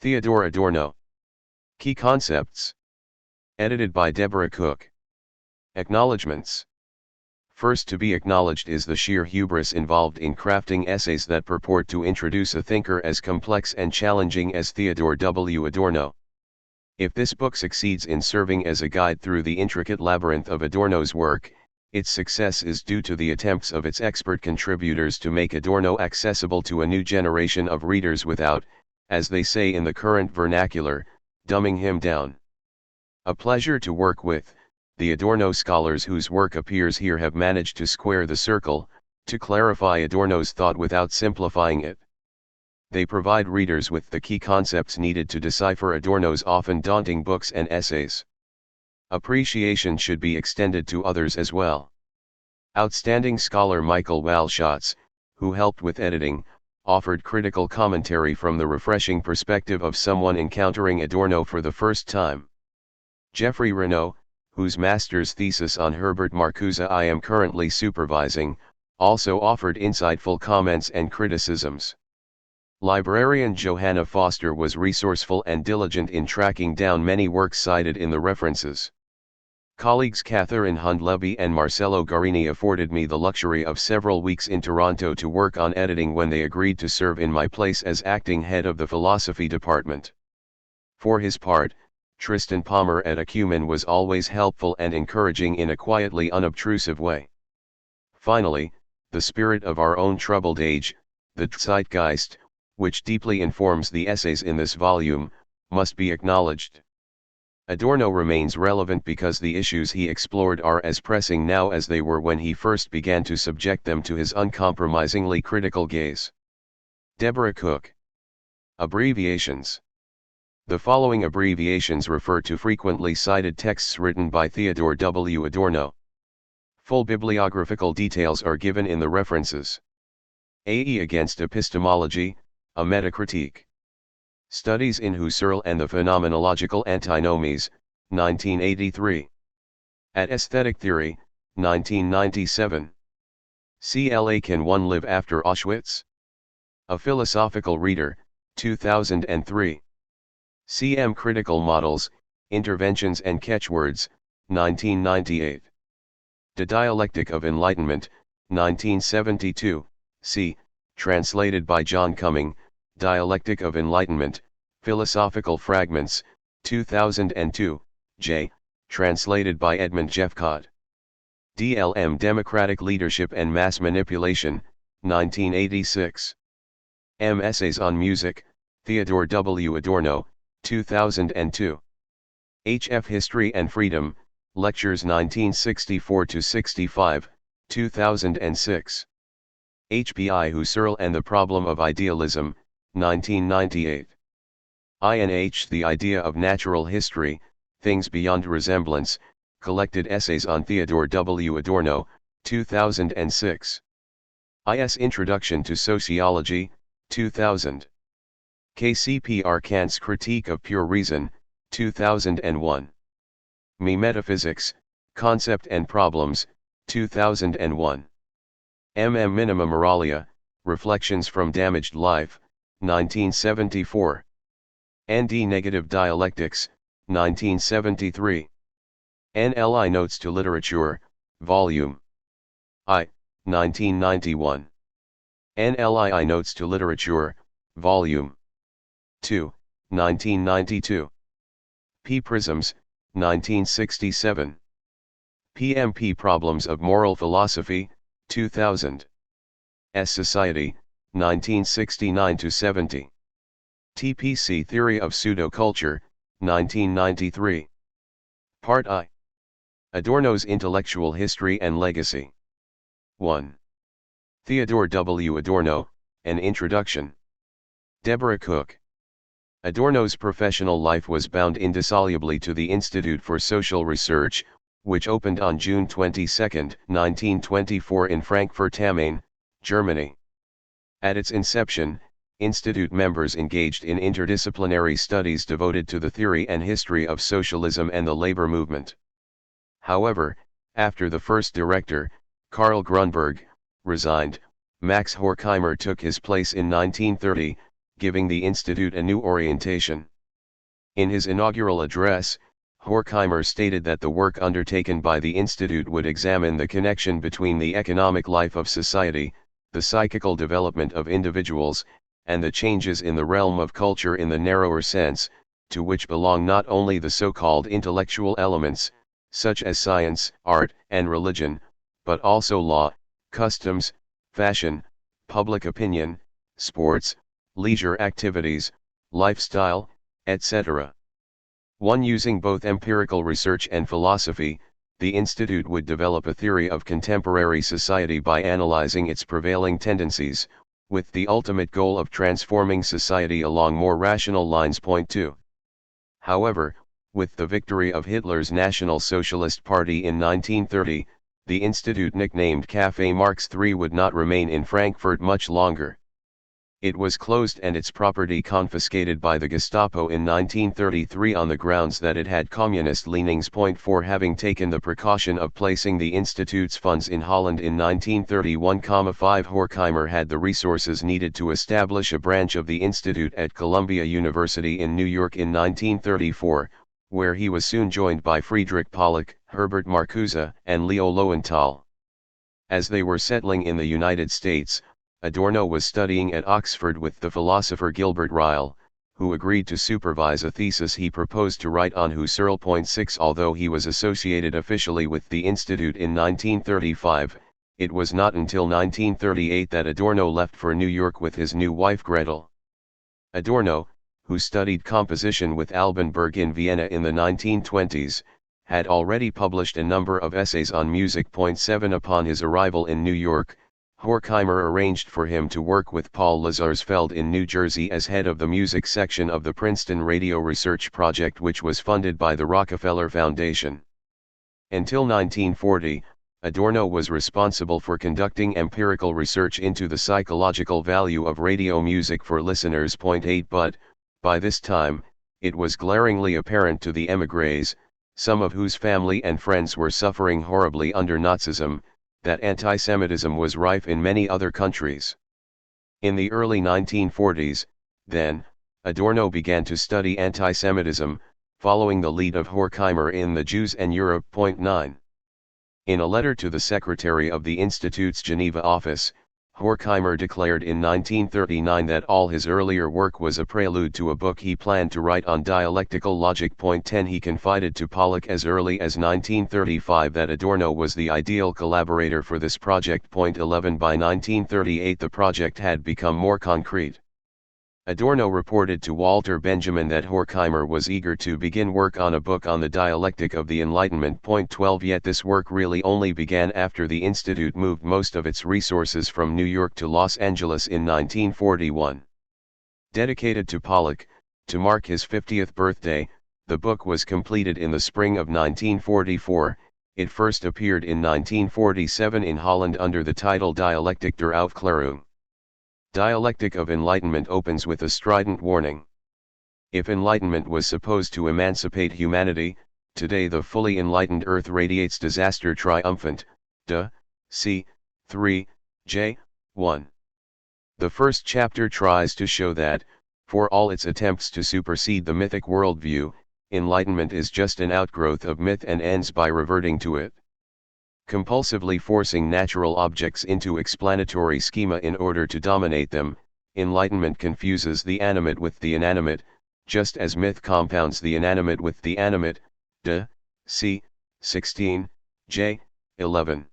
Theodor Adorno. Key Concepts. Edited by Deborah Cook. Acknowledgements. First to be acknowledged is the sheer hubris involved in crafting essays that purport to introduce a thinker as complex and challenging as Theodor W. Adorno. If this book succeeds in serving as a guide through the intricate labyrinth of Adorno's work, its success is due to the attempts of its expert contributors to make Adorno accessible to a new generation of readers without, as they say in the current vernacular, dumbing him down. A pleasure to work with, the Adorno scholars whose work appears here have managed to square the circle, to clarify Adorno's thought without simplifying it. They provide readers with the key concepts needed to decipher Adorno's often daunting books and essays. Appreciation should be extended to others as well. Outstanding scholar Michael Walschatz, who helped with editing, offered critical commentary from the refreshing perspective of someone encountering Adorno for the first time. Jeffrey Renaud, whose master's thesis on Herbert Marcuse I am currently supervising, also offered insightful comments and criticisms. Librarian Johanna Foster was resourceful and diligent in tracking down many works cited in the references. Colleagues Catherine Hundleby and Marcello Garini afforded me the luxury of several weeks in Toronto to work on editing when they agreed to serve in my place as acting head of the philosophy department. For his part, Tristan Palmer at Acumen was always helpful and encouraging in a quietly unobtrusive way. Finally, the spirit of our own troubled age, the zeitgeist, which deeply informs the essays in this volume, must be acknowledged. Adorno remains relevant because the issues he explored are as pressing now as they were when he first began to subject them to his uncompromisingly critical gaze. Deborah Cook. Abbreviations. The following abbreviations refer to frequently cited texts written by Theodor W. Adorno. Full bibliographical details are given in the references. AE Against Epistemology, a Metacritique. Studies in Husserl and the Phenomenological Antinomies, 1983. At Aesthetic Theory, 1997. CLA Can One Live After Auschwitz? A Philosophical Reader, 2003. CM Critical Models, Interventions and Catchwords, 1998. The Dialectic of Enlightenment, 1972, c. Translated by John Cumming, Dialectic of Enlightenment, Philosophical Fragments, 2002, J. Translated by Edmund Jeffcott. DLM Democratic Leadership and Mass Manipulation, 1986. M. Essays on Music, Theodor W. Adorno, 2002. H.F. History and Freedom, Lectures 1964-65, 2006. HBI Husserl and the Problem of Idealism, 1998. INH The Idea of Natural History, Things Beyond Resemblance, Collected Essays on Theodor W. Adorno, 2006. IS Introduction to Sociology, 2000. KCPR Kant's Critique of Pure Reason, 2001. Me Metaphysics, Concept and Problems, 2001. Minima Moralia, Reflections from Damaged Life, 1974. ND Negative Dialectics, 1973. NLI Notes to Literature, Volume I, 1991. NLI Notes to Literature, Volume 2, 1992. P. Prisms, 1967. PMP Problems of Moral Philosophy, 2000. S. Society, 1969-70. TPC Theory of Pseudo-Culture, 1993. Part I. Adorno's Intellectual History and Legacy. 1. Theodor W. Adorno, An Introduction. Deborah Cook. Adorno's professional life was bound indissolubly to the Institute for Social Research, which opened on June 22, 1924 in Frankfurt am Main, Germany. At its inception, Institute members engaged in interdisciplinary studies devoted to the theory and history of socialism and the labor movement. However, after the first director, Karl Grunberg, resigned, Max Horkheimer took his place in 1930, giving the institute a new orientation. In his inaugural address, Horkheimer stated that the work undertaken by the institute would examine the connection between the economic life of society, the psychical development of individuals, and the changes in the realm of culture in the narrower sense, to which belong not only the so-called intellectual elements, such as science, art, and religion, but also law, customs, fashion, public opinion, sports, leisure activities, lifestyle, etc. One using both empirical research and philosophy, the institute would develop a theory of contemporary society by analyzing its prevailing tendencies, with the ultimate goal of transforming society along more rational lines. Point 2. However, with the victory of Hitler's National Socialist Party in 1930, the institute nicknamed Café Marx III would not remain in Frankfurt much longer. It was closed and its property confiscated by the Gestapo in 1933 on the grounds that it had communist leanings. Point 4. Having taken the precaution of placing the institute's funds in Holland in 1931,5 Horkheimer had the resources needed to establish a branch of the institute at Columbia University in New York in 1934, where he was soon joined by Friedrich Pollock, Herbert Marcuse, and Leo Lowenthal. As they were settling in the United States, Adorno was studying at Oxford with the philosopher Gilbert Ryle, who agreed to supervise a thesis he proposed to write on Husserl. Point 6. Although he was associated officially with the institute in 1935, it was not until 1938 that Adorno left for New York with his new wife Gretel. Adorno, who studied composition with Albenberg in Vienna in the 1920s, had already published a number of essays on music. Point 7. Upon his arrival in New York, Horkheimer arranged for him to work with Paul Lazarsfeld in New Jersey as head of the music section of the Princeton Radio Research Project, which was funded by the Rockefeller Foundation. Until 1940, Adorno was responsible for conducting empirical research into the psychological value of radio music for listeners. Point 8. But, by this time, it was glaringly apparent to the émigrés, some of whose family and friends were suffering horribly under Nazism, that anti-Semitism was rife in many other countries. In the early 1940s, then, Adorno began to study anti-Semitism, following the lead of Horkheimer in The Jews and Europe. Point 9. In a letter to the secretary of the Institute's Geneva office, Horkheimer declared in 1939 that all his earlier work was a prelude to a book he planned to write on dialectical logic. Point 10. He confided to Pollock as early as 1935 that Adorno was the ideal collaborator for this project. Point 11. By 1938 the project had become more concrete. Adorno reported to Walter Benjamin that Horkheimer was eager to begin work on a book on the dialectic of the Enlightenment. Point 12. Yet this work really only began after the Institute moved most of its resources from New York to Los Angeles in 1941. Dedicated to Pollock, to mark his 50th birthday, the book was completed in the spring of 1944. It first appeared in 1947 in Holland under the title Dialectic der Aufklärung. Dialectic of Enlightenment opens with a strident warning. If enlightenment was supposed to emancipate humanity, today the fully enlightened earth radiates disaster triumphant. C. 3, J. 1. The first chapter tries to show that, for all its attempts to supersede the mythic worldview, enlightenment is just an outgrowth of myth and ends by reverting to it. Compulsively forcing natural objects into explanatory schema in order to dominate them, enlightenment confuses the animate with the inanimate, just as myth compounds the inanimate with the animate. C. 16, J. 11.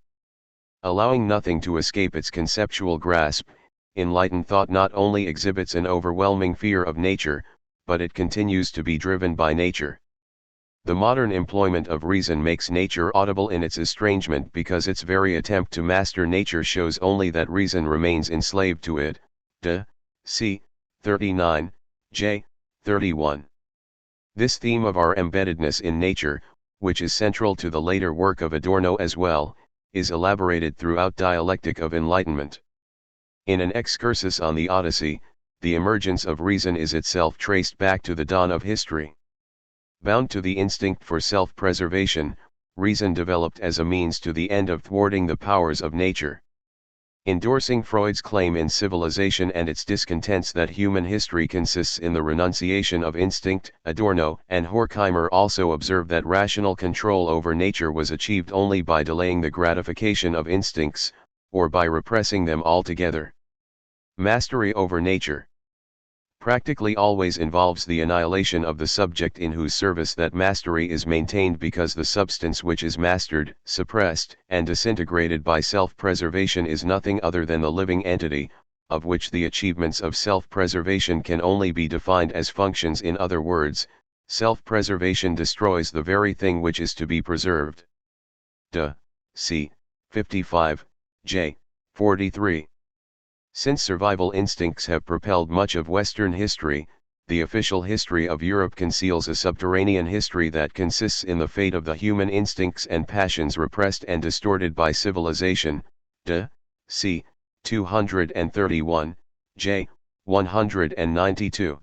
Allowing nothing to escape its conceptual grasp, enlightened thought not only exhibits an overwhelming fear of nature, but it continues to be driven by nature. The modern employment of reason makes nature audible in its estrangement because its very attempt to master nature shows only that reason remains enslaved to it. C. 39, J. 31. This theme of our embeddedness in nature, which is central to the later work of Adorno as well, is elaborated throughout Dialectic of Enlightenment. In an excursus on the Odyssey, the emergence of reason is itself traced back to the dawn of history. Bound to the instinct for self-preservation, reason developed as a means to the end of thwarting the powers of nature. Endorsing Freud's claim in Civilization and its discontents that human history consists in the renunciation of instinct, Adorno and Horkheimer also observed that rational control over nature was achieved only by delaying the gratification of instincts, or by repressing them altogether. Mastery over nature practically always involves the annihilation of the subject in whose service that mastery is maintained, because the substance which is mastered, suppressed, and disintegrated by self-preservation is nothing other than the living entity, of which the achievements of self-preservation can only be defined as functions. In other words, self-preservation destroys the very thing which is to be preserved. De. C. 55, J. 43. Since survival instincts have propelled much of Western history, the official history of Europe conceals a subterranean history that consists in the fate of the human instincts and passions repressed and distorted by civilization. De. C. 231, J. 192.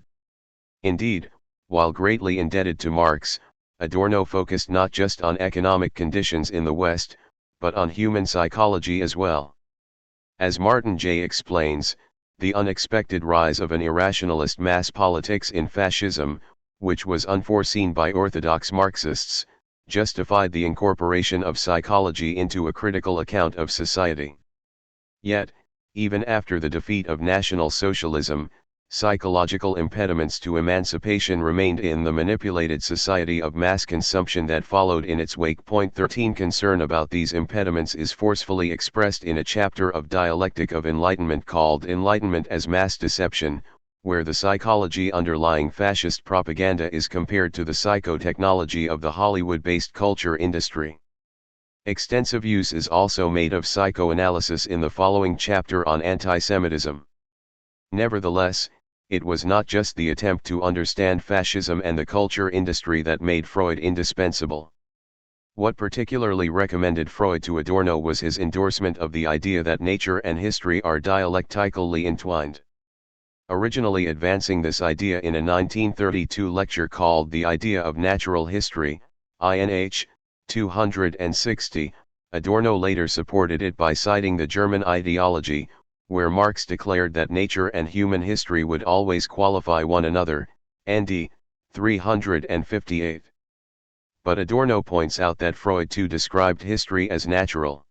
Indeed, while greatly indebted to Marx, Adorno focused not just on economic conditions in the West, but on human psychology as well. As Martin J. explains, the unexpected rise of an irrationalist mass politics in fascism, which was unforeseen by orthodox Marxists, justified the incorporation of psychology into a critical account of society. Yet, even after the defeat of National Socialism, psychological impediments to emancipation remained in the manipulated society of mass consumption that followed in its wake. 13 Concern about these impediments is forcefully expressed in a chapter of Dialectic of Enlightenment called Enlightenment as Mass Deception, where the psychology underlying fascist propaganda is compared to the psychotechnology of the Hollywood-based culture industry. Extensive use is also made of psychoanalysis in the following chapter on anti-Semitism. Nevertheless, it was not just the attempt to understand fascism and the culture industry that made Freud indispensable. What particularly recommended Freud to Adorno was his endorsement of the idea that nature and history are dialectically entwined. Originally advancing this idea in a 1932 lecture called The Idea of Natural History, INH 260, Adorno later supported it by citing the German ideology, where Marx declared that nature and human history would always qualify one another, ND 358. But Adorno points out that Freud too described history as natural.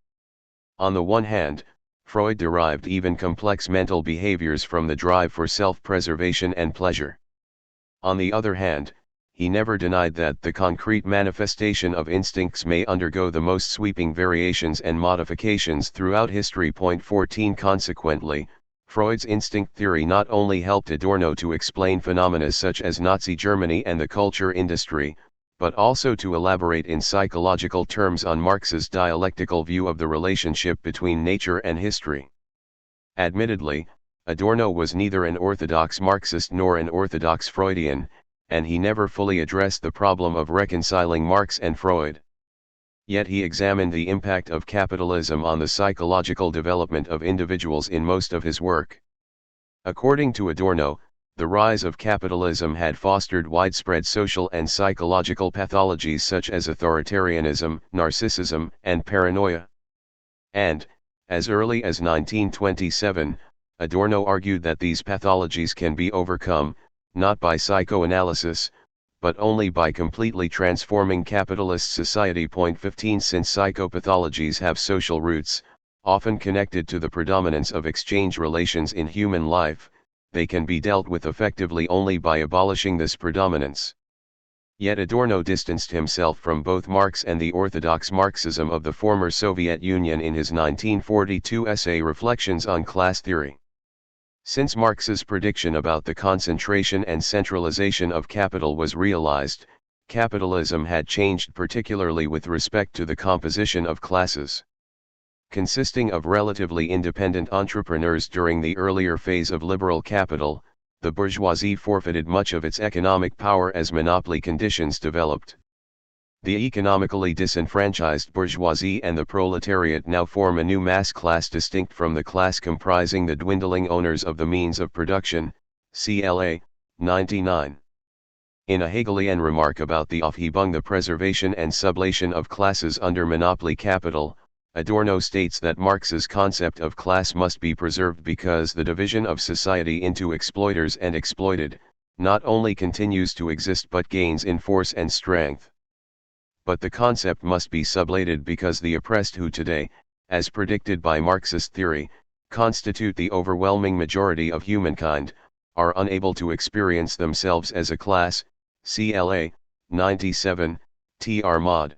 On the one hand, Freud derived even complex mental behaviors from the drive for self-preservation and pleasure. On the other hand, he never denied that the concrete manifestation of instincts may undergo the most sweeping variations and modifications throughout history. 14 Consequently, Freud's instinct theory not only helped Adorno to explain phenomena such as Nazi Germany and the culture industry, but also to elaborate in psychological terms on Marx's dialectical view of the relationship between nature and history. Admittedly, Adorno was neither an orthodox Marxist nor an orthodox Freudian, and he never fully addressed the problem of reconciling Marx and Freud. Yet he examined the impact of capitalism on the psychological development of individuals in most of his work. According to Adorno, the rise of capitalism had fostered widespread social and psychological pathologies such as authoritarianism, narcissism, and paranoia. And, as early as 1927, Adorno argued that these pathologies can be overcome, not by psychoanalysis, but only by completely transforming capitalist society. 15 Since psychopathologies have social roots, often connected to the predominance of exchange relations in human life, they can be dealt with effectively only by abolishing this predominance. Yet Adorno distanced himself from both Marx and the orthodox Marxism of the former Soviet Union in his 1942 essay Reflections on Class Theory. Since Marx's prediction about the concentration and centralization of capital was realized, capitalism had changed, particularly with respect to the composition of classes. Consisting of relatively independent entrepreneurs during the earlier phase of liberal capital, the bourgeoisie forfeited much of its economic power as monopoly conditions developed. The economically disenfranchised bourgeoisie and the proletariat now form a new mass class distinct from the class comprising the dwindling owners of the means of production, CLA, 99. In a Hegelian remark about the Aufhebung, the preservation and sublation of classes under monopoly capital, Adorno states that Marx's concept of class must be preserved because the division of society into exploiters and exploited, not only continues to exist but gains in force and strength. But the concept must be sublated because the oppressed who today, as predicted by Marxist theory, constitute the overwhelming majority of humankind, are unable to experience themselves as a class, CLA, 97, TR mod.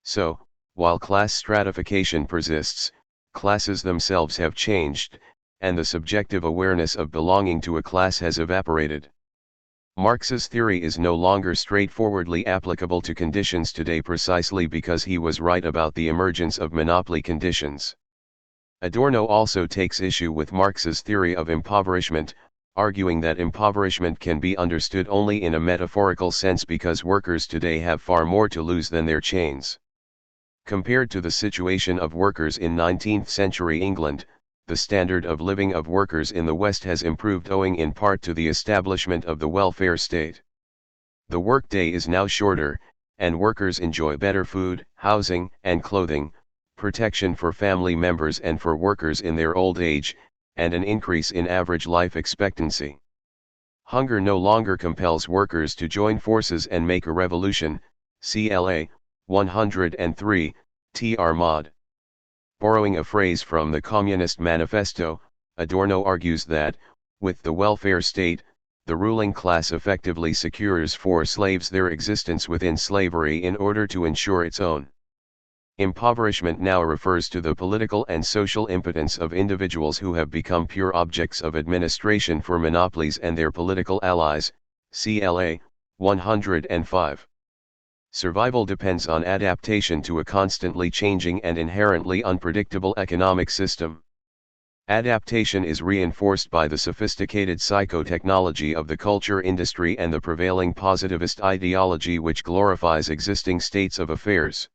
So, while class stratification persists, classes themselves have changed, and the subjective awareness of belonging to a class has evaporated. Marx's theory is no longer straightforwardly applicable to conditions today precisely because he was right about the emergence of monopoly conditions. Adorno also takes issue with Marx's theory of impoverishment, arguing that impoverishment can be understood only in a metaphorical sense because workers today have far more to lose than their chains. Compared to the situation of workers in 19th century England, the standard of living of workers in the West has improved owing in part to the establishment of the welfare state. The workday is now shorter, and workers enjoy better food, housing, and clothing, protection for family members and for workers in their old age, and an increase in average life expectancy. Hunger no longer compels workers to join forces and make a revolution, CLA, 103, TR mod. Borrowing a phrase from the Communist Manifesto, Adorno argues that, with the welfare state, the ruling class effectively secures for slaves their existence within slavery in order to ensure its own. Impoverishment now refers to the political and social impotence of individuals who have become pure objects of administration for monopolies and their political allies, CLA, 105. Survival depends on adaptation to a constantly changing and inherently unpredictable economic system. Adaptation is reinforced by the sophisticated psychotechnology of the culture industry and the prevailing positivist ideology which glorifies existing states of affairs.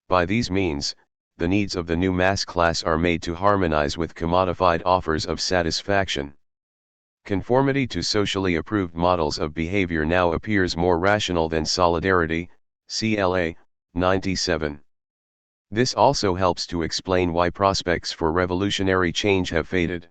By these means, the needs of the new mass class are made to harmonize with commodified offers of satisfaction. Conformity to socially approved models of behavior now appears more rational than solidarity, CLA, 97. This also helps to explain why prospects for revolutionary change have faded.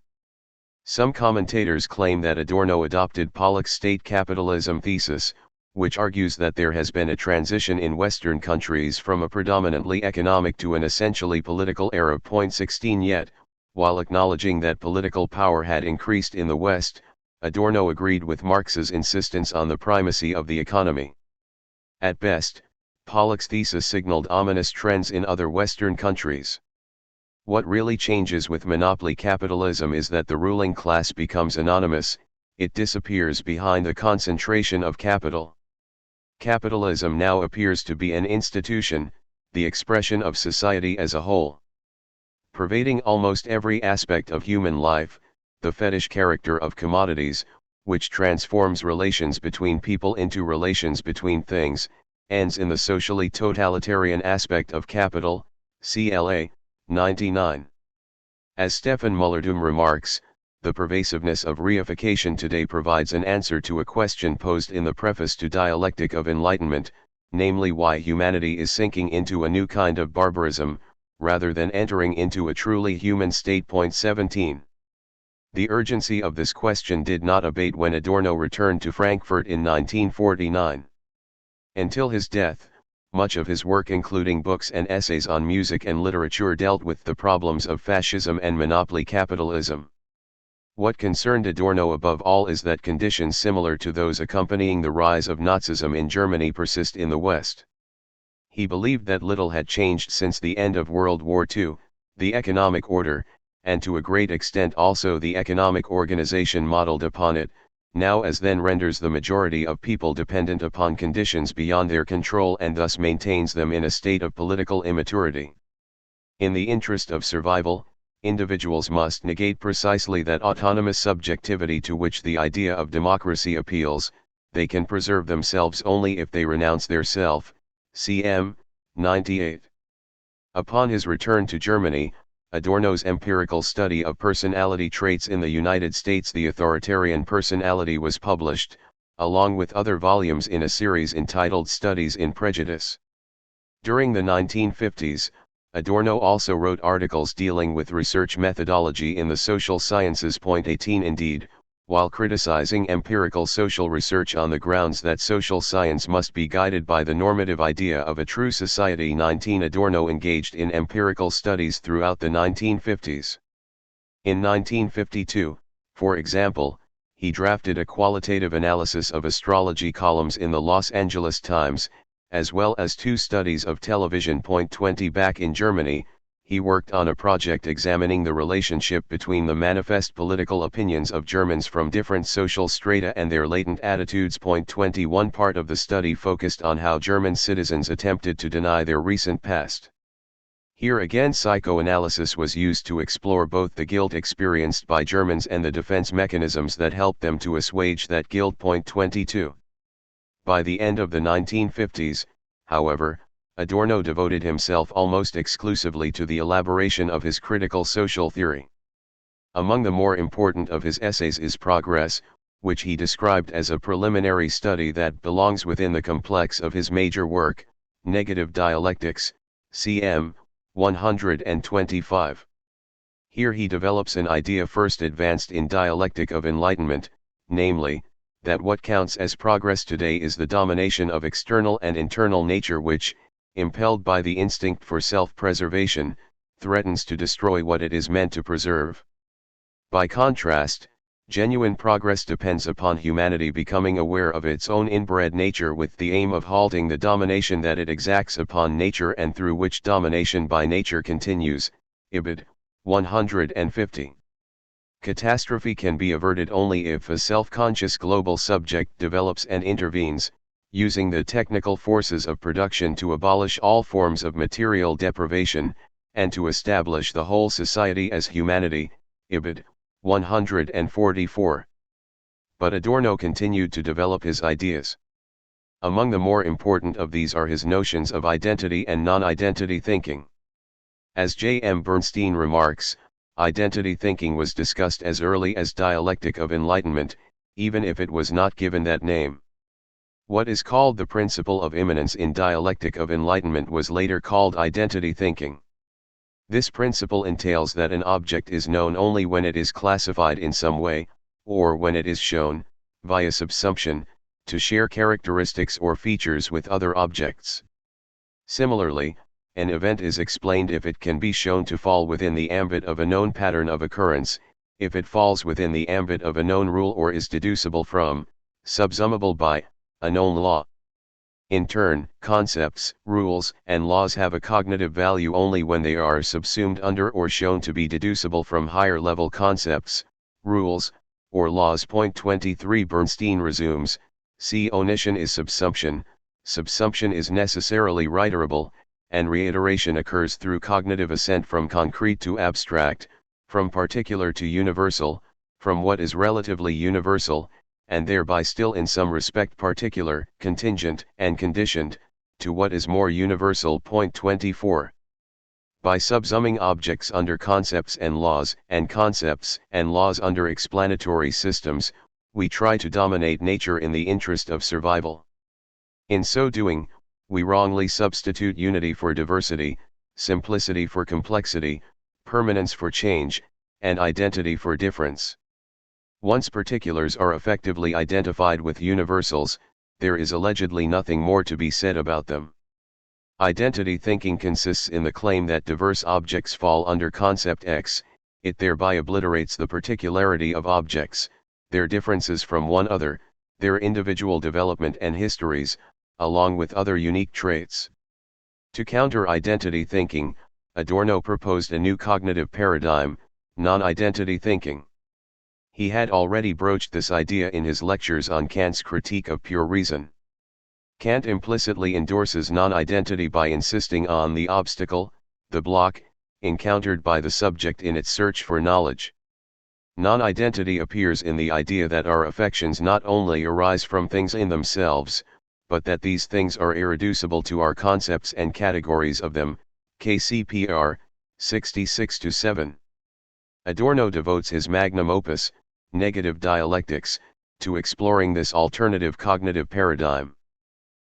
Some commentators claim that Adorno adopted Pollock's state capitalism thesis, which argues that there has been a transition in Western countries from a predominantly economic to an essentially political era. 16 Yet, while acknowledging that political power had increased in the West, Adorno agreed with Marx's insistence on the primacy of the economy. At best, Pollock's thesis signaled ominous trends in other Western countries. What really changes with monopoly capitalism is that the ruling class becomes anonymous, it disappears behind the concentration of capital. Capitalism now appears to be an institution, the expression of society as a whole. Pervading almost every aspect of human life, the fetish character of commodities, which transforms relations between people into relations between things, ends in the socially totalitarian aspect of capital, CLA, 99. As Stefan Mullerdum remarks, the pervasiveness of reification today provides an answer to a question posed in the preface to Dialectic of Enlightenment, namely why humanity is sinking into a new kind of barbarism, rather than entering into a truly human state. 17. The urgency of this question did not abate when Adorno returned to Frankfurt in 1949. Until his death, much of his work including books and essays on music and literature dealt with the problems of fascism and monopoly capitalism. What concerned Adorno above all is that conditions similar to those accompanying the rise of Nazism in Germany persist in the West. He believed that little had changed since the end of World War II, the economic order, and to a great extent also the economic organization modeled upon it, now as then renders the majority of people dependent upon conditions beyond their control and thus maintains them in a state of political immaturity. In the interest of survival, individuals must negate precisely that autonomous subjectivity to which the idea of democracy appeals. They can preserve themselves only if they renounce their self, cm. 98. Upon his return to Germany, Adorno's empirical study of personality traits in the United States, The Authoritarian Personality, was published, along with other volumes in a series entitled Studies in Prejudice. During the 1950s, Adorno also wrote articles dealing with research methodology in the social sciences. 18 Indeed, while criticizing empirical social research on the grounds that social science must be guided by the normative idea of a true society. 19 Adorno engaged in empirical studies throughout the 1950s. In 1952, for example, he drafted a qualitative analysis of astrology columns in the Los Angeles Times, as well as 2 studies of television. 20 Back in Germany, he worked on a project examining the relationship between the manifest political opinions of Germans from different social strata and their latent attitudes. 21 Part of the study focused on how German citizens attempted to deny their recent past. Here again psychoanalysis was used to explore both the guilt experienced by Germans and the defense mechanisms that helped them to assuage that guilt. 22 By the end of the 1950s, however, Adorno devoted himself almost exclusively to the elaboration of his critical social theory. Among the more important of his essays is Progress, which he described as a preliminary study that belongs within the complex of his major work, Negative Dialectics, cm. 125. Here he develops an idea first advanced in dialectic of enlightenment, namely, that what counts as progress today is the domination of external and internal nature which, impelled by the instinct for self-preservation, threatens to destroy what it is meant to preserve. By contrast, genuine progress depends upon humanity becoming aware of its own inbred nature with the aim of halting the domination that it exacts upon nature and through which domination by nature continues. Ibid. 150. Catastrophe can be averted only if a self-conscious global subject develops and intervenes, using the technical forces of production to abolish all forms of material deprivation, and to establish the whole society as humanity. Ibid. 144. But Adorno continued to develop his ideas. Among the more important of these are his notions of identity and non-identity thinking. As J. M. Bernstein remarks, identity thinking was discussed as early as dialectic of enlightenment, even if it was not given that name. What is called the principle of immanence in dialectic of enlightenment was later called identity thinking. This principle entails that an object is known only when it is classified in some way, or when it is shown, via subsumption, to share characteristics or features with other objects. Similarly, an event is explained if it can be shown to fall within the ambit of a known pattern of occurrence, if it falls within the ambit of a known rule or is deducible from, subsumable by, a known law. In turn, concepts, rules, and laws have a cognitive value only when they are subsumed under or shown to be deducible from higher-level concepts, rules, or laws. 23 Bernstein resumes, see omission is subsumption is necessarily reiterable, and reiteration occurs through cognitive ascent from concrete to abstract, from particular to universal, from what is relatively universal, and thereby still in some respect particular, contingent, and conditioned, to what is more universal. 24. By subsuming objects under concepts and concepts and laws under explanatory systems, we try to dominate nature in the interest of survival. In so doing, we wrongly substitute unity for diversity, simplicity for complexity, permanence for change, and identity for difference. Once particulars are effectively identified with universals, there is allegedly nothing more to be said about them. Identity thinking consists in the claim that diverse objects fall under concept X, it thereby obliterates the particularity of objects, their differences from one another, their individual development and histories, along with other unique traits. To counter identity thinking, Adorno proposed a new cognitive paradigm, non-identity thinking. He had already broached this idea in his lectures on Kant's Critique of Pure Reason. Kant implicitly endorses non-identity by insisting on the obstacle, the block, encountered by the subject in its search for knowledge. Non-identity appears in the idea that our affections not only arise from things in themselves, but that these things are irreducible to our concepts and categories of them, KCPR, 66-7. Adorno devotes his magnum opus, Negative Dialectics, to exploring this alternative cognitive paradigm.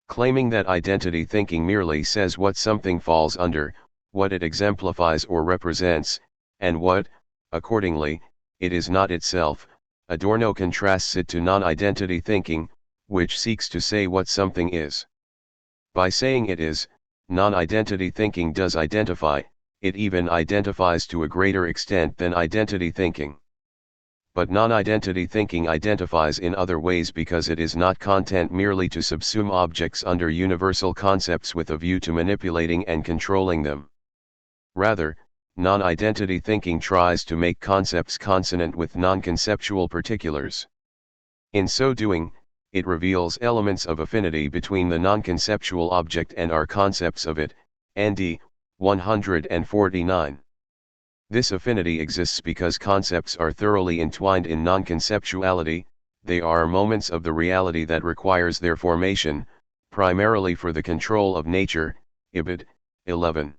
Claiming that identity thinking merely says what something falls under, what it exemplifies or represents, and what, accordingly, it is not itself. Adorno contrasts it to non-identity thinking, which seeks to say what something is. By saying it is, non-identity thinking does identify, it even identifies to a greater extent than identity thinking. But non-identity thinking identifies in other ways because it is not content merely to subsume objects under universal concepts with a view to manipulating and controlling them. Rather, non-identity thinking tries to make concepts consonant with non-conceptual particulars. In so doing, it reveals elements of affinity between the non-conceptual object and our concepts of it, ND 149. This affinity exists because concepts are thoroughly entwined in non-conceptuality, they are moments of the reality that requires their formation, primarily for the control of nature, Ibid. 11.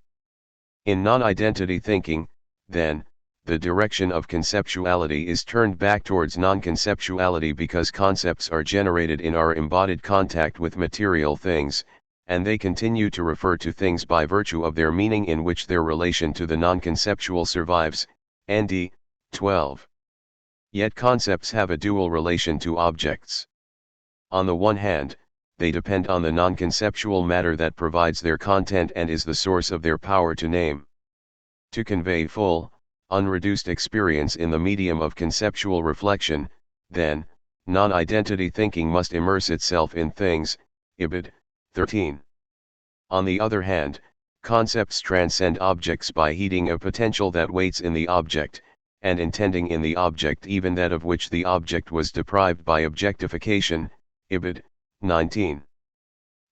In non-identity thinking, then, the direction of conceptuality is turned back towards non-conceptuality because concepts are generated in our embodied contact with material things, and they continue to refer to things by virtue of their meaning in which their relation to the non-conceptual survives, ND 12. Yet concepts have a dual relation to objects. On the one hand, they depend on the non-conceptual matter that provides their content and is the source of their power to name. To convey full, unreduced experience in the medium of conceptual reflection, then, non-identity thinking must immerse itself in things, Ibid. 13. On the other hand, concepts transcend objects by heeding a potential that waits in the object, and intending in the object even that of which the object was deprived by objectification, Ibid. 19.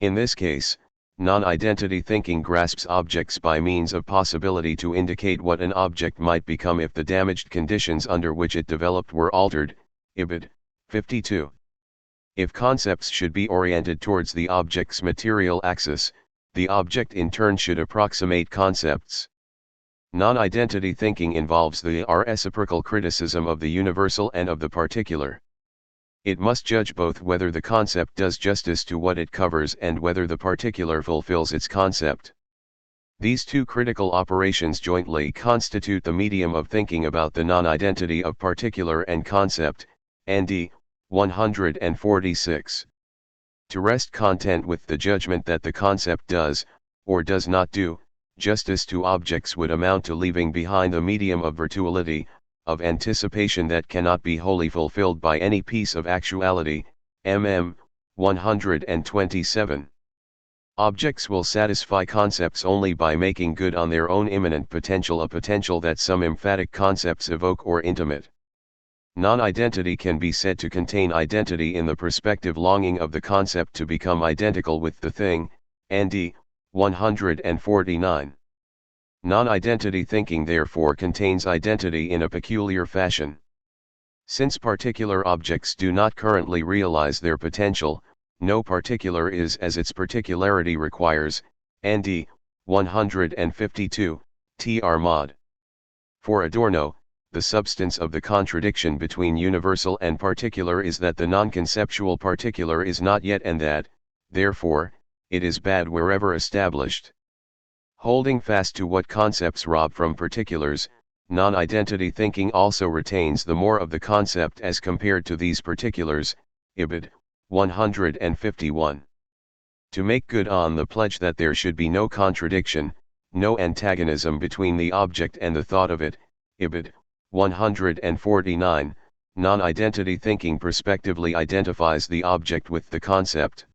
In this case, non-identity thinking grasps objects by means of possibility to indicate what an object might become if the damaged conditions under which it developed were altered, Ibid. 52. If concepts should be oriented towards the object's material axis, the object in turn should approximate concepts. Non-identity thinking involves the reciprocal criticism of the universal and of the particular. It must judge both whether the concept does justice to what it covers and whether the particular fulfills its concept. These two critical operations jointly constitute the medium of thinking about the non-identity of particular and concept, ND 146. To rest content with the judgment that the concept does, or does not do, justice to objects would amount to leaving behind the medium of virtuality, of anticipation that cannot be wholly fulfilled by any piece of actuality, 127. Objects will satisfy concepts only by making good on their own immanent potential a potential that some emphatic concepts evoke or intimate. Non-identity can be said to contain identity in the perspective longing of the concept to become identical with the thing, ND 149. Non-identity thinking therefore contains identity in a peculiar fashion. Since particular objects do not currently realize their potential, no particular is as its particularity requires, ND 152, tr mod. For Adorno, the substance of the contradiction between universal and particular is that the non-conceptual particular is not yet and that, therefore, it is bad wherever established. Holding fast to what concepts rob from particulars, non-identity thinking also retains the more of the concept as compared to these particulars, Ibid. 151. To make good on the pledge that there should be no contradiction, no antagonism between the object and the thought of it, Ibid. 149, non-identity thinking prospectively identifies the object with the concept.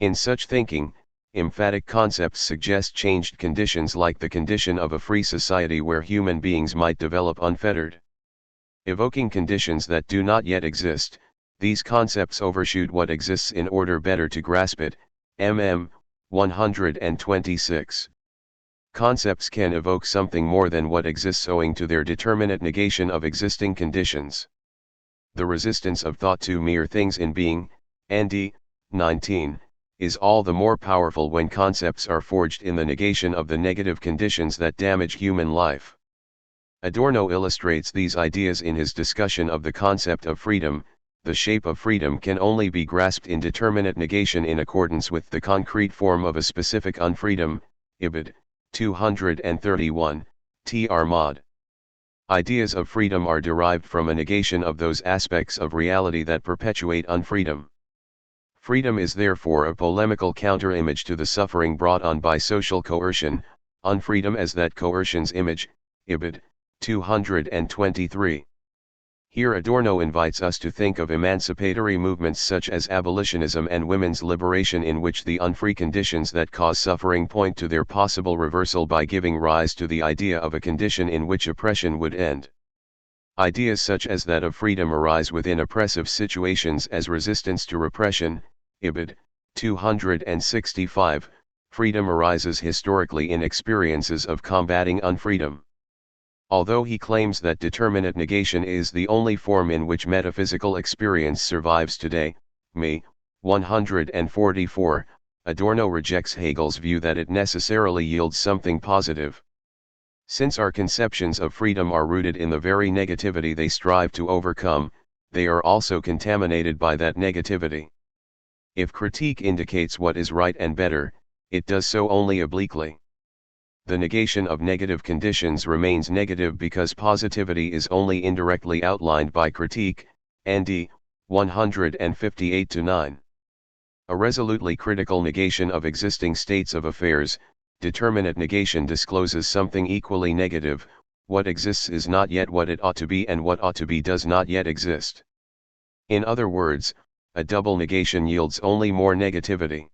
In such thinking, emphatic concepts suggest changed conditions like the condition of a free society where human beings might develop unfettered. Evoking conditions that do not yet exist, these concepts overshoot what exists in order better to grasp it, 126. Concepts can evoke something more than what exists owing to their determinate negation of existing conditions. The resistance of thought to mere things in being, ND 19, is all the more powerful when concepts are forged in the negation of the negative conditions that damage human life. Adorno illustrates these ideas in his discussion of the concept of freedom. The shape of freedom can only be grasped in determinate negation in accordance with the concrete form of a specific unfreedom, Ibid. 231, Tr mod. Ideas of freedom are derived from a negation of those aspects of reality that perpetuate unfreedom. Freedom is therefore a polemical counter-image to the suffering brought on by social coercion, unfreedom as that coercion's image, Ibid. 223. Here Adorno invites us to think of emancipatory movements such as abolitionism and women's liberation, in which the unfree conditions that cause suffering point to their possible reversal by giving rise to the idea of a condition in which oppression would end. Ideas such as that of freedom arise within oppressive situations as resistance to repression, Ibid. 265. Freedom arises historically in experiences of combating unfreedom. Although he claims that determinate negation is the only form in which metaphysical experience survives today, me. 144, Adorno rejects Hegel's view that it necessarily yields something positive. Since our conceptions of freedom are rooted in the very negativity they strive to overcome, they are also contaminated by that negativity. If critique indicates what is right and better, it does so only obliquely. The negation of negative conditions remains negative because positivity is only indirectly outlined by critique, ND 158-9. A resolutely critical negation of existing states of affairs, determinate negation discloses something equally negative: what exists is not yet what it ought to be, and what ought to be does not yet exist. In other words, a double negation yields only more negativity.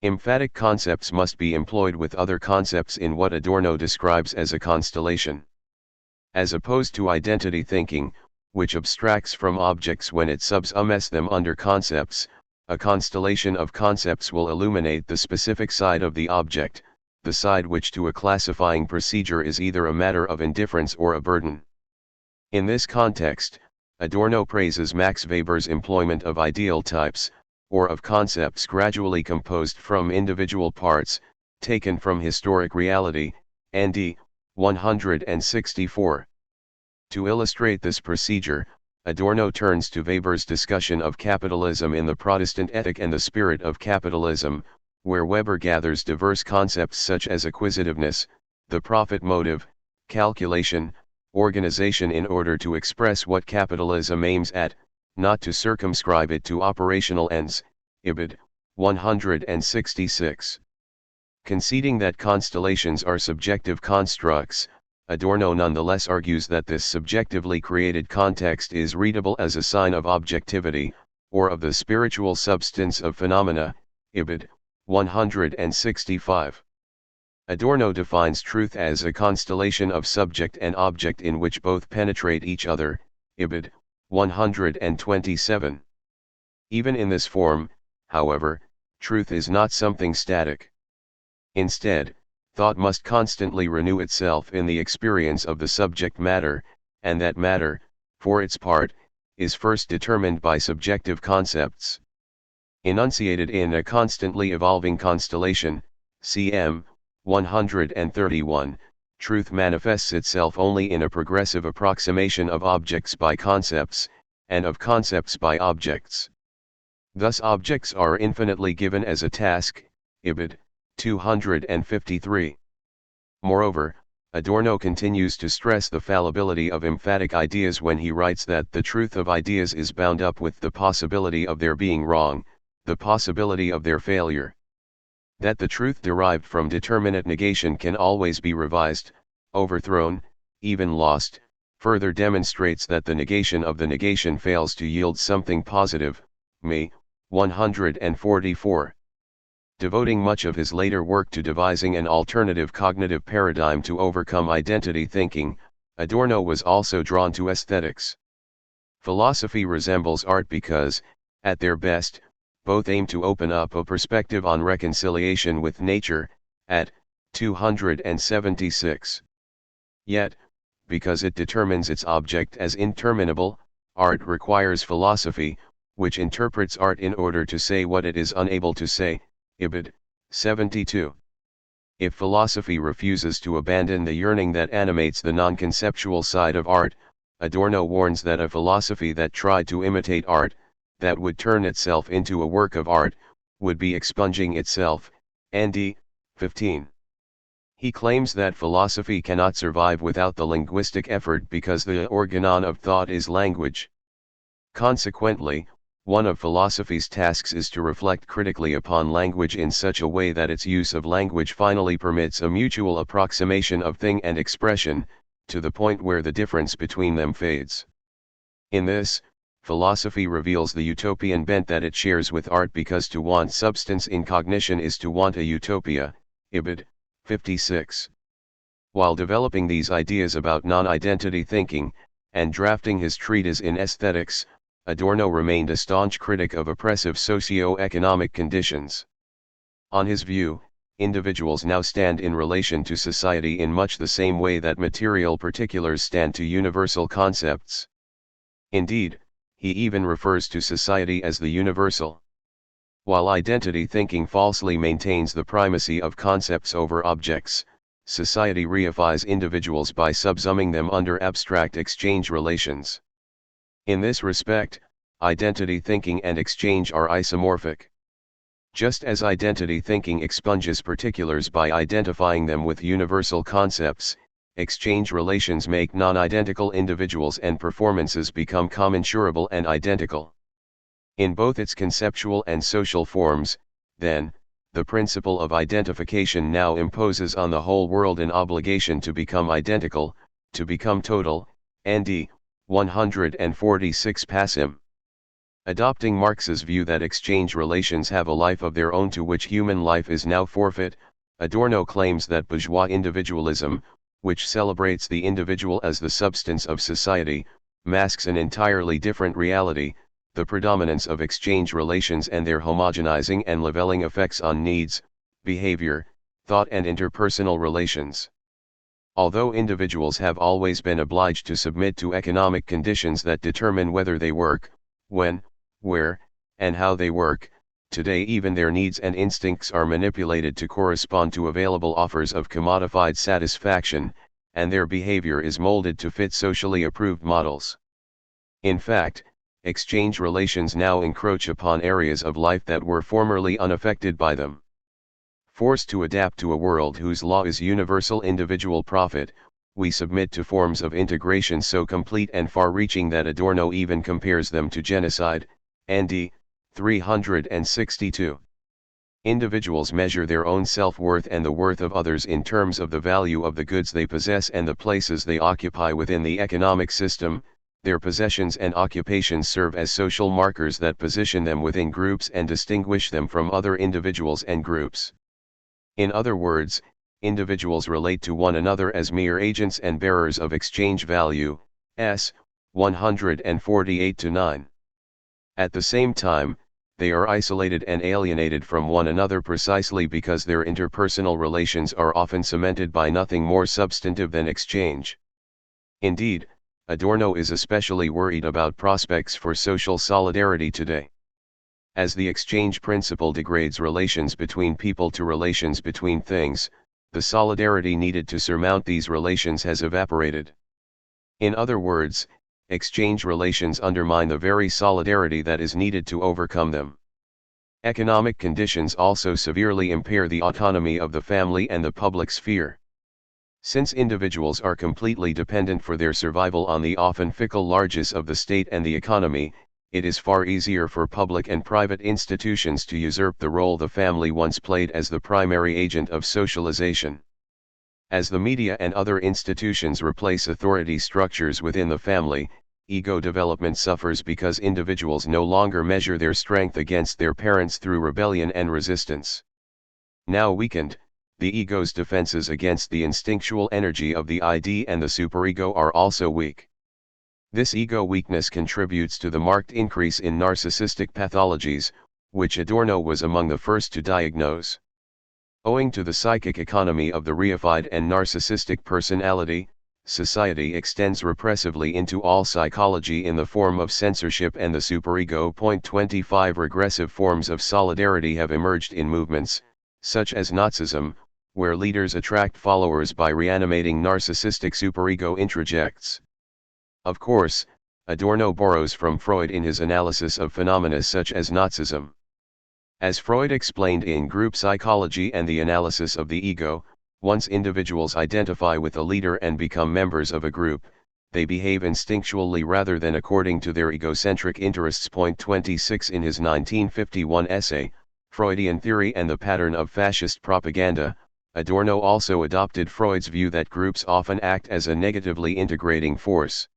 Emphatic concepts must be employed with other concepts in what Adorno describes as a constellation. As opposed to identity thinking, which abstracts from objects when it subsumes them under concepts, a constellation of concepts will illuminate the specific side of the object, the side which to a classifying procedure is either a matter of indifference or a burden. In this context, Adorno praises Max Weber's employment of ideal types, or of concepts gradually composed from individual parts, taken from historic reality, ND 164. To illustrate this procedure, Adorno turns to Weber's discussion of capitalism in the Protestant Ethic and the Spirit of Capitalism, where Weber gathers diverse concepts such as acquisitiveness, the profit motive, calculation, organization in order to express what capitalism aims at, not to circumscribe it to operational ends, Ibid. 166. Conceding that constellations are subjective constructs, Adorno nonetheless argues that this subjectively created context is readable as a sign of objectivity, or of the spiritual substance of phenomena, Ibid. 165. Adorno defines truth as a constellation of subject and object in which both penetrate each other, Ibid. 127. Even in this form, however, truth is not something static. Instead, thought must constantly renew itself in the experience of the subject matter, and that matter, for its part, is first determined by subjective concepts. Enunciated in a constantly evolving constellation, cm. 131, truth manifests itself only in a progressive approximation of objects by concepts, and of concepts by objects. Thus objects are infinitely given as a task, Ibid. 253. Moreover, Adorno continues to stress the fallibility of emphatic ideas when he writes that the truth of ideas is bound up with the possibility of their being wrong, the possibility of their failure. That the truth derived from determinate negation can always be revised, overthrown, even lost, further demonstrates that the negation of the negation fails to yield something positive, me. 144. Devoting much of his later work to devising an alternative cognitive paradigm to overcome identity thinking, Adorno was also drawn to aesthetics. Philosophy resembles art because, at their best, both aim to open up a perspective on reconciliation with nature, at 276. Yet, because it determines its object as interminable, art requires philosophy, which interprets art in order to say what it is unable to say, Ibid. 72. If philosophy refuses to abandon the yearning that animates the non-conceptual side of art, Adorno warns that a philosophy that tried to imitate art, that would turn itself into a work of art, would be expunging itself, ND 15. He claims that philosophy cannot survive without the linguistic effort because the organon of thought is language. Consequently, one of philosophy's tasks is to reflect critically upon language in such a way that its use of language finally permits a mutual approximation of thing and expression, to the point where the difference between them fades. In this, philosophy reveals the utopian bent that it shares with art, because to want substance in cognition is to want a utopia. Ibid. 56. While developing these ideas about non-identity thinking, and drafting his treatise in aesthetics, Adorno remained a staunch critic of oppressive socio-economic conditions. On his view, individuals now stand in relation to society in much the same way that material particulars stand to universal concepts. Indeed, he even refers to society as the universal. While identity thinking falsely maintains the primacy of concepts over objects, society reifies individuals by subsuming them under abstract exchange relations. In this respect, identity thinking and exchange are isomorphic. Just as identity thinking expunges particulars by identifying them with universal concepts, exchange relations make non-identical individuals and performances become commensurable and identical. In both its conceptual and social forms, then, the principle of identification now imposes on the whole world an obligation to become identical, to become total. ND 146 Passim. Adopting Marx's view that exchange relations have a life of their own to which human life is now forfeit, Adorno claims that bourgeois individualism, which celebrates the individual as the substance of society, masks an entirely different reality, the predominance of exchange relations and their homogenizing and leveling effects on needs, behavior, thought and interpersonal relations. Although individuals have always been obliged to submit to economic conditions that determine whether they work, when, where, and how they work, today even their needs and instincts are manipulated to correspond to available offers of commodified satisfaction, and their behavior is molded to fit socially approved models. In fact, exchange relations now encroach upon areas of life that were formerly unaffected by them. Forced to adapt to a world whose law is universal individual profit, we submit to forms of integration so complete and far-reaching that Adorno even compares them to genocide. ND 362. Individuals measure their own self-worth and the worth of others in terms of the value of the goods they possess and the places they occupy within the economic system. Their possessions and occupations serve as social markers that position them within groups and distinguish them from other individuals and groups. In other words, individuals relate to one another as mere agents and bearers of exchange value. S. 148-9. At the same time, they are isolated and alienated from one another precisely because their interpersonal relations are often cemented by nothing more substantive than exchange. Indeed, Adorno is especially worried about prospects for social solidarity today. As the exchange principle degrades relations between people to relations between things, the solidarity needed to surmount these relations has evaporated. In other words, exchange relations undermine the very solidarity that is needed to overcome them. Economic conditions also severely impair the autonomy of the family and the public sphere. Since individuals are completely dependent for their survival on the often fickle largesse of the state and the economy, it is far easier for public and private institutions to usurp the role the family once played as the primary agent of socialization. As the media and other institutions replace authority structures within the family, ego development suffers because individuals no longer measure their strength against their parents through rebellion and resistance. Now weakened, the ego's defenses against the instinctual energy of the ID and the superego are also weak. This ego weakness contributes to the marked increase in narcissistic pathologies, which Adorno was among the first to diagnose. Owing to the psychic economy of the reified and narcissistic personality, society extends repressively into all psychology in the form of censorship and the superego. 25 Regressive forms of solidarity have emerged in movements, such as Nazism, where leaders attract followers by reanimating narcissistic superego introjects. Of course, Adorno borrows from Freud in his analysis of phenomena such as Nazism. As Freud explained in Group Psychology and the Analysis of the Ego, Once individuals identify with a leader and become members of a group, they behave instinctually rather than according to their egocentric interests. Point 26 in his 1951 essay, Freudian Theory and the Pattern of Fascist Propaganda, Adorno also adopted Freud's view that groups often act as a negatively integrating force.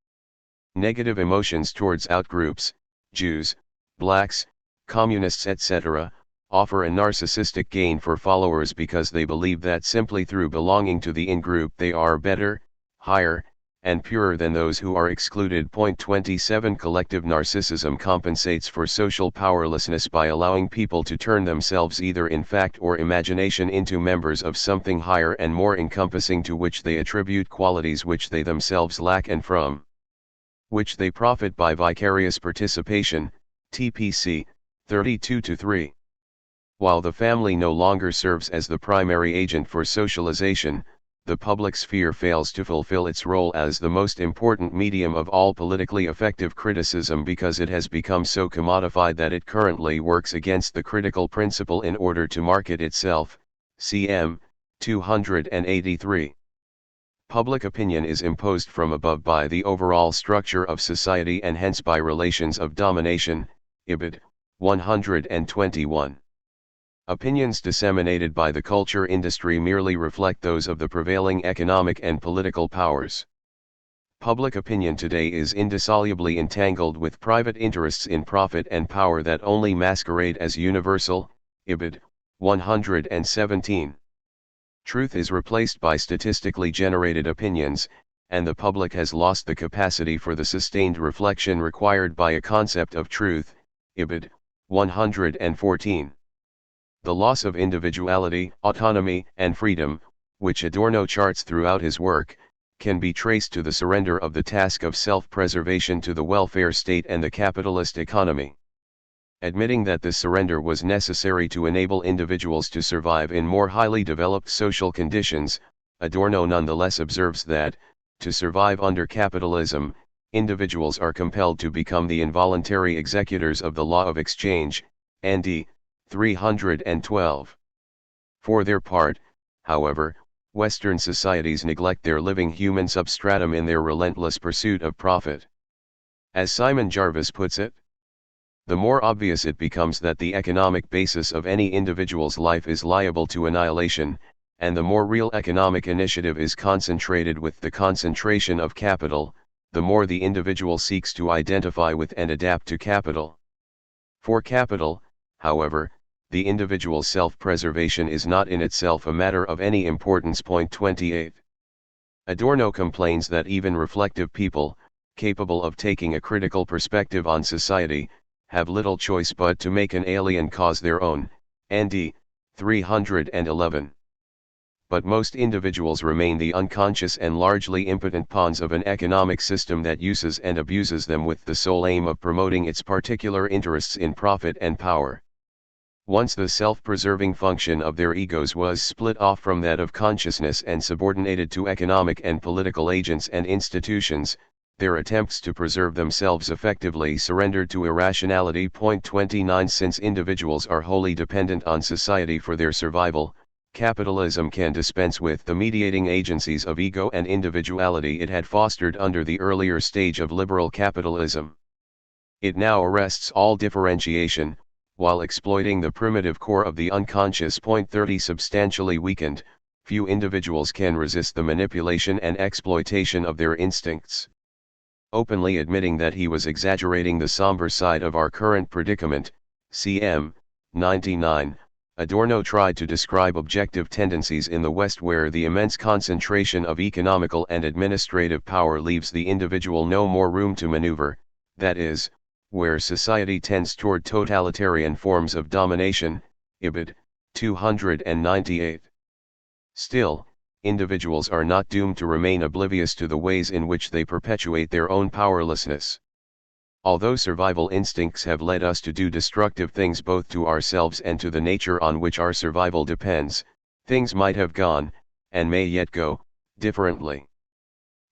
Negative emotions towards outgroups, Jews, blacks, communists etc., offer a narcissistic gain for followers because they believe that simply through belonging to the in-group they are better, higher, and purer than those who are excluded. Point 27 Collective narcissism compensates for social powerlessness by allowing people to turn themselves either in fact or imagination into members of something higher and more encompassing to which they attribute qualities which they themselves lack and from which they profit by vicarious participation. TPC 32-3. While the family no longer serves as the primary agent for socialization, the public sphere fails to fulfill its role as the most important medium of all politically effective criticism because it has become so commodified that it currently works against the critical principle in order to market itself. cm. 283. Public opinion is imposed from above by the overall structure of society and hence by relations of domination. Ibid. 121. Opinions disseminated by the culture industry merely reflect those of the prevailing economic and political powers. Public opinion today is indissolubly entangled with private interests in profit and power that only masquerade as universal. Ibid. 117. Truth is replaced by statistically generated opinions, and the public has lost the capacity for the sustained reflection required by a concept of truth. Ibid. 114. The loss of individuality, autonomy, and freedom, which Adorno charts throughout his work, can be traced to the surrender of the task of self-preservation to the welfare state and the capitalist economy. Admitting that this surrender was necessary to enable individuals to survive in more highly developed social conditions, Adorno nonetheless observes that, to survive under capitalism, individuals are compelled to become the involuntary executors of the law of exchange, ND 312. For their part, however, Western societies neglect their living human substratum in their relentless pursuit of profit. As Simon Jarvis puts it, the more obvious it becomes that the economic basis of any individual's life is liable to annihilation, and the more real economic initiative is concentrated with the concentration of capital, the more the individual seeks to identify with and adapt to capital. For capital, however, the individual's self-preservation is not in itself a matter of any importance. Point 28. Adorno complains that even reflective people, capable of taking a critical perspective on society, have little choice but to make an alien cause their own. ND 311. But most individuals remain the unconscious and largely impotent pawns of an economic system that uses and abuses them with the sole aim of promoting its particular interests in profit and power. Once the self-preserving function of their egos was split off from that of consciousness and subordinated to economic and political agents and institutions, their attempts to preserve themselves effectively surrendered to irrationality. Point 29. Since individuals are wholly dependent on society for their survival, capitalism can dispense with the mediating agencies of ego and individuality it had fostered under the earlier stage of liberal capitalism. It now arrests all differentiation, while exploiting the primitive core of the unconscious. Point 30. Substantially weakened, few individuals can resist the manipulation and exploitation of their instincts. Openly admitting that he was exaggerating the somber side of our current predicament, cm. 99, Adorno tried to describe objective tendencies in the West where the immense concentration of economical and administrative power leaves the individual no more room to maneuver, that is, where society tends toward totalitarian forms of domination. Ibid. 298. Still, individuals are not doomed to remain oblivious to the ways in which they perpetuate their own powerlessness. Although survival instincts have led us to do destructive things both to ourselves and to the nature on which our survival depends, things might have gone, and may yet go, differently.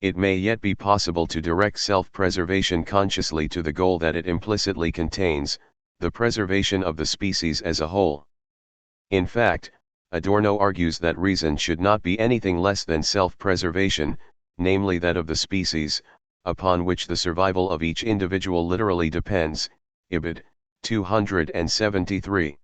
It may yet be possible to direct self-preservation consciously to the goal that it implicitly contains, the preservation of the species as a whole. In fact, Adorno argues that reason should not be anything less than self-preservation, namely that of the species, upon which the survival of each individual literally depends. Ibid. 273.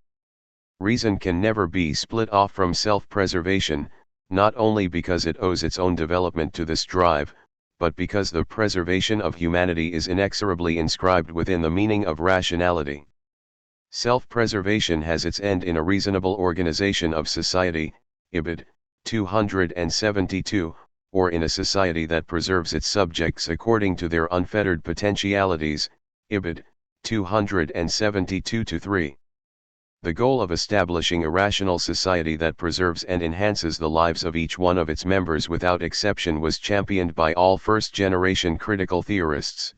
Reason can never be split off from self-preservation, not only because it owes its own development to this drive, but because the preservation of humanity is inexorably inscribed within the meaning of rationality. Self-preservation has its end in a reasonable organization of society, Ibid. 272, or in a society that preserves its subjects according to their unfettered potentialities, Ibid. 272-3. The goal of establishing a rational society that preserves and enhances the lives of each one of its members without exception was championed by all first-generation critical theorists.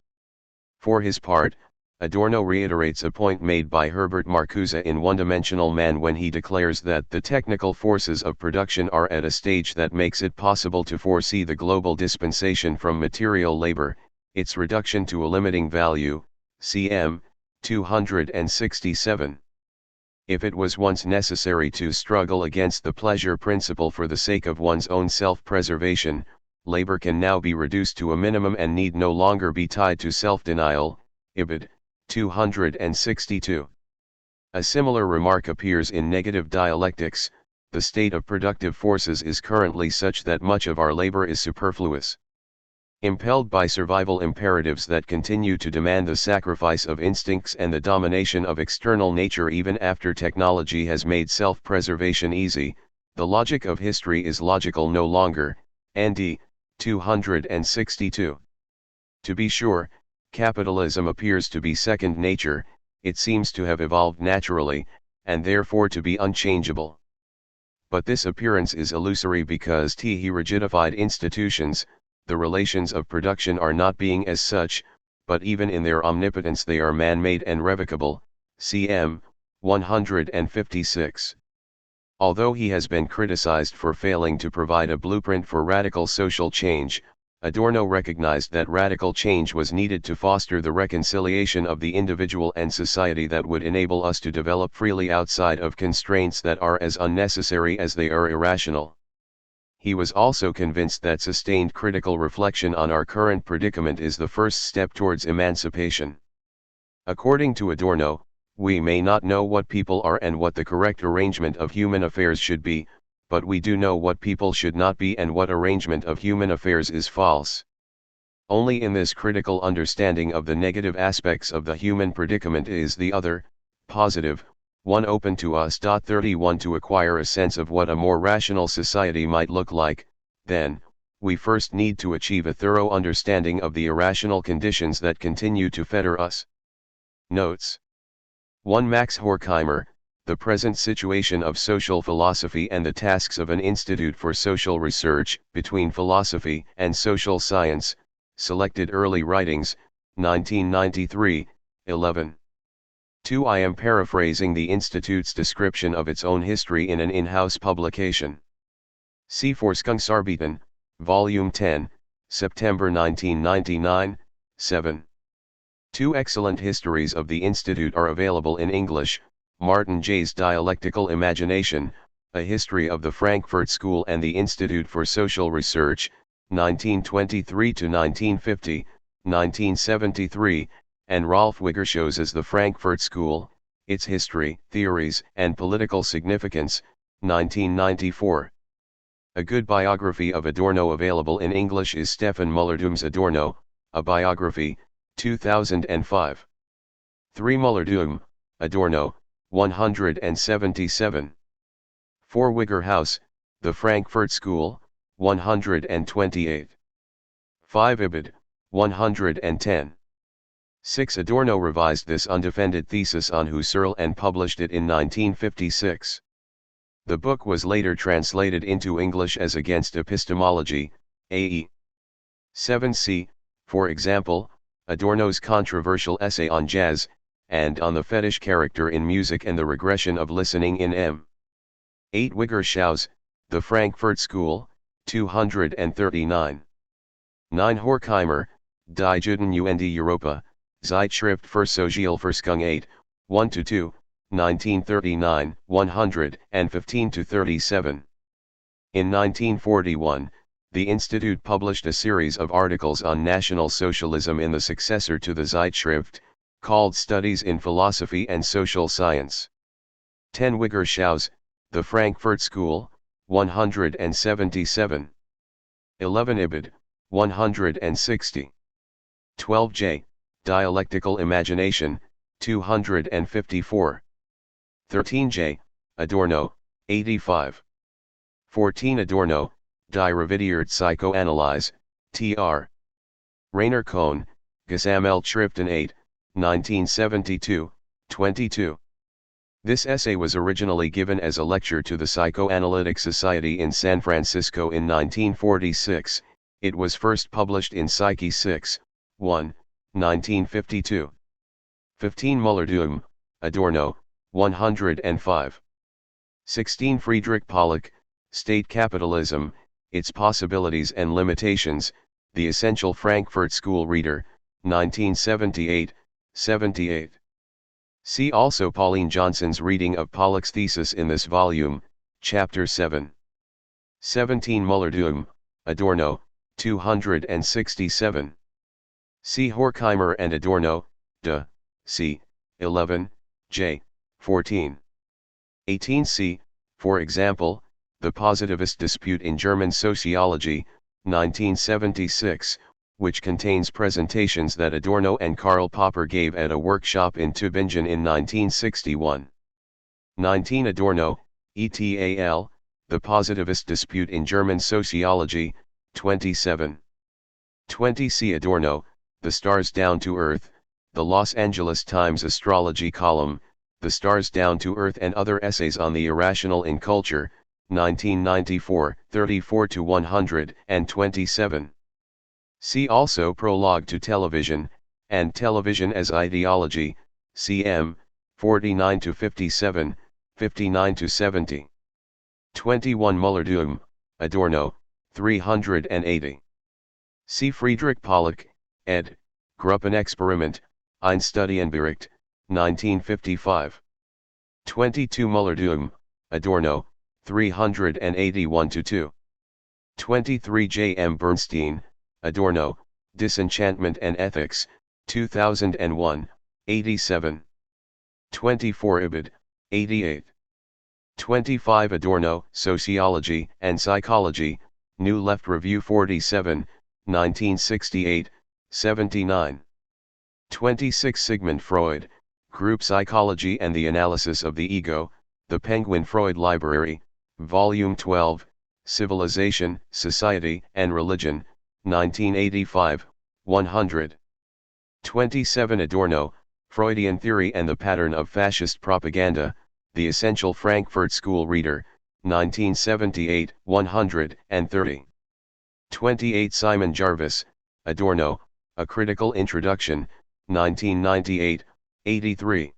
For his part, Adorno reiterates a point made by Herbert Marcuse in One-Dimensional Man when he declares that the technical forces of production are at a stage that makes it possible to foresee the global dispensation from material labor, its reduction to a limiting value, cm. 267. If it was once necessary to struggle against the pleasure principle for the sake of one's own self-preservation, labor can now be reduced to a minimum and need no longer be tied to self-denial, Ibid. 262. A similar remark appears in Negative Dialectics. The state of productive forces is currently such that much of our labor is superfluous. Impelled by survival imperatives that continue to demand the sacrifice of instincts and the domination of external nature even after technology has made self-preservation easy, the logic of history is logical no longer. ND 262. To be sure, capitalism appears to be second nature, it seems to have evolved naturally, and therefore to be unchangeable. But this appearance is illusory because he rigidified institutions, the relations of production are not being as such, but even in their omnipotence they are man-made and revocable, cm. 156. Although he has been criticized for failing to provide a blueprint for radical social change, Adorno recognized that radical change was needed to foster the reconciliation of the individual and society that would enable us to develop freely outside of constraints that are as unnecessary as they are irrational. He was also convinced that sustained critical reflection on our current predicament is the first step towards emancipation. According to Adorno, we may not know what people are and what the correct arrangement of human affairs should be, but we do know what people should not be and what arrangement of human affairs is false. Only in this critical understanding of the negative aspects of the human predicament is the other, positive, one open to us. 31 To acquire a sense of what a more rational society might look like, then, we first need to achieve a thorough understanding of the irrational conditions that continue to fetter us. Notes 1. Max Horkheimer, The Present Situation of Social Philosophy and the Tasks of an Institute for Social Research, Between Philosophy and Social Science, Selected Early Writings, 1993, 11. 2. I am paraphrasing the Institute's description of its own history in an in-house publication. See Forskungsarbeten, Volume 10, September 1999, 7. 2 excellent histories of the Institute are available in English, Martin Jay's Dialectical Imagination, A History of the Frankfurt School and the Institute for Social Research, 1923-1950, 1973, and Rolf Wiggershau's The Frankfurt School, Its History, Theories, and Political Significance, 1994. A good biography of Adorno available in English is Stefan Mullerdoom's Adorno, A Biography, 2005. 3. Mullerdoom, Adorno, 177. 4. Wiggerhaus, The Frankfurt School, 128. 5. Ibid, 110. 6. Adorno revised this undefended thesis on Husserl and published it in 1956. The book was later translated into English as Against Epistemology, A.E. 7c, for example, Adorno's controversial essay on jazz, and on the fetish character in music and the regression of listening in M. 8. Wiggershau's, The Frankfurt School, 239. 9. Horkheimer, Die Juden und Europa, Zeitschrift für Sozialforschung 8, 1-2, 1939, 115-37. In 1941, the Institute published a series of articles on National Socialism in the successor to the Zeitschrift, called Studies in Philosophy and Social Science. 10 Wigger Schaus, The Frankfurt School, 177. 11 Ibid, 160. 12 J, Dialectical Imagination, 254. 13 J, Adorno, 85. 14 Adorno, Die Revidierte Psychoanalyse, Tr. Rainer Kohn, Gesammelschriften 8, 1972, 22. This essay was originally given as a lecture to the Psychoanalytic Society in San Francisco in 1946, it was first published in Psyche 6, 1, 1952. 15 Muller-Duhem, Adorno, 105. 16 Friedrich Pollock, State Capitalism, Its Possibilities and Limitations, The Essential Frankfurt School Reader, 1978, 78. See also Pauline Johnson's reading of Pollock's thesis in this volume, Chapter 7. 17 Muller-Duhem, Adorno, 267. See Horkheimer and Adorno, de, c. 11, j. 14. 18 C, for example, The Positivist Dispute in German Sociology, 1976, which contains presentations that Adorno and Karl Popper gave at a workshop in Tübingen in 1961. 19 Adorno, et.al., The Positivist Dispute in German Sociology, 27. 20 C. Adorno, The Stars Down to Earth, The Los Angeles Times Astrology Column, The Stars Down to Earth and Other Essays on the Irrational in Culture, 1994, 34-127. See also Prologue to Television, and Television as Ideology, cm. 49-57, 59-70. 21 Muller-Duhem, Adorno, 380. See Friedrich Pollock, ed., Gruppenexperiment, Einstudienbericht, 1955. 22 Muller-Duhem, Adorno, 381-2. 23 J. M. Bernstein, Adorno, Disenchantment and Ethics, 2001, 87. 24 Ibid, 88. 25 Adorno, Sociology and Psychology, New Left Review 47, 1968, 79. 26 Sigmund Freud, Group Psychology and the Analysis of the Ego, The Penguin Freud Library, Volume 12, Civilization, Society and Religion, 1985, 100. 27 Adorno, Freudian Theory and the Pattern of Fascist Propaganda, The Essential Frankfurt School Reader, 1978, 130. 28 Simon Jarvis, Adorno, A Critical Introduction, 1998, 83.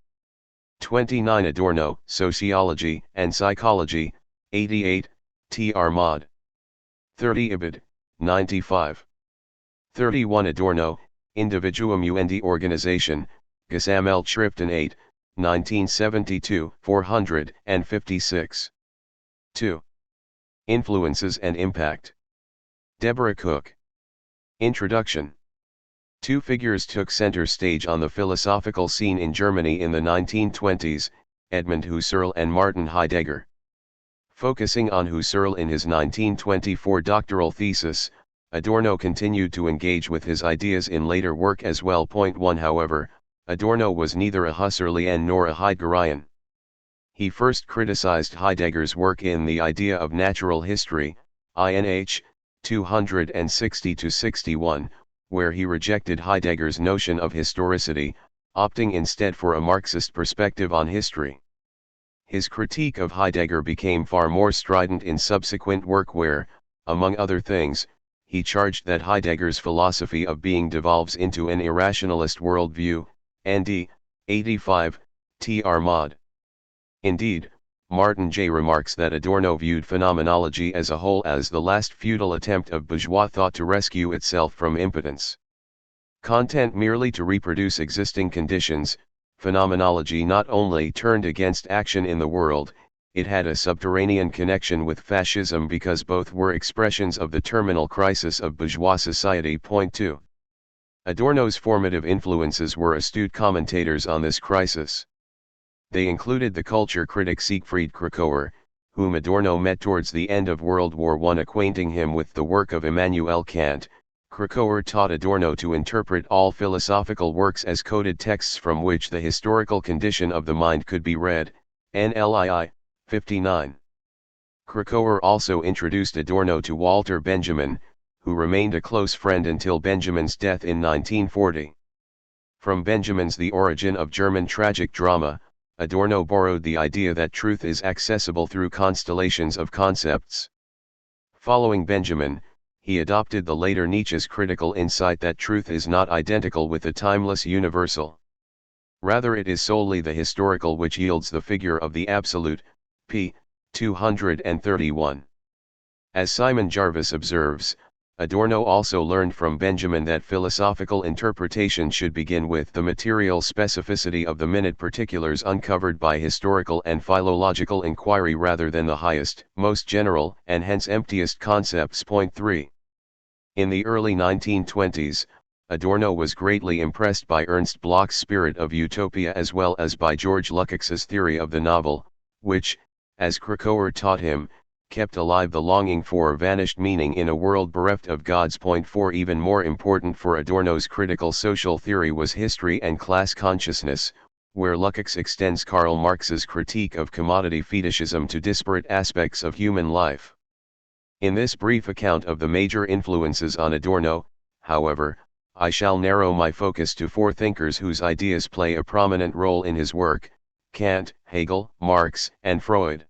29 Adorno, Sociology and Psychology, 88, Tr. Mod. 30 Ibid, 95. 31 Adorno, Individuum und Organisation, Gesammelschriften 8, 1972, 456. 2. Influences and Impact. Deborah Cook. Introduction. Two figures took center stage on the philosophical scene in Germany in the 1920s, Edmund Husserl and Martin Heidegger. Focusing on Husserl in his 1924 doctoral thesis, Adorno continued to engage with his ideas in later work as well. Point 1 However, Adorno was neither a Husserlian nor a Heideggerian. He first criticized Heidegger's work in The Idea of Natural History, INH, 260-61, where he rejected Heidegger's notion of historicity, opting instead for a Marxist perspective on history. His critique of Heidegger became far more strident in subsequent work where, among other things, he charged that Heidegger's philosophy of being devolves into an irrationalist worldview, ND, 85, Tr. Mod. Indeed, Martin J. remarks that Adorno viewed phenomenology as a whole as the last futile attempt of bourgeois thought to rescue itself from impotence. Content merely to reproduce existing conditions, phenomenology not only turned against action in the world, it had a subterranean connection with fascism because both were expressions of the terminal crisis of bourgeois society. Point 2. Adorno's formative influences were astute commentators on this crisis. They included the culture critic Siegfried Kracauer, whom Adorno met towards the end of World War I, acquainting him with the work of Immanuel Kant. Kracauer taught Adorno to interpret all philosophical works as coded texts from which the historical condition of the mind could be read. NLII, 59. Kracauer also introduced Adorno to Walter Benjamin, who remained a close friend until Benjamin's death in 1940. From Benjamin's The Origin of German Tragic Drama, Adorno borrowed the idea that truth is accessible through constellations of concepts. Following Benjamin, he adopted the later Nietzsche's critical insight that truth is not identical with the timeless universal. Rather, it is solely the historical which yields the figure of the absolute, p. 231. As Simon Jarvis observes, Adorno also learned from Benjamin that philosophical interpretation should begin with the material specificity of the minute particulars uncovered by historical and philological inquiry rather than the highest, most general, and hence emptiest concepts. Point 3. In the early 1920s, Adorno was greatly impressed by Ernst Bloch's spirit of utopia as well as by George Lukács's theory of the novel, which, as Kracauer taught him, kept alive the longing for vanished meaning in a world bereft of gods. Point 4. Even more important for Adorno's critical social theory was history and class consciousness, where Lukács extends Karl Marx's critique of commodity fetishism to disparate aspects of human life. In this brief account of the major influences on Adorno, however, I shall narrow my focus to four thinkers whose ideas play a prominent role in his work: Kant, Hegel, Marx, and Freud.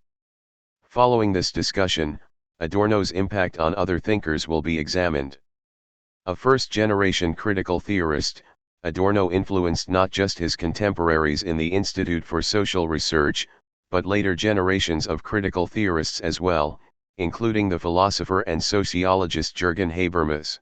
Following this discussion, Adorno's impact on other thinkers will be examined. A first-generation critical theorist, Adorno influenced not just his contemporaries in the Institute for Social Research, but later generations of critical theorists as well, including the philosopher and sociologist Jürgen Habermas.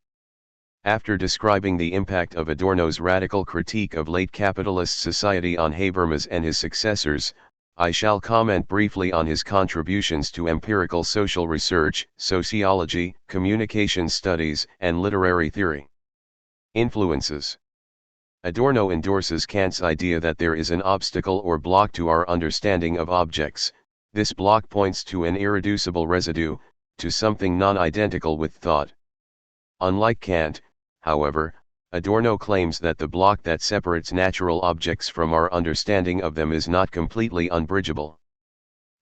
After describing the impact of Adorno's radical critique of late capitalist society on Habermas and his successors, I shall comment briefly on his contributions to empirical social research, sociology, communication studies, and literary theory. Influences. Adorno endorses Kant's idea that there is an obstacle or block to our understanding of objects. This block points to an irreducible residue, to something non-identical with thought. Unlike Kant, however, Adorno claims that the block that separates natural objects from our understanding of them is not completely unbridgeable.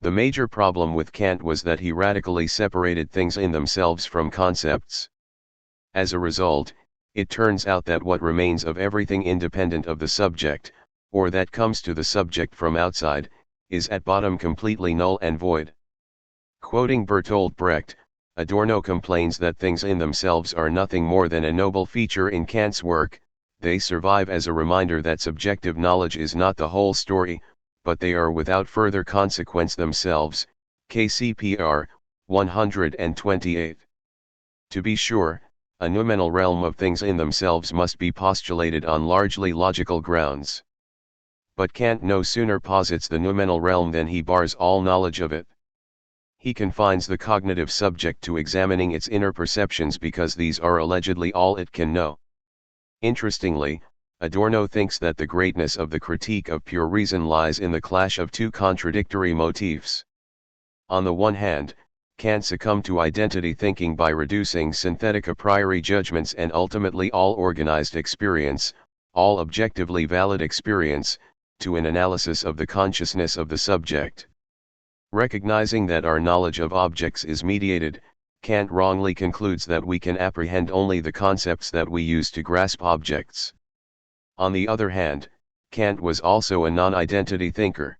The major problem with Kant was that he radically separated things in themselves from concepts. As a result, it turns out that what remains of everything independent of the subject, or that comes to the subject from outside, is at bottom completely null and void. Quoting Bertolt Brecht, Adorno complains that things in themselves are nothing more than a noble feature in Kant's work. They survive as a reminder that subjective knowledge is not the whole story, but they are without further consequence themselves. KCPR, 128. To be sure, a noumenal realm of things in themselves must be postulated on largely logical grounds. But Kant no sooner posits the noumenal realm than he bars all knowledge of it. He confines the cognitive subject to examining its inner perceptions because these are allegedly all it can know. Interestingly, Adorno thinks that the greatness of the critique of pure reason lies in the clash of two contradictory motifs. On the one hand, Kant succumbed to identity thinking by reducing synthetic a priori judgments and ultimately all organized experience, all objectively valid experience, to an analysis of the consciousness of the subject. Recognizing that our knowledge of objects is mediated, Kant wrongly concludes that we can apprehend only the concepts that we use to grasp objects. On the other hand, Kant was also a non-identity thinker.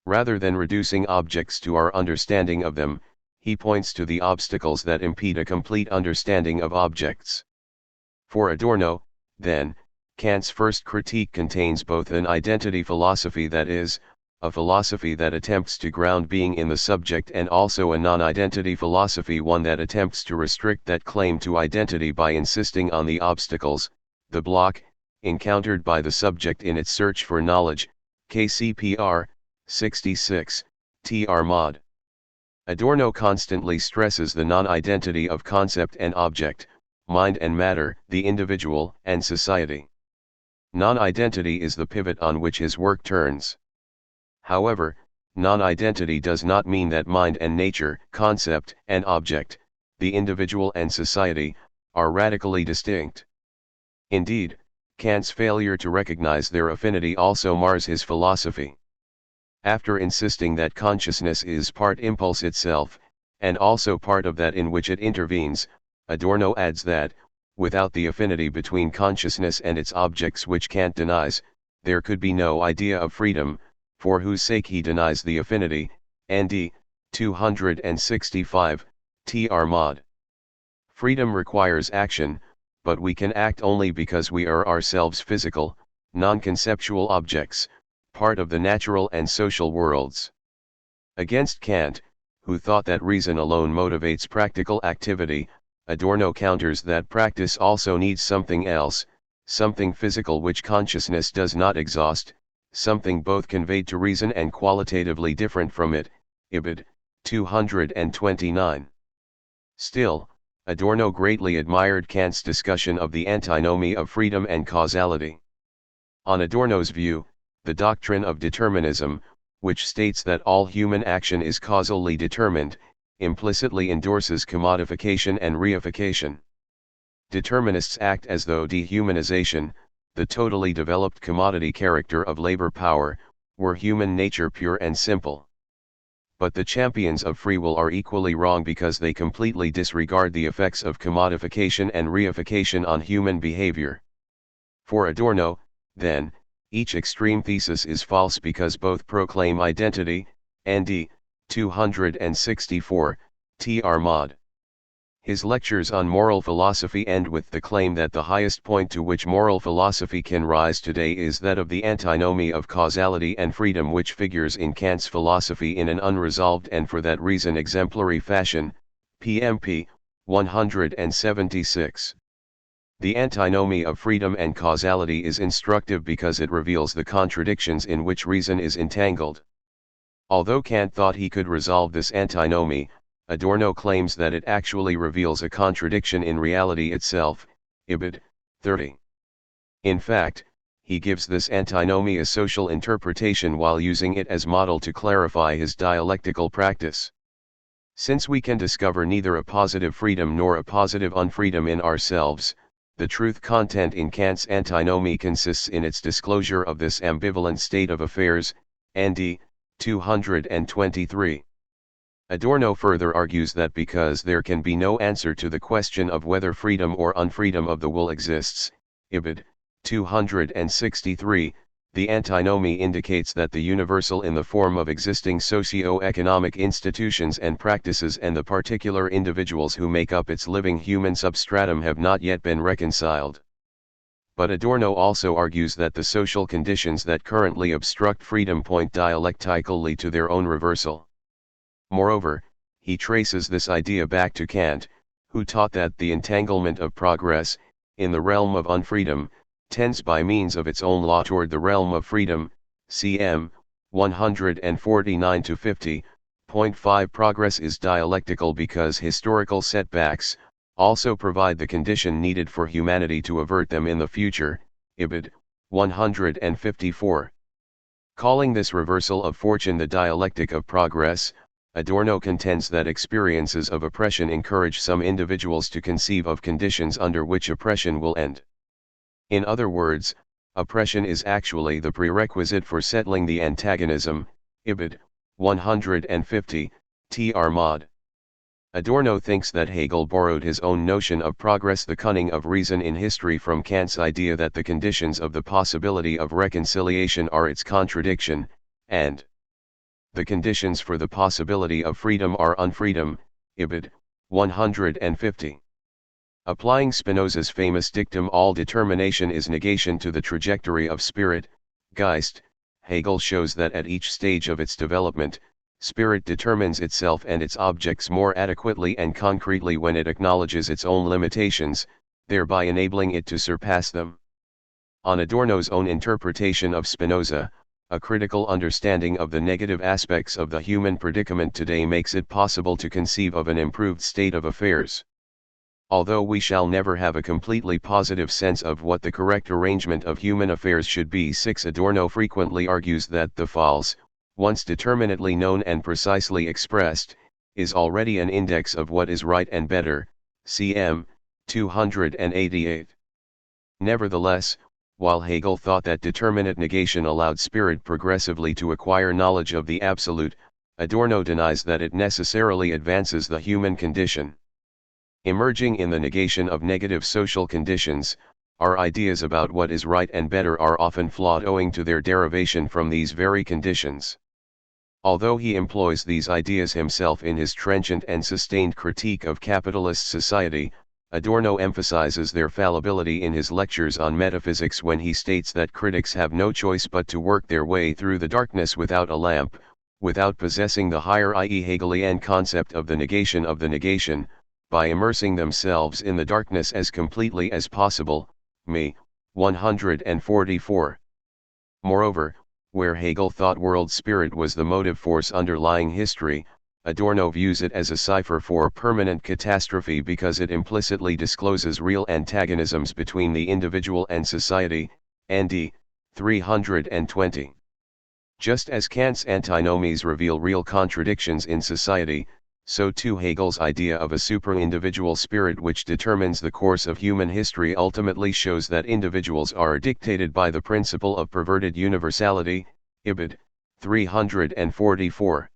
Rather than reducing objects to our understanding of them, he points to the obstacles that impede a complete understanding of objects. For Adorno, then, Kant's first critique contains both an identity philosophy, that is, a philosophy that attempts to ground being in the subject, and also a non-identity philosophy, one that attempts to restrict that claim to identity by insisting on the obstacles, the block, encountered by the subject in its search for knowledge, KCPR, 66, TR Mod. Adorno constantly stresses the non-identity of concept and object, mind and matter, the individual and society. Non-identity is the pivot on which his work turns. However, non-identity does not mean that mind and nature, concept and object, the individual and society, are radically distinct. Indeed, Kant's failure to recognize their affinity also mars his philosophy. After insisting that consciousness is part impulse itself, and also part of that in which it intervenes, Adorno adds that, without the affinity between consciousness and its objects which Kant denies, there could be no idea of freedom, for whose sake he denies the affinity, ND, 265, TR Mod. Freedom requires action, but we can act only because we are ourselves physical, non-conceptual objects, part of the natural and social worlds. Against Kant, who thought that reason alone motivates practical activity, Adorno counters that practice also needs something else, something physical which consciousness does not exhaust, something both conveyed to reason and qualitatively different from it, Ibid, 229. Still, Adorno greatly admired Kant's discussion of the antinomy of freedom and causality. On Adorno's view, the doctrine of determinism, which states that all human action is causally determined, implicitly endorses commodification and reification. Determinists act as though dehumanization, the totally developed commodity character of labor power, were human nature pure and simple. But the champions of free will are equally wrong because they completely disregard the effects of commodification and reification on human behavior. For Adorno, then, each extreme thesis is false because both proclaim identity, ND, 264, TR Mod. His lectures on moral philosophy end with the claim that the highest point to which moral philosophy can rise today is that of the antinomy of causality and freedom which figures in Kant's philosophy in an unresolved and for that reason exemplary fashion, PMP, 176. The antinomy of freedom and causality is instructive because it reveals the contradictions in which reason is entangled. Although Kant thought he could resolve this antinomy, Adorno claims that it actually reveals a contradiction in reality itself, Ibid, 30. In fact, he gives this antinomy a social interpretation while using it as model to clarify his dialectical practice. Since we can discover neither a positive freedom nor a positive unfreedom in ourselves, the truth content in Kant's antinomy consists in its disclosure of this ambivalent state of affairs, ND, 223. Adorno further argues that because there can be no answer to the question of whether freedom or unfreedom of the will exists, Ibid, 263, the antinomy indicates that the universal in the form of existing socio-economic institutions and practices and the particular individuals who make up its living human substratum have not yet been reconciled. But Adorno also argues that the social conditions that currently obstruct freedom point dialectically to their own reversal. Moreover, he traces this idea back to Kant, who taught that the entanglement of progress, in the realm of unfreedom, tends by means of its own law toward the realm of freedom, cm. 149-50.5. Progress is dialectical because historical setbacks also provide the condition needed for humanity to avert them in the future, Ibid, 154. Calling this reversal of fortune the dialectic of progress, Adorno contends that experiences of oppression encourage some individuals to conceive of conditions under which oppression will end. In other words, oppression is actually the prerequisite for settling the antagonism, Ibid, 150, TR Mod. Adorno thinks that Hegel borrowed his own notion of progress, the cunning of reason in history, from Kant's idea that the conditions of the possibility of reconciliation are its contradiction, and the conditions for the possibility of freedom are unfreedom, Ibid, 150. Applying Spinoza's famous dictum all determination is negation to the trajectory of spirit, Geist, Hegel shows that at each stage of its development, spirit determines itself and its objects more adequately and concretely when it acknowledges its own limitations, thereby enabling it to surpass them. On Adorno's own interpretation of Spinoza, a critical understanding of the negative aspects of the human predicament today makes it possible to conceive of an improved state of affairs. Although we shall never have a completely positive sense of what the correct arrangement of human affairs should be. 6. Adorno frequently argues that the false, once determinately known and precisely expressed, is already an index of what is right and better, cm. 288. Nevertheless, while Hegel thought that determinate negation allowed spirit progressively to acquire knowledge of the absolute, Adorno denies that it necessarily advances the human condition. Emerging in the negation of negative social conditions, our ideas about what is right and better are often flawed owing to their derivation from these very conditions. Although he employs these ideas himself in his trenchant and sustained critique of capitalist society, Adorno emphasizes their fallibility in his lectures on metaphysics when he states that critics have no choice but to work their way through the darkness without a lamp, without possessing the higher, i.e. Hegelian concept of the negation, by immersing themselves in the darkness as completely as possible. Me. 144. Moreover, where Hegel thought world spirit was the motive force underlying history, Adorno views it as a cipher for permanent catastrophe because it implicitly discloses real antagonisms between the individual and society. ND 320. Just as Kant's antinomies reveal real contradictions in society, so too Hegel's idea of a supra-individual spirit which determines the course of human history ultimately shows that individuals are dictated by the principle of perverted universality. Ibid. 344.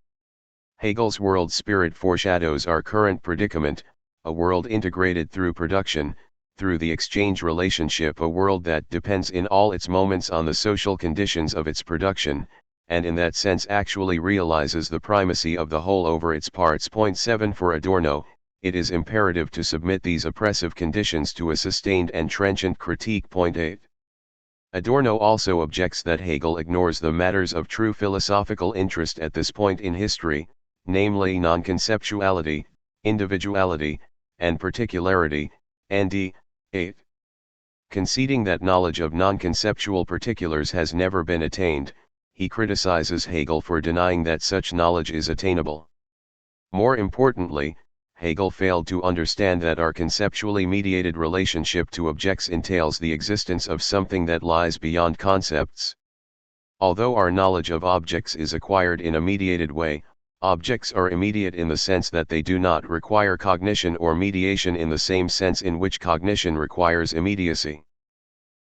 Hegel's world spirit foreshadows our current predicament, a world integrated through production, through the exchange relationship, a world that depends in all its moments on the social conditions of its production, and in that sense actually realizes the primacy of the whole over its parts. 7. For Adorno, it is imperative to submit these oppressive conditions to a sustained and trenchant critique. 8. Adorno also objects that Hegel ignores the matters of true philosophical interest at this point in history, namely non-conceptuality, individuality, and particularity. ND 8. Conceding that knowledge of non-conceptual particulars has never been attained, he criticizes Hegel for denying that such knowledge is attainable. More importantly, Hegel failed to understand that our conceptually mediated relationship to objects entails the existence of something that lies beyond concepts. Although our knowledge of objects is acquired in a mediated way, objects are immediate in the sense that they do not require cognition or mediation in the same sense in which cognition requires immediacy.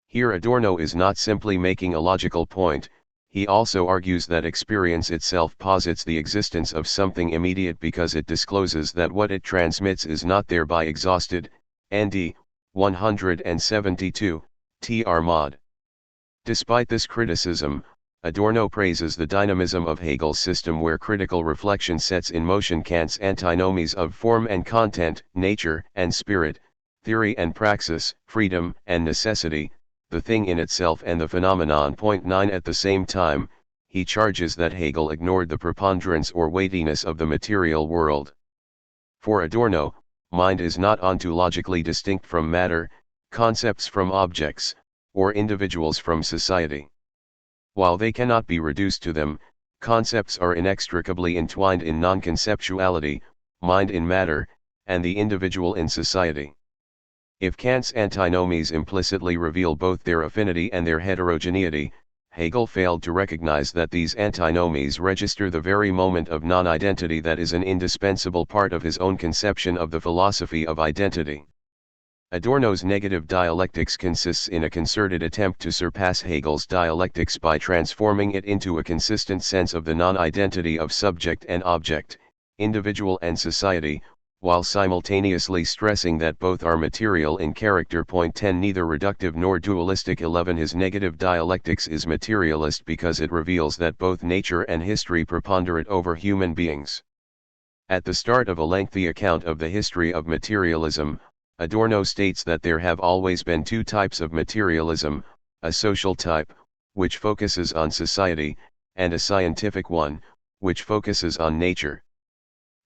Here Adorno is not simply making a logical point, he also argues that experience itself posits the existence of something immediate because it discloses that what it transmits is not thereby exhausted. ND 172, Tr mod. Despite this criticism, Adorno praises the dynamism of Hegel's system where critical reflection sets in motion Kant's antinomies of form and content, nature and spirit, theory and praxis, freedom and necessity, the thing in itself and the phenomenon. 9. At the same time, he charges that Hegel ignored the preponderance or weightiness of the material world. For Adorno, mind is not ontologically distinct from matter, concepts from objects, or individuals from society. While they cannot be reduced to them, concepts are inextricably entwined in non-conceptuality, mind in matter, and the individual in society. If Kant's antinomies implicitly reveal both their affinity and their heterogeneity, Hegel failed to recognize that these antinomies register the very moment of non-identity that is an indispensable part of his own conception of the philosophy of identity. Adorno's negative dialectics consists in a concerted attempt to surpass Hegel's dialectics by transforming it into a consistent sense of the non-identity of subject and object, individual and society, while simultaneously stressing that both are material in character. 10. Neither reductive nor dualistic. 11. His negative dialectics is materialist because it reveals that both nature and history preponderate over human beings. At the start of a lengthy account of the history of materialism, Adorno states that there have always been two types of materialism, a social type, which focuses on society, and a scientific one, which focuses on nature.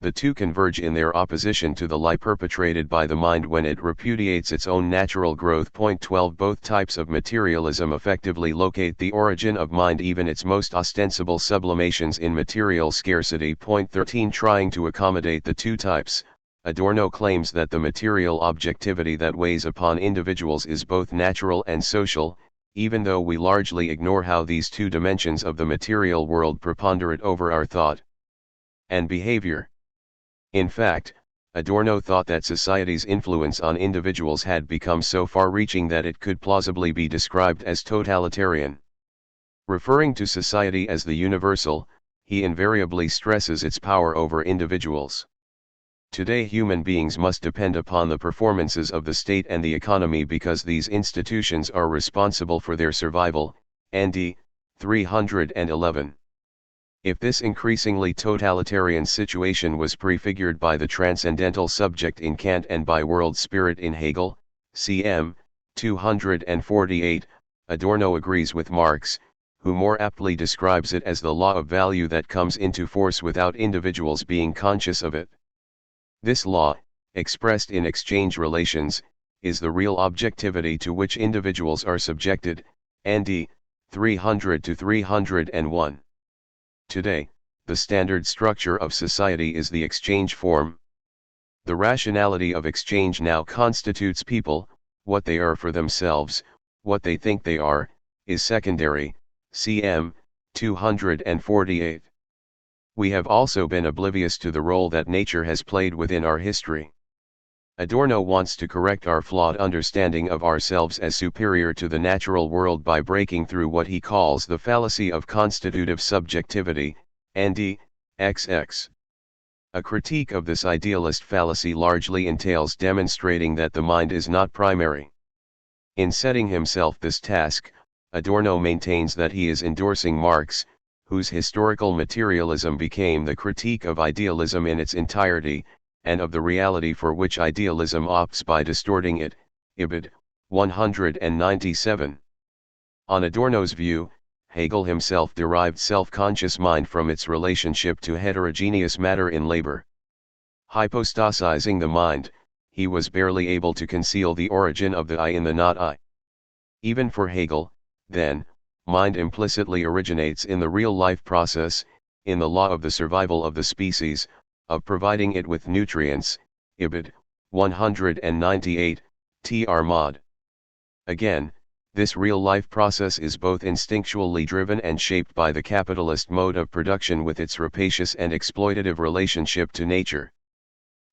the two converge in their opposition to the lie perpetrated by the mind when it repudiates its own natural growth. Point 12 Both types of materialism effectively locate the origin of mind, even its most ostensible sublimations, in material scarcity. Point 13 Trying to accommodate the two types, Adorno claims that the material objectivity that weighs upon individuals is both natural and social, even though we largely ignore how these two dimensions of the material world preponderate over our thought and behavior. In fact, Adorno thought that society's influence on individuals had become so far-reaching that it could plausibly be described as totalitarian. Referring to society as the universal, he invariably stresses its power over individuals. Today human beings must depend upon the performances of the state and the economy because these institutions are responsible for their survival. ND 311. If this increasingly totalitarian situation was prefigured by the transcendental subject in Kant and by world spirit in Hegel, cm. 248, Adorno agrees with Marx, who more aptly describes it as the law of value that comes into force without individuals being conscious of it. This law, expressed in exchange relations, is the real objectivity to which individuals are subjected. ND 300-301. Today, the standard structure of society is the exchange form. The rationality of exchange now constitutes people. What they are for themselves, what they think they are, is secondary. Cm. 248. We have also been oblivious to the role that nature has played within our history. Adorno wants to correct our flawed understanding of ourselves as superior to the natural world by breaking through what he calls the fallacy of constitutive subjectivity, ND XX. A critique of this idealist fallacy largely entails demonstrating that the mind is not primary. In setting himself this task, Adorno maintains that he is endorsing Marx, whose historical materialism became the critique of idealism in its entirety, and of the reality for which idealism opts by distorting it. Ibid. 197. On Adorno's view, Hegel himself derived self-conscious mind from its relationship to heterogeneous matter in labor. Hypostasizing the mind, he was barely able to conceal the origin of the I in the not I. Even for Hegel, then, mind implicitly originates in the real life process, in the law of the survival of the species, of providing it with nutrients. Ibid. 198, Tr. Mod. Again, this real life process is both instinctually driven and shaped by the capitalist mode of production with its rapacious and exploitative relationship to nature.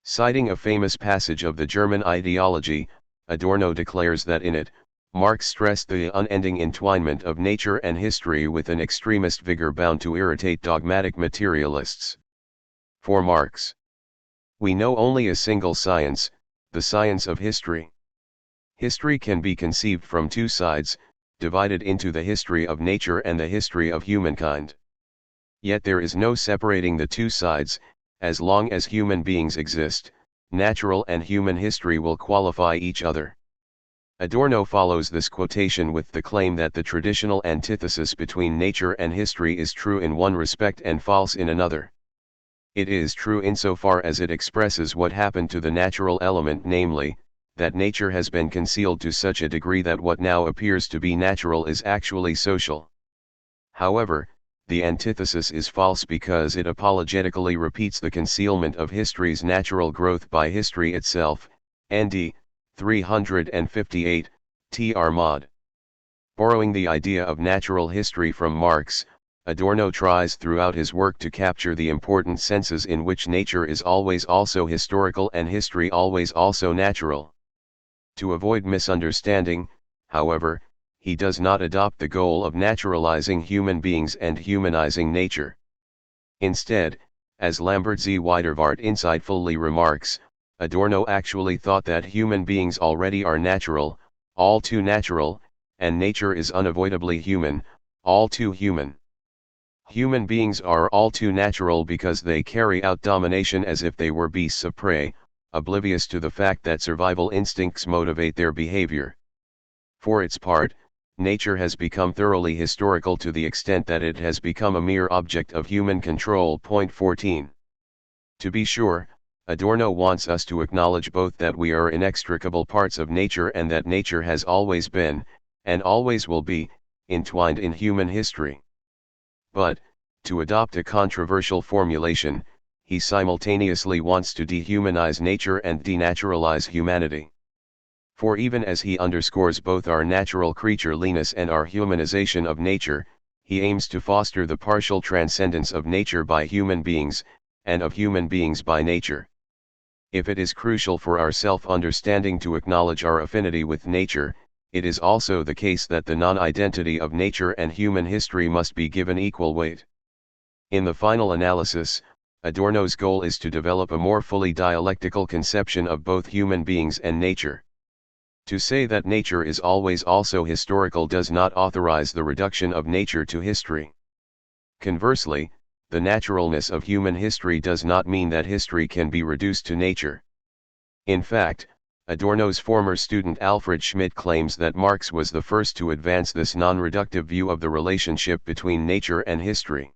Citing a famous passage of the German ideology, Adorno declares that in it, Marx stressed the unending entwinement of nature and history with an extremist vigor bound to irritate dogmatic materialists. For Marx, we know only a single science, the science of history. History can be conceived from two sides, divided into the history of nature and the history of humankind. Yet there is no separating the two sides. As long as human beings exist, natural and human history will qualify each other. Adorno follows this quotation with the claim that the traditional antithesis between nature and history is true in one respect and false in another. It is true insofar as it expresses what happened to the natural element, namely, that nature has been concealed to such a degree that what now appears to be natural is actually social. However, the antithesis is false because it apologetically repeats the concealment of history's natural growth by history itself. ND 358, Tr. Mod. Borrowing the idea of natural history from Marx, Adorno tries throughout his work to capture the important senses in which nature is always also historical and history always also natural. To avoid misunderstanding, however, he does not adopt the goal of naturalizing human beings and humanizing nature. Instead, as Lambert Z. Weidervart insightfully remarks, Adorno actually thought that human beings already are natural, all too natural, and nature is unavoidably human, all too human. Human beings are all too natural because they carry out domination as if they were beasts of prey, oblivious to the fact that survival instincts motivate their behavior. For its part, nature has become thoroughly historical to the extent that it has become a mere object of human control. Point 14. To be sure, Adorno wants us to acknowledge both that we are inextricable parts of nature and that nature has always been, and always will be, entwined in human history. But, to adopt a controversial formulation, he simultaneously wants to dehumanize nature and denaturalize humanity. For even as he underscores both our natural creatureliness and our humanization of nature, he aims to foster the partial transcendence of nature by human beings, and of human beings by nature. If it is crucial for our self-understanding to acknowledge our affinity with nature, it is also the case that the non-identity of nature and human history must be given equal weight. In the final analysis, Adorno's goal is to develop a more fully dialectical conception of both human beings and nature. To say that nature is always also historical does not authorize the reduction of nature to history. Conversely, the naturalness of human history does not mean that history can be reduced to nature. In fact, Adorno's former student Alfred Schmidt claims that Marx was the first to advance this non-reductive view of the relationship between nature and history.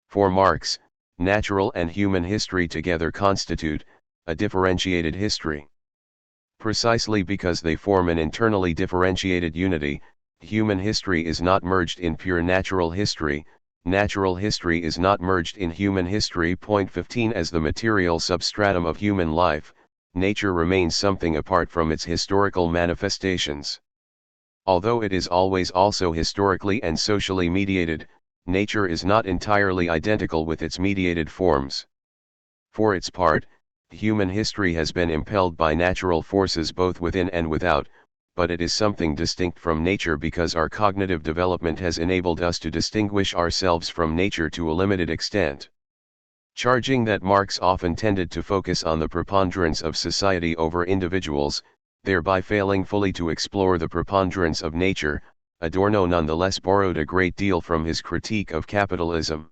For Marx, natural and human history together constitute a differentiated history. Precisely because they form an internally differentiated unity, human history is not merged in pure natural history is not merged in human history. Point 15 As the material substratum of human life, nature remains something apart from its historical manifestations. Although it is always also historically and socially mediated, nature is not entirely identical with its mediated forms. For its part, human history has been impelled by natural forces both within and without, but it is something distinct from nature because our cognitive development has enabled us to distinguish ourselves from nature to a limited extent. Charging that Marx often tended to focus on the preponderance of society over individuals, thereby failing fully to explore the preponderance of nature, Adorno nonetheless borrowed a great deal from his critique of capitalism.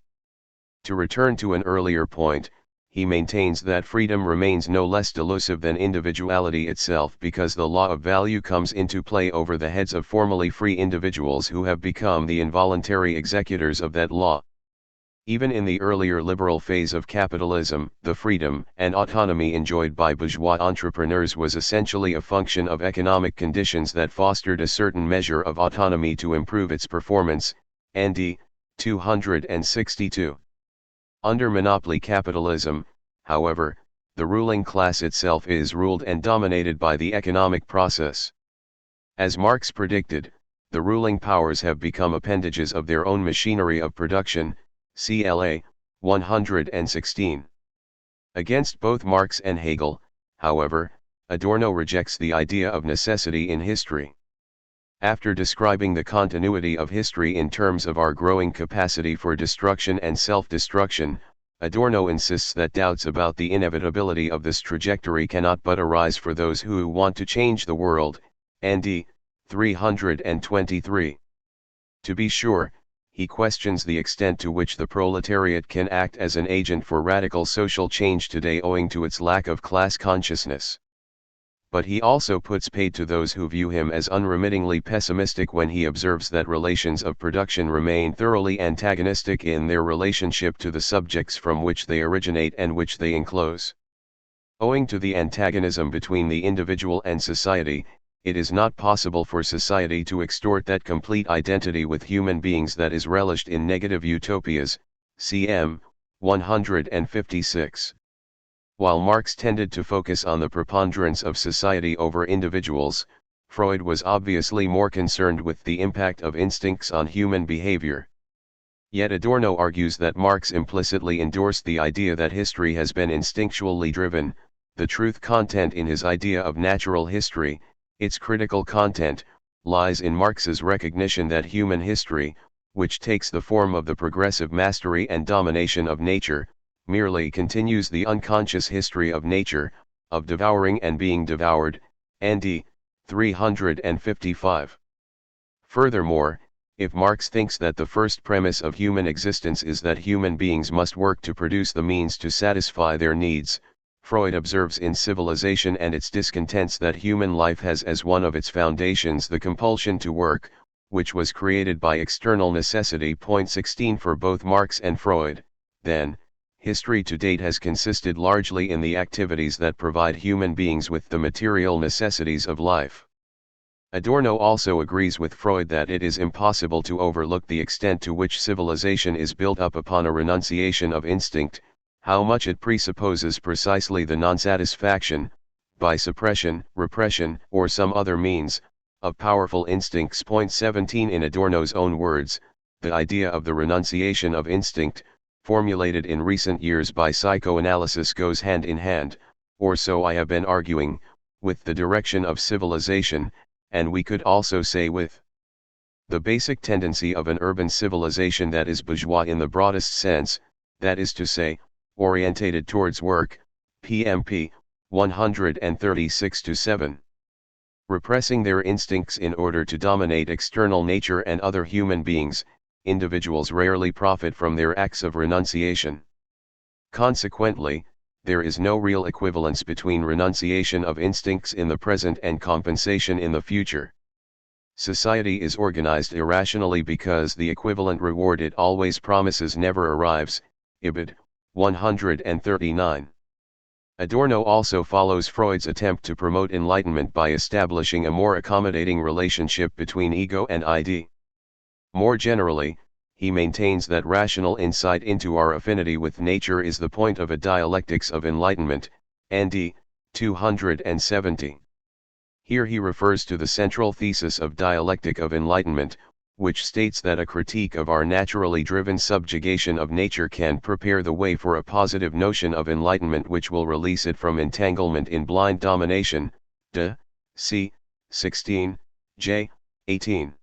To return to an earlier point, he maintains that freedom remains no less delusive than individuality itself because the law of value comes into play over the heads of formerly free individuals who have become the involuntary executors of that law. Even in the earlier liberal phase of capitalism, the freedom and autonomy enjoyed by bourgeois entrepreneurs was essentially a function of economic conditions that fostered a certain measure of autonomy to improve its performance. ND 262. Under monopoly capitalism, however, the ruling class itself is ruled and dominated by the economic process. As Marx predicted, the ruling powers have become appendages of their own machinery of production. CLA 116. Against both Marx and Hegel, however, Adorno rejects the idea of necessity in history. After describing the continuity of history in terms of our growing capacity for destruction and self-destruction, Adorno insists that doubts about the inevitability of this trajectory cannot but arise for those who want to change the world. ND 323. To be sure, he questions the extent to which the proletariat can act as an agent for radical social change today owing to its lack of class consciousness. But he also puts paid to those who view him as unremittingly pessimistic when he observes that relations of production remain thoroughly antagonistic in their relationship to the subjects from which they originate and which they enclose. Owing to the antagonism between the individual and society, it is not possible for society to extort that complete identity with human beings that is relished in negative utopias. cm. 156. While Marx tended to focus on the preponderance of society over individuals, Freud was obviously more concerned with the impact of instincts on human behavior. Yet Adorno argues that Marx implicitly endorsed the idea that history has been instinctually driven. The truth content in his idea of natural history, its critical content, lies in Marx's recognition that human history, which takes the form of the progressive mastery and domination of nature, merely continues the unconscious history of nature, of devouring and being devoured. ND 355. Furthermore, if Marx thinks that the first premise of human existence is that human beings must work to produce the means to satisfy their needs, Freud observes in Civilization and its discontents that human life has as one of its foundations the compulsion to work, which was created by external necessity. Point 16 For both Marx and Freud, then, history to date has consisted largely in the activities that provide human beings with the material necessities of life. Adorno also agrees with Freud that it is impossible to overlook the extent to which civilization is built up upon a renunciation of instinct, how much it presupposes precisely the non-satisfaction, by suppression, repression, or some other means, of powerful instincts. 17 In Adorno's own words, the idea of the renunciation of instinct, formulated in recent years by psychoanalysis goes hand in hand, or so I have been arguing, with the direction of civilization, and we could also say with the basic tendency of an urban civilization that is bourgeois in the broadest sense, that is to say, orientated towards work, PMP, 136-7. Repressing their instincts in order to dominate external nature and other human beings, individuals rarely profit from their acts of renunciation. Consequently, there is no real equivalence between renunciation of instincts in the present and compensation in the future. Society is organized irrationally because the equivalent reward it always promises never arrives. Ibid. 139. Adorno also follows Freud's attempt to promote enlightenment by establishing a more accommodating relationship between ego and id. More generally, he maintains that rational insight into our affinity with nature is the point of a dialectics of enlightenment, ND 270. Here he refers to the central thesis of dialectic of enlightenment, which states that a critique of our naturally driven subjugation of nature can prepare the way for a positive notion of enlightenment which will release it from entanglement in blind domination. De C. 16, J. 18.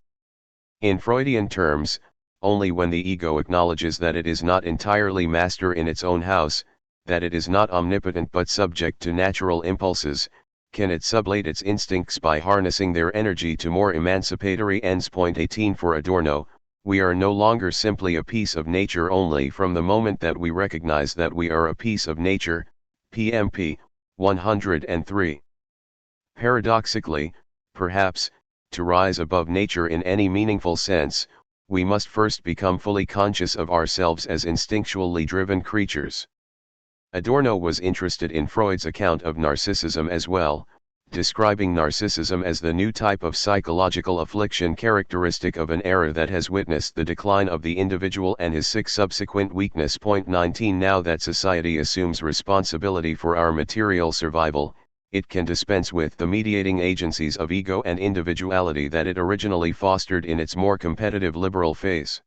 In Freudian terms, only when the ego acknowledges that it is not entirely master in its own house, that it is not omnipotent but subject to natural impulses, can it sublate its instincts by harnessing their energy to more emancipatory ends. 18 For Adorno, we are no longer simply a piece of nature only from the moment that we recognize that we are a piece of nature, PMP, 103. Paradoxically, perhaps, to rise above nature in any meaningful sense, we must first become fully conscious of ourselves as instinctually driven creatures. Adorno was interested in Freud's account of narcissism as well, describing narcissism as the new type of psychological affliction characteristic of an era that has witnessed the decline of the individual and his 6 subsequent weakness. 19 Now that society assumes responsibility for our material survival, it can dispense with the mediating agencies of ego and individuality that it originally fostered in its more competitive liberal phase.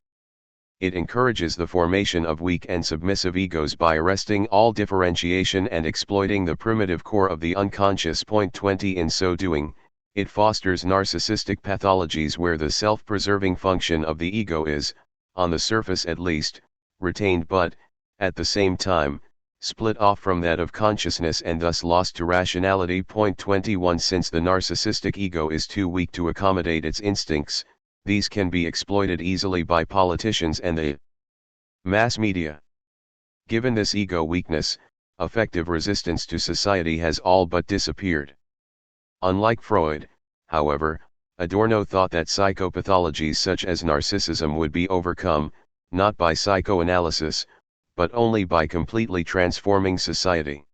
It encourages the formation of weak and submissive egos by arresting all differentiation and exploiting the primitive core of the unconscious. 20 In so doing, it fosters narcissistic pathologies where the self-preserving function of the ego is, on the surface at least, retained but, at the same time, split off from that of consciousness and thus lost to rationality. 21 Since the narcissistic ego is too weak to accommodate its instincts, these can be exploited easily by politicians and the mass media. Given this ego weakness, effective resistance to society has all but disappeared. Unlike Freud, however, Adorno thought that psychopathologies such as narcissism would be overcome, not by psychoanalysis, but only by completely transforming society.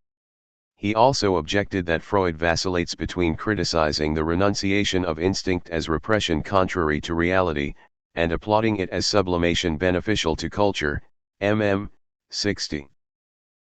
He also objected that Freud vacillates between criticizing the renunciation of instinct as repression contrary to reality, and applauding it as sublimation beneficial to culture, mm. 60.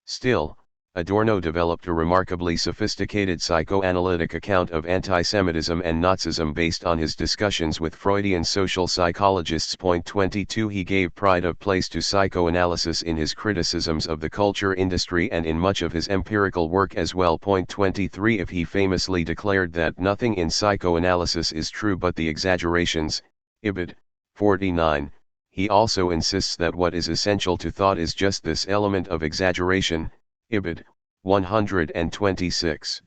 Still, Adorno developed a remarkably sophisticated psychoanalytic account of antisemitism and Nazism based on his discussions with Freudian social psychologists. 22 He gave pride of place to psychoanalysis in his criticisms of the culture industry and in much of his empirical work as well. 23 If he famously declared that nothing in psychoanalysis is true but the exaggerations, Ibid. 49, he also insists that what is essential to thought is just this element of exaggeration, Ibid. 126.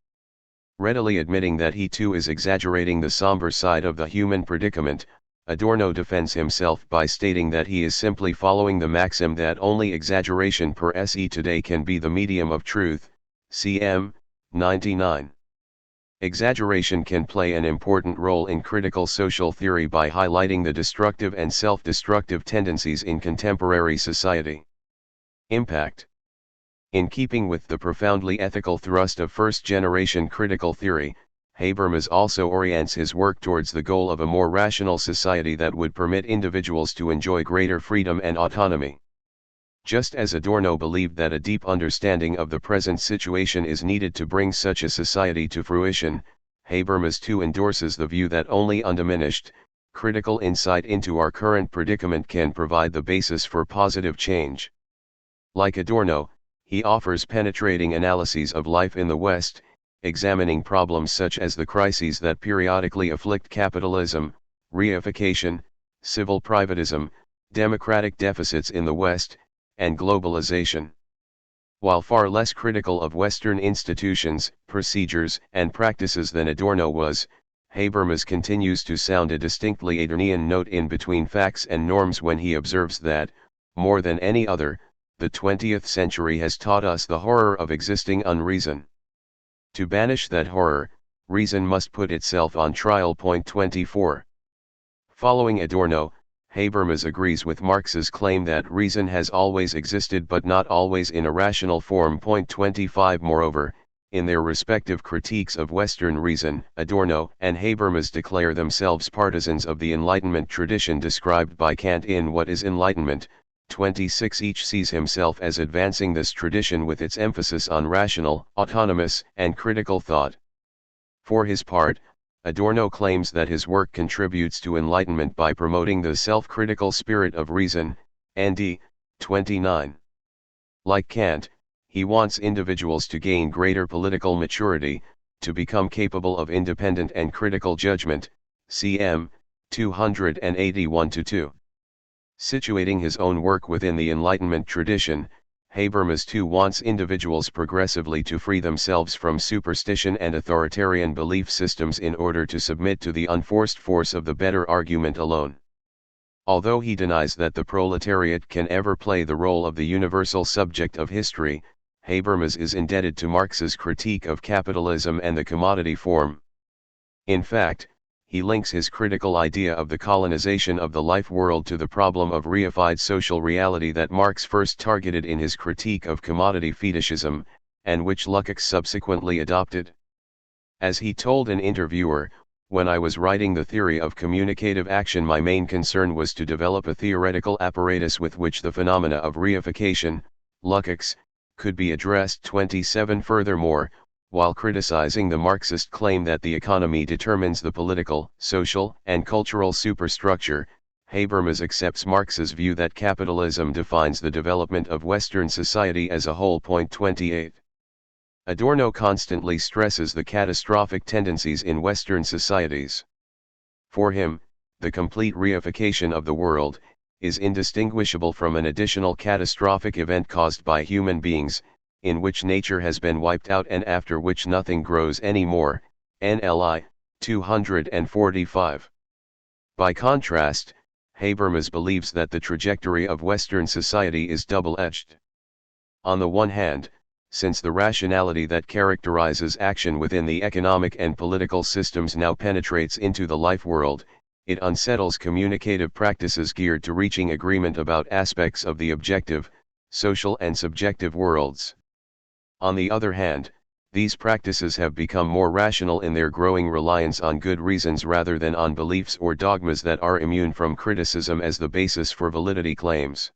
Readily admitting that he too is exaggerating the somber side of the human predicament, Adorno defends himself by stating that he is simply following the maxim that only exaggeration per se today can be the medium of truth, cm. 99. Exaggeration can play an important role in critical social theory by highlighting the destructive and self-destructive tendencies in contemporary society. Impact. In keeping with the profoundly ethical thrust of first-generation critical theory, Habermas also orients his work towards the goal of a more rational society that would permit individuals to enjoy greater freedom and autonomy. Just as Adorno believed that a deep understanding of the present situation is needed to bring such a society to fruition, Habermas too endorses the view that only undiminished, critical insight into our current predicament can provide the basis for positive change. Like Adorno, he offers penetrating analyses of life in the West, examining problems such as the crises that periodically afflict capitalism, reification, civil privatism, democratic deficits in the West, and globalization. While far less critical of Western institutions, procedures, and practices than Adorno was, Habermas continues to sound a distinctly Adornian note in between facts and norms when he observes that, more than any other, the 20th century has taught us the horror of existing unreason. To banish that horror, reason must put itself on trial. 24. Following Adorno, Habermas agrees with Marx's claim that reason has always existed but not always in a rational form. 25. Moreover, in their respective critiques of Western reason, Adorno and Habermas declare themselves partisans of the Enlightenment tradition described by Kant in What is Enlightenment? 26. Each sees himself as advancing this tradition with its emphasis on rational, autonomous, and critical thought. For his part, Adorno claims that his work contributes to enlightenment by promoting the self-critical spirit of reason, nd. 29. Like Kant, he wants individuals to gain greater political maturity, to become capable of independent and critical judgment, cm. 281-2. Situating his own work within the Enlightenment tradition, Habermas too wants individuals progressively to free themselves from superstition and authoritarian belief systems in order to submit to the unforced force of the better argument alone. Although he denies that the proletariat can ever play the role of the universal subject of history, Habermas is indebted to Marx's critique of capitalism and the commodity form. In fact, he links his critical idea of the colonization of the life world to the problem of reified social reality that Marx first targeted in his critique of commodity fetishism, and which Lukács subsequently adopted. As he told an interviewer, "When I was writing the theory of communicative action, my main concern was to develop a theoretical apparatus with which the phenomena of reification, Lukács, could be addressed." 27. Furthermore, while criticizing the Marxist claim that the economy determines the political, social, and cultural superstructure, Habermas accepts Marx's view that capitalism defines the development of Western society as a whole. 28. Adorno constantly stresses the catastrophic tendencies in Western societies. For him, the complete reification of the world is indistinguishable from an additional catastrophic event caused by human beings, in which nature has been wiped out and after which nothing grows anymore. NLI 245. By contrast, Habermas believes that the trajectory of Western society is double-edged. On the one hand, since the rationality that characterizes action within the economic and political systems now penetrates into the life world, it unsettles communicative practices geared to reaching agreement about aspects of the objective, social and subjective worlds. On the other hand, these practices have become more rational in their growing reliance on good reasons rather than on beliefs or dogmas that are immune from criticism as the basis for validity claims.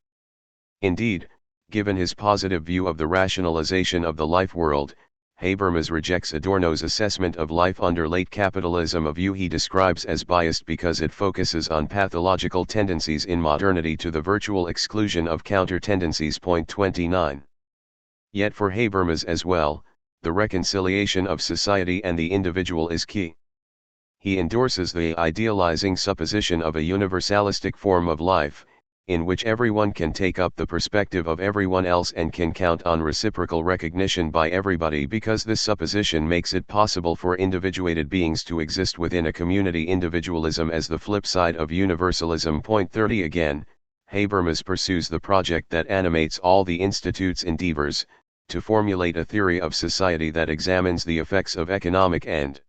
Indeed, given his positive view of the rationalization of the life world, Habermas rejects Adorno's assessment of life under late capitalism, a view he describes as biased because it focuses on pathological tendencies in modernity to the virtual exclusion of counter-tendencies. 29. Yet for Habermas as well, the reconciliation of society and the individual is key. He endorses the idealizing supposition of a universalistic form of life, in which everyone can take up the perspective of everyone else and can count on reciprocal recognition by everybody, because this supposition makes it possible for individuated beings to exist within a community. Individualism as the flip side of universalism. 30. Again, Habermas pursues the project that animates all the Institute's endeavors, to formulate a theory of society that examines the effects of economic and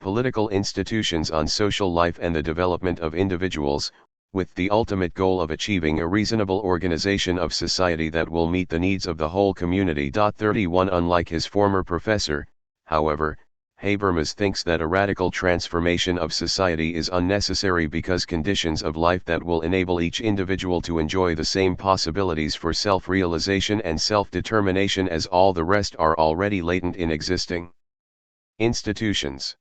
political institutions on social life and the development of individuals, with the ultimate goal of achieving a reasonable organization of society that will meet the needs of the whole community. 31 Unlike his former professor, however, Habermas thinks that a radical transformation of society is unnecessary because conditions of life that will enable each individual to enjoy the same possibilities for self-realization and self-determination as all the rest are already latent in existing institutions.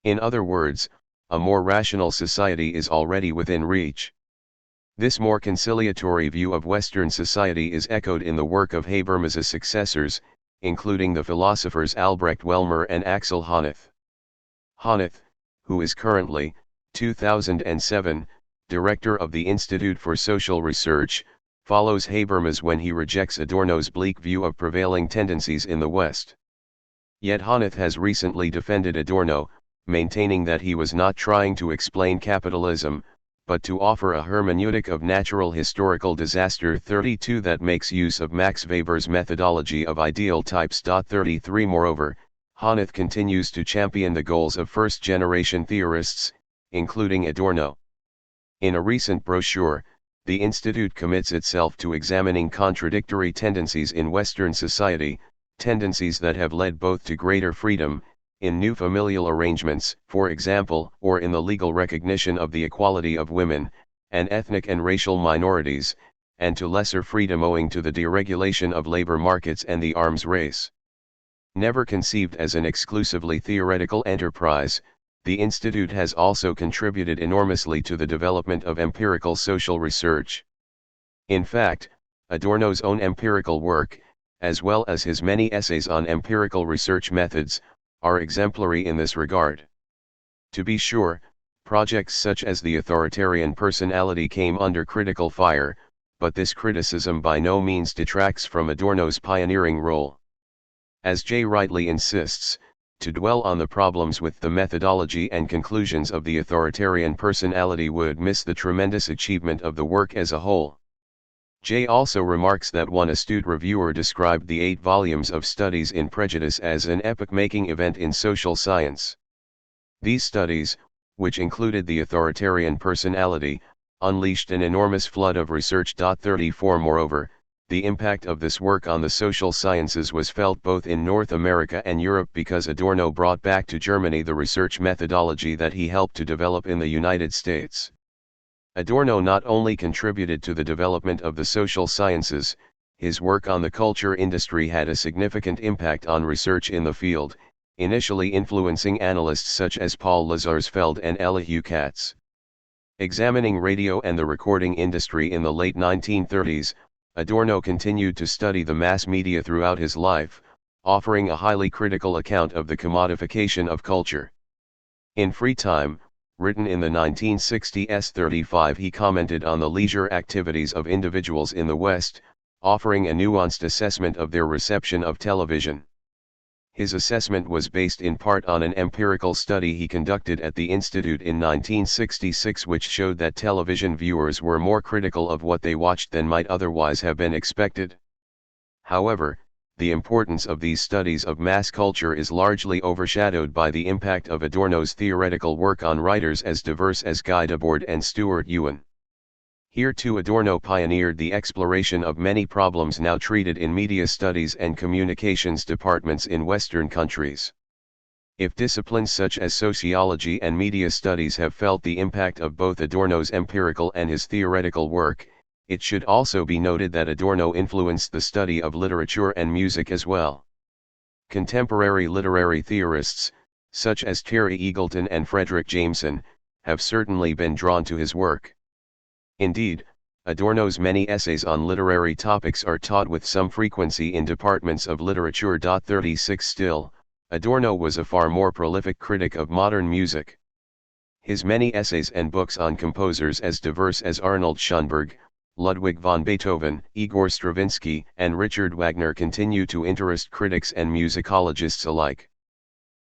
In other words, a more rational society is already within reach. This more conciliatory view of Western society is echoed in the work of Habermas's successors, including the philosophers Albrecht Welmer and Axel Honneth. Honneth, who is currently, 2007, director of the Institute for Social Research, follows Habermas when he rejects Adorno's bleak view of prevailing tendencies in the West. Yet Honneth has recently defended Adorno, maintaining that he was not trying to explain capitalism, but to offer a hermeneutic of natural historical disaster. 32 That makes use of Max Weber's methodology of ideal types. 33 Moreover, Honneth continues to champion the goals of first-generation theorists, including Adorno. In a recent brochure, the Institute commits itself to examining contradictory tendencies in Western society, tendencies that have led both to greater freedom, in new familial arrangements, for example, or in the legal recognition of the equality of women, and ethnic and racial minorities, and to lesser freedom owing to the deregulation of labor markets and the arms race. Never conceived as an exclusively theoretical enterprise, the Institute has also contributed enormously to the development of empirical social research. In fact, Adorno's own empirical work, as well as his many essays on empirical research methods, are exemplary in this regard. To be sure, projects such as the authoritarian personality came under critical fire, but this criticism by no means detracts from Adorno's pioneering role. As Jay rightly insists, to dwell on the problems with the methodology and conclusions of the authoritarian personality would miss the tremendous achievement of the work as a whole. Jay also remarks that one astute reviewer described the 8 volumes of Studies in Prejudice as an epoch-making event in social science. These studies, which included the authoritarian personality, unleashed an enormous flood of research. 34 Moreover, the impact of this work on the social sciences was felt both in North America and Europe because Adorno brought back to Germany the research methodology that he helped to develop in the United States. Adorno not only contributed to the development of the social sciences, his work on the culture industry had a significant impact on research in the field, initially influencing analysts such as Paul Lazarsfeld and Elihu Katz. Examining radio and the recording industry in the late 1930s, Adorno continued to study the mass media throughout his life, offering a highly critical account of the commodification of culture. In free time, written in the 1960s 35, he commented on the leisure activities of individuals in the West, offering a nuanced assessment of their reception of television. His assessment was based in part on an empirical study he conducted at the Institute in 1966, which showed that television viewers were more critical of what they watched than might otherwise have been expected. However, the importance of these studies of mass culture is largely overshadowed by the impact of Adorno's theoretical work on writers as diverse as Guy Debord and Stuart Ewan. Here too Adorno pioneered the exploration of many problems now treated in media studies and communications departments in Western countries. If disciplines such as sociology and media studies have felt the impact of both Adorno's empirical and his theoretical work, it should also be noted that Adorno influenced the study of literature and music as well. Contemporary literary theorists, such as Terry Eagleton and Frederick Jameson, have certainly been drawn to his work. Indeed, Adorno's many essays on literary topics are taught with some frequency in departments of literature. 36 Still, Adorno was a far more prolific critic of modern music. His many essays and books on composers as diverse as Arnold Schoenberg, Ludwig van Beethoven, Igor Stravinsky, and Richard Wagner continue to interest critics and musicologists alike.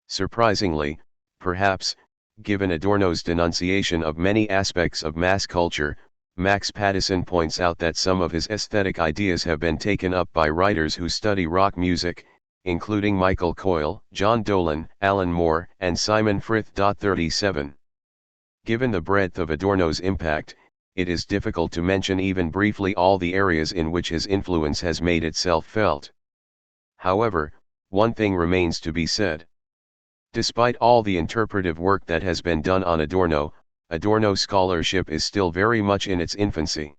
Surprisingly, perhaps, given Adorno's denunciation of many aspects of mass culture, Max Pattison points out that some of his aesthetic ideas have been taken up by writers who study rock music, including Michael Coyle, John Dolan, Alan Moore, and Simon Frith. 37. Given the breadth of Adorno's impact, it is difficult to mention even briefly all the areas in which his influence has made itself felt. However, one thing remains to be said. Despite all the interpretive work that has been done on Adorno, Adorno scholarship is still very much in its infancy.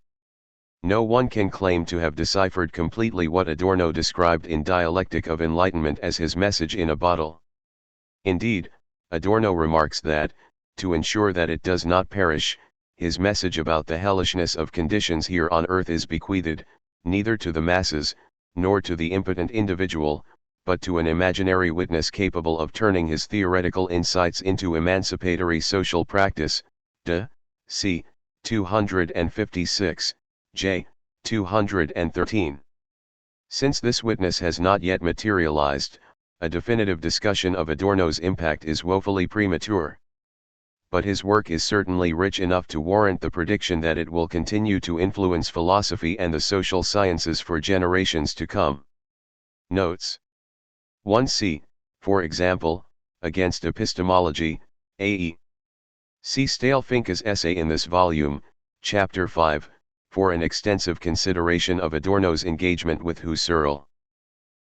No one can claim to have deciphered completely what Adorno described in Dialectic of Enlightenment as his message in a bottle. Indeed, Adorno remarks that, to ensure that it does not perish, his message about the hellishness of conditions here on earth is bequeathed, neither to the masses, nor to the impotent individual, but to an imaginary witness capable of turning his theoretical insights into emancipatory social practice. De c. 256, J. 213. Since this witness has not yet materialized, a definitive discussion of Adorno's impact is woefully premature. But his work is certainly rich enough to warrant the prediction that it will continue to influence philosophy and the social sciences for generations to come. Notes 1c, for example, Against Epistemology, A.E. See Stale-Finca's essay in this volume, Chapter 5, for an extensive consideration of Adorno's engagement with Husserl.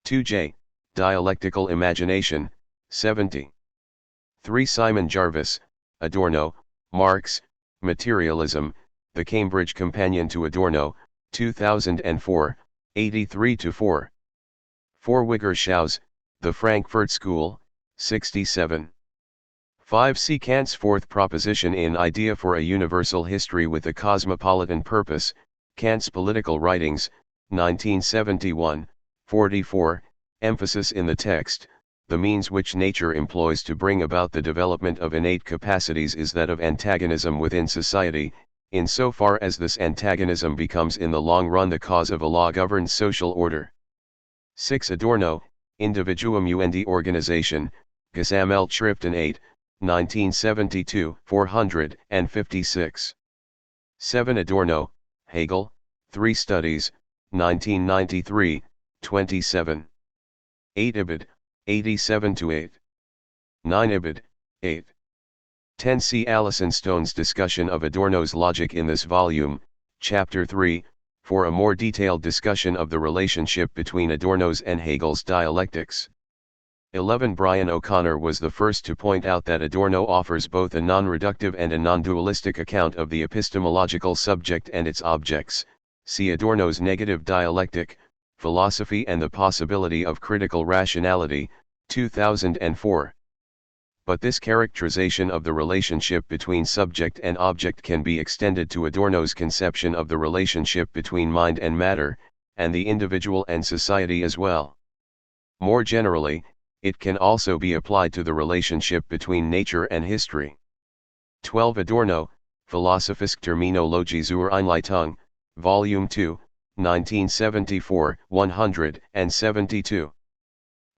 2j, Dialectical Imagination, 70. 3 Simon Jarvis, Adorno, Marx, Materialism, The Cambridge Companion to Adorno, 2004, 83-4. 4 Wigger-Schaus, The Frankfurt School, 67. 5 See Kant's fourth proposition in Idea for a Universal History with a Cosmopolitan Purpose, Kant's Political Writings, 1971, 44, emphasis in the text. The means which nature employs to bring about the development of innate capacities is that of antagonism within society, insofar as this antagonism becomes in the long run the cause of a law-governed social order. 6 Adorno, Individuum und Organisation, Gesammeltschriften 8, 1972, 456. 7 Adorno, Hegel, 3 Studies, 1993, 27. 8 Ibid, 87-8. 9 Ibid, 8. 10 See Alison Stone's discussion of Adorno's logic in this volume, Chapter 3, for a more detailed discussion of the relationship between Adorno's and Hegel's dialectics. 11 Brian O'Connor was the first to point out that Adorno offers both a non-reductive and a non-dualistic account of the epistemological subject and its objects. See Adorno's Negative Dialectic, Philosophy and the Possibility of Critical Rationality, 2004. But this characterization of the relationship between subject and object can be extended to Adorno's conception of the relationship between mind and matter, and the individual and society as well. More generally, it can also be applied to the relationship between nature and history. 12 Adorno, Philosophische Terminologie zur Einleitung, Volume 2, 1974, 172.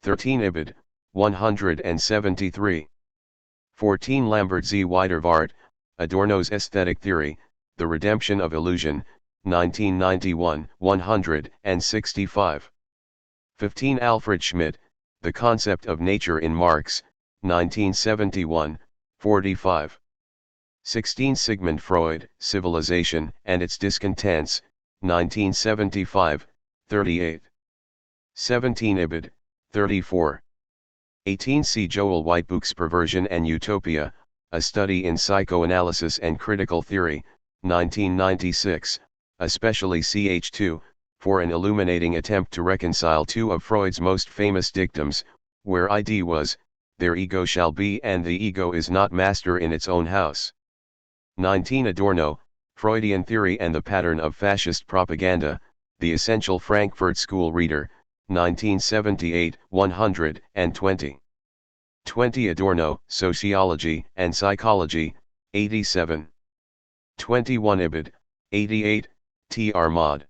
13 Ibid, 173. 14 Lambert Z. Wiederwart, Adorno's Aesthetic Theory, The Redemption of Illusion, 1991, 165. 15 Alfred Schmidt, The Concept of Nature in Marx, 1971, 45. 16 Sigmund Freud, Civilization and Its Discontents, 1975, 38. 17 Ibid, 34. 18 See Joel Whitebook's Perversion and Utopia, A Study in Psychoanalysis and Critical Theory, 1996, especially ch2, for an illuminating attempt to reconcile two of Freud's most famous dictums, where ID was, their ego shall be and the ego is not master in its own house. 19 Adorno, Freudian Theory and the Pattern of Fascist Propaganda, The Essential Frankfurt School Reader, 1978, 120. 20 Adorno, Sociology and Psychology, 87. 21 Ibid, 88, T. Armad.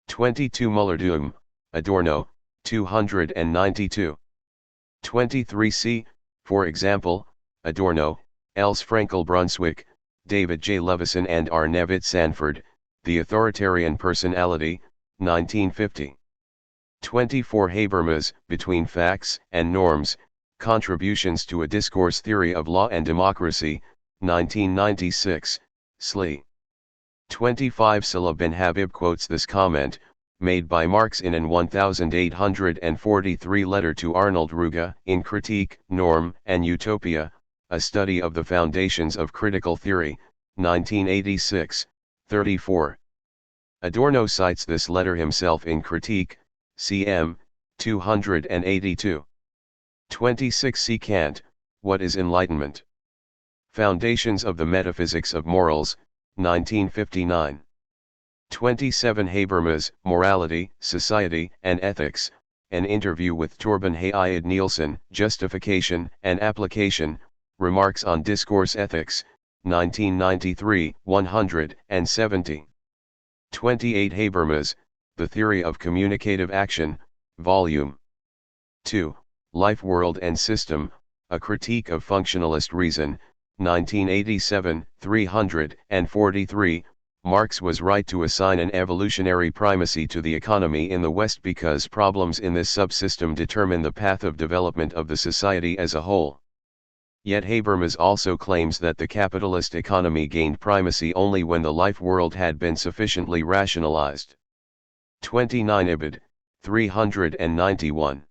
22 Muller-Dum, Adorno, 292. 23 C, for example, Adorno, Els Frankel Brunswick, David J. Levison and R. Nevitt Sanford, The Authoritarian Personality, 1950. 24 Habermas, Between Facts and Norms, Contributions to a Discourse Theory of Law and Democracy, 1996, Slee. 25 Salah bin Habib quotes this comment, made by Marx in an 1843 letter to Arnold Ruge, in Critique, Norm, and Utopia, a study of the foundations of critical theory, 1986, 34. Adorno cites this letter himself in Critique, cm. 282. 26 See Kant, What is Enlightenment? Foundations of the Metaphysics of Morals, 1959. 27 Habermas, Morality, Society, and Ethics, an interview with Torben Hayed Nielsen, Justification and Application, Remarks on Discourse Ethics, 1993, 170. 28 Habermas, The Theory of Communicative Action, Volume 2, Life, World and System, A Critique of Functionalist Reason, 1987, 343. Marx was right to assign an evolutionary primacy to the economy in the West because problems in this subsystem determine the path of development of the society as a whole. Yet Habermas also claims that the capitalist economy gained primacy only when the life world had been sufficiently rationalized. 29 Ibid, 391.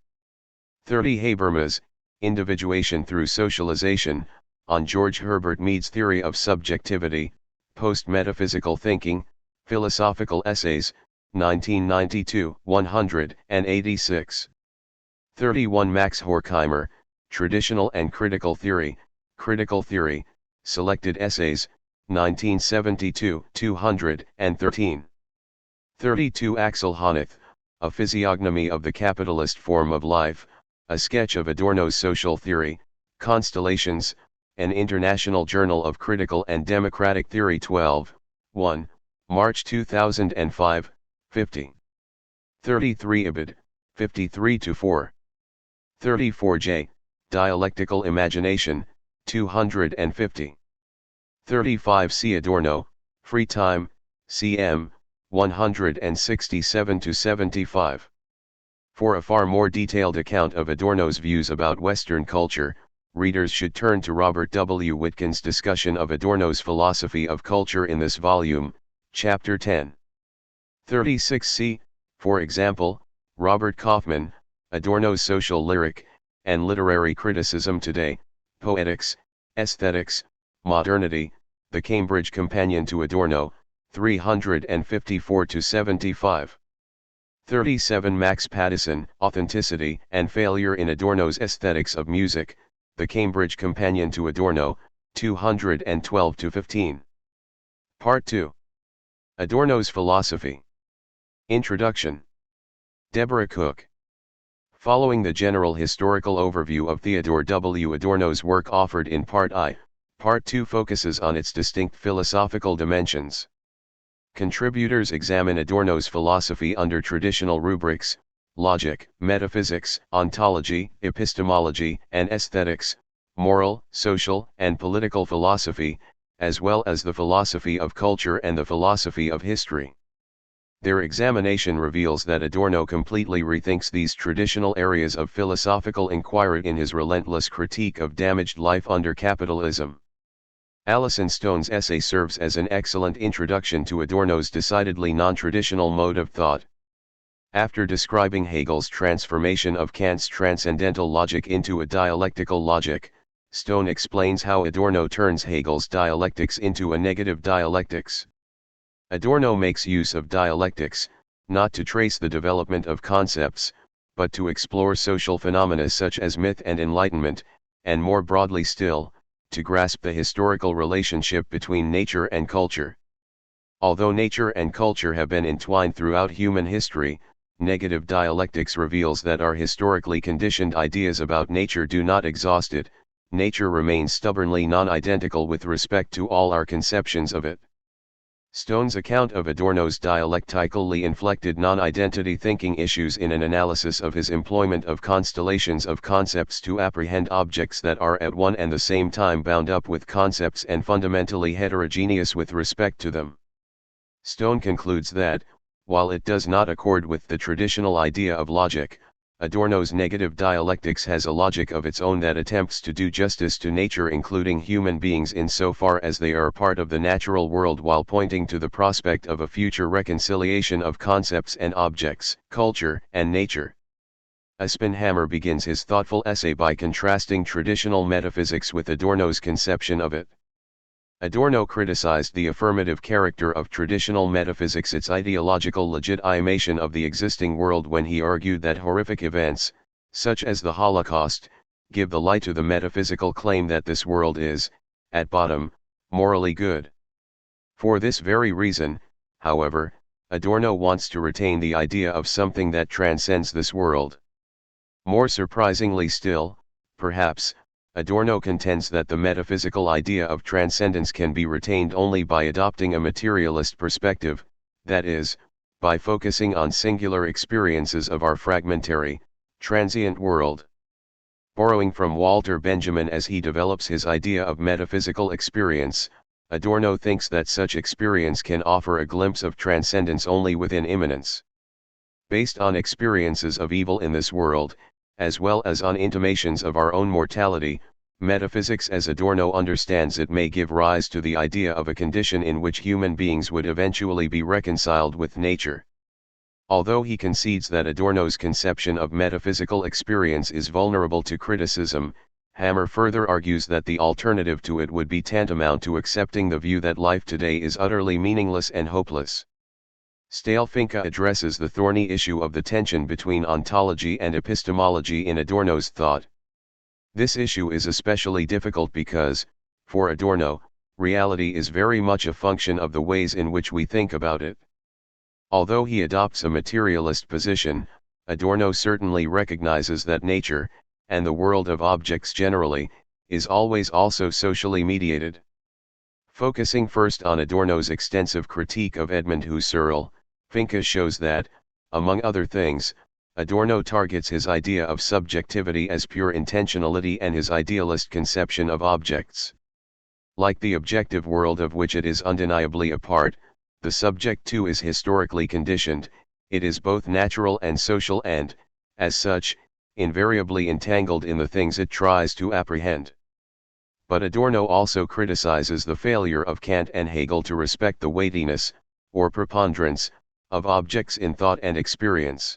30 Habermas, Individuation through Socialization, on George Herbert Mead's Theory of Subjectivity, Post-Metaphysical Thinking, Philosophical Essays, 1992, 186. 31 Max Horkheimer, Traditional and Critical Theory, Selected Essays, 1972, 213. 32 Axel Honneth, A Physiognomy of the Capitalist Form of Life, a sketch of Adorno's social theory, Constellations, an International Journal of Critical and Democratic Theory 12, 1, March 2005, 50. 33 Ibid, 53-4. 34 J, Dialectical Imagination, 250. 35 C. Adorno, Free Time, cm. 167-75. For a far more detailed account of Adorno's views about Western culture, readers should turn to Robert W. Witkin's discussion of Adorno's philosophy of culture in this volume, Chapter 10. 36 C. For example, Robert Kaufman, Adorno's Social Lyric, and Literary Criticism Today, Poetics, Aesthetics, Modernity, The Cambridge Companion to Adorno, 354-75. 37 Max Pattison, Authenticity and Failure in Adorno's Aesthetics of Music, The Cambridge Companion to Adorno, 212-15. Part 2. Adorno's Philosophy. Introduction. Deborah Cook. Following the general historical overview of Theodor W. Adorno's work offered in Part I, Part 2 focuses on its distinct philosophical dimensions. Contributors examine Adorno's philosophy under traditional rubrics: logic, metaphysics, ontology, epistemology, and aesthetics, moral, social, and political philosophy, as well as the philosophy of culture and the philosophy of history. Their examination reveals that Adorno completely rethinks these traditional areas of philosophical inquiry in his relentless critique of damaged life under capitalism. Alison Stone's essay serves as an excellent introduction to Adorno's decidedly non-traditional mode of thought. After describing Hegel's transformation of Kant's transcendental logic into a dialectical logic, Stone explains how Adorno turns Hegel's dialectics into a negative dialectics. Adorno makes use of dialectics, not to trace the development of concepts, but to explore social phenomena such as myth and enlightenment, and more broadly still, to grasp the historical relationship between nature and culture. Although nature and culture have been entwined throughout human history, negative dialectics reveals that our historically conditioned ideas about nature do not exhaust it. Nature remains stubbornly non-identical with respect to all our conceptions of it. Stone's account of Adorno's dialectically inflected non-identity thinking issues in an analysis of his employment of constellations of concepts to apprehend objects that are at one and the same time bound up with concepts and fundamentally heterogeneous with respect to them. Stone concludes that, while it does not accord with the traditional idea of logic, Adorno's negative dialectics has a logic of its own that attempts to do justice to nature, including human beings insofar as they are part of the natural world, while pointing to the prospect of a future reconciliation of concepts and objects, culture and nature. Oppenheimer begins his thoughtful essay by contrasting traditional metaphysics with Adorno's conception of it. Adorno criticized the affirmative character of traditional metaphysics, its ideological legitimation of the existing world, when he argued that horrific events, such as the Holocaust, give the lie to the metaphysical claim that this world is, at bottom, morally good. For this very reason, however, Adorno wants to retain the idea of something that transcends this world. More surprisingly still, perhaps, Adorno contends that the metaphysical idea of transcendence can be retained only by adopting a materialist perspective, that is, by focusing on singular experiences of our fragmentary, transient world. Borrowing from Walter Benjamin as he develops his idea of metaphysical experience, Adorno thinks that such experience can offer a glimpse of transcendence only within immanence. Based on experiences of evil in this world, as well as on intimations of our own mortality, metaphysics as Adorno understands it may give rise to the idea of a condition in which human beings would eventually be reconciled with nature. Although he concedes that Adorno's conception of metaphysical experience is vulnerable to criticism, Hammer further argues that the alternative to it would be tantamount to accepting the view that life today is utterly meaningless and hopeless. Finke addresses the thorny issue of the tension between ontology and epistemology in Adorno's thought. This issue is especially difficult because, for Adorno, reality is very much a function of the ways in which we think about it. Although he adopts a materialist position, Adorno certainly recognizes that nature, and the world of objects generally, is always also socially mediated. Focusing first on Adorno's extensive critique of Edmund Husserl, Finke shows that, among other things, Adorno targets his idea of subjectivity as pure intentionality and his idealist conception of objects. Like the objective world of which it is undeniably a part, the subject too is historically conditioned, it is both natural and social and, as such, invariably entangled in the things it tries to apprehend. But Adorno also criticizes the failure of Kant and Hegel to respect the weightiness, or preponderance, of objects in thought and experience.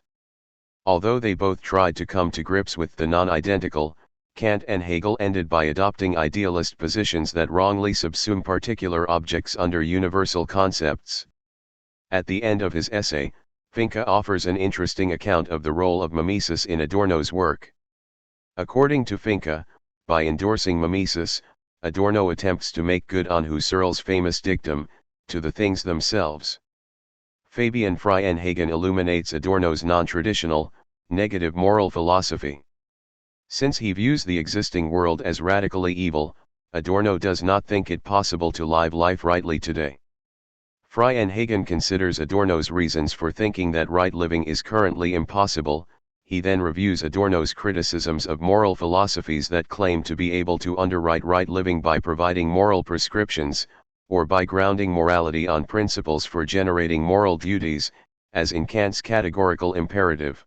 Although they both tried to come to grips with the non-identical, Kant and Hegel ended by adopting idealist positions that wrongly subsume particular objects under universal concepts. At the end of his essay, Finke offers an interesting account of the role of mimesis in Adorno's work. According to Finke, by endorsing mimesis, Adorno attempts to make good on Husserl's famous dictum, to the things themselves. Fabian Freienhagen illuminates Adorno's non-traditional, negative moral philosophy. Since he views the existing world as radically evil, Adorno does not think it possible to live life rightly today. Freienhagen considers Adorno's reasons for thinking that right living is currently impossible. He then reviews Adorno's criticisms of moral philosophies that claim to be able to underwrite right living by providing moral prescriptions, or by grounding morality on principles for generating moral duties, as in Kant's categorical imperative.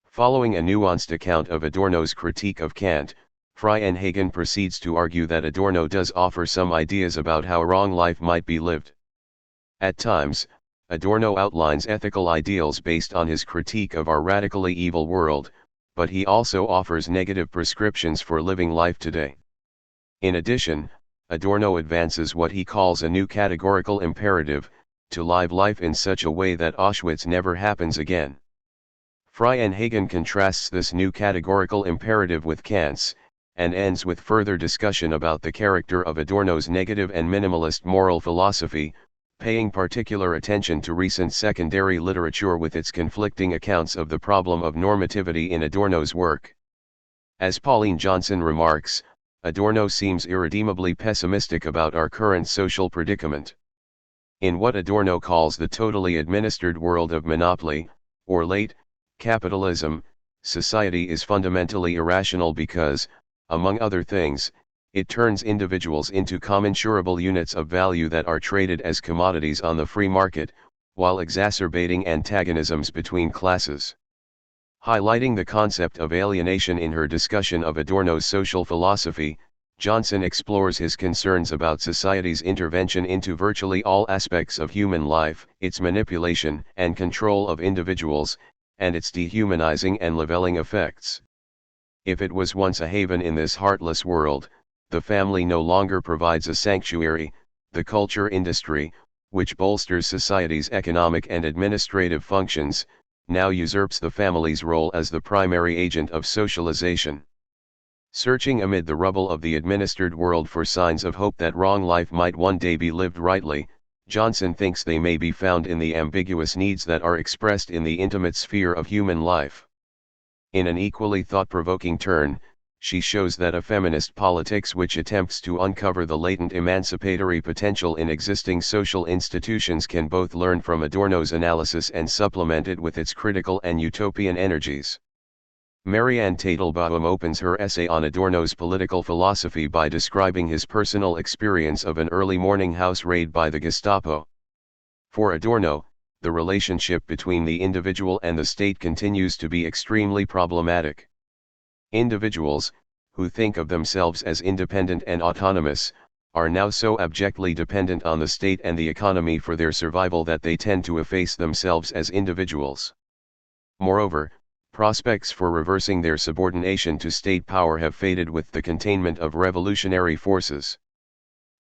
Following a nuanced account of Adorno's critique of Kant, Freienhagen proceeds to argue that Adorno does offer some ideas about how wrong life might be lived. At times, Adorno outlines ethical ideals based on his critique of our radically evil world, but he also offers negative prescriptions for living life today. In addition, Adorno advances what he calls a new categorical imperative, to live life in such a way that Auschwitz never happens again. Freienhagen contrasts this new categorical imperative with Kant's, and ends with further discussion about the character of Adorno's negative and minimalist moral philosophy, paying particular attention to recent secondary literature with its conflicting accounts of the problem of normativity in Adorno's work. As Pauline Johnson remarks, Adorno seems irredeemably pessimistic about our current social predicament. In what Adorno calls the totally administered world of monopoly, or late capitalism, society is fundamentally irrational because, among other things, it turns individuals into commensurable units of value that are traded as commodities on the free market, while exacerbating antagonisms between classes. Highlighting the concept of alienation in her discussion of Adorno's social philosophy, Johnson explores his concerns about society's intervention into virtually all aspects of human life, its manipulation and control of individuals, and its dehumanizing and leveling effects. If it was once a haven in this heartless world, the family no longer provides a sanctuary. The culture industry, which bolsters society's economic and administrative functions, now usurps the family's role as the primary agent of socialization. Searching amid the rubble of the administered world for signs of hope that wrong life might one day be lived rightly, Johnson thinks they may be found in the ambiguous needs that are expressed in the intimate sphere of human life. In an equally thought-provoking turn, she shows that a feminist politics which attempts to uncover the latent emancipatory potential in existing social institutions can both learn from Adorno's analysis and supplement it with its critical and utopian energies. Marianne Teitelbaum opens her essay on Adorno's political philosophy by describing his personal experience of an early morning house raid by the Gestapo. For Adorno, the relationship between the individual and the state continues to be extremely problematic. Individuals, who think of themselves as independent and autonomous, are now so abjectly dependent on the state and the economy for their survival that they tend to efface themselves as individuals. Moreover, prospects for reversing their subordination to state power have faded with the containment of revolutionary forces.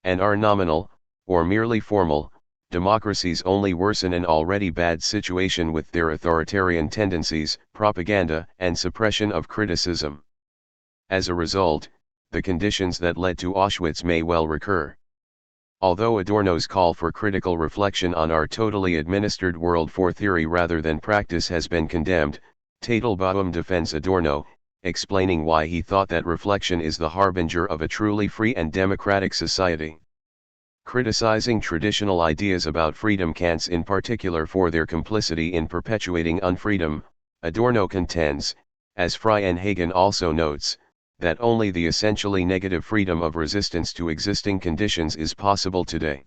And are nominal, or merely formal, democracies only worsen an already bad situation with their authoritarian tendencies, propaganda, and suppression of criticism. As a result, the conditions that led to Auschwitz may well recur. Although Adorno's call for critical reflection on our totally administered world for theory rather than practice has been condemned, Teitelbaum defends Adorno, explaining why he thought that reflection is the harbinger of a truly free and democratic society. Criticizing traditional ideas about freedom camps in particular for their complicity in perpetuating unfreedom, Adorno contends, as Frey and Hagen also notes, that only the essentially negative freedom of resistance to existing conditions is possible today.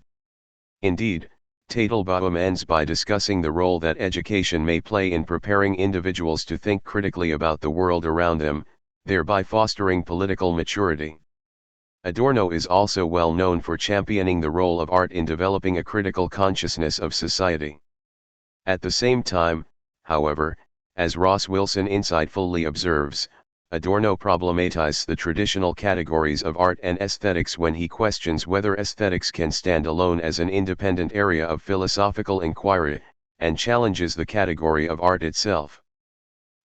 Indeed, Teitelbaum ends by discussing the role that education may play in preparing individuals to think critically about the world around them, thereby fostering political maturity. Adorno is also well known for championing the role of art in developing a critical consciousness of society. At the same time, however, as Ross Wilson insightfully observes, Adorno problematizes the traditional categories of art and aesthetics when he questions whether aesthetics can stand alone as an independent area of philosophical inquiry, and challenges the category of art itself.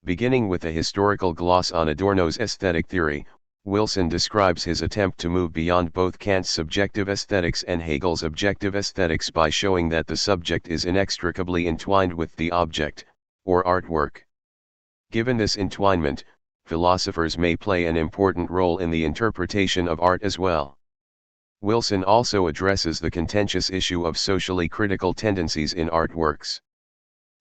Beginning with a historical gloss on Adorno's aesthetic theory, Wilson describes his attempt to move beyond both Kant's subjective aesthetics and Hegel's objective aesthetics by showing that the subject is inextricably entwined with the object, or artwork. Given this entwinement, philosophers may play an important role in the interpretation of art as well. Wilson also addresses the contentious issue of socially critical tendencies in artworks.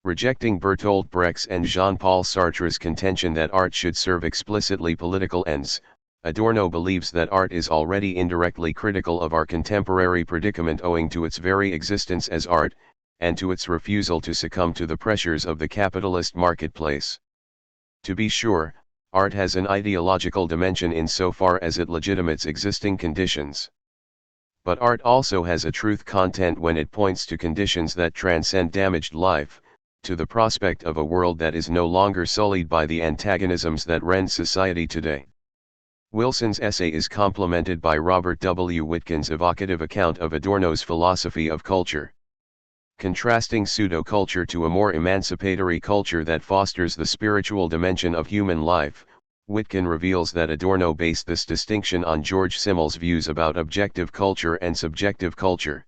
Rejecting Bertolt Brecht's and Jean-Paul Sartre's contention that art should serve explicitly political ends, Adorno believes that art is already indirectly critical of our contemporary predicament owing to its very existence as art, and to its refusal to succumb to the pressures of the capitalist marketplace. To be sure, art has an ideological dimension insofar as it legitimates existing conditions. But art also has a truth content when it points to conditions that transcend damaged life, to the prospect of a world that is no longer sullied by the antagonisms that rend society today. Wilson's essay is complemented by Robert W. Witkin's evocative account of Adorno's philosophy of culture. Contrasting pseudo-culture to a more emancipatory culture that fosters the spiritual dimension of human life, Witkin reveals that Adorno based this distinction on George Simmel's views about objective culture and subjective culture.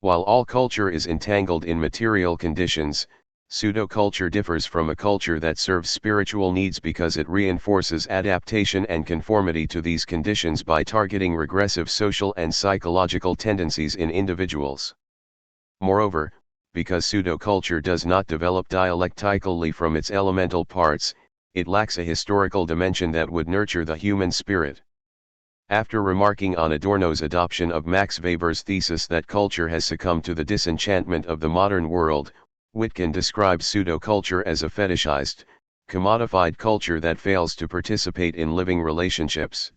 While all culture is entangled in material conditions, pseudo-culture differs from a culture that serves spiritual needs because it reinforces adaptation and conformity to these conditions by targeting regressive social and psychological tendencies in individuals. Moreover, because pseudo-culture does not develop dialectically from its elemental parts, it lacks a historical dimension that would nurture the human spirit. After remarking on Adorno's adoption of Max Weber's thesis that culture has succumbed to the disenchantment of the modern world, Witkin describes pseudo-culture as a fetishized, commodified culture that fails to participate in living relationships.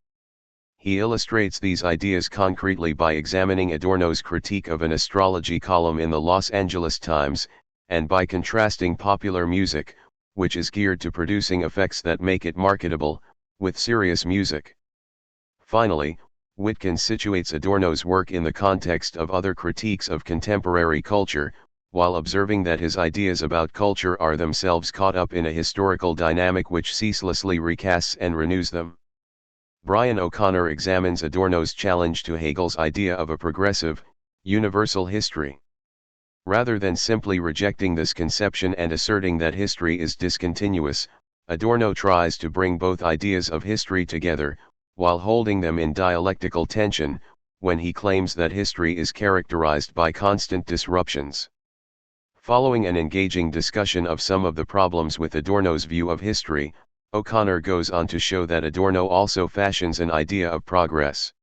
He illustrates these ideas concretely by examining Adorno's critique of an astrology column in the Los Angeles Times, and by contrasting popular music, which is geared to producing effects that make it marketable, with serious music. Finally, Wittgen situates Adorno's work in the context of other critiques of contemporary culture, while observing that his ideas about culture are themselves caught up in a historical dynamic which ceaselessly recasts and renews them. Brian O'Connor examines Adorno's challenge to Hegel's idea of a progressive, universal history. Rather than simply rejecting this conception and asserting that history is discontinuous, Adorno tries to bring both ideas of history together, while holding them in dialectical tension, when he claims that history is characterized by constant disruptions. Following an engaging discussion of some of the problems with Adorno's view of history, O'Connor goes on to show that Adorno also fashions an idea of progress.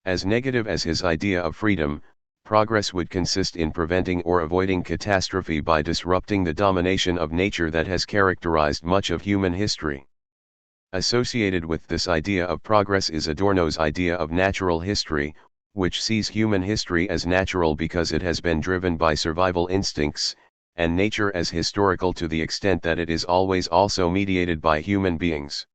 As negative as his idea of freedom, progress would consist in preventing or avoiding catastrophe by disrupting the domination of nature that has characterized much of human history. Associated with this idea of progress is Adorno's idea of natural history, which sees human history as natural because it has been driven by survival instincts, and nature as historical to the extent that it is always also mediated by human beings.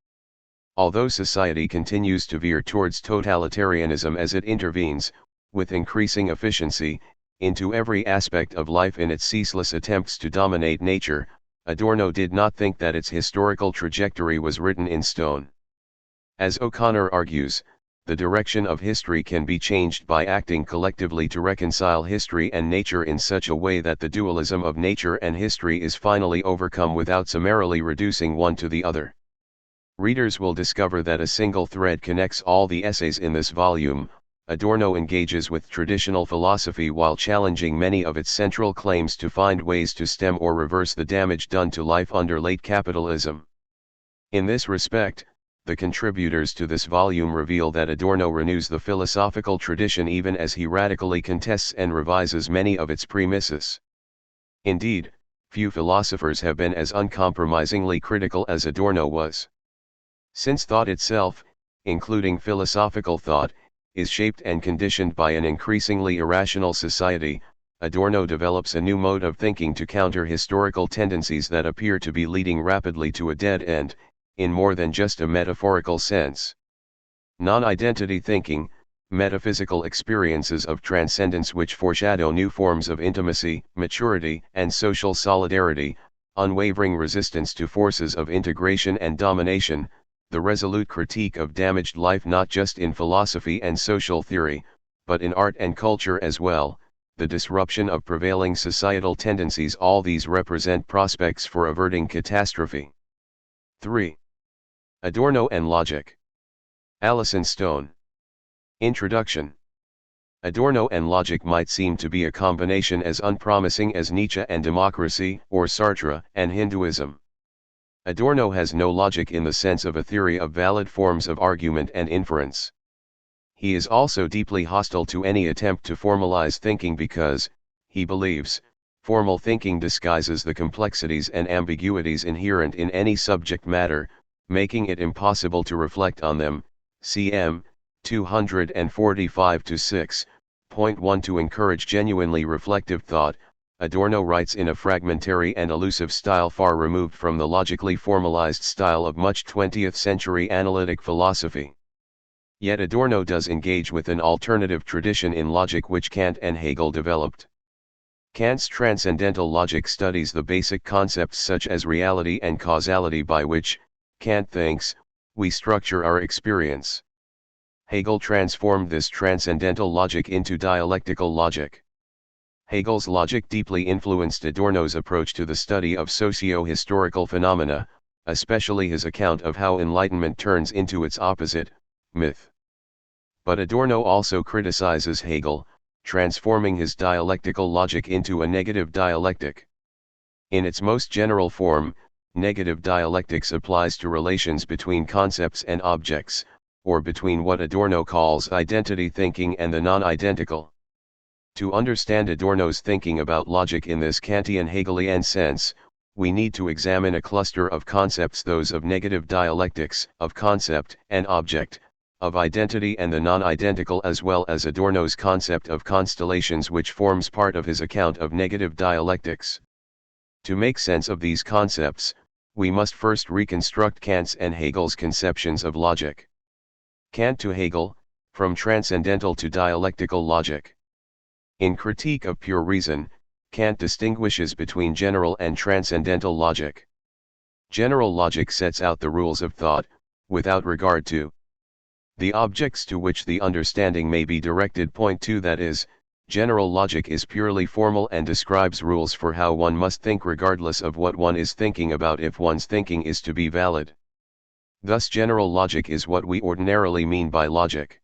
Although society continues to veer towards totalitarianism as it intervenes, with increasing efficiency, into every aspect of life in its ceaseless attempts to dominate nature, Adorno did not think that its historical trajectory was written in stone. As O'Connor argues, the direction of history can be changed by acting collectively to reconcile history and nature in such a way that the dualism of nature and history is finally overcome without summarily reducing one to the other. Readers will discover that a single thread connects all the essays in this volume. Adorno engages with traditional philosophy while challenging many of its central claims to find ways to stem or reverse the damage done to life under late capitalism. In this respect, the contributors to this volume reveal that Adorno renews the philosophical tradition even as he radically contests and revises many of its premises. Indeed, few philosophers have been as uncompromisingly critical as Adorno was. Since thought itself, including philosophical thought, is shaped and conditioned by an increasingly irrational society, Adorno develops a new mode of thinking to counter historical tendencies that appear to be leading rapidly to a dead end, in more than just a metaphorical sense. Non-identity thinking, metaphysical experiences of transcendence which foreshadow new forms of intimacy, maturity, and social solidarity, unwavering resistance to forces of integration and domination, the resolute critique of damaged life not just in philosophy and social theory, but in art and culture as well, the disruption of prevailing societal tendencies, all these represent prospects for averting catastrophe. 3. Adorno and Logic. Alison Stone. Introduction. Adorno and logic might seem to be a combination as unpromising as Nietzsche and democracy, or Sartre and Hinduism. Adorno has no logic in the sense of a theory of valid forms of argument and inference. He is also deeply hostile to any attempt to formalize thinking because, he believes, formal thinking disguises the complexities and ambiguities inherent in any subject matter, making it impossible to reflect on them. Cm. 245-6.1. To encourage genuinely reflective thought, Adorno writes in a fragmentary and elusive style far removed from the logically formalized style of much 20th-century analytic philosophy. Yet Adorno does engage with an alternative tradition in logic which Kant and Hegel developed. Kant's transcendental logic studies the basic concepts such as reality and causality by which, Kant thinks, we structure our experience. Hegel transformed this transcendental logic into dialectical logic. Hegel's logic deeply influenced Adorno's approach to the study of socio-historical phenomena, especially his account of how enlightenment turns into its opposite, myth. But Adorno also criticizes Hegel, transforming his dialectical logic into a negative dialectic. In its most general form, negative dialectics applies to relations between concepts and objects, or between what Adorno calls identity thinking and the non-identical. To understand Adorno's thinking about logic in this Kantian Hegelian sense, we need to examine a cluster of concepts, those of negative dialectics, of concept and object, of identity and the non-identical, as well as Adorno's concept of constellations, which forms part of his account of negative dialectics. To make sense of these concepts, we must first reconstruct Kant's and Hegel's conceptions of logic. Kant to Hegel, from transcendental to dialectical logic. In Critique of Pure Reason, Kant distinguishes between general and transcendental logic. General logic sets out the rules of thought, without regard to the objects to which the understanding may be directed. Point 2. That is, general logic is purely formal and describes rules for how one must think regardless of what one is thinking about, if one's thinking is to be valid. Thus general logic is what we ordinarily mean by logic.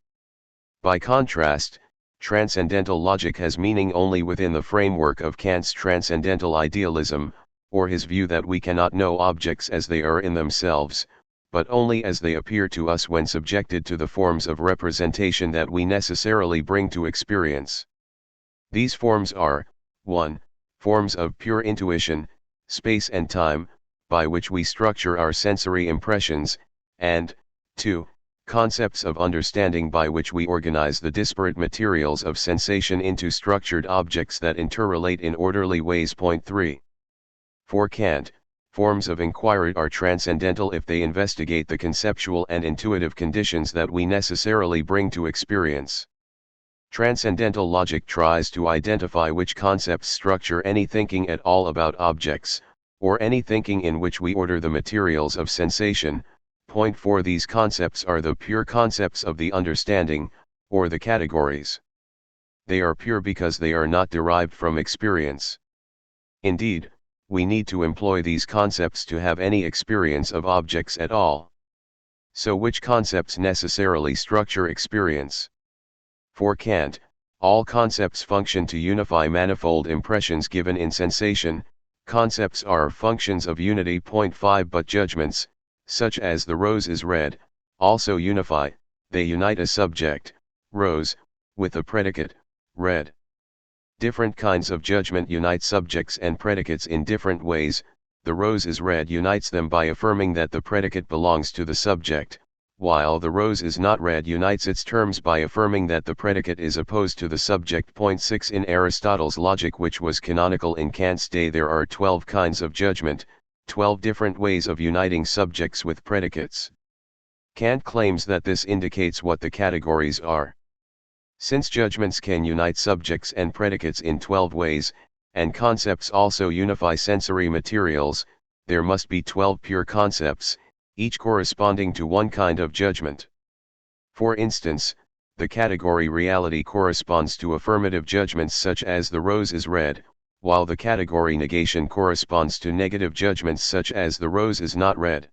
By contrast, transcendental logic has meaning only within the framework of Kant's transcendental idealism, or his view that we cannot know objects as they are in themselves, but only as they appear to us when subjected to the forms of representation that we necessarily bring to experience. These forms are, 1. Forms of pure intuition, space and time, by which we structure our sensory impressions, and, 2. Concepts of understanding, by which we organize the disparate materials of sensation into structured objects that interrelate in orderly ways. Point 3. For Kant, forms of inquiry are transcendental if they investigate the conceptual and intuitive conditions that we necessarily bring to experience. Transcendental logic tries to identify which concepts structure any thinking at all about objects, or any thinking in which we order the materials of sensation. Point 4. These concepts are the pure concepts of the understanding, or the categories. They are pure because they are not derived from experience. Indeed, we need to employ these concepts to have any experience of objects at all. So which concepts necessarily structure experience? For Kant, all concepts function to unify manifold impressions given in sensation. Concepts are functions of unity. Point 5. But judgments, such as the rose is red, also unify. They unite a subject, rose, with a predicate, red. Different kinds of judgment unite subjects and predicates in different ways. The rose is red unites them by affirming that the predicate belongs to the subject, while the rose is not red unites its terms by affirming that the predicate is opposed to the subject. Point 6. In Aristotle's logic, which was canonical in Kant's day, there are 12 kinds of judgment, 12 different ways of uniting subjects with predicates. Kant claims that this indicates what the categories are. Since judgments can unite subjects and predicates in 12 ways, and concepts also unify sensory materials, there must be 12 pure concepts, each corresponding to one kind of judgment. For instance, the category reality corresponds to affirmative judgments such as the rose is red, while the category negation corresponds to negative judgments such as the rose is not red.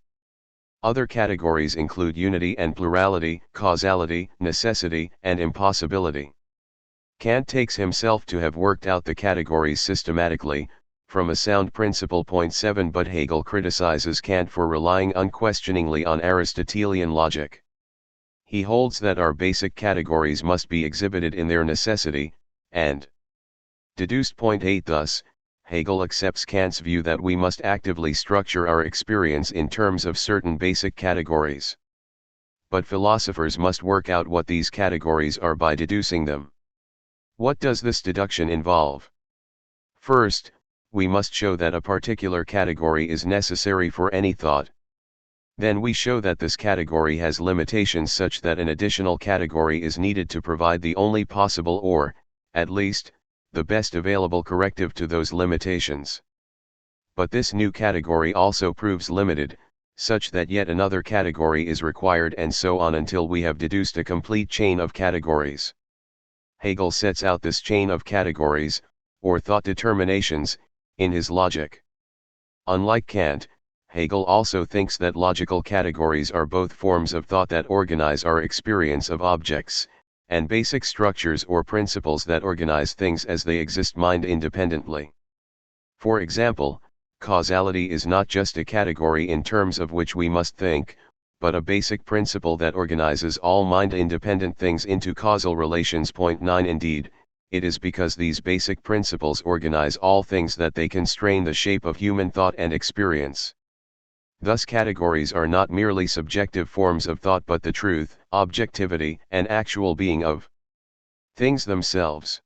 Other categories include unity and plurality, causality, necessity, and impossibility. Kant takes himself to have worked out the categories systematically, from a sound principle. Point 7. But Hegel criticizes Kant for relying unquestioningly on Aristotelian logic. He holds that our basic categories must be exhibited in their necessity, and deduced. Point 8. Thus, Hegel accepts Kant's view that we must actively structure our experience in terms of certain basic categories. But philosophers must work out what these categories are by deducing them. What does this deduction involve? First, we must show that a particular category is necessary for any thought. Then we show that this category has limitations such that an additional category is needed to provide the only possible, or, at least, the best available corrective to those limitations. But this new category also proves limited, such that yet another category is required, and so on until we have deduced a complete chain of categories. Hegel sets out this chain of categories, or thought determinations, in his logic. Unlike Kant, Hegel also thinks that logical categories are both forms of thought that organize our experience of objects, and basic structures or principles that organize things as they exist mind independently. For example, causality is not just a category in terms of which we must think, but a basic principle that organizes all mind independent things into causal relations. Point 9. Indeed, it is because these basic principles organize all things that they constrain the shape of human thought and experience. Thus categories are not merely subjective forms of thought but the truth, objectivity, and actual being of things themselves.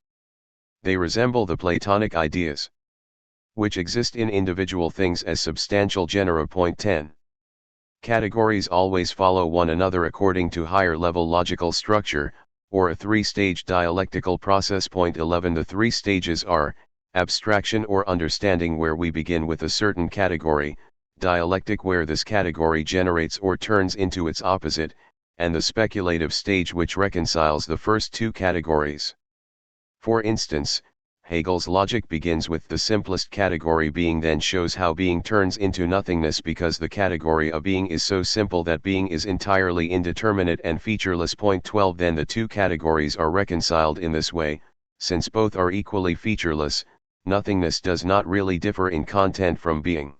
They resemble the Platonic ideas, which exist in individual things as substantial genera. Point 10. Categories always follow one another according to higher-level logical structure, or a three-stage dialectical process. Point 11. The three stages are, abstraction or understanding, where we begin with a certain category, dialectic, where this category generates or turns into its opposite, and the speculative stage, which reconciles the first two categories. For instance, Hegel's logic begins with the simplest category, being, then shows how being turns into nothingness, because the category of being is so simple that being is entirely indeterminate and featureless. Point 12. Then the two categories are reconciled in this way: since both are equally featureless, nothingness does not really differ in content from being.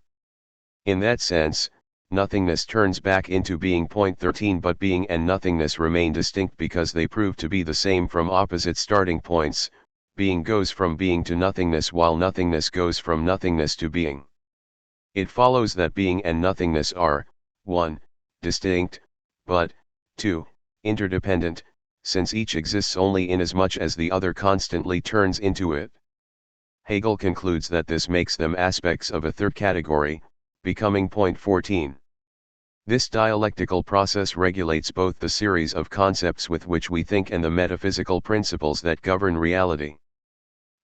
In that sense, nothingness turns back into being. Point 13. But being and nothingness remain distinct because they prove to be the same from opposite starting points. Being goes from being to nothingness, while nothingness goes from nothingness to being. It follows that being and nothingness are, 1. distinct, but, 2. interdependent, since each exists only inasmuch as the other constantly turns into it. Hegel concludes that this makes them aspects of a third category, becoming. Point 14. This dialectical process regulates both the series of concepts with which we think and the metaphysical principles that govern reality.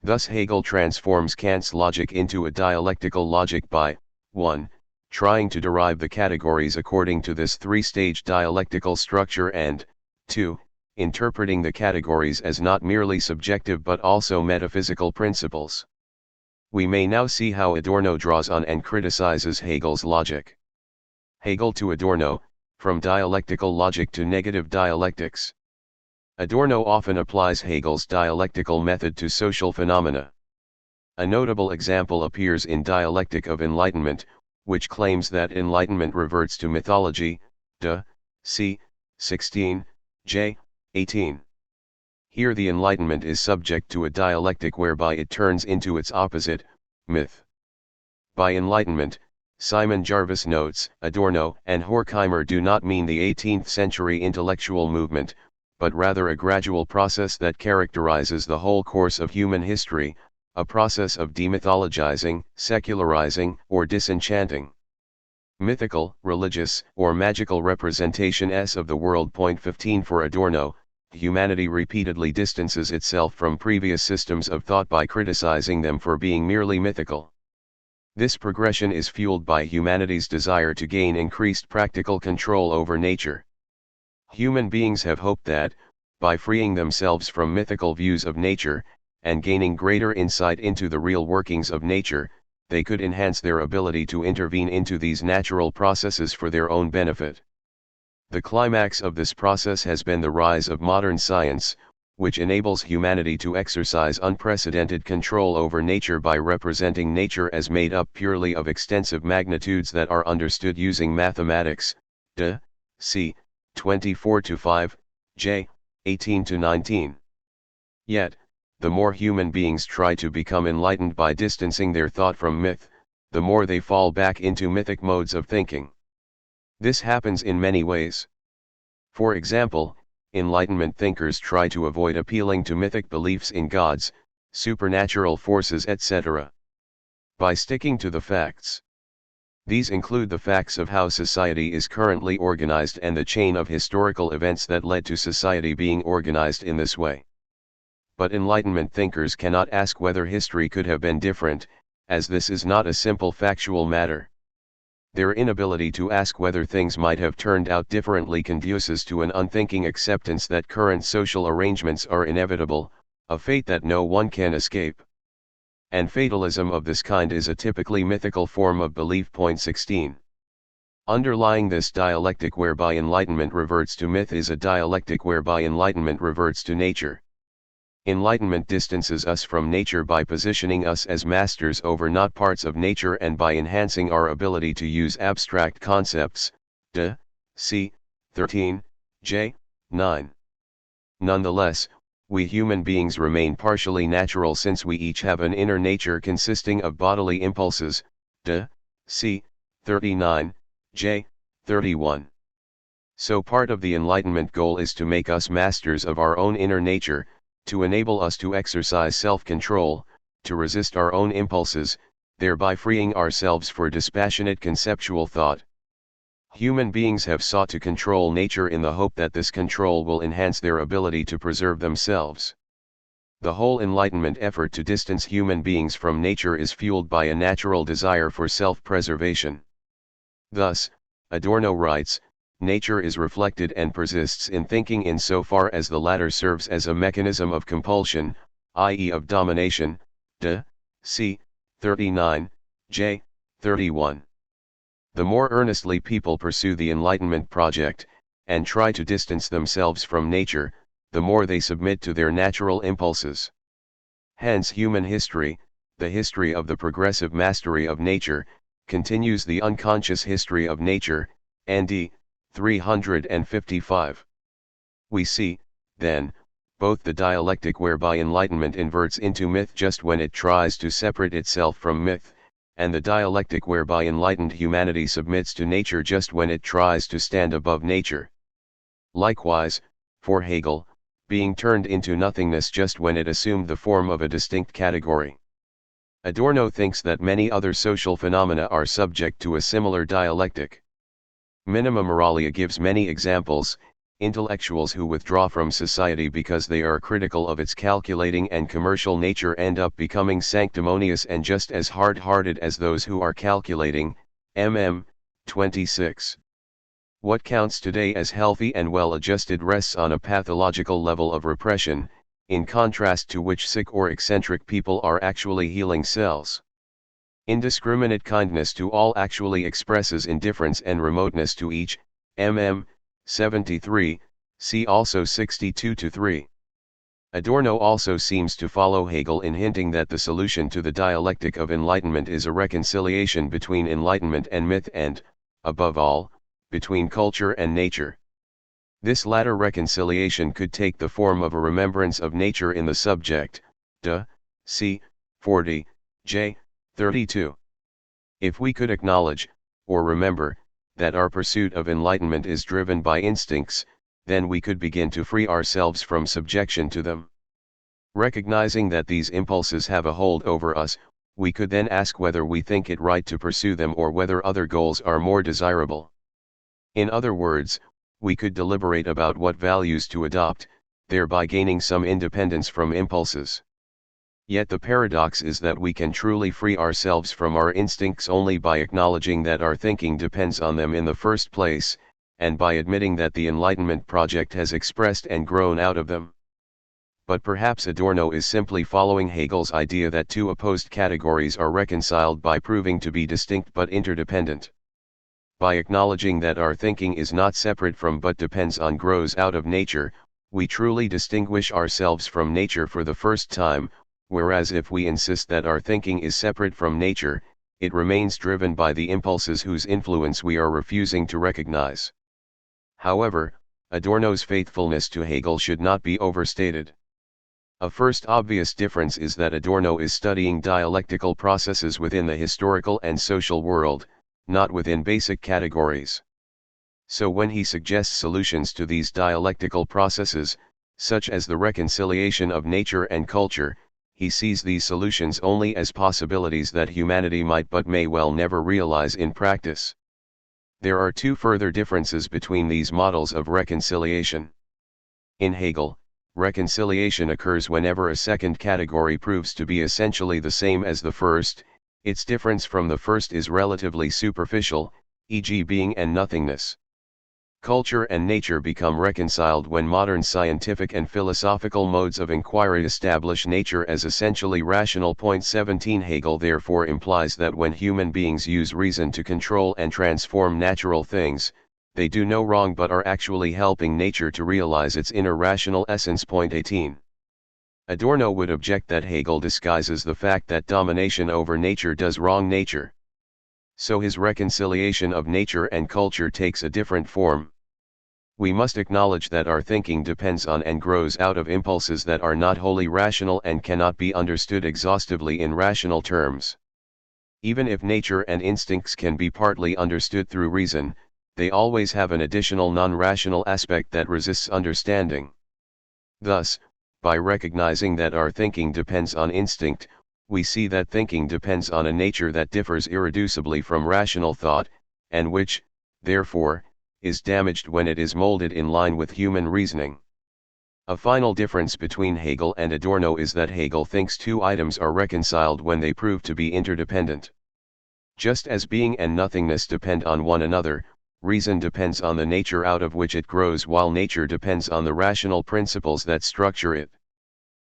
Thus Hegel transforms Kant's logic into a dialectical logic by, 1. trying to derive the categories according to this three-stage dialectical structure, and, 2. interpreting the categories as not merely subjective but also metaphysical principles. We may now see how Adorno draws on and criticizes Hegel's logic. Hegel to Adorno, from dialectical logic to negative dialectics. Adorno often applies Hegel's dialectical method to social phenomena. A notable example appears in Dialectic of Enlightenment, which claims that enlightenment reverts to mythology, de c. 16, j. 18. Here the enlightenment is subject to a dialectic whereby it turns into its opposite, myth. By enlightenment, Simon Jarvis notes, Adorno and Horkheimer do not mean the 18th century intellectual movement, but rather a gradual process that characterizes the whole course of human history, a process of demythologizing, secularizing, or disenchanting. Mythical, religious, or magical representations of the world. Point 15. For Adorno, humanity repeatedly distances itself from previous systems of thought by criticizing them for being merely mythical. This progression is fueled by humanity's desire to gain increased practical control over nature. Human beings have hoped that, by freeing themselves from mythical views of nature, and gaining greater insight into the real workings of nature, they could enhance their ability to intervene into these natural processes for their own benefit. The climax of this process has been the rise of modern science, which enables humanity to exercise unprecedented control over nature by representing nature as made up purely of extensive magnitudes that are understood using mathematics, de c. 24-5, j. 18-19. Yet, the more human beings try to become enlightened by distancing their thought from myth, the more they fall back into mythic modes of thinking. This happens in many ways. For example, Enlightenment thinkers try to avoid appealing to mythic beliefs in gods, supernatural forces, etc. by sticking to the facts. These include the facts of how society is currently organized and the chain of historical events that led to society being organized in this way. But Enlightenment thinkers cannot ask whether history could have been different, as this is not a simple factual matter. Their inability to ask whether things might have turned out differently conduces to an unthinking acceptance that current social arrangements are inevitable, a fate that no one can escape. And fatalism of this kind is a typically mythical form of belief. Point 16. Underlying this dialectic whereby enlightenment reverts to myth is a dialectic whereby enlightenment reverts to nature. Enlightenment distances us from nature by positioning us as masters over not parts of nature and by enhancing our ability to use abstract concepts, de c. 13, j. 9. Nonetheless, we human beings remain partially natural since we each have an inner nature consisting of bodily impulses, d. c. 39, j. 31. So part of the Enlightenment goal is to make us masters of our own inner nature, to enable us to exercise self-control, to resist our own impulses, thereby freeing ourselves for dispassionate conceptual thought. Human beings have sought to control nature in the hope that this control will enhance their ability to preserve themselves. The whole Enlightenment effort to distance human beings from nature is fueled by a natural desire for self-preservation. Thus, Adorno writes, nature is reflected and persists in thinking insofar as the latter serves as a mechanism of compulsion, i.e. of domination, d. c. 39, j. 31. The more earnestly people pursue the Enlightenment project, and try to distance themselves from nature, the more they submit to their natural impulses. Hence human history, the history of the progressive mastery of nature, continues the unconscious history of nature, ND 355. We see, then, both the dialectic whereby enlightenment inverts into myth just when it tries to separate itself from myth, and the dialectic whereby enlightened humanity submits to nature just when it tries to stand above nature. Likewise, for Hegel, being turned into nothingness just when it assumed the form of a distinct category. Adorno thinks that many other social phenomena are subject to a similar dialectic. Minima Moralia gives many examples: intellectuals who withdraw from society because they are critical of its calculating and commercial nature end up becoming sanctimonious and just as hard-hearted as those who are calculating, mm. 26. What counts today as healthy and well-adjusted rests on a pathological level of repression, in contrast to which sick or eccentric people are actually healing cells. Indiscriminate kindness to all actually expresses indifference and remoteness to each, mm. 73, see also 62-3. Adorno also seems to follow Hegel in hinting that the solution to the dialectic of enlightenment is a reconciliation between enlightenment and myth and, above all, between culture and nature. This latter reconciliation could take the form of a remembrance of nature in the subject, d. c. 40, j. 32. If we could acknowledge, or remember, that our pursuit of enlightenment is driven by instincts, then we could begin to free ourselves from subjection to them. Recognizing that these impulses have a hold over us, we could then ask whether we think it right to pursue them or whether other goals are more desirable. In other words, we could deliberate about what values to adopt, thereby gaining some independence from impulses. Yet the paradox is that we can truly free ourselves from our instincts only by acknowledging that our thinking depends on them in the first place, and by admitting that the Enlightenment project has expressed and grown out of them. But perhaps Adorno is simply following Hegel's idea that two opposed categories are reconciled by proving to be distinct but interdependent. By acknowledging that our thinking is not separate from but depends on grows out of nature, we truly distinguish ourselves from nature for the first time, whereas if we insist that our thinking is separate from nature, it remains driven by the impulses whose influence we are refusing to recognize. However, Adorno's faithfulness to Hegel should not be overstated. A first obvious difference is that Adorno is studying dialectical processes within the historical and social world, not within basic categories. So when he suggests solutions to these dialectical processes, such as the reconciliation of nature and culture, he sees these solutions only as possibilities that humanity might but may well never realize in practice. There are two further differences between these models of reconciliation. In Hegel, reconciliation occurs whenever a second category proves to be essentially the same as the first. Its difference from the first is relatively superficial, e.g. being and nothingness. Culture and nature become reconciled when modern scientific and philosophical modes of inquiry establish nature as essentially rational. 17 Hegel therefore implies that when human beings use reason to control and transform natural things, they do no wrong but are actually helping nature to realize its inner rational essence. 18. Adorno would object that Hegel disguises the fact that domination over nature does wrong nature. So his reconciliation of nature and culture takes a different form. We must acknowledge that our thinking depends on and grows out of impulses that are not wholly rational and cannot be understood exhaustively in rational terms. Even if nature and instincts can be partly understood through reason, they always have an additional non-rational aspect that resists understanding. Thus, by recognizing that our thinking depends on instinct, we see that thinking depends on a nature that differs irreducibly from rational thought, and which, therefore, is damaged when it is molded in line with human reasoning. A final difference between Hegel and Adorno is that Hegel thinks two items are reconciled when they prove to be interdependent. Just as being and nothingness depend on one another, reason depends on the nature out of which it grows, while nature depends on the rational principles that structure it.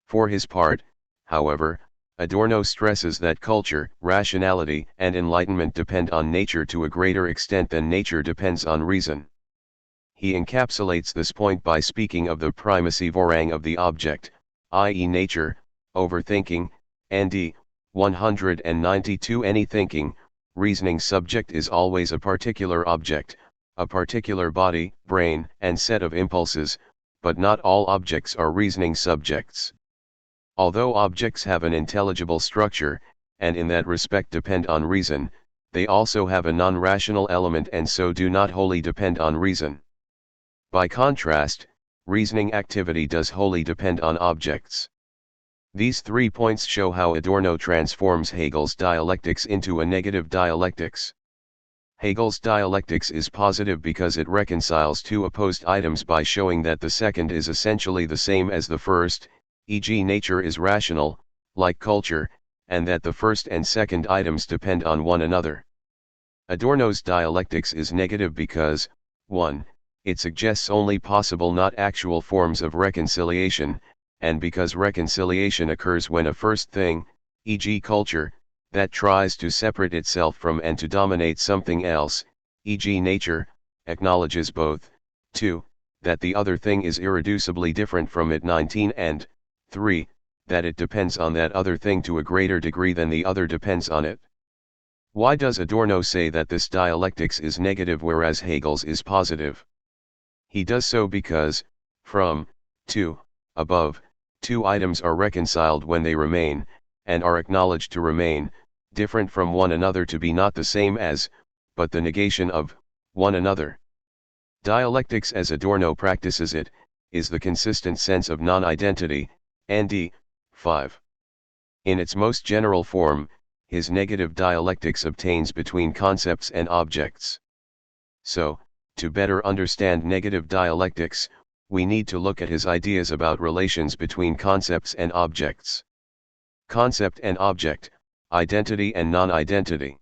For his part, however, Adorno stresses that culture, rationality, and enlightenment depend on nature to a greater extent than nature depends on reason. He encapsulates this point by speaking of the primacy vorrang of the object, i.e. nature, over thinking, and 192. Any thinking, reasoning subject is always a particular object, a particular body, brain, and set of impulses, but not all objects are reasoning subjects. Although objects have an intelligible structure, and in that respect depend on reason, they also have a non-rational element and so do not wholly depend on reason. By contrast, reasoning activity does wholly depend on objects. These 3 points show how Adorno transforms Hegel's dialectics into a negative dialectics. Hegel's dialectics is positive because it reconciles two opposed items by showing that the second is essentially the same as the first, e.g. nature is rational, like culture, and that the first and second items depend on one another. Adorno's dialectics is negative because, 1. It suggests only possible not actual forms of reconciliation, and because reconciliation occurs when a first thing, e.g. culture, that tries to separate itself from and to dominate something else, e.g. nature, acknowledges both, 2. That the other thing is irreducibly different from it, 19, and 3. That it depends on that other thing to a greater degree than the other depends on it. Why does Adorno say that this dialectics is negative whereas Hegel's is positive? He does so because, from 2, above, two items are reconciled when they remain, and are acknowledged to remain, different from one another to be not the same as, but the negation of, one another. Dialectics as Adorno practices it, is the consistent sense of non-identity, and 5. In its most general form, his negative dialectics obtains between concepts and objects. So, to better understand negative dialectics, we need to look at his ideas about relations between concepts and objects. Concept and object, identity and non-identity.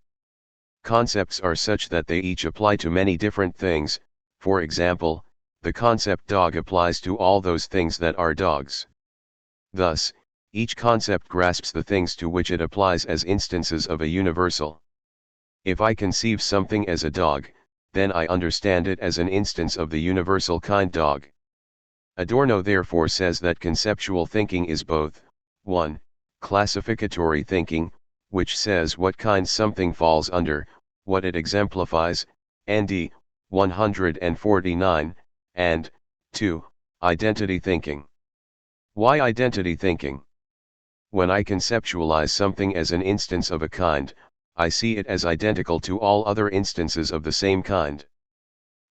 Concepts are such that they each apply to many different things. For example, the concept dog applies to all those things that are dogs. Thus, each concept grasps the things to which it applies as instances of a universal. If I conceive something as a dog, then I understand it as an instance of the universal kind dog. Adorno therefore says that conceptual thinking is both, 1. Classificatory thinking, which says what kind something falls under, what it exemplifies, and 149, and 2. Identity thinking. Why identity thinking? When I conceptualize something as an instance of a kind, I see it as identical to all other instances of the same kind.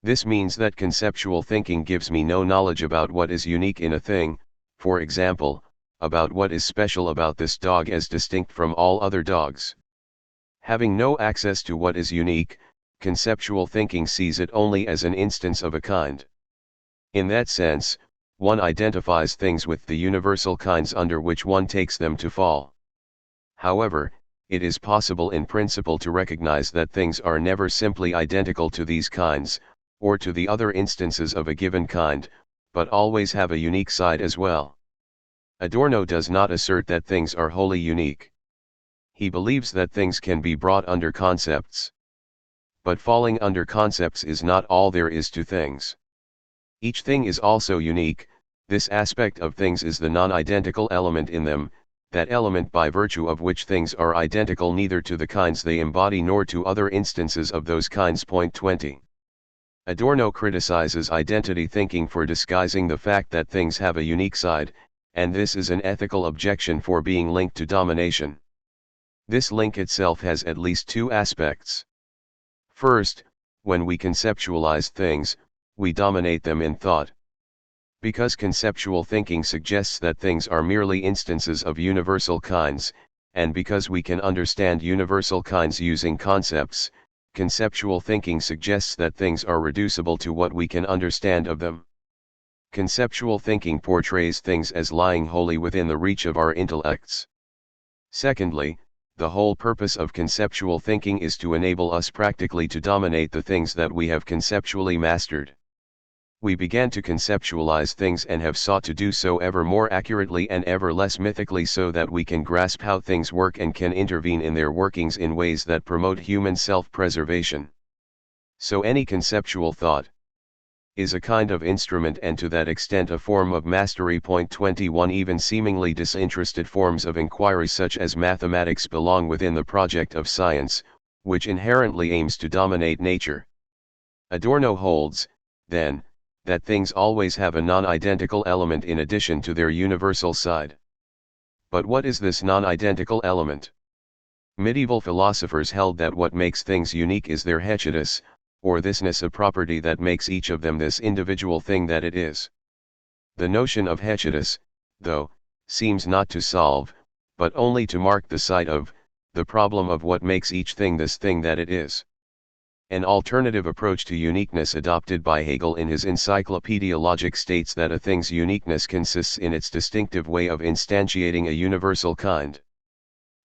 This means that conceptual thinking gives me no knowledge about what is unique in a thing, for example, about what is special about this dog as distinct from all other dogs. Having no access to what is unique, conceptual thinking sees it only as an instance of a kind. In that sense, one identifies things with the universal kinds under which one takes them to fall. However, it is possible in principle to recognize that things are never simply identical to these kinds, or to the other instances of a given kind, but always have a unique side as well. Adorno does not assert that things are wholly unique. He believes that things can be brought under concepts. But falling under concepts is not all there is to things. Each thing is also unique. This aspect of things is the non-identical element in them, that element by virtue of which things are identical neither to the kinds they embody nor to other instances of those kinds. 20. Adorno criticizes identity thinking for disguising the fact that things have a unique side, and this is an ethical objection for being linked to domination. This link itself has at least two aspects. First, when we conceptualize things, we dominate them in thought. Because conceptual thinking suggests that things are merely instances of universal kinds, and because we can understand universal kinds using concepts, conceptual thinking suggests that things are reducible to what we can understand of them. Conceptual thinking portrays things as lying wholly within the reach of our intellects. Secondly, the whole purpose of conceptual thinking is to enable us practically to dominate the things that we have conceptually mastered. We began to conceptualize things and have sought to do so ever more accurately and ever less mythically so that we can grasp how things work and can intervene in their workings in ways that promote human self-preservation. So any conceptual thought is a kind of instrument and to that extent a form of mastery. 21 Even seemingly disinterested forms of inquiry such as mathematics belong within the project of science, which inherently aims to dominate nature. Adorno holds, then, that things always have a non-identical element in addition to their universal side. But what is this non-identical element? Medieval philosophers held that what makes things unique is their heterodoxy, or thisness of property that makes each of them this individual thing that it is. The notion of heterodoxy, though, seems not to solve, but only to mark the side of, the problem of what makes each thing this thing that it is. An alternative approach to uniqueness adopted by Hegel in his Encyclopedia Logic states that a thing's uniqueness consists in its distinctive way of instantiating a universal kind.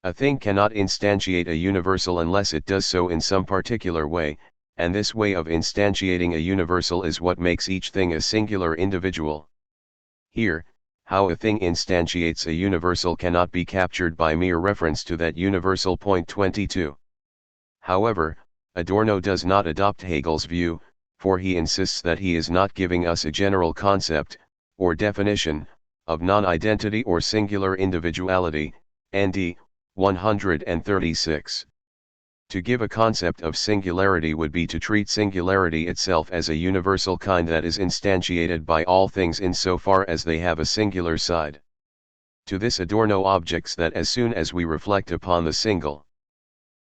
A thing cannot instantiate a universal unless it does so in some particular way, and this way of instantiating a universal is what makes each thing a singular individual. Here, how a thing instantiates a universal cannot be captured by mere reference to that universal. 22. However, Adorno does not adopt Hegel's view, for he insists that he is not giving us a general concept, or definition, of non-identity or singular individuality, ND 136. To give a concept of singularity would be to treat singularity itself as a universal kind that is instantiated by all things insofar as they have a singular side. To this Adorno objects that as soon as we reflect upon the single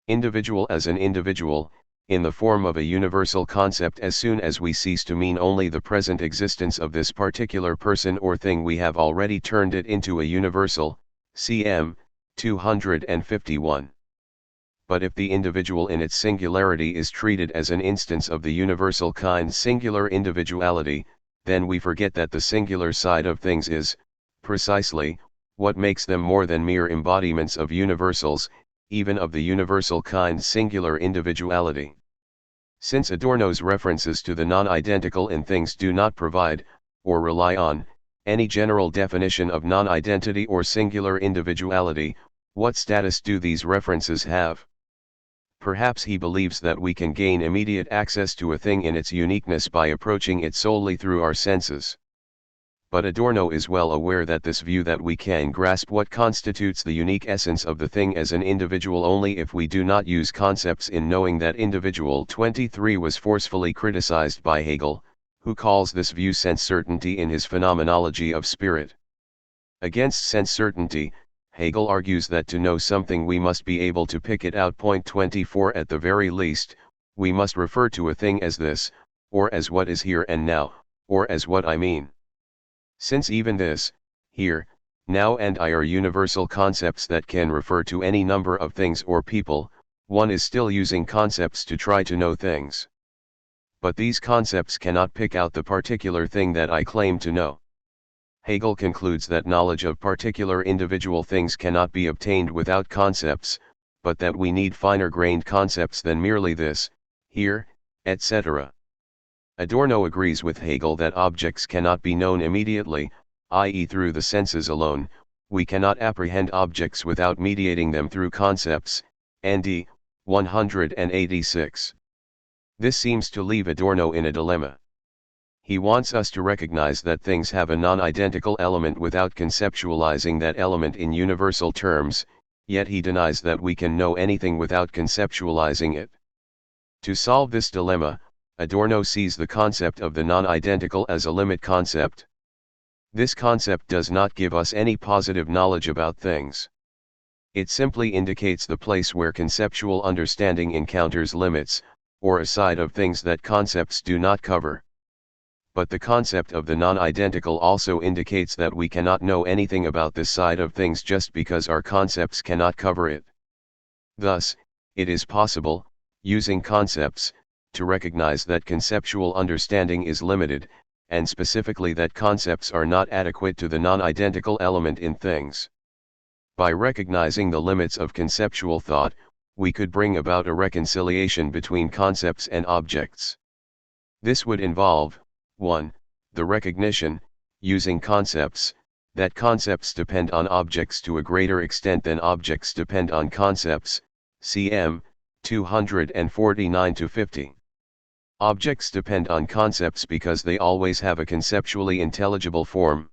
individual as an individual, in the form of a universal concept, as soon as we cease to mean only the present existence of this particular person or thing, we have already turned it into a universal, cm. 251. But if the individual in its singularity is treated as an instance of the universal kind singular individuality, then we forget that the singular side of things is, precisely, what makes them more than mere embodiments of universals, even of the universal kind singular individuality. Since Adorno's references to the non-identical in things do not provide, or rely on, any general definition of non-identity or singular individuality, what status do these references have? Perhaps he believes that we can gain immediate access to a thing in its uniqueness by approaching it solely through our senses. But Adorno is well aware that this view that we can grasp what constitutes the unique essence of the thing as an individual only if we do not use concepts in knowing that individual. 23 was forcefully criticized by Hegel, who calls this view sense certainty in his Phenomenology of Spirit. Against sense certainty, Hegel argues that to know something we must be able to pick it out. 24 At the very least, we must refer to a thing as this, or as what is here and now, or as what I mean. Since even this, here, now and I are universal concepts that can refer to any number of things or people, one is still using concepts to try to know things. But these concepts cannot pick out the particular thing that I claim to know. Hegel concludes that knowledge of particular individual things cannot be obtained without concepts, but that we need finer-grained concepts than merely this, here, etc. Adorno agrees with Hegel that objects cannot be known immediately, i.e. through the senses alone. We cannot apprehend objects without mediating them through concepts, ND 186. This seems to leave Adorno in a dilemma. He wants us to recognize that things have a non-identical element without conceptualizing that element in universal terms, yet he denies that we can know anything without conceptualizing it. To solve this dilemma, Adorno sees the concept of the non-identical as a limit concept. This concept does not give us any positive knowledge about things. It simply indicates the place where conceptual understanding encounters limits, or a side of things that concepts do not cover. But the concept of the non-identical also indicates that we cannot know anything about this side of things just because our concepts cannot cover it. Thus, it is possible, using concepts, to recognize that conceptual understanding is limited, and specifically that concepts are not adequate to the non-identical element in things. By recognizing the limits of conceptual thought, we could bring about a reconciliation between concepts and objects. This would involve, 1. The recognition, using concepts, that concepts depend on objects to a greater extent than objects depend on concepts, cm. 249-50. Objects depend on concepts because they always have a conceptually intelligible form.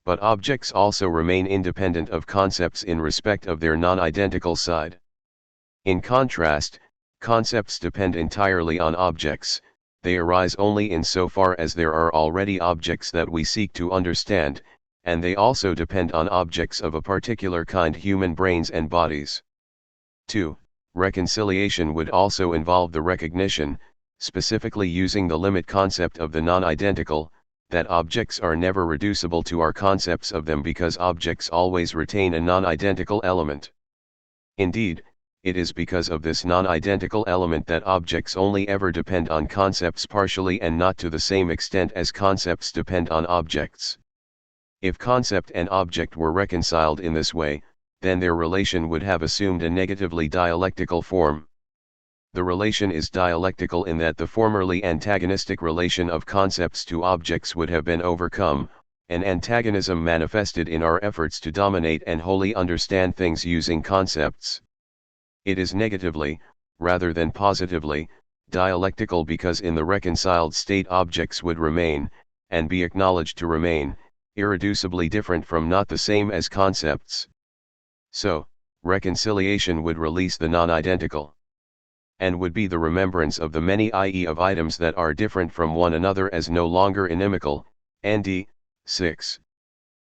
But objects also remain independent of concepts in respect of their non-identical side. In contrast, concepts depend entirely on objects. They arise only insofar as there are already objects that we seek to understand, and they also depend on objects of a particular kind, human brains and bodies. 2. Reconciliation would also involve the recognition, specifically using the limit concept of the non-identical, that objects are never reducible to our concepts of them because objects always retain a non-identical element. Indeed, it is because of this non-identical element that objects only ever depend on concepts partially and not to the same extent as concepts depend on objects. If concept and object were reconciled in this way, then their relation would have assumed a negatively dialectical form. The relation is dialectical in that the formerly antagonistic relation of concepts to objects would have been overcome, an antagonism manifested in our efforts to dominate and wholly understand things using concepts. It is negatively, rather than positively, dialectical because in the reconciled state objects would remain, and be acknowledged to remain, irreducibly different from not the same as concepts. So, reconciliation would release the non-identical, and would be the remembrance of the many, i.e. of items that are different from one another as no longer inimical, nd. 6.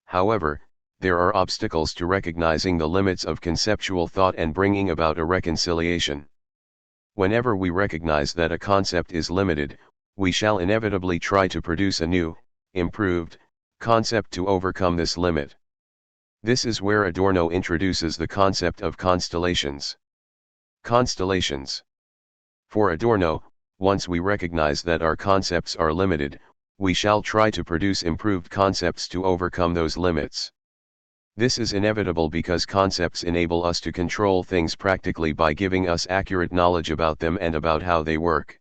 However, there are obstacles to recognizing the limits of conceptual thought and bringing about a reconciliation. Whenever we recognize that a concept is limited, we shall inevitably try to produce a new, improved, concept to overcome this limit. This is where Adorno introduces the concept of constellations. Constellations. For Adorno, once we recognize that our concepts are limited, we shall try to produce improved concepts to overcome those limits. This is inevitable because concepts enable us to control things practically by giving us accurate knowledge about them and about how they work.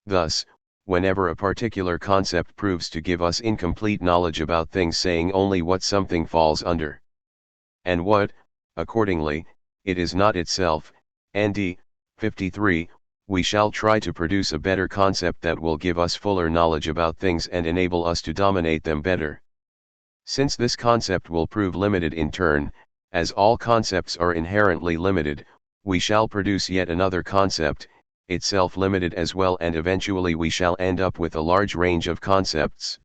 Thus, whenever a particular concept proves to give us incomplete knowledge about things, saying only what something falls under, and what, accordingly, it is not itself, nd. 53, we shall try to produce a better concept that will give us fuller knowledge about things and enable us to dominate them better. Since this concept will prove limited in turn, as all concepts are inherently limited, we shall produce yet another concept, itself limited as well, and eventually we shall end up with a large range of concepts.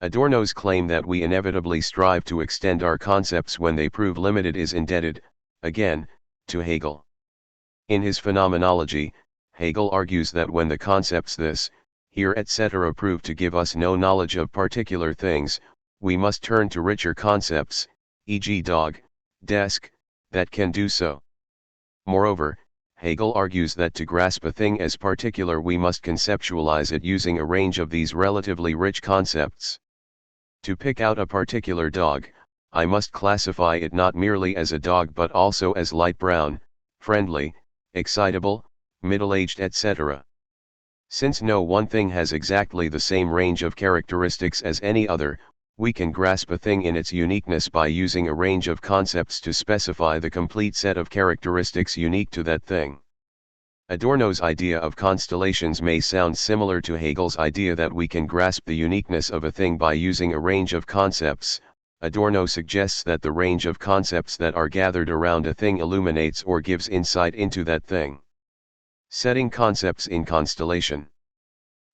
Adorno's claim that we inevitably strive to extend our concepts when they prove limited is indebted, again, to Hegel. In his Phenomenology, Hegel argues that when the concepts this, here etc. prove to give us no knowledge of particular things, we must turn to richer concepts, e.g. dog, desk, that can do so. Moreover, Hegel argues that to grasp a thing as particular we must conceptualize it using a range of these relatively rich concepts. To pick out a particular dog, I must classify it not merely as a dog but also as light brown, friendly, excitable, middle-aged etc. Since no one thing has exactly the same range of characteristics as any other, we can grasp a thing in its uniqueness by using a range of concepts to specify the complete set of characteristics unique to that thing. Adorno's idea of constellations may sound similar to Hegel's idea that we can grasp the uniqueness of a thing by using a range of concepts. Adorno suggests that the range of concepts that are gathered around a thing illuminates or gives insight into that thing. Setting concepts in constellation.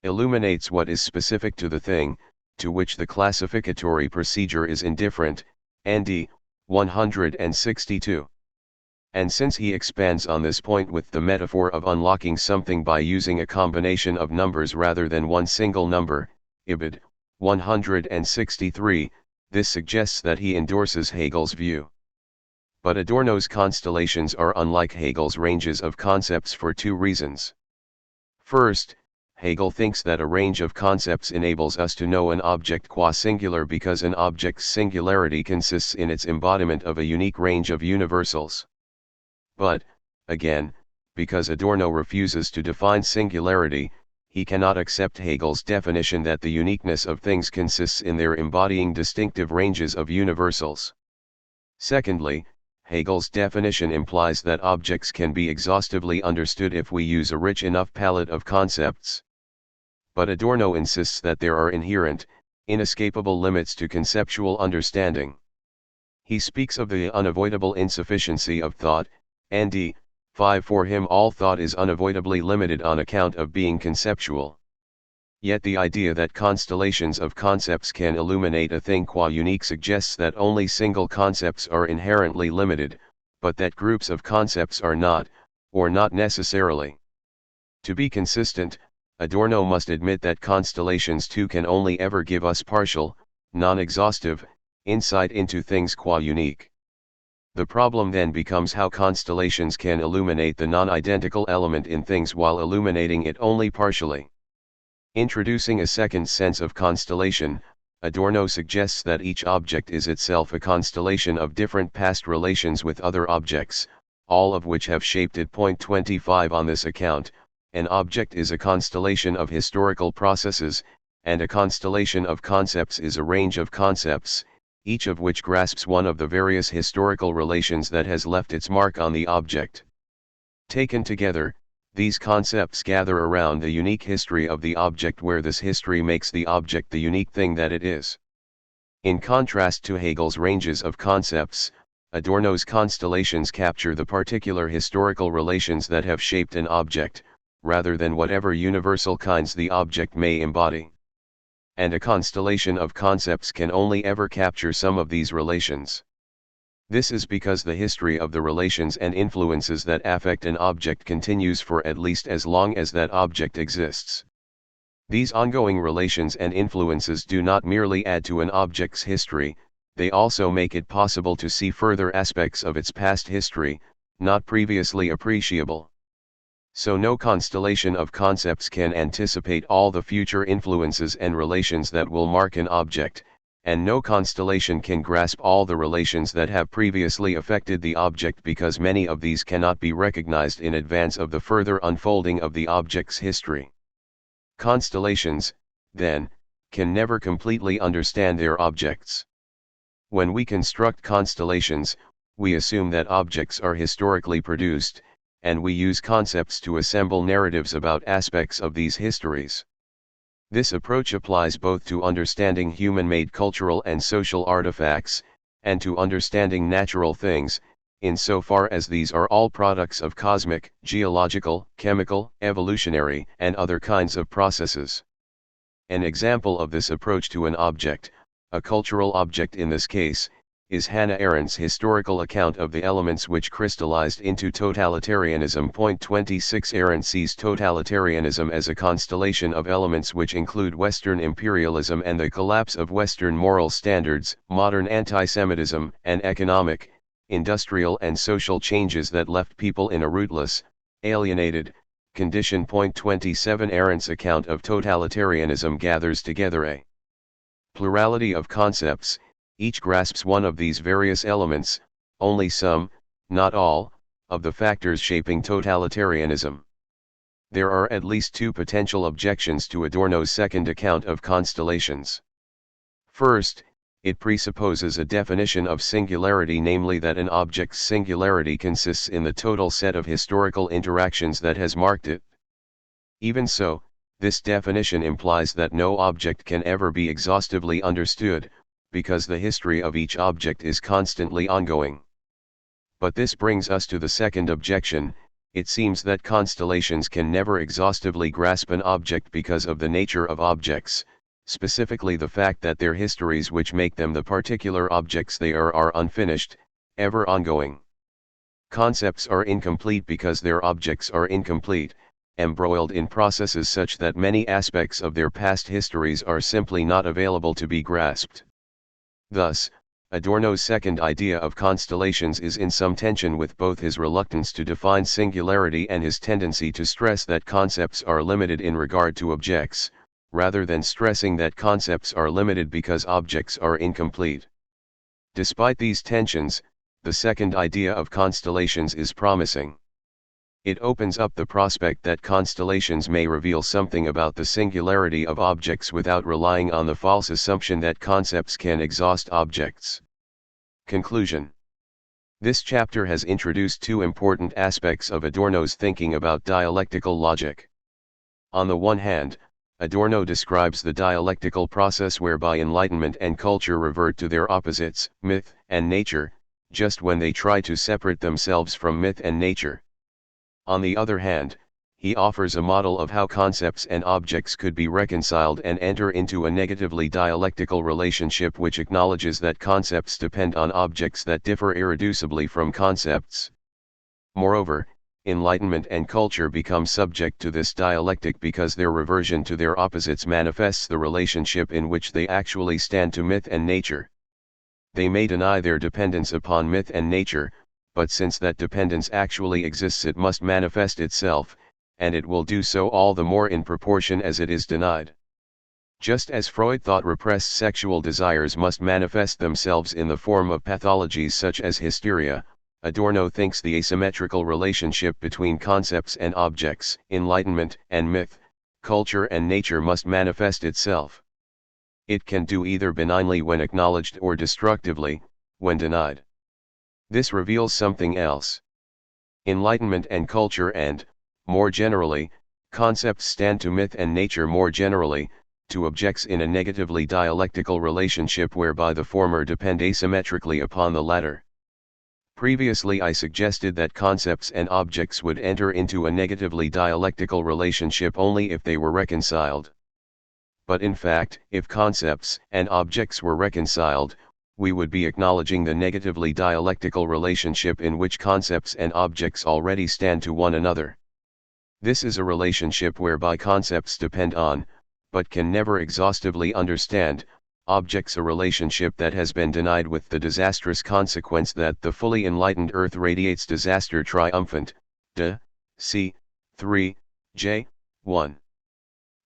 Illuminates what is specific to the thing, to which the classificatory procedure is indifferent, ND 162. And since he expands on this point with the metaphor of unlocking something by using a combination of numbers rather than one single number, Ibid. 163, this suggests that he endorses Hegel's view. But Adorno's constellations are unlike Hegel's ranges of concepts for two reasons. First, Hegel thinks that a range of concepts enables us to know an object qua singular because an object's singularity consists in its embodiment of a unique range of universals. But, again, because Adorno refuses to define singularity, he cannot accept Hegel's definition that the uniqueness of things consists in their embodying distinctive ranges of universals. Secondly, Hegel's definition implies that objects can be exhaustively understood if we use a rich enough palette of concepts. But Adorno insists that there are inherent, inescapable limits to conceptual understanding. He speaks of the unavoidable insufficiency of thought, ND 5. For him all thought is unavoidably limited on account of being conceptual. Yet the idea that constellations of concepts can illuminate a thing qua unique suggests that only single concepts are inherently limited, but that groups of concepts are not, or not necessarily. To be consistent, Adorno must admit that constellations too can only ever give us partial, non-exhaustive, insight into things qua unique. The problem then becomes how constellations can illuminate the non-identical element in things while illuminating it only partially. Introducing a second sense of constellation, Adorno suggests that each object is itself a constellation of different past relations with other objects, all of which have shaped it. 25 On this account, an object is a constellation of historical processes, and a constellation of concepts is a range of concepts, each of which grasps one of the various historical relations that has left its mark on the object. Taken together, these concepts gather around the unique history of the object where this history makes the object the unique thing that it is. In contrast to Hegel's ranges of concepts, Adorno's constellations capture the particular historical relations that have shaped an object, rather than whatever universal kinds the object may embody. And a constellation of concepts can only ever capture some of these relations. This is because the history of the relations and influences that affect an object continues for at least as long as that object exists. These ongoing relations and influences do not merely add to an object's history, they also make it possible to see further aspects of its past history, not previously appreciable. So no constellation of concepts can anticipate all the future influences and relations that will mark an object, and no constellation can grasp all the relations that have previously affected the object because many of these cannot be recognized in advance of the further unfolding of the object's history. Constellations, then, can never completely understand their objects. When we construct constellations, we assume that objects are historically produced, and we use concepts to assemble narratives about aspects of these histories. This approach applies both to understanding human-made cultural and social artifacts, and to understanding natural things, insofar as these are all products of cosmic, geological, chemical, evolutionary, and other kinds of processes. An example of this approach to an object, a cultural object in this case, is Hannah Arendt's historical account of the elements which crystallized into totalitarianism. 26 Arendt sees totalitarianism as a constellation of elements which include Western imperialism and the collapse of Western moral standards, modern anti-Semitism, and economic, industrial and social changes that left people in a rootless, alienated, condition. 27 Arendt's account of totalitarianism gathers together a plurality of concepts. Each grasps one of these various elements, only some, not all, of the factors shaping totalitarianism. There are at least two potential objections to Adorno's second account of constellations. First, it presupposes a definition of singularity, namely that an object's singularity consists in the total set of historical interactions that has marked it. Even so, this definition implies that no object can ever be exhaustively understood, because the history of each object is constantly ongoing. But this brings us to the second objection. it seems that constellations can never exhaustively grasp an object because of the nature of objects, specifically the fact that their histories which make them the particular objects they are unfinished, ever ongoing. Concepts are incomplete because their objects are incomplete, embroiled in processes such that many aspects of their past histories are simply not available to be grasped. Thus, Adorno's second idea of constellations is in some tension with both his reluctance to define singularity and his tendency to stress that concepts are limited in regard to objects, rather than stressing that concepts are limited because objects are incomplete. Despite these tensions, the second idea of constellations is promising. It opens up the prospect that constellations may reveal something about the singularity of objects without relying on the false assumption that concepts can exhaust objects. Conclusion. This chapter has introduced two important aspects of Adorno's thinking about dialectical logic. On the one hand, Adorno describes the dialectical process whereby enlightenment and culture revert to their opposites, myth and nature, just when they try to separate themselves from myth and nature. On the other hand, he offers a model of how concepts and objects could be reconciled and enter into a negatively dialectical relationship which acknowledges that concepts depend on objects that differ irreducibly from concepts. Moreover, enlightenment and culture become subject to this dialectic because their reversion to their opposites manifests the relationship in which they actually stand to myth and nature. They may deny their dependence upon myth and nature, but since that dependence actually exists it must manifest itself, and it will do so all the more in proportion as it is denied. Just as Freud thought repressed sexual desires must manifest themselves in the form of pathologies such as hysteria, Adorno thinks the asymmetrical relationship between concepts and objects, enlightenment and myth, culture and nature must manifest itself. It can do either benignly when acknowledged or destructively, when denied. This reveals something else. Enlightenment and culture and, more generally, concepts stand to myth and nature more generally, to objects in a negatively dialectical relationship whereby the former depend asymmetrically upon the latter. Previously I suggested that concepts and objects would enter into a negatively dialectical relationship only if they were reconciled. But in fact, if concepts and objects were reconciled, we would be acknowledging the negatively dialectical relationship in which concepts and objects already stand to one another. This is a relationship whereby concepts depend on, but can never exhaustively understand, objects, a relationship that has been denied with the disastrous consequence that the fully enlightened earth radiates disaster triumphant, de, c. 3, j. 1.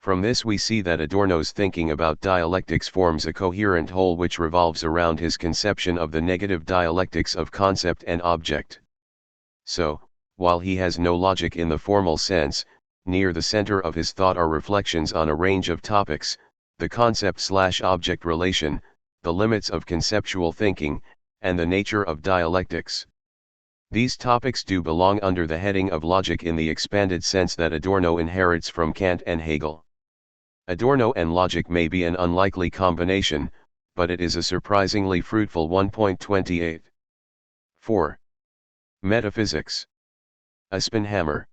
From this we see that Adorno's thinking about dialectics forms a coherent whole which revolves around his conception of the negative dialectics of concept and object. So, while he has no logic in the formal sense, near the center of his thought are reflections on a range of topics: the concept/object relation, the limits of conceptual thinking, and the nature of dialectics. These topics do belong under the heading of logic in the expanded sense that Adorno inherits from Kant and Hegel. Adorno and logic may be an unlikely combination, but it is a surprisingly fruitful one. 28. 4. Metaphysics. A spinhammer.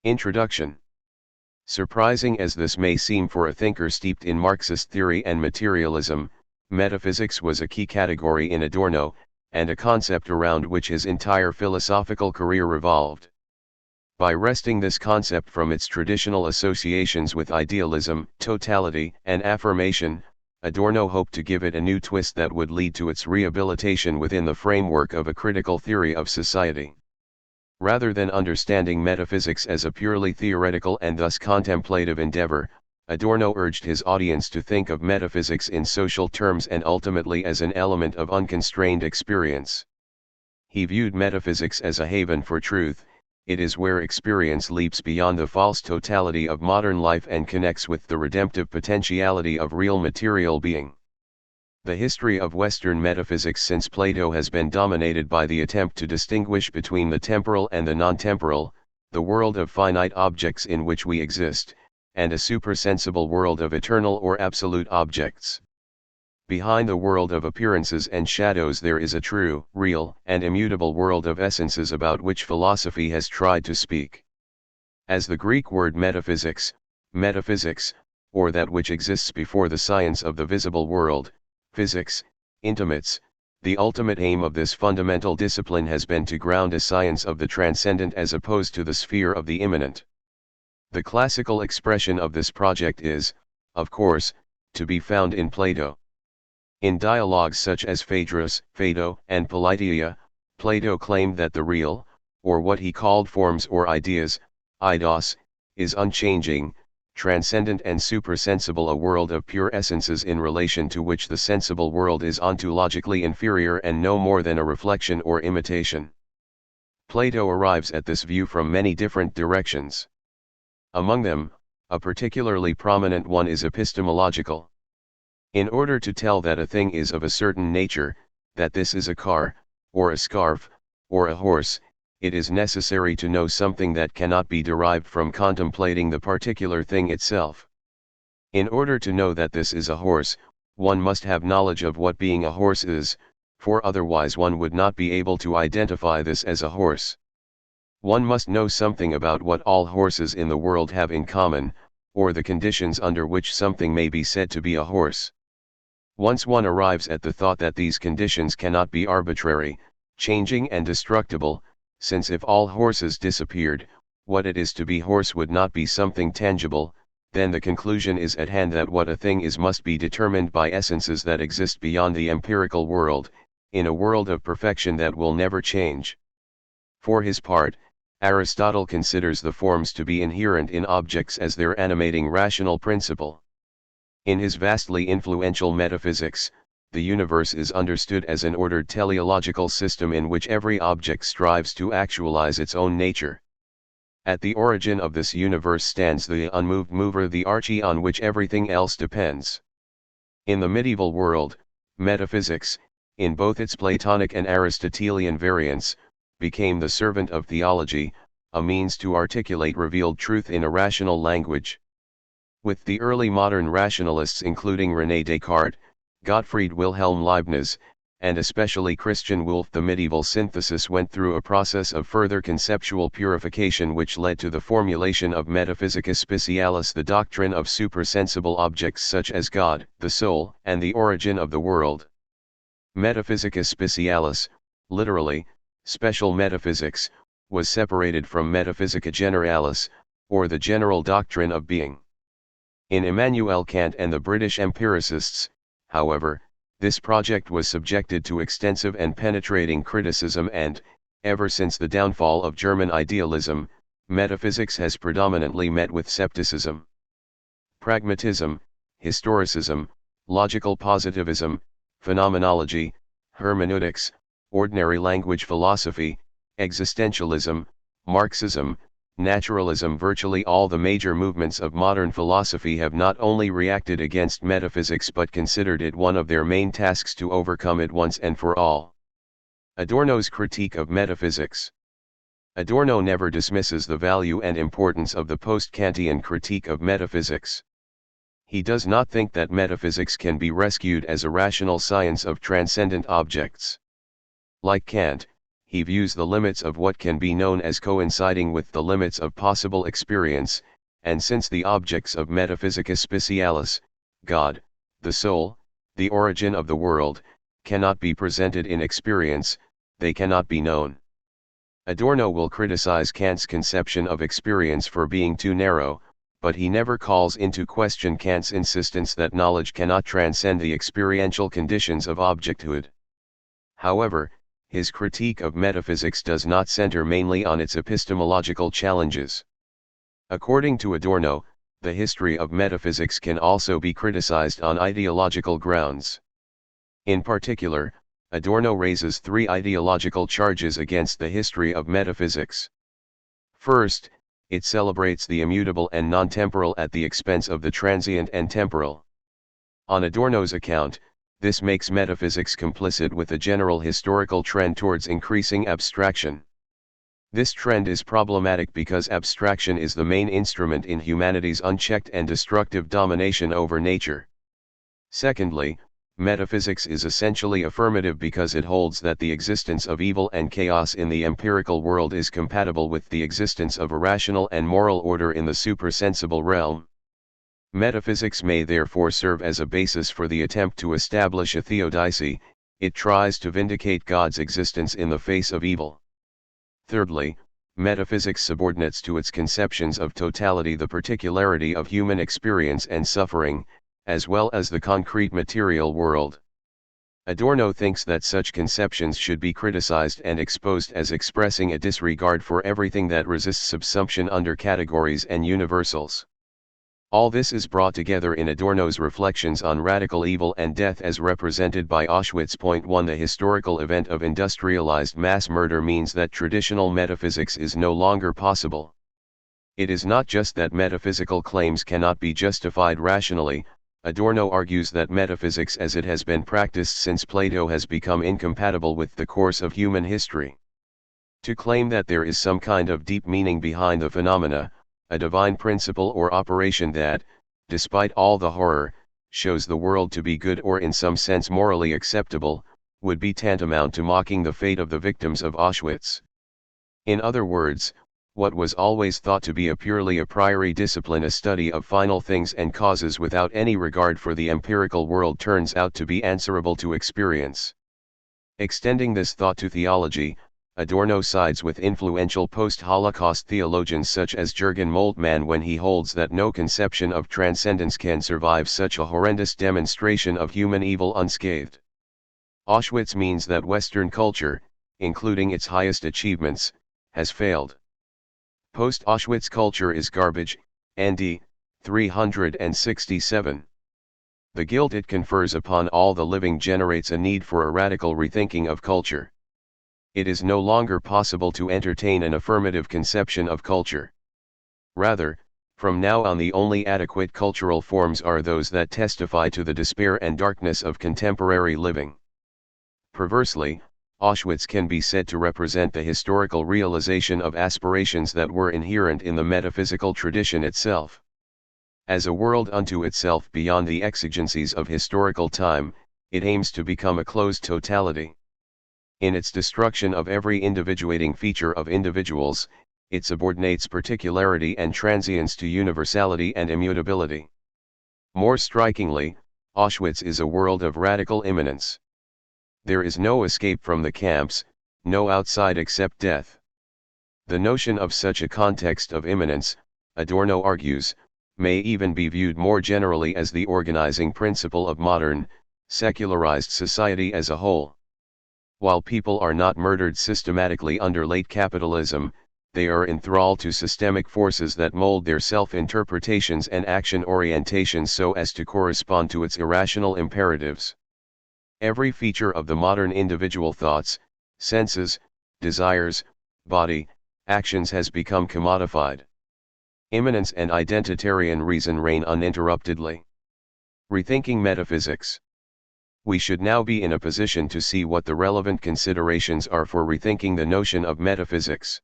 Introduction. Surprising as this may seem for a thinker steeped in Marxist theory and materialism, metaphysics was a key category in Adorno, and a concept around which his entire philosophical career revolved. By wresting this concept from its traditional associations with idealism, totality, and affirmation, Adorno hoped to give it a new twist that would lead to its rehabilitation within the framework of a critical theory of society. Rather than understanding metaphysics as a purely theoretical and thus contemplative endeavor, Adorno urged his audience to think of metaphysics in social terms and ultimately as an element of unconstrained experience. He viewed metaphysics as a haven for truth. It is where experience leaps beyond the false totality of modern life and connects with the redemptive potentiality of real material being. The history of Western metaphysics since Plato has been dominated by the attempt to distinguish between the temporal and the non-temporal, the world of finite objects in which we exist, and a supersensible world of eternal or absolute objects. Behind the world of appearances and shadows there is a true, real, and immutable world of essences about which philosophy has tried to speak. As the Greek word metaphysics, or that which exists before the science of the visible world, physics, intimates, the ultimate aim of this fundamental discipline has been to ground a science of the transcendent as opposed to the sphere of the immanent. The classical expression of this project is, of course, to be found in Plato. In dialogues such as Phaedrus, Phaedo, and Politeia, Plato claimed that the real, or what he called forms or ideas, eidos, is unchanging, transcendent and supersensible, a world of pure essences in relation to which the sensible world is ontologically inferior and no more than a reflection or imitation. Plato arrives at this view from many different directions. Among them, a particularly prominent one is epistemological. In order to tell that a thing is of a certain nature, that this is a car, or a scarf, or a horse, it is necessary to know something that cannot be derived from contemplating the particular thing itself. In order to know that this is a horse, one must have knowledge of what being a horse is, for otherwise one would not be able to identify this as a horse. One must know something about what all horses in the world have in common, or the conditions under which something may be said to be a horse. Once one arrives at the thought that these conditions cannot be arbitrary, changing and destructible, since if all horses disappeared, what it is to be horse would not be something tangible, then the conclusion is at hand that what a thing is must be determined by essences that exist beyond the empirical world, in a world of perfection that will never change. For his part, Aristotle considers the forms to be inherent in objects as their animating rational principle. In his vastly influential Metaphysics, the universe is understood as an ordered teleological system in which every object strives to actualize its own nature. At the origin of this universe stands the unmoved mover, the arche on which everything else depends. In the medieval world, metaphysics, in both its Platonic and Aristotelian variants, became the servant of theology, a means to articulate revealed truth in a rational language. With the early modern rationalists including René Descartes, Gottfried Wilhelm Leibniz, and especially Christian Wolff, the medieval synthesis went through a process of further conceptual purification which led to the formulation of Metaphysica Specialis, the doctrine of supersensible objects such as God, the soul, and the origin of the world. Metaphysica Specialis, literally, special metaphysics, was separated from Metaphysica Generalis, or the general doctrine of being. In Immanuel Kant and the British empiricists, however, this project was subjected to extensive and penetrating criticism and, ever since the downfall of German idealism, metaphysics has predominantly met with skepticism. Pragmatism, historicism, logical positivism, phenomenology, hermeneutics, ordinary language philosophy, existentialism, Marxism, naturalism, virtually all the major movements of modern philosophy have not only reacted against metaphysics but considered it one of their main tasks to overcome it once and for all. Adorno's critique of metaphysics. Adorno never dismisses the value and importance of the post-Kantian critique of metaphysics. He does not think that metaphysics can be rescued as a rational science of transcendent objects. Like Kant, he views the limits of what can be known as coinciding with the limits of possible experience, and since the objects of Metaphysica Specialis, God, the soul, the origin of the world, cannot be presented in experience, they cannot be known. Adorno will criticize Kant's conception of experience for being too narrow, but he never calls into question Kant's insistence that knowledge cannot transcend the experiential conditions of objecthood. However, his critique of metaphysics does not center mainly on its epistemological challenges. According to Adorno, the history of metaphysics can also be criticized on ideological grounds. In particular, Adorno raises three ideological charges against the history of metaphysics. First, it celebrates the immutable and non-temporal at the expense of the transient and temporal. On Adorno's account, this makes metaphysics complicit with a general historical trend towards increasing abstraction. This trend is problematic because abstraction is the main instrument in humanity's unchecked and destructive domination over nature. Secondly, metaphysics is essentially affirmative because it holds that the existence of evil and chaos in the empirical world is compatible with the existence of a rational and moral order in the suprasensible realm. Metaphysics may therefore serve as a basis for the attempt to establish a theodicy. It tries to vindicate God's existence in the face of evil. Thirdly, metaphysics subordinates to its conceptions of totality the particularity of human experience and suffering, as well as the concrete material world. Adorno thinks that such conceptions should be criticized and exposed as expressing a disregard for everything that resists subsumption under categories and universals. All this is brought together in Adorno's reflections on radical evil and death as represented by Auschwitz. 1. The historical event of industrialized mass murder means that traditional metaphysics is no longer possible. It is not just that metaphysical claims cannot be justified rationally. Adorno argues that metaphysics as it has been practiced since Plato has become incompatible with the course of human history. To claim that there is some kind of deep meaning behind the phenomena, a divine principle or operation that, despite all the horror, shows the world to be good or in some sense morally acceptable, would be tantamount to mocking the fate of the victims of Auschwitz. In other words, what was always thought to be a purely a priori discipline, a study of final things and causes without any regard for the empirical world, turns out to be answerable to experience. Extending this thought to theology, Adorno sides with influential post-Holocaust theologians such as Jürgen Moltmann when he holds that no conception of transcendence can survive such a horrendous demonstration of human evil unscathed. Auschwitz means that Western culture, including its highest achievements, has failed. Post-Auschwitz culture is garbage. ND 367. The guilt it confers upon all the living generates a need for a radical rethinking of culture. It is no longer possible to entertain an affirmative conception of culture. Rather, from now on the only adequate cultural forms are those that testify to the despair and darkness of contemporary living. Perversely, Auschwitz can be said to represent the historical realization of aspirations that were inherent in the metaphysical tradition itself. As a world unto itself beyond the exigencies of historical time, it aims to become a closed totality. In its destruction of every individuating feature of individuals, it subordinates particularity and transience to universality and immutability. More strikingly, Auschwitz is a world of radical immanence. There is no escape from the camps, no outside except death. The notion of such a context of immanence, Adorno argues, may even be viewed more generally as the organizing principle of modern, secularized society as a whole. While people are not murdered systematically under late capitalism, they are enthralled to systemic forces that mold their self-interpretations and action orientations so as to correspond to its irrational imperatives. Every feature of the modern individual thoughts, senses, desires, body, actions has become commodified. Immanence and identitarian reason reign uninterruptedly. Rethinking metaphysics. We should now be in a position to see what the relevant considerations are for rethinking the notion of metaphysics.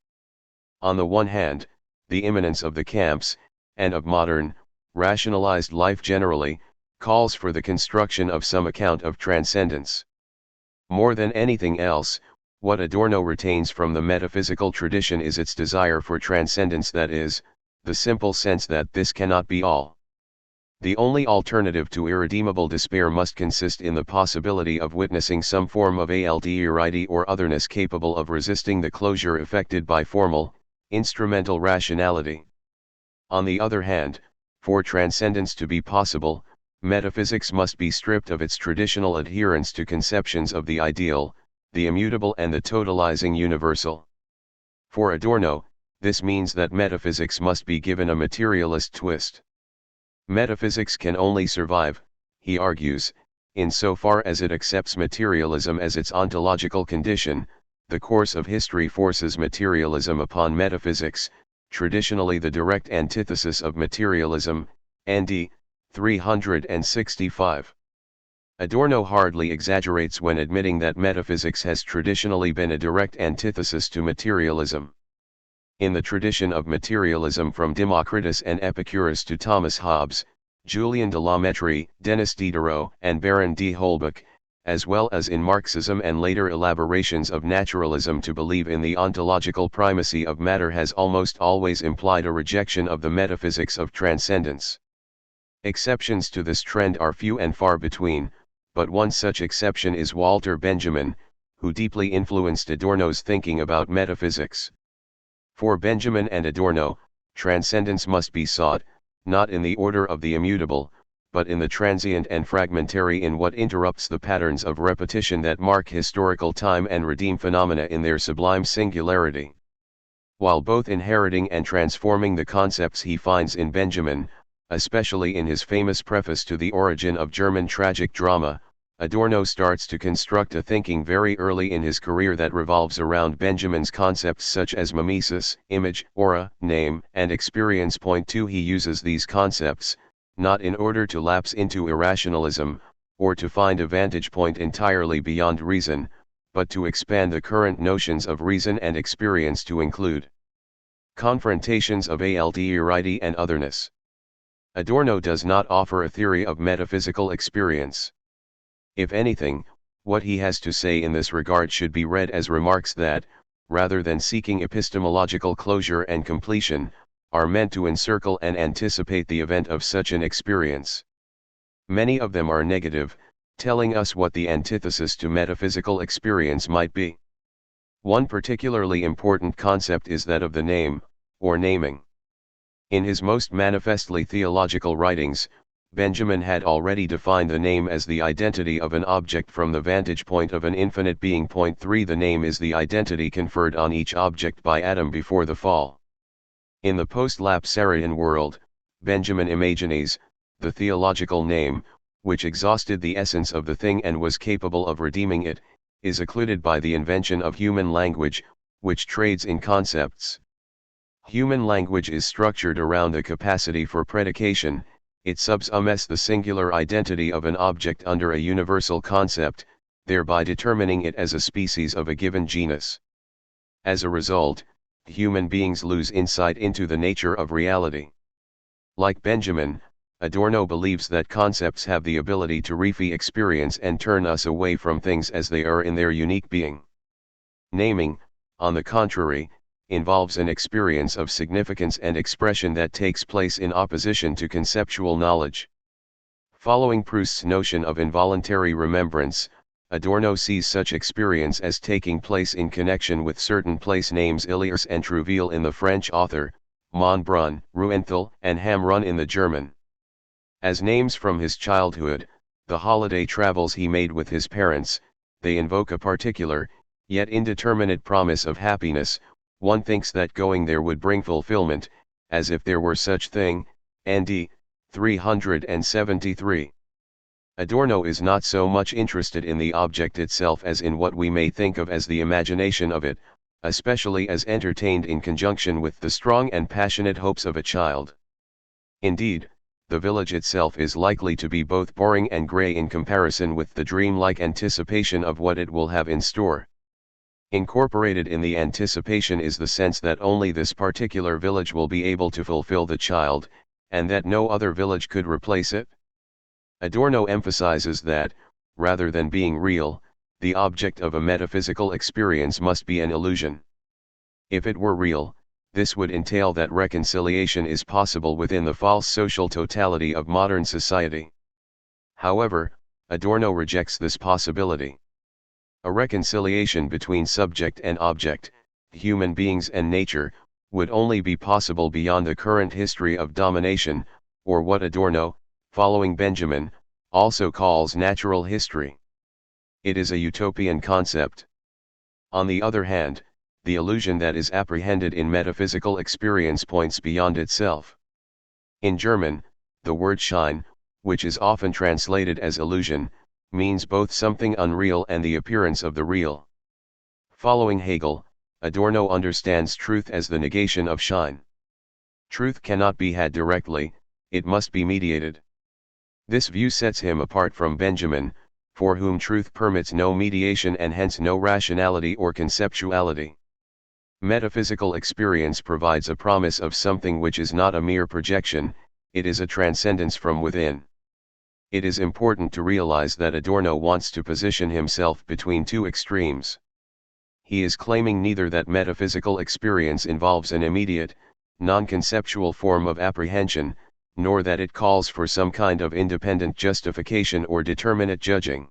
On the one hand, the immanence of the camps, and of modern, rationalized life generally, calls for the construction of some account of transcendence. More than anything else, what Adorno retains from the metaphysical tradition is its desire for transcendence, that is, the simple sense that this cannot be all. The only alternative to irredeemable despair must consist in the possibility of witnessing some form of alterity or otherness capable of resisting the closure effected by formal, instrumental rationality. On the other hand, for transcendence to be possible, metaphysics must be stripped of its traditional adherence to conceptions of the ideal, the immutable and the totalizing universal. For Adorno, this means that metaphysics must be given a materialist twist. Metaphysics can only survive, he argues, insofar as it accepts materialism as its ontological condition. The course of history forces materialism upon metaphysics, traditionally the direct antithesis of materialism. ND 365. Adorno hardly exaggerates when admitting that metaphysics has traditionally been a direct antithesis to materialism. In the tradition of materialism from Democritus and Epicurus to Thomas Hobbes, Julien de la Mettrie, Denis Diderot, and Baron de Holbach, as well as in Marxism and later elaborations of naturalism. To believe in the ontological primacy of matter has almost always implied a rejection of the metaphysics of transcendence. Exceptions to this trend are few and far between, but one such exception is Walter Benjamin, who deeply influenced Adorno's thinking about metaphysics. For Benjamin and Adorno, transcendence must be sought, not in the order of the immutable, but in the transient and fragmentary, in what interrupts the patterns of repetition that mark historical time and redeem phenomena in their sublime singularity. While both inheriting and transforming the concepts he finds in Benjamin, especially in his famous preface to The Origin of German Tragic Drama, Adorno starts to construct a thinking very early in his career that revolves around Benjamin's concepts such as mimesis, image, aura, name, and experience. Point 2. He uses these concepts, not in order to lapse into irrationalism, or to find a vantage point entirely beyond reason, but to expand the current notions of reason and experience to include confrontations of alterity and otherness. Adorno does not offer a theory of metaphysical experience. If anything, what he has to say in this regard should be read as remarks that, rather than seeking epistemological closure and completion, are meant to encircle and anticipate the event of such an experience. Many of them are negative, telling us what the antithesis to metaphysical experience might be. One particularly important concept is that of the name, or naming. In his most manifestly theological writings, Benjamin had already defined the name as the identity of an object from the vantage point of an infinite being. Point 3. The name is the identity conferred on each object by Adam before the fall. In the post-Lapsarian world, Benjamin imagines, the theological name, which exhausted the essence of the thing and was capable of redeeming it, is occluded by the invention of human language, which trades in concepts. Human language is structured around the capacity for predication. It subsumes the singular identity of an object under a universal concept, thereby determining it as a species of a given genus. As a result, human beings lose insight into the nature of reality. Like Benjamin, Adorno believes that concepts have the ability to refy experience and turn us away from things as they are in their unique being. Naming, on the contrary, involves an experience of significance and expression that takes place in opposition to conceptual knowledge. Following Proust's notion of involuntary remembrance, Adorno sees such experience as taking place in connection with certain place names: Iliers and Trouville in the French author, Montbrun, Ruenthal, and Hamrun in the German. As names from his childhood, the holiday travels he made with his parents, they invoke a particular, yet indeterminate promise of happiness. One thinks that going there would bring fulfillment, as if there were such thing. ND 373. Adorno is not so much interested in the object itself as in what we may think of as the imagination of it, especially as entertained in conjunction with the strong and passionate hopes of a child. Indeed, the village itself is likely to be both boring and grey in comparison with the dreamlike anticipation of what it will have in store. Incorporated in the anticipation is the sense that only this particular village will be able to fulfill the child, and that no other village could replace it. Adorno emphasizes that, rather than being real, the object of a metaphysical experience must be an illusion. If it were real, this would entail that reconciliation is possible within the false social totality of modern society. However, Adorno rejects this possibility. A reconciliation between subject and object, human beings and nature, would only be possible beyond the current history of domination, or what Adorno, following Benjamin, also calls natural history. It is a utopian concept. On the other hand, the illusion that is apprehended in metaphysical experience points beyond itself. In German, the word Schein, which is often translated as illusion, means both something unreal and the appearance of the real. Following Hegel, Adorno understands truth as the negation of Schein. Truth cannot be had directly, it must be mediated. This view sets him apart from Benjamin, for whom truth permits no mediation and hence no rationality or conceptuality. Metaphysical experience provides a promise of something which is not a mere projection, it is a transcendence from within. It is important to realize that Adorno wants to position himself between two extremes. He is claiming neither that metaphysical experience involves an immediate, non-conceptual form of apprehension, nor that it calls for some kind of independent justification or determinate judging.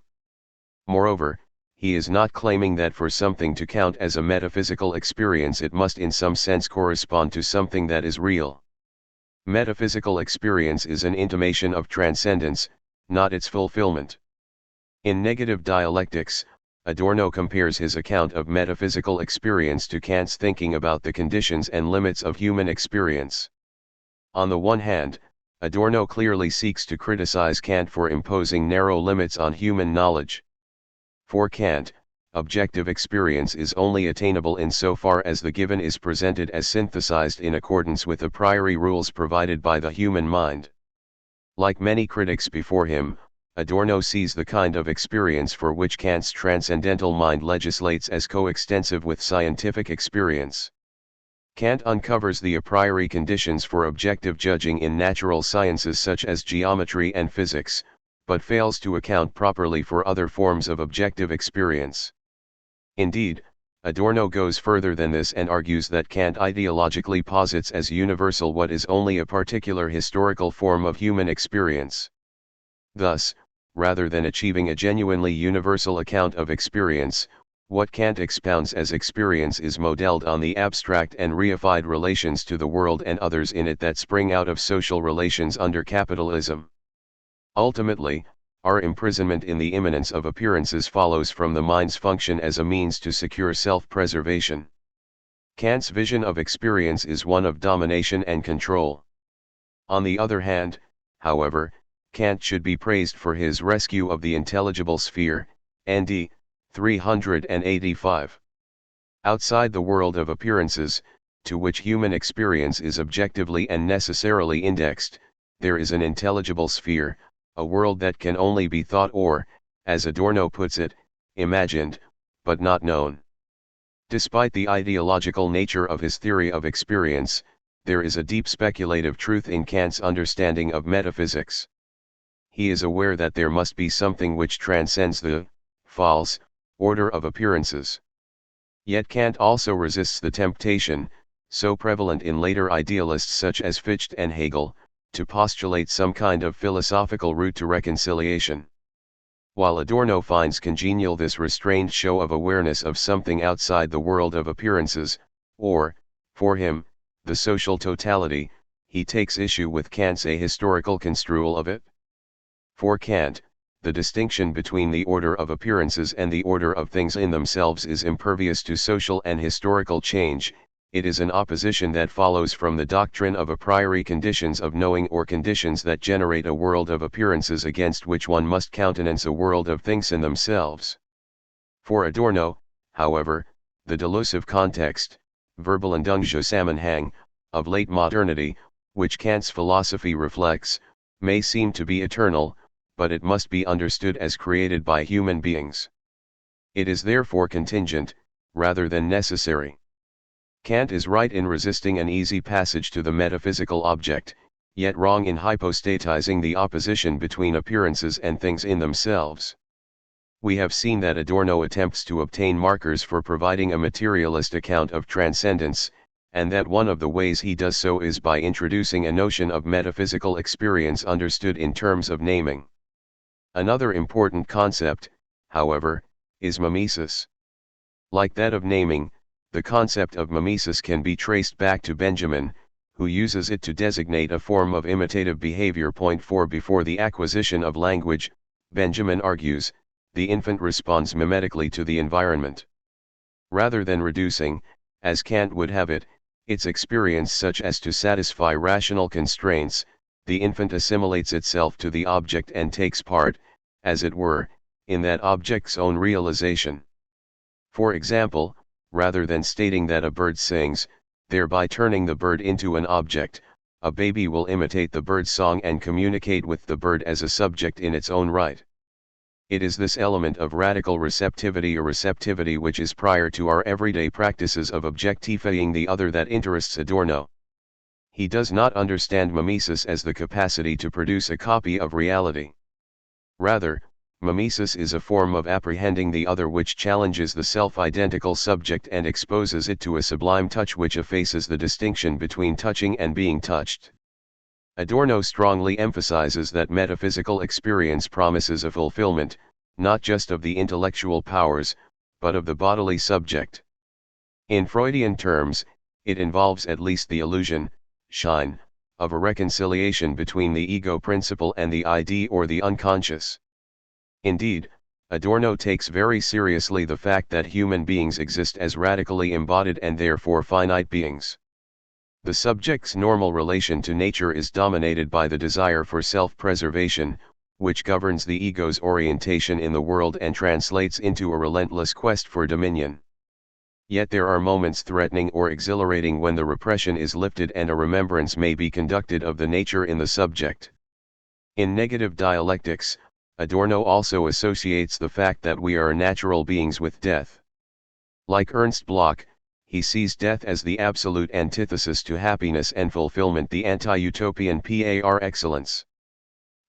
Moreover, he is not claiming that for something to count as a metaphysical experience it must in some sense correspond to something that is real. Metaphysical experience is an intimation of transcendence, not its fulfillment. In Negative Dialectics, Adorno compares his account of metaphysical experience to Kant's thinking about the conditions and limits of human experience. On the one hand, Adorno clearly seeks to criticize Kant for imposing narrow limits on human knowledge. For Kant, objective experience is only attainable insofar as the given is presented as synthesized in accordance with a priori rules provided by the human mind. Like many critics before him, Adorno sees the kind of experience for which Kant's transcendental mind legislates as coextensive with scientific experience. Kant uncovers the a priori conditions for objective judging in natural sciences such as geometry and physics, but fails to account properly for other forms of objective experience. Indeed, Adorno goes further than this and argues that Kant ideologically posits as universal what is only a particular historical form of human experience. Thus, rather than achieving a genuinely universal account of experience, what Kant expounds as experience is modeled on the abstract and reified relations to the world and others in it that spring out of social relations under capitalism. Ultimately, our imprisonment in the immanence of appearances follows from the mind's function as a means to secure self-preservation. Kant's vision of experience is one of domination and control. On the other hand, however, Kant should be praised for his rescue of the intelligible sphere, ND 385. Outside the world of appearances, to which human experience is objectively and necessarily indexed, there is an intelligible sphere, a world that can only be thought or, as Adorno puts it, imagined, but not known. Despite the ideological nature of his theory of experience, there is a deep speculative truth in Kant's understanding of metaphysics. He is aware that there must be something which transcends the false order of appearances. Yet Kant also resists the temptation, so prevalent in later idealists such as Fichte and Hegel, to postulate some kind of philosophical route to reconciliation. While Adorno finds congenial this restrained show of awareness of something outside the world of appearances, or, for him, the social totality, he takes issue with Kant's ahistorical construal of it. For Kant, the distinction between the order of appearances and the order of things in themselves is impervious to social and historical change. It is an opposition that follows from the doctrine of a priori conditions of knowing or conditions that generate a world of appearances against which one must countenance a world of things in themselves. For Adorno, however, the delusive context, Verbalendungszusammenhang, of late modernity, which Kant's philosophy reflects, may seem to be eternal, but it must be understood as created by human beings. It is therefore contingent, rather than necessary. Kant is right in resisting an easy passage to the metaphysical object, yet wrong in hypostatizing the opposition between appearances and things in themselves. We have seen that Adorno attempts to obtain markers for providing a materialist account of transcendence, and that one of the ways he does so is by introducing a notion of metaphysical experience understood in terms of naming. Another important concept, however, is mimesis. Like that of naming, the concept of mimesis can be traced back to Benjamin, who uses it to designate a form of imitative behavior. 4 Before the acquisition of language, Benjamin argues, the infant responds mimetically to the environment. Rather than reducing, as Kant would have it, its experience such as to satisfy rational constraints, the infant assimilates itself to the object and takes part, as it were, in that object's own realization. For example, rather than stating that a bird sings, thereby turning the bird into an object, a baby will imitate the bird's song and communicate with the bird as a subject in its own right. It is this element of radical receptivity or receptivity which is prior to our everyday practices of objectifying the other that interests Adorno. He does not understand mimesis as the capacity to produce a copy of reality. Rather, mimesis is a form of apprehending the other which challenges the self-identical subject and exposes it to a sublime touch which effaces the distinction between touching and being touched. Adorno strongly emphasizes that metaphysical experience promises a fulfillment, not just of the intellectual powers, but of the bodily subject. In Freudian terms, it involves at least the illusion, shine, of a reconciliation between the ego principle and the ID or the unconscious. Indeed, Adorno takes very seriously the fact that human beings exist as radically embodied and therefore finite beings. The subject's normal relation to nature is dominated by the desire for self-preservation, which governs the ego's orientation in the world and translates into a relentless quest for dominion. Yet there are moments threatening or exhilarating when the repression is lifted and a remembrance may be conducted of the nature in the subject. In negative dialectics, Adorno also associates the fact that we are natural beings with death. Like Ernst Bloch, he sees death as the absolute antithesis to happiness and fulfillment, the anti-utopian par excellence.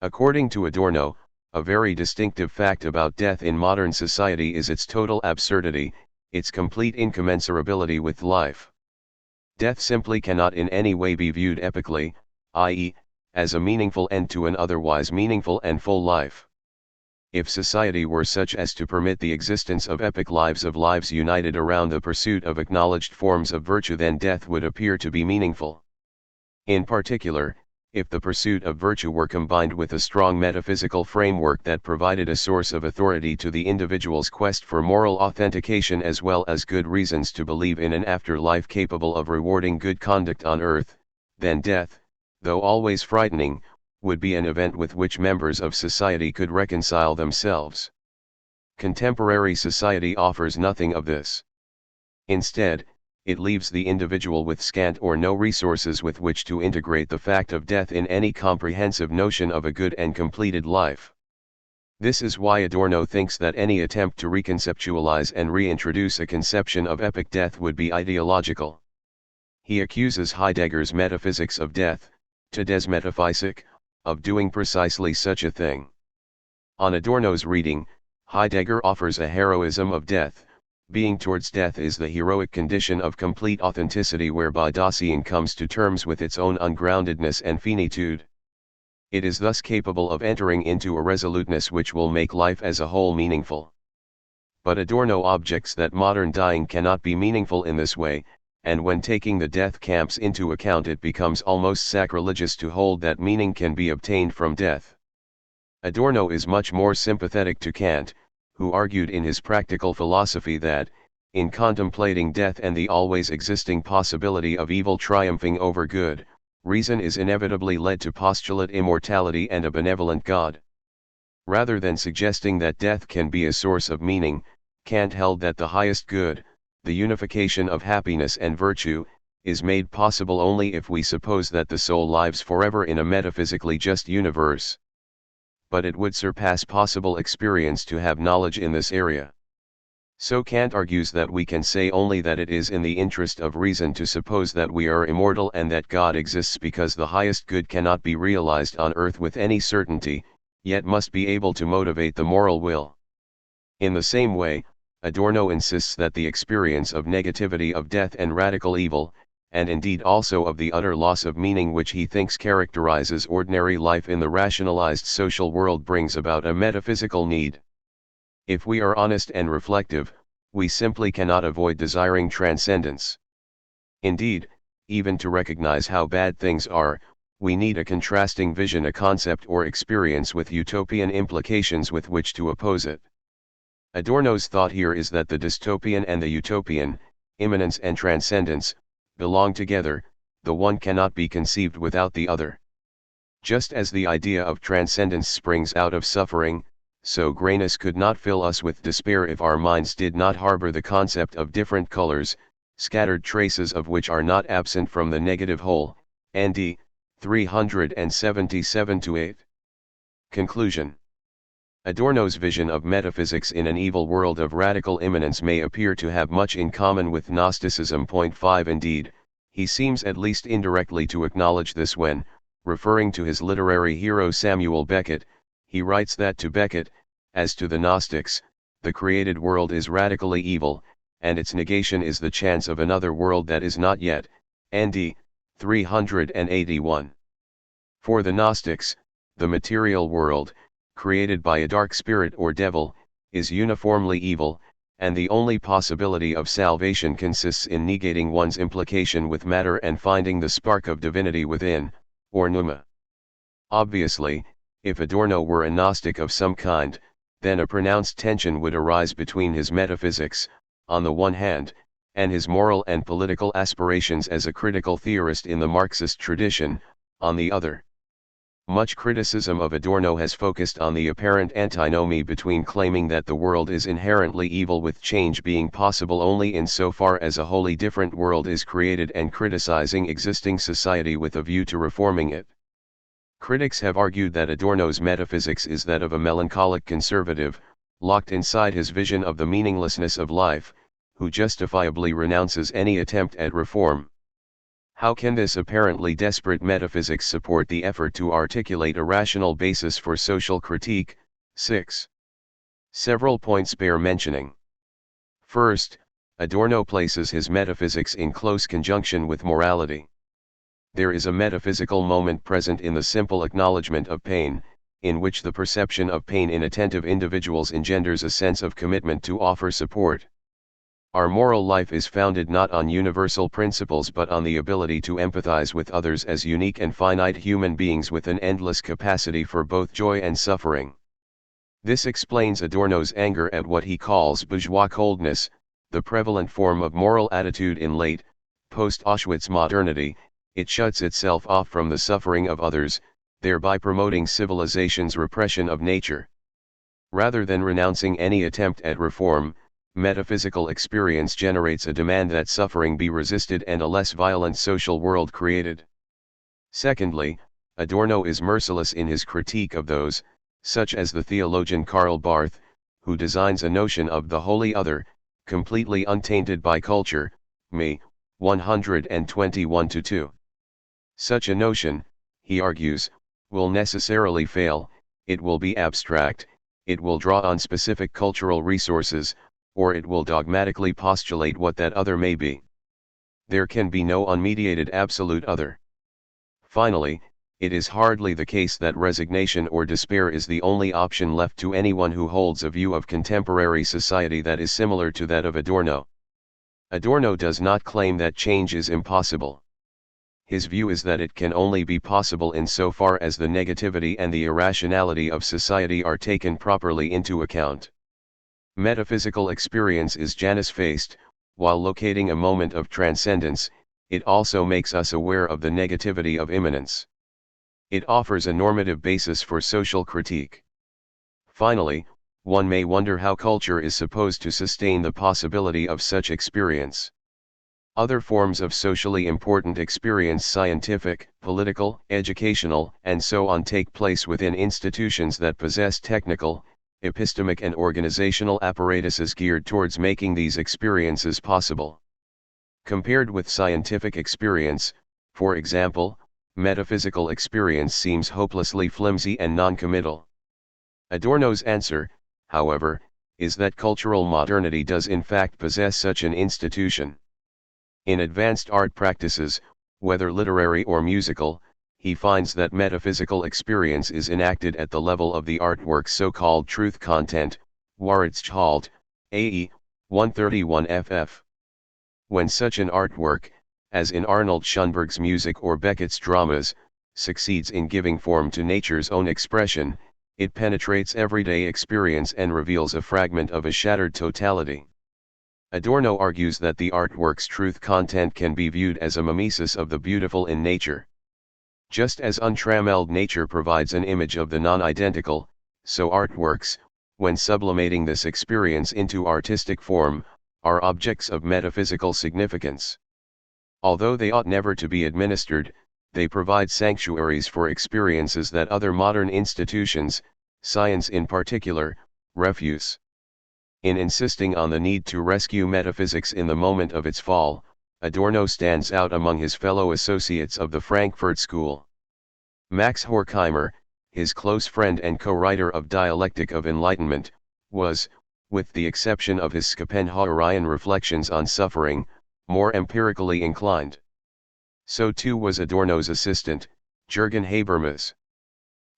According to Adorno, a very distinctive fact about death in modern society is its total absurdity, its complete incommensurability with life. Death simply cannot in any way be viewed epically, i.e., as a meaningful end to an otherwise meaningful and full life. If society were such as to permit the existence of epic lives united around the pursuit of acknowledged forms of virtue, then death would appear to be meaningful. In particular, if the pursuit of virtue were combined with a strong metaphysical framework that provided a source of authority to the individual's quest for moral authentication as well as good reasons to believe in an afterlife capable of rewarding good conduct on earth, then death, though always frightening, would be an event with which members of society could reconcile themselves. Contemporary society offers nothing of this. Instead, it leaves the individual with scant or no resources with which to integrate the fact of death in any comprehensive notion of a good and completed life. This is why Adorno thinks that any attempt to reconceptualize and reintroduce a conception of epic death would be ideological. He accuses Heidegger's metaphysics of death, to des Metaphysik, of doing precisely such a thing. On Adorno's reading, Heidegger offers a heroism of death. Being towards death is the heroic condition of complete authenticity whereby Dasein comes to terms with its own ungroundedness and finitude. It is thus capable of entering into a resoluteness which will make life as a whole meaningful. But Adorno objects that modern dying cannot be meaningful in this way, and when taking the death camps into account it becomes almost sacrilegious to hold that meaning can be obtained from death. Adorno is much more sympathetic to Kant, who argued in his practical philosophy that, in contemplating death and the always existing possibility of evil triumphing over good, reason is inevitably led to postulate immortality and a benevolent God. Rather than suggesting that death can be a source of meaning, Kant held that the highest good, the unification of happiness and virtue, is made possible only if we suppose that the soul lives forever in a metaphysically just universe. But it would surpass possible experience to have knowledge in this area. So Kant argues that we can say only that it is in the interest of reason to suppose that we are immortal and that God exists because the highest good cannot be realized on earth with any certainty, yet must be able to motivate the moral will. In the same way, Adorno insists that the experience of negativity of death and radical evil, and indeed also of the utter loss of meaning which he thinks characterizes ordinary life in the rationalized social world, brings about a metaphysical need. If we are honest and reflective, we simply cannot avoid desiring transcendence. Indeed, even to recognize how bad things are, we need a contrasting vision, a concept or experience with utopian implications with which to oppose it. Adorno's thought here is that the dystopian and the utopian, immanence and transcendence, belong together, the one cannot be conceived without the other. Just as the idea of transcendence springs out of suffering, so grayness could not fill us with despair if our minds did not harbor the concept of different colors, scattered traces of which are not absent from the negative whole. ND 377-8. Conclusion. Adorno's vision of metaphysics in an evil world of radical immanence may appear to have much in common with Gnosticism. 5 Indeed, He seems at least indirectly to acknowledge this when, referring to his literary hero Samuel Beckett, he writes that to Beckett, as to the Gnostics, the created world is radically evil, and its negation is the chance of another world that is not yet, ND 381. For the Gnostics, the material world, created by a dark spirit or devil, is uniformly evil, and the only possibility of salvation consists in negating one's implication with matter and finding the spark of divinity within, or pneuma. Obviously, if Adorno were a Gnostic of some kind, then a pronounced tension would arise between his metaphysics, on the one hand, and his moral and political aspirations as a critical theorist in the Marxist tradition, on the other. Much criticism of Adorno has focused on the apparent antinomy between claiming that the world is inherently evil with change being possible only insofar as a wholly different world is created and criticizing existing society with a view to reforming it. Critics have argued that Adorno's metaphysics is that of a melancholic conservative, locked inside his vision of the meaninglessness of life, who justifiably renounces any attempt at reform. How can this apparently desperate metaphysics support the effort to articulate a rational basis for social critique? 6. Several points bear mentioning. First, Adorno places his metaphysics in close conjunction with morality. There is a metaphysical moment present in the simple acknowledgement of pain, in which the perception of pain in attentive individuals engenders a sense of commitment to offer support. Our moral life is founded not on universal principles but on the ability to empathize with others as unique and finite human beings with an endless capacity for both joy and suffering. This explains Adorno's anger at what he calls bourgeois coldness, the prevalent form of moral attitude in late, post-Auschwitz modernity. It shuts itself off from the suffering of others, thereby promoting civilization's repression of nature. Rather than renouncing any attempt at reform, metaphysical experience generates a demand that suffering be resisted and a less violent social world created. Secondly, Adorno is merciless in his critique of those, such as the theologian Karl Barth, who designs a notion of the holy other, completely untainted by culture, me. 121-2. Such a notion, he argues, will necessarily fail, it will be abstract, it will draw on specific cultural resources, or it will dogmatically postulate what that other may be. There can be no unmediated absolute other. Finally, it is hardly the case that resignation or despair is the only option left to anyone who holds a view of contemporary society that is similar to that of Adorno. Adorno does not claim that change is impossible. His view is that it can only be possible insofar as the negativity and the irrationality of society are taken properly into account. Metaphysical experience is Janus-faced, while locating a moment of transcendence, it also makes us aware of the negativity of immanence. It offers a normative basis for social critique. Finally, one may wonder how culture is supposed to sustain the possibility of such experience. Other forms of socially important experience, scientific, political, educational, and so on, take place within institutions that possess technical, epistemic and organizational apparatuses geared towards making these experiences possible. Compared with scientific experience, for example, metaphysical experience seems hopelessly flimsy and non-committal. Adorno's answer, however, is that cultural modernity does in fact possess such an institution. In advanced art practices, whether literary or musical, he finds that metaphysical experience is enacted at the level of the artwork's so-called truth content, Wahrheitsgehalt, AE, 131 ff. When such an artwork, as in Arnold Schoenberg's music or Beckett's dramas, succeeds in giving form to nature's own expression, it penetrates everyday experience and reveals a fragment of a shattered totality. Adorno argues that the artwork's truth content can be viewed as a mimesis of the beautiful in nature. Just as untrammeled nature provides an image of the non-identical, so artworks, when sublimating this experience into artistic form, are objects of metaphysical significance. Although they ought never to be administered, they provide sanctuaries for experiences that other modern institutions, science in particular, refuse. In insisting on the need to rescue metaphysics in the moment of its fall, Adorno stands out among his fellow associates of the Frankfurt School. Max Horkheimer, his close friend and co-writer of Dialectic of Enlightenment, was, with the exception of his Schopenhauerian reflections on suffering, more empirically inclined. So too was Adorno's assistant, Jürgen Habermas.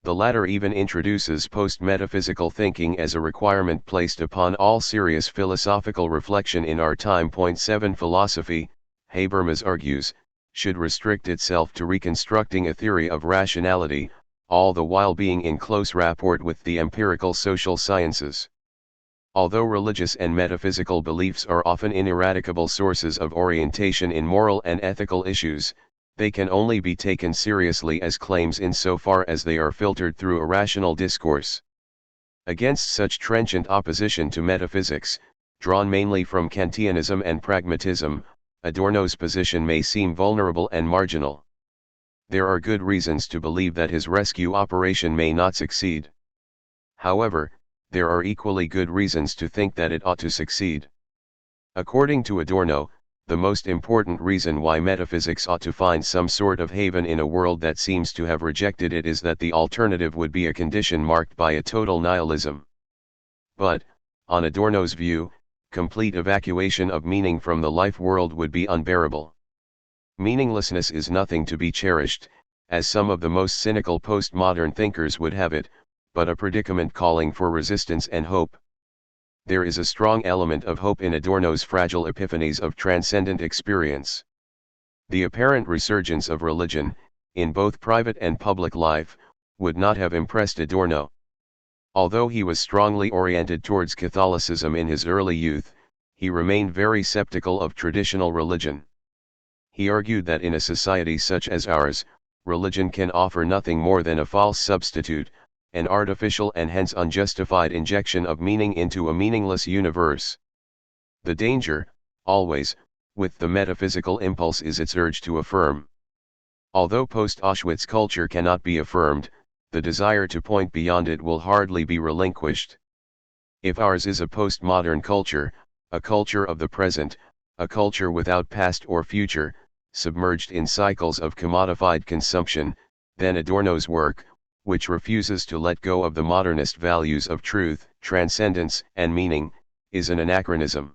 The latter even introduces post-metaphysical thinking as a requirement placed upon all serious philosophical reflection in our time. 7 Philosophy, Habermas argues, should restrict itself to reconstructing a theory of rationality, all the while being in close rapport with the empirical social sciences. Although religious and metaphysical beliefs are often ineradicable sources of orientation in moral and ethical issues, they can only be taken seriously as claims insofar as they are filtered through a rational discourse. Against such trenchant opposition to metaphysics, drawn mainly from Kantianism and pragmatism, Adorno's position may seem vulnerable and marginal. There are good reasons to believe that his rescue operation may not succeed. However, there are equally good reasons to think that it ought to succeed. According to Adorno, the most important reason why metaphysics ought to find some sort of haven in a world that seems to have rejected it is that the alternative would be a condition marked by a total nihilism. But, on Adorno's view, complete evacuation of meaning from the life world would be unbearable. Meaninglessness is nothing to be cherished, as some of the most cynical postmodern thinkers would have it, but a predicament calling for resistance and hope. There is a strong element of hope in Adorno's fragile epiphanies of transcendent experience. The apparent resurgence of religion, in both private and public life, would not have impressed Adorno. Although he was strongly oriented towards Catholicism in his early youth, he remained very skeptical of traditional religion. He argued that in a society such as ours, religion can offer nothing more than a false substitute, an artificial and hence unjustified injection of meaning into a meaningless universe. The danger, always, with the metaphysical impulse is its urge to affirm. Although post-Auschwitz culture cannot be affirmed, the desire to point beyond it will hardly be relinquished. If ours is a postmodern culture, a culture of the present, a culture without past or future, submerged in cycles of commodified consumption, then Adorno's work, which refuses to let go of the modernist values of truth, transcendence, and meaning, is an anachronism.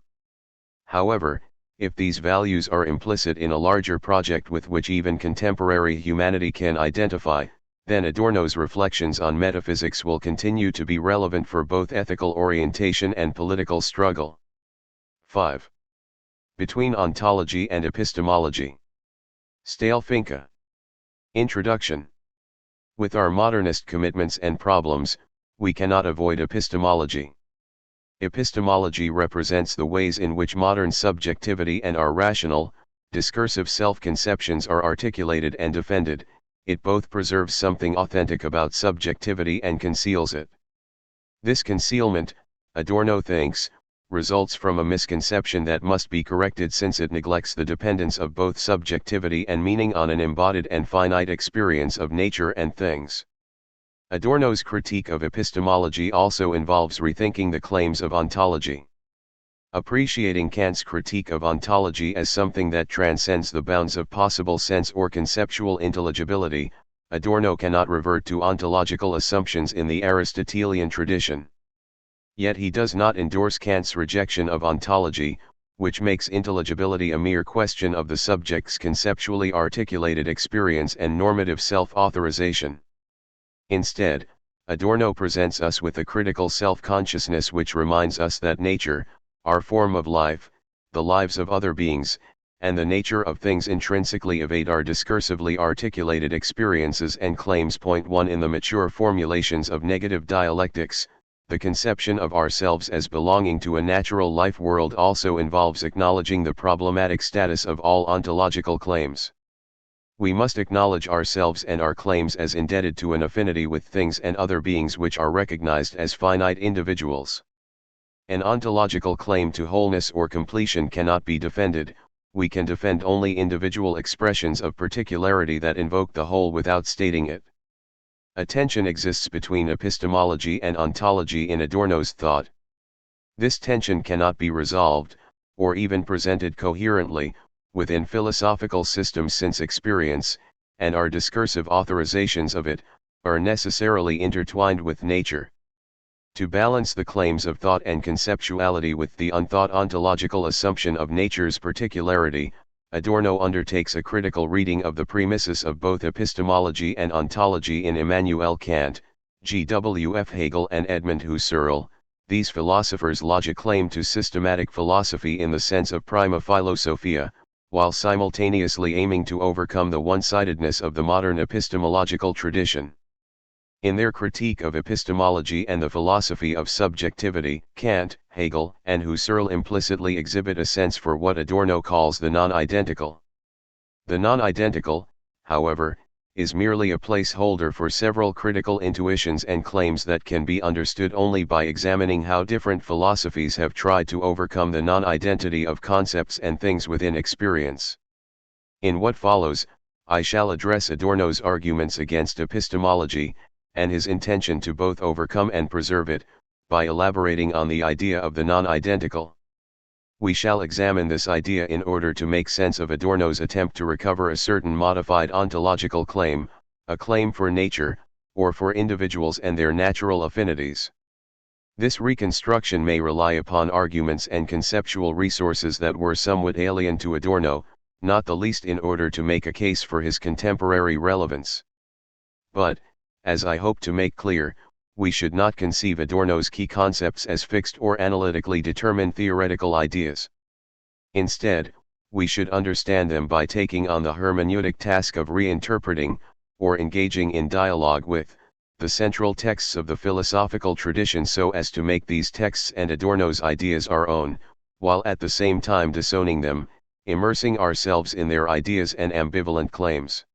However, if these values are implicit in a larger project with which even contemporary humanity can identify, then Adorno's reflections on metaphysics will continue to be relevant for both ethical orientation and political struggle. 5. Between ontology and epistemology. Stalefinka. Introduction. With our modernist commitments and problems, we cannot avoid epistemology. Epistemology represents the ways in which modern subjectivity and our rational, discursive self-conceptions are articulated and defended. It both preserves something authentic about subjectivity and conceals it. This concealment, Adorno thinks, results from a misconception that must be corrected since it neglects the dependence of both subjectivity and meaning on an embodied and finite experience of nature and things. Adorno's critique of epistemology also involves rethinking the claims of ontology. Appreciating Kant's critique of ontology as something that transcends the bounds of possible sense or conceptual intelligibility, Adorno cannot revert to ontological assumptions in the Aristotelian tradition. Yet he does not endorse Kant's rejection of ontology, which makes intelligibility a mere question of the subject's conceptually articulated experience and normative self-authorization. Instead, Adorno presents us with a critical self-consciousness which reminds us that nature, our form of life, the lives of other beings, and the nature of things intrinsically evade our discursively articulated experiences and claims. 1 In the mature formulations of negative dialectics, the conception of ourselves as belonging to a natural life world also involves acknowledging the problematic status of all ontological claims. We must acknowledge ourselves and our claims as indebted to an affinity with things and other beings which are recognized as finite individuals. An ontological claim to wholeness or completion cannot be defended. We can defend only individual expressions of particularity that invoke the whole without stating it. A tension exists between epistemology and ontology in Adorno's thought. This tension cannot be resolved, or even presented coherently, within philosophical systems since experience, and our discursive authorizations of it, are necessarily intertwined with nature. To balance the claims of thought and conceptuality with the unthought ontological assumption of nature's particularity, Adorno undertakes a critical reading of the premises of both epistemology and ontology in Immanuel Kant, G.W.F. Hegel and Edmund Husserl. These philosophers lodge a claim to systematic philosophy in the sense of prima philosophia, while simultaneously aiming to overcome the one-sidedness of the modern epistemological tradition. In their critique of epistemology and the philosophy of subjectivity, Kant, Hegel, and Husserl implicitly exhibit a sense for what Adorno calls the non-identical. The non-identical, however, is merely a placeholder for several critical intuitions and claims that can be understood only by examining how different philosophies have tried to overcome the non-identity of concepts and things within experience. In what follows, I shall address Adorno's arguments against epistemology, and his intention to both overcome and preserve it, by elaborating on the idea of the non-identical. We shall examine this idea in order to make sense of Adorno's attempt to recover a certain modified ontological claim, a claim for nature, or for individuals and their natural affinities. This reconstruction may rely upon arguments and conceptual resources that were somewhat alien to Adorno, not the least in order to make a case for his contemporary relevance. But, as I hope to make clear, we should not conceive Adorno's key concepts as fixed or analytically determined theoretical ideas. Instead, we should understand them by taking on the hermeneutic task of reinterpreting, or engaging in dialogue with, the central texts of the philosophical tradition so as to make these texts and Adorno's ideas our own, while at the same time disowning them, immersing ourselves in their ideas and ambivalent claims.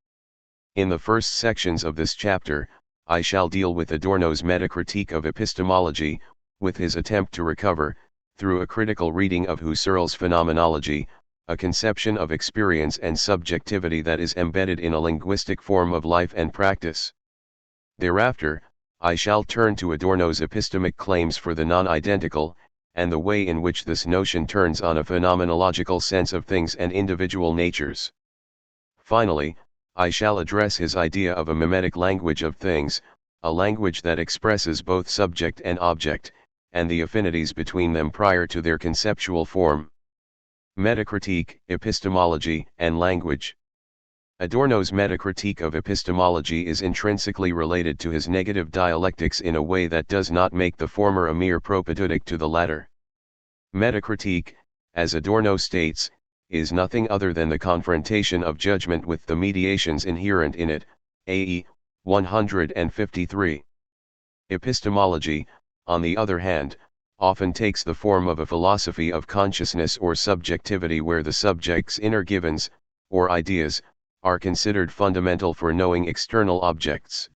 In the first sections of this chapter, I shall deal with Adorno's metacritique of epistemology, with his attempt to recover, through a critical reading of Husserl's phenomenology, a conception of experience and subjectivity that is embedded in a linguistic form of life and practice. Thereafter, I shall turn to Adorno's epistemic claims for the non-identical, and the way in which this notion turns on a phenomenological sense of things and individual natures. Finally, I shall address his idea of a mimetic language of things, a language that expresses both subject and object, and the affinities between them prior to their conceptual form. Metacritique, epistemology, and language. Adorno's metacritique of epistemology is intrinsically related to his negative dialectics in a way that does not make the former a mere propedeutic to the latter. Metacritique, as Adorno states, is nothing other than the confrontation of judgment with the mediations inherent in it, AE 153. Epistemology, on the other hand, often takes the form of a philosophy of consciousness or subjectivity where the subject's inner givens, or ideas, are considered fundamental for knowing external objects.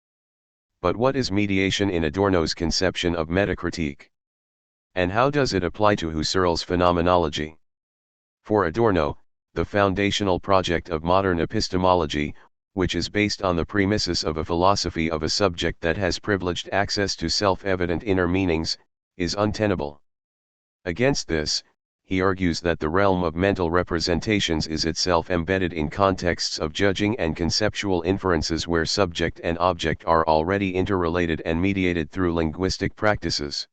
But what is mediation in Adorno's conception of metacritique? And how does it apply to Husserl's phenomenology? For Adorno, the foundational project of modern epistemology, which is based on the premises of a philosophy of a subject that has privileged access to self-evident inner meanings, is untenable. Against this, he argues that the realm of mental representations is itself embedded in contexts of judging and conceptual inferences where subject and object are already interrelated and mediated through linguistic practices.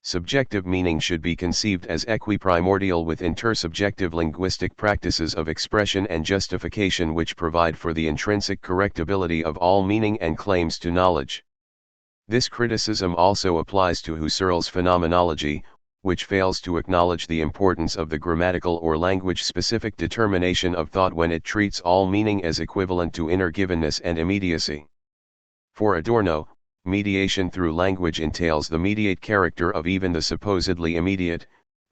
Subjective meaning should be conceived as equiprimordial with intersubjective linguistic practices of expression and justification which provide for the intrinsic correctability of all meaning and claims to knowledge. This criticism also applies to Husserl's phenomenology, which fails to acknowledge the importance of the grammatical or language-specific determination of thought when it treats all meaning as equivalent to inner givenness and immediacy. For Adorno, mediation through language entails the mediate character of even the supposedly immediate.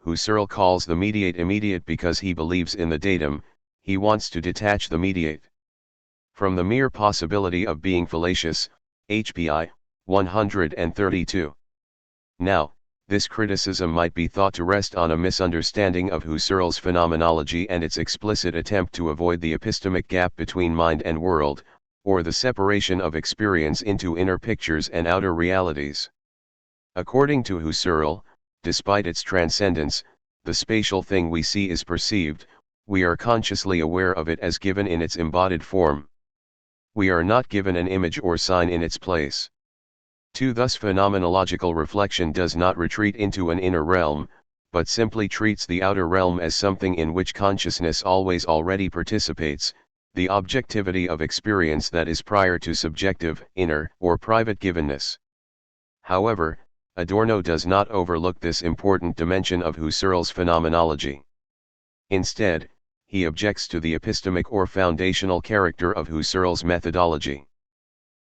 Husserl calls the mediate immediate because he believes in the datum, he wants to detach the mediate from the mere possibility of being fallacious, HPI 132. Now, this criticism might be thought to rest on a misunderstanding of Husserl's phenomenology and its explicit attempt to avoid the epistemic gap between mind and world, or the separation of experience into inner pictures and outer realities. According to Husserl, despite its transcendence, the spatial thing we see is perceived, we are consciously aware of it as given in its embodied form. We are not given an image or sign in its place. 2. Thus phenomenological reflection does not retreat into an inner realm, but simply treats the outer realm as something in which consciousness always already participates, the objectivity of experience that is prior to subjective, inner, or private givenness. However, Adorno does not overlook this important dimension of Husserl's phenomenology. Instead, he objects to the epistemic or foundational character of Husserl's methodology.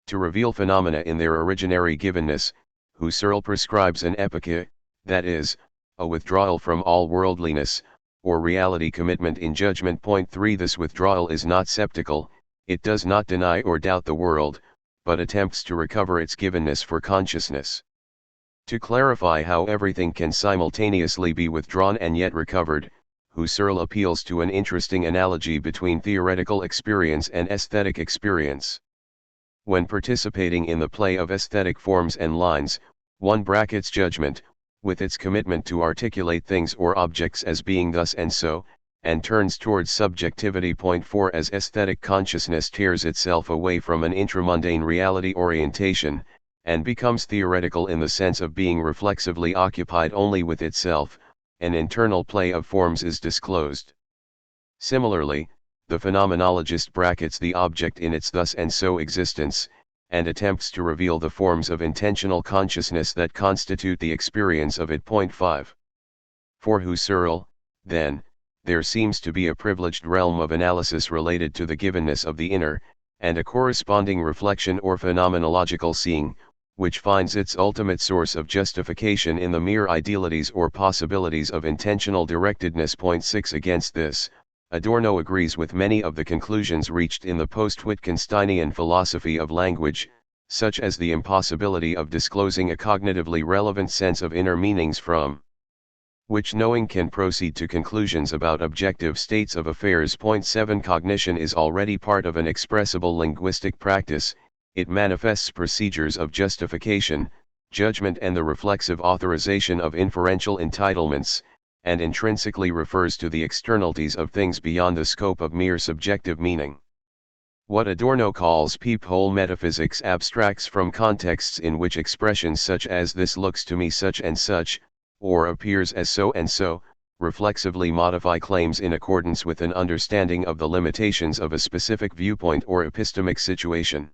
To reveal phenomena in their originary givenness, Husserl prescribes an epoche, that is, a withdrawal from all worldliness, or reality commitment in judgment. 3. This withdrawal is not sceptical, it does not deny or doubt the world, but attempts to recover its givenness for consciousness. To clarify how everything can simultaneously be withdrawn and yet recovered, Husserl appeals to an interesting analogy between theoretical experience and aesthetic experience. When participating in the play of aesthetic forms and lines, one brackets judgment, with its commitment to articulate things or objects as being thus and so, and turns towards subjectivity. 4. As aesthetic consciousness tears itself away from an intramundane reality orientation, and becomes theoretical in the sense of being reflexively occupied only with itself, an internal play of forms is disclosed. Similarly, the phenomenologist brackets the object in its thus and so existence, and attempts to reveal the forms of intentional consciousness that constitute the experience of it. 5. For Husserl, then, there seems to be a privileged realm of analysis related to the givenness of the inner, and a corresponding reflection or phenomenological seeing, which finds its ultimate source of justification in the mere idealities or possibilities of intentional directedness. 6. Against this, Adorno agrees with many of the conclusions reached in the post-Wittgensteinian philosophy of language, such as the impossibility of disclosing a cognitively relevant sense of inner meanings from which knowing can proceed to conclusions about objective states of affairs. 7. Cognition is already part of an expressible linguistic practice, it manifests procedures of justification, judgment and the reflexive authorization of inferential entitlements, and intrinsically refers to the externalities of things beyond the scope of mere subjective meaning. What Adorno calls peephole metaphysics abstracts from contexts in which expressions such as "this looks to me such and such," or "appears as so and so," reflexively modify claims in accordance with an understanding of the limitations of a specific viewpoint or epistemic situation.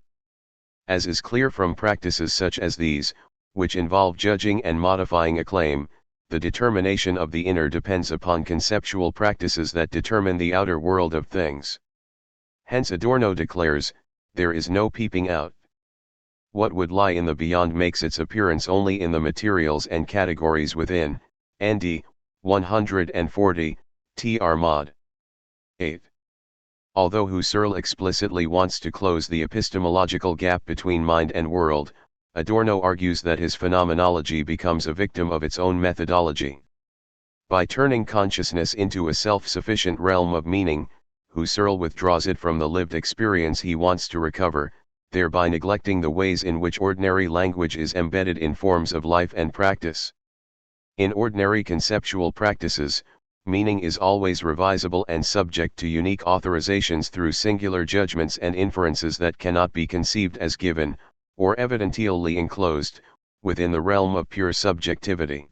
As is clear from practices such as these, which involve judging and modifying a claim, the determination of the inner depends upon conceptual practices that determine the outer world of things. Hence Adorno declares, there is no peeping out. What would lie in the beyond makes its appearance only in the materials and categories within. ND 140, Tr mod 8. Although Husserl explicitly wants to close the epistemological gap between mind and world, Adorno argues that his phenomenology becomes a victim of its own methodology. By turning consciousness into a self-sufficient realm of meaning, Husserl withdraws it from the lived experience he wants to recover, thereby neglecting the ways in which ordinary language is embedded in forms of life and practice. In ordinary conceptual practices, meaning is always revisable and subject to unique authorizations through singular judgments and inferences that cannot be conceived as given, or evidentially enclosed, within the realm of pure subjectivity.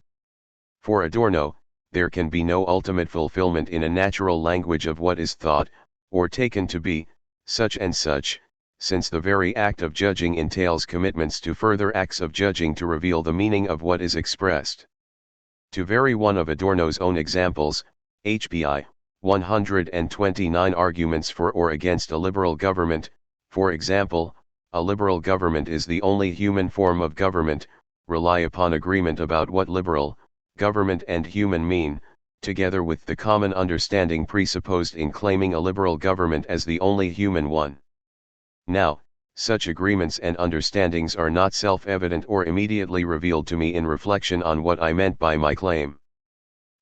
For Adorno, there can be no ultimate fulfillment in a natural language of what is thought, or taken to be, such and such, since the very act of judging entails commitments to further acts of judging to reveal the meaning of what is expressed. To vary one of Adorno's own examples, HBI 129 arguments for or against a liberal government, for example, a liberal government is the only human form of government, rely upon agreement about what liberal, government and human mean, together with the common understanding presupposed in claiming a liberal government as the only human one. Now, such agreements and understandings are not self-evident or immediately revealed to me in reflection on what I meant by my claim.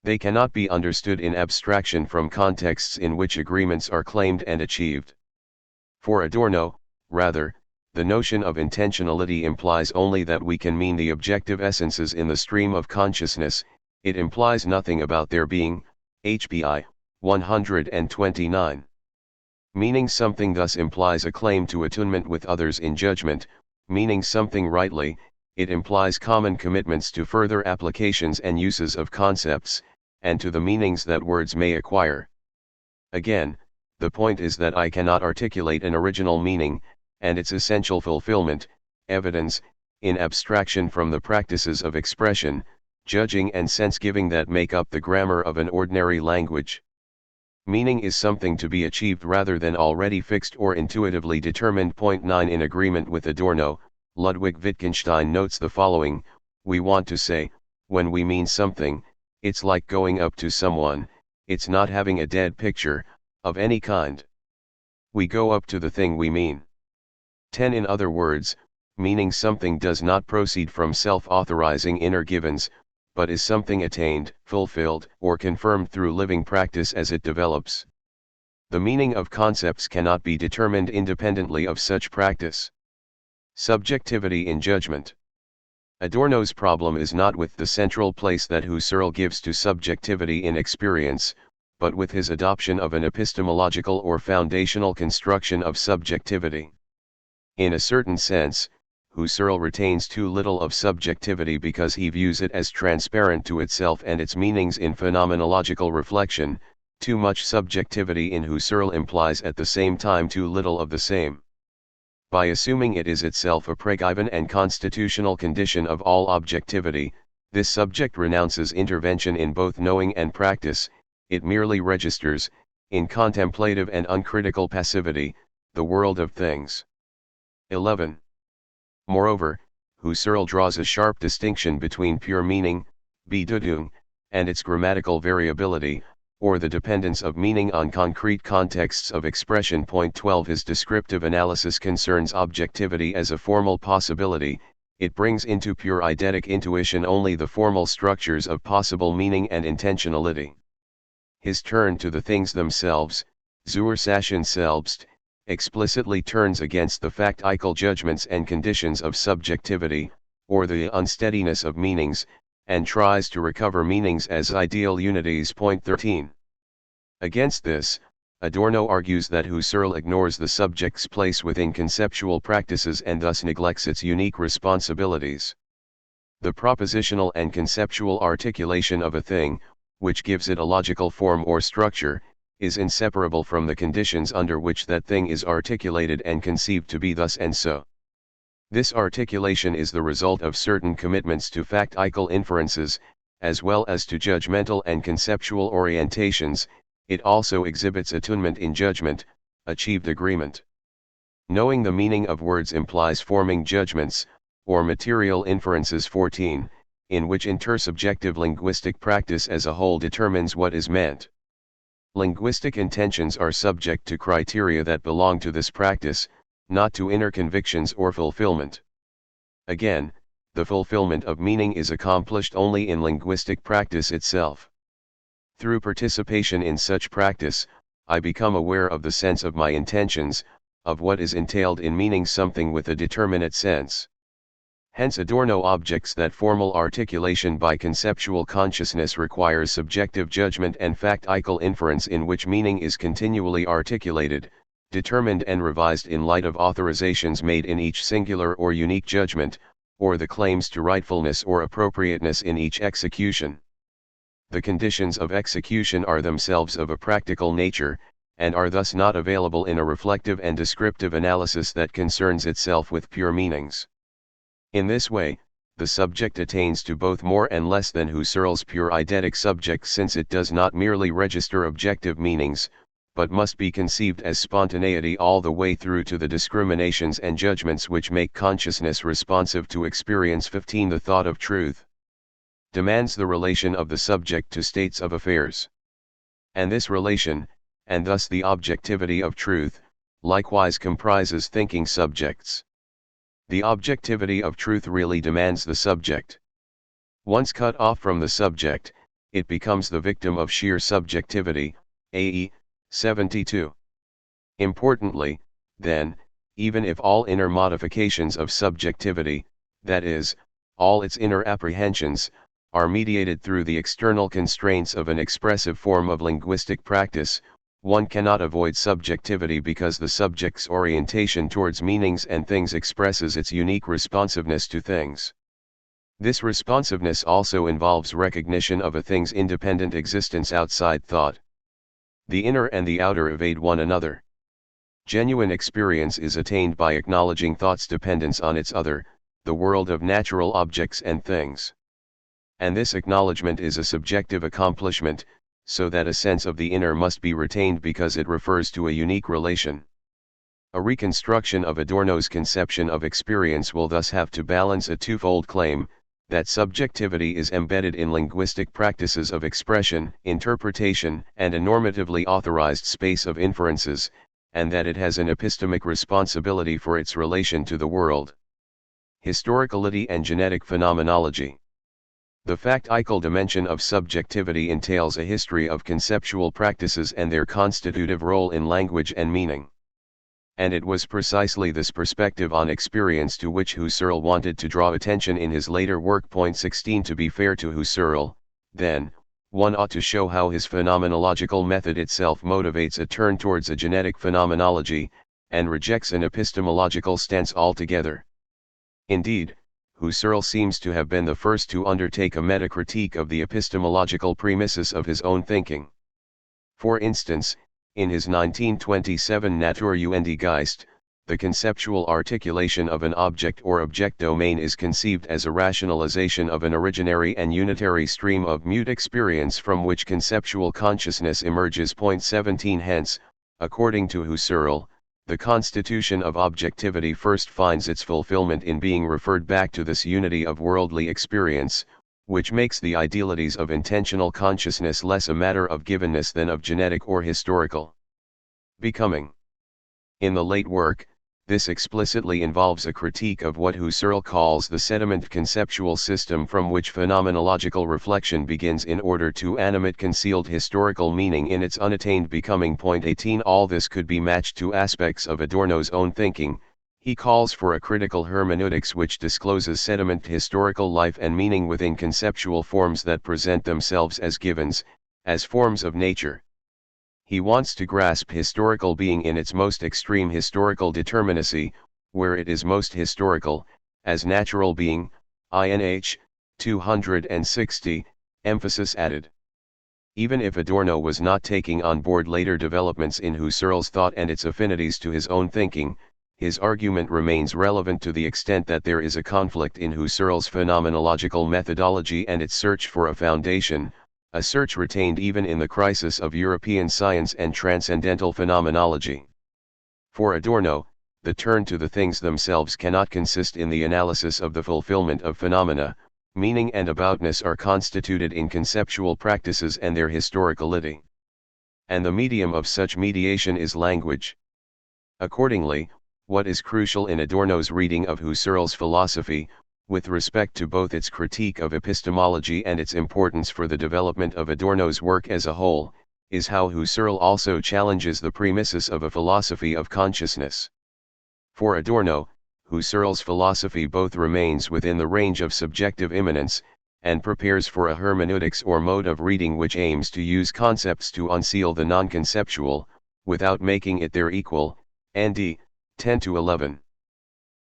They cannot be understood in abstraction from contexts in which agreements are claimed and achieved. For Adorno, rather, the notion of intentionality implies only that we can mean the objective essences in the stream of consciousness, it implies nothing about their being, HBI 129. Meaning something thus implies a claim to attunement with others in judgment. Meaning something rightly, it implies common commitments to further applications and uses of concepts, and to the meanings that words may acquire. Again, the point is that I cannot articulate an original meaning, and its essential fulfillment, evidence, in abstraction from the practices of expression, judging and sense-giving that make up the grammar of an ordinary language. Meaning is something to be achieved rather than already fixed or intuitively determined. Point 9. In agreement with Adorno, Ludwig Wittgenstein notes the following: we want to say, when we mean something, it's like going up to someone, it's not having a dead picture, of any kind. We go up to the thing we mean. 10. In other words, meaning something does not proceed from self-authorizing inner givens, but is something attained, fulfilled, or confirmed through living practice as it develops. The meaning of concepts cannot be determined independently of such practice. Subjectivity in judgment. Adorno's problem is not with the central place that Husserl gives to subjectivity in experience, but with his adoption of an epistemological or foundational construction of subjectivity. In a certain sense, Husserl retains too little of subjectivity because he views it as transparent to itself and its meanings in phenomenological reflection. Too much subjectivity in Husserl implies at the same time too little of the same. By assuming it is itself a pregiven and constitutional condition of all objectivity, this subject renounces intervention in both knowing and practice. It merely registers, in contemplative and uncritical passivity, the world of things. 11. Moreover, Husserl draws a sharp distinction between pure meaning, Bedeutung, and its grammatical variability, or the dependence of meaning on concrete contexts of expression. Point 12. His descriptive analysis concerns objectivity as a formal possibility. It brings into pure eidetic intuition only the formal structures of possible meaning and intentionality. His turn to the things themselves, Ursachen selbst, explicitly turns against the factical judgments and conditions of subjectivity, or the unsteadiness of meanings, and tries to recover meanings as ideal unities. Point 13. Against this, Adorno argues that Husserl ignores the subject's place within conceptual practices and thus neglects its unique responsibilities. The propositional and conceptual articulation of a thing, which gives it a logical form or structure, is inseparable from the conditions under which that thing is articulated and conceived to be thus and so. This articulation is the result of certain commitments to factical inferences, as well as to judgmental and conceptual orientations. It also exhibits attunement in judgment, achieved agreement. Knowing the meaning of words implies forming judgments, or material inferences. 14, in which intersubjective linguistic practice as a whole determines what is meant. Linguistic intentions are subject to criteria that belong to this practice, not to inner convictions or fulfillment. Again, the fulfillment of meaning is accomplished only in linguistic practice itself. Through participation in such practice, I become aware of the sense of my intentions, of what is entailed in meaning something with a determinate sense. Hence Adorno objects that formal articulation by conceptual consciousness requires subjective judgment and factical inference in which meaning is continually articulated, determined and revised in light of authorizations made in each singular or unique judgment, or the claims to rightfulness or appropriateness in each execution. The conditions of execution are themselves of a practical nature, and are thus not available in a reflective and descriptive analysis that concerns itself with pure meanings. In this way, the subject attains to both more and less than Husserl's pure eidetic subject, since it does not merely register objective meanings, but must be conceived as spontaneity all the way through to the discriminations and judgments which make consciousness responsive to experience. 15. The thought of truth demands the relation of the subject to states of affairs. And this relation, and thus the objectivity of truth, likewise comprises thinking subjects. The objectivity of truth really demands the subject. Once cut off from the subject, it becomes the victim of sheer subjectivity. AE 72. Importantly, then, even if all inner modifications of subjectivity, that is, all its inner apprehensions, are mediated through the external constraints of an expressive form of linguistic practice, one cannot avoid subjectivity because the subject's orientation towards meanings and things expresses its unique responsiveness to things. This responsiveness also involves recognition of a thing's independent existence outside thought. The inner and the outer evade one another. Genuine experience is attained by acknowledging thought's dependence on its other, the world of natural objects and things. And this acknowledgement is a subjective accomplishment, so that a sense of the inner must be retained because it refers to a unique relation. A reconstruction of Adorno's conception of experience will thus have to balance a twofold claim, that subjectivity is embedded in linguistic practices of expression, interpretation, and a normatively authorized space of inferences, and that it has an epistemic responsibility for its relation to the world. Historicality and genetic phenomenology. The factical dimension of subjectivity entails a history of conceptual practices and their constitutive role in language and meaning. And it was precisely this perspective on experience to which Husserl wanted to draw attention in his later work. Point 16. To be fair to Husserl, then, one ought to show how his phenomenological method itself motivates a turn towards a genetic phenomenology, and rejects an epistemological stance altogether. Indeed, Husserl seems to have been the first to undertake a metacritique of the epistemological premises of his own thinking. For instance, in his 1927 Natur und Geist, the conceptual articulation of an object or object domain is conceived as a rationalization of an originary and unitary stream of mute experience from which conceptual consciousness emerges. Point 17. Hence, according to Husserl, the constitution of objectivity first finds its fulfillment in being referred back to this unity of worldly experience, which makes the idealities of intentional consciousness less a matter of givenness than of genetic or historical becoming. In the late work, this explicitly involves a critique of what Husserl calls the sediment conceptual system from which phenomenological reflection begins in order to animate concealed historical meaning in its unattained becoming. Point 18. All this could be matched to aspects of Adorno's own thinking. He calls for a critical hermeneutics which discloses sediment historical life and meaning within conceptual forms that present themselves as givens, as forms of nature. He wants to grasp historical being in its most extreme historical determinacy, where it is most historical, as natural being, INH, 260, emphasis added. Even if Adorno was not taking on board later developments in Husserl's thought and its affinities to his own thinking, his argument remains relevant to the extent that there is a conflict in Husserl's phenomenological methodology and its search for a foundation, a search retained even in the crisis of European science and transcendental phenomenology. For Adorno, the turn to the things themselves cannot consist in the analysis of the fulfillment of phenomena. Meaning and aboutness are constituted in conceptual practices and their historicality. And the medium of such mediation is language. Accordingly, what is crucial in Adorno's reading of Husserl's philosophy, with respect to both its critique of epistemology and its importance for the development of Adorno's work as a whole, is how Husserl also challenges the premises of a philosophy of consciousness. For Adorno, Husserl's philosophy both remains within the range of subjective immanence, and prepares for a hermeneutics or mode of reading which aims to use concepts to unseal the non-conceptual, without making it their equal. Nd. 10-11.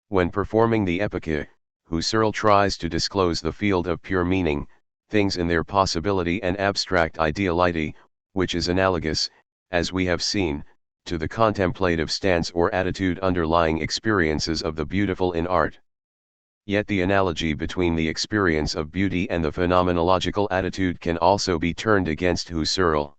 When performing the Epike, Husserl tries to disclose the field of pure meaning, things in their possibility and abstract ideality, which is analogous, as we have seen, to the contemplative stance or attitude underlying experiences of the beautiful in art. Yet the analogy between the experience of beauty and the phenomenological attitude can also be turned against Husserl.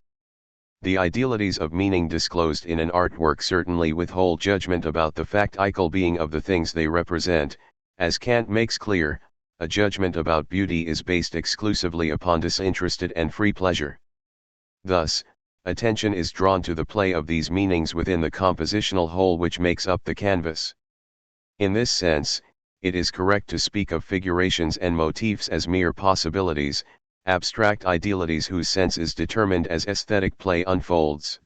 The idealities of meaning disclosed in an artwork certainly withhold judgment about the factical being of the things they represent. As Kant makes clear, a judgment about beauty is based exclusively upon disinterested and free pleasure. Thus, attention is drawn to the play of these meanings within the compositional whole which makes up the canvas. In this sense, it is correct to speak of figurations and motifs as mere possibilities, abstract idealities whose sense is determined as aesthetic play unfolds.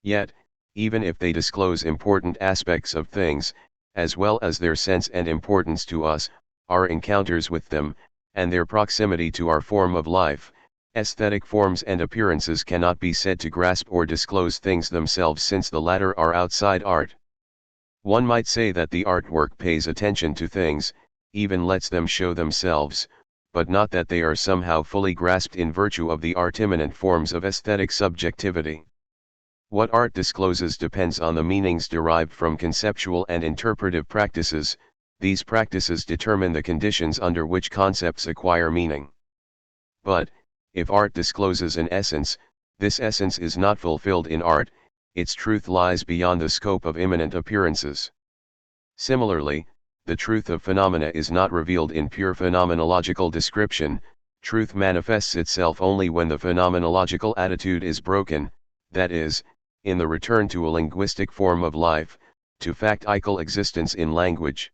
Yet, even if they disclose important aspects of things, as well as their sense and importance to us, our encounters with them, and their proximity to our form of life, aesthetic forms and appearances cannot be said to grasp or disclose things themselves, since the latter are outside art. One might say that the artwork pays attention to things, even lets them show themselves, but not that they are somehow fully grasped in virtue of the art-immanent forms of aesthetic subjectivity. What art discloses depends on the meanings derived from conceptual and interpretive practices. These practices determine the conditions under which concepts acquire meaning. But, if art discloses an essence, this essence is not fulfilled in art, its truth lies beyond the scope of immanent appearances. Similarly, the truth of phenomena is not revealed in pure phenomenological description. Truth manifests itself only when the phenomenological attitude is broken, that is, in the return to a linguistic form of life, to factical existence in language.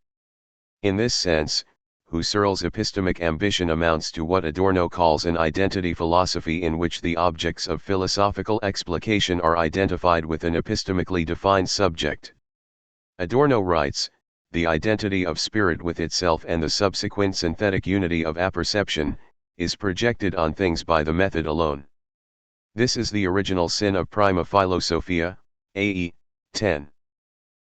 In this sense, Husserl's epistemic ambition amounts to what Adorno calls an identity philosophy, in which the objects of philosophical explication are identified with an epistemically defined subject. Adorno writes, "The identity of spirit with itself and the subsequent synthetic unity of apperception, is projected on things by the method alone. This is the original sin of Prima Philosophia, AE 10.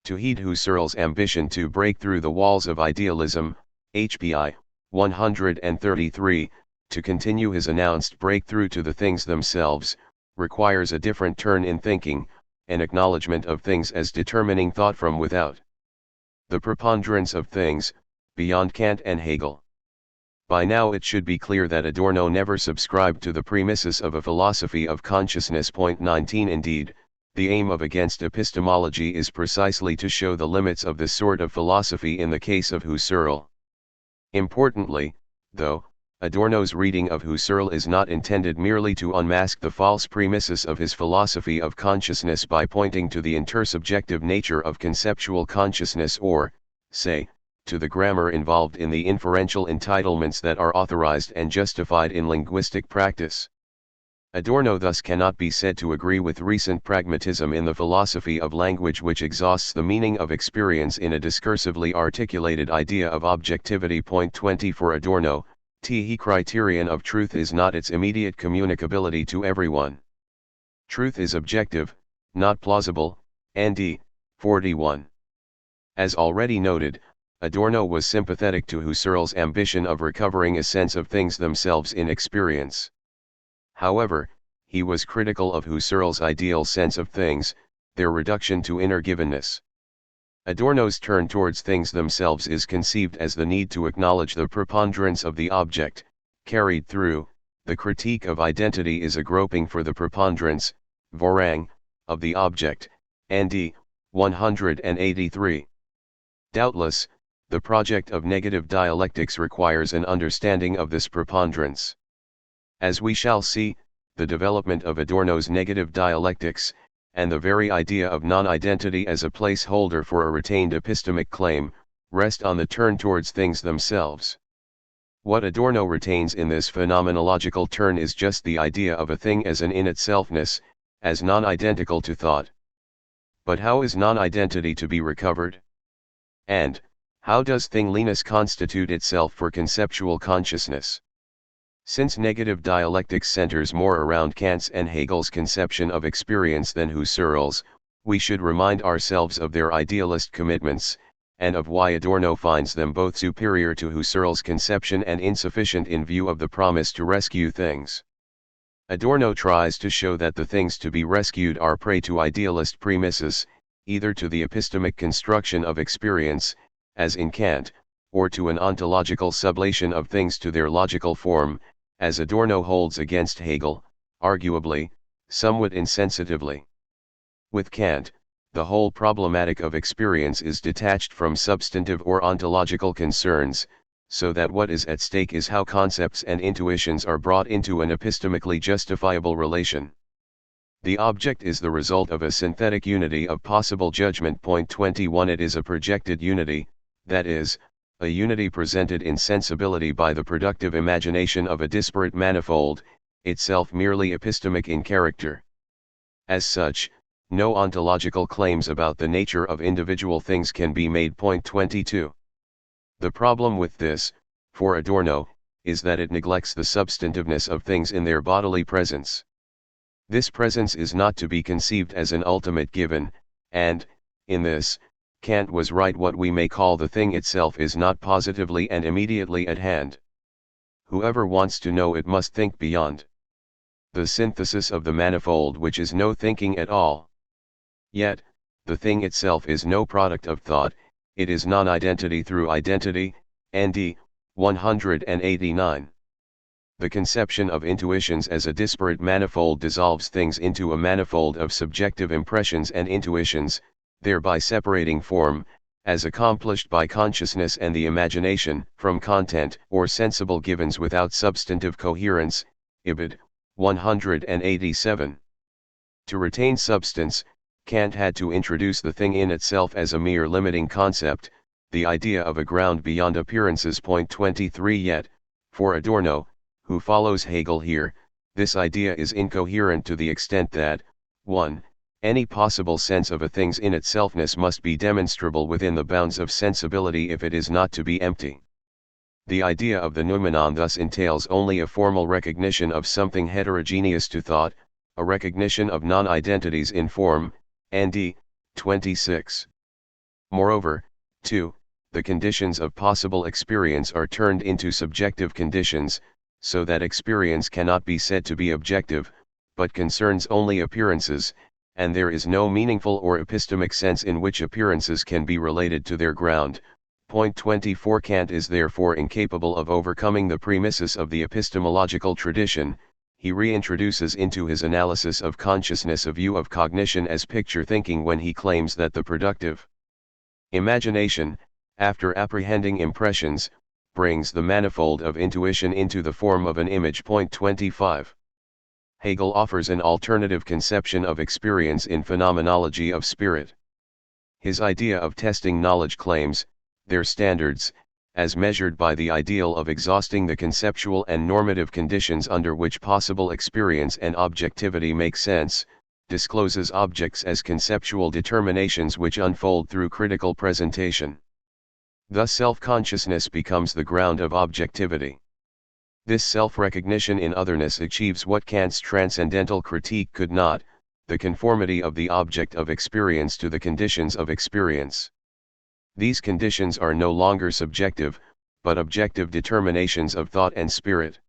To heed Husserl's ambition to break through the walls of idealism, HPI 133, to continue his announced breakthrough to the things themselves, requires a different turn in thinking, an acknowledgement of things as determining thought from without. The preponderance of things, beyond Kant and Hegel." By now it should be clear that Adorno never subscribed to the premises of a philosophy of consciousness. 19 Indeed, the aim of Against Epistemology is precisely to show the limits of this sort of philosophy in the case of Husserl. Importantly, though, Adorno's reading of Husserl is not intended merely to unmask the false premises of his philosophy of consciousness by pointing to the intersubjective nature of conceptual consciousness, or, say, to the grammar involved in the inferential entitlements that are authorized and justified in linguistic practice. Adorno thus cannot be said to agree with recent pragmatism in the philosophy of language, which exhausts the meaning of experience in a discursively articulated idea of objectivity. 20 For Adorno, the criterion of truth is not its immediate communicability to everyone. Truth is objective, not plausible, nd. 41. As already noted, Adorno was sympathetic to Husserl's ambition of recovering a sense of things themselves in experience. However, he was critical of Husserl's ideal sense of things, their reduction to inner givenness. Adorno's turn towards things themselves is conceived as the need to acknowledge the preponderance of the object. Carried through, the critique of identity is a groping for the preponderance, Vorrang, of the object, nd. 183. Doubtless, the project of negative dialectics requires an understanding of this preponderance. As we shall see, the development of Adorno's negative dialectics, and the very idea of non-identity as a placeholder for a retained epistemic claim, rest on the turn towards things themselves. What Adorno retains in this phenomenological turn is just the idea of a thing as an in-itselfness, as non-identical to thought. But how is non-identity to be recovered? And, how does thingliness constitute itself for conceptual consciousness? Since negative dialectics centers more around Kant's and Hegel's conception of experience than Husserl's, we should remind ourselves of their idealist commitments, and of why Adorno finds them both superior to Husserl's conception and insufficient in view of the promise to rescue things. Adorno tries to show that the things to be rescued are prey to idealist premises, either to the epistemic construction of experience, as in Kant, or to an ontological sublation of things to their logical form, as Adorno holds against Hegel, arguably, somewhat insensitively. With Kant, the whole problematic of experience is detached from substantive or ontological concerns, so that what is at stake is how concepts and intuitions are brought into an epistemically justifiable relation. The object is the result of a synthetic unity of possible judgment. 21 It is a projected unity, that is, a unity presented in sensibility by the productive imagination of a disparate manifold, itself merely epistemic in character. As such, no ontological claims about the nature of individual things can be made. 22. The problem with this, for Adorno, is that it neglects the substantiveness of things in their bodily presence. This presence is not to be conceived as an ultimate given, and, in this, Kant was right. What we may call the thing itself is not positively and immediately at hand. Whoever wants to know it must think beyond the synthesis of the manifold, which is no thinking at all. Yet, the thing itself is no product of thought, it is non-identity through identity, ND 189. The conception of intuitions as a disparate manifold dissolves things into a manifold of subjective impressions and intuitions, thereby separating form, as accomplished by consciousness and the imagination, from content or sensible givens without substantive coherence, Ibid. 187. To retain substance, Kant had to introduce the thing in itself as a mere limiting concept, the idea of a ground beyond appearances. 23. Yet, for Adorno, who follows Hegel here, this idea is incoherent to the extent that, 1. Any possible sense of a thing's in itselfness must be demonstrable within the bounds of sensibility if it is not to be empty. The idea of the noumenon thus entails only a formal recognition of something heterogeneous to thought, a recognition of non-identities in form, ND 26. Moreover, 2. The conditions of possible experience are turned into subjective conditions, so that experience cannot be said to be objective, but concerns only appearances, and there is no meaningful or epistemic sense in which appearances can be related to their ground. 24. Kant is therefore incapable of overcoming the premises of the epistemological tradition. He reintroduces into his analysis of consciousness a view of cognition as picture thinking when he claims that the productive imagination, after apprehending impressions, brings the manifold of intuition into the form of an image. 25. Hegel offers an alternative conception of experience in phenomenology of spirit. His idea of testing knowledge claims, their standards, as measured by the ideal of exhausting the conceptual and normative conditions under which possible experience and objectivity make sense, discloses objects as conceptual determinations which unfold through critical presentation. Thus self-consciousness becomes the ground of objectivity. This self-recognition in otherness achieves what Kant's transcendental critique could not, the conformity of the object of experience to the conditions of experience. These conditions are no longer subjective, but objective determinations of thought and spirit.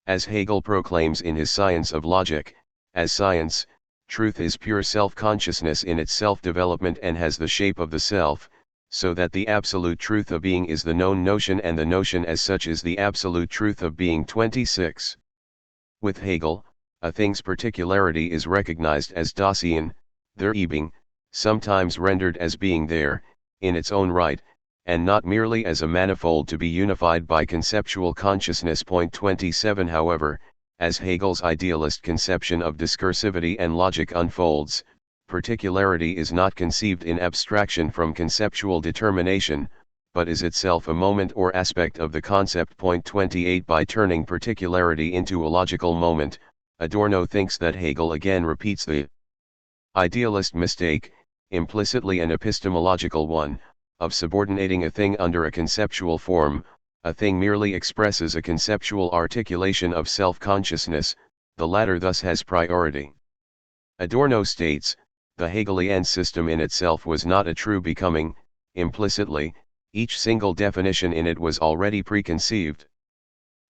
As Hegel proclaims in his Science of Logic, as science, truth is pure self-consciousness in its self-development and has the shape of the self, so that the absolute truth of being is the known notion and the notion as such is the absolute truth of being. 26. With Hegel, a thing's particularity is recognized as Dasein, der Ebing, sometimes rendered as being there, in its own right, and not merely as a manifold to be unified by conceptual consciousness. 27. However, as Hegel's idealist conception of discursivity and logic unfolds, particularity is not conceived in abstraction from conceptual determination, but is itself a moment or aspect of the concept. 28. By turning particularity into a logical moment, Adorno thinks that Hegel again repeats the idealist mistake, implicitly an epistemological one, of subordinating a thing under a conceptual form. A thing merely expresses a conceptual articulation of self-consciousness, the latter thus has priority. Adorno states, the Hegelian system in itself was not a true becoming, implicitly, each single definition in it was already preconceived.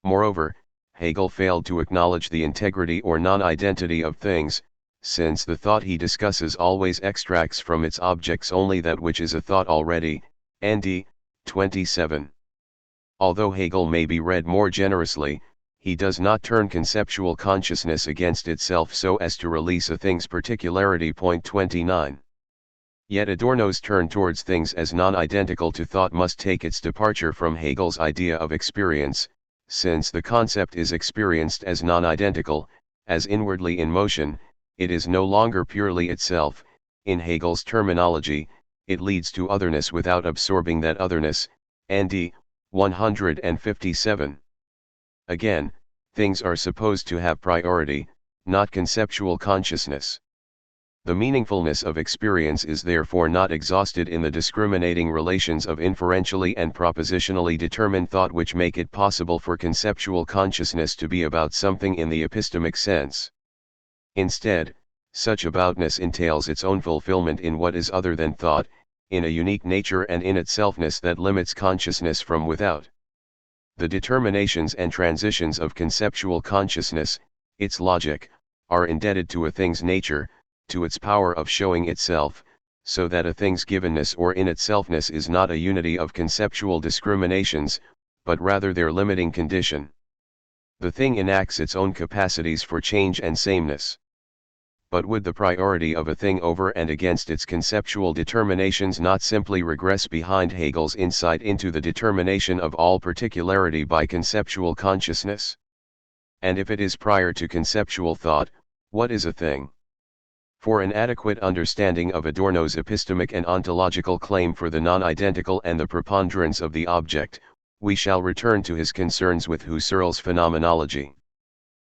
Moreover, Hegel failed to acknowledge the integrity or non-identity of things, since the thought he discusses always extracts from its objects only that which is a thought already. ND 27. Although Hegel may be read more generously, he does not turn conceptual consciousness against itself so as to release a thing's particularity. 29. Yet Adorno's turn towards things as non-identical to thought must take its departure from Hegel's idea of experience, since the concept is experienced as non-identical, as inwardly in motion. It is no longer purely itself. In Hegel's terminology, it leads to otherness without absorbing that otherness. ND 157. Again, things are supposed to have priority, not conceptual consciousness. The meaningfulness of experience is therefore not exhausted in the discriminating relations of inferentially and propositionally determined thought which make it possible for conceptual consciousness to be about something in the epistemic sense. Instead, such aboutness entails its own fulfillment in what is other than thought, in a unique nature and in itselfness that limits consciousness from without. The determinations and transitions of conceptual consciousness, its logic, are indebted to a thing's nature, to its power of showing itself, so that a thing's givenness or in itselfness is not a unity of conceptual discriminations, but rather their limiting condition. The thing enacts its own capacities for change and sameness. But would the priority of a thing over and against its conceptual determinations not simply regress behind Hegel's insight into the determination of all particularity by conceptual consciousness? And if it is prior to conceptual thought, what is a thing? For an adequate understanding of Adorno's epistemic and ontological claim for the non-identical and the preponderance of the object, we shall return to his concerns with Husserl's phenomenology.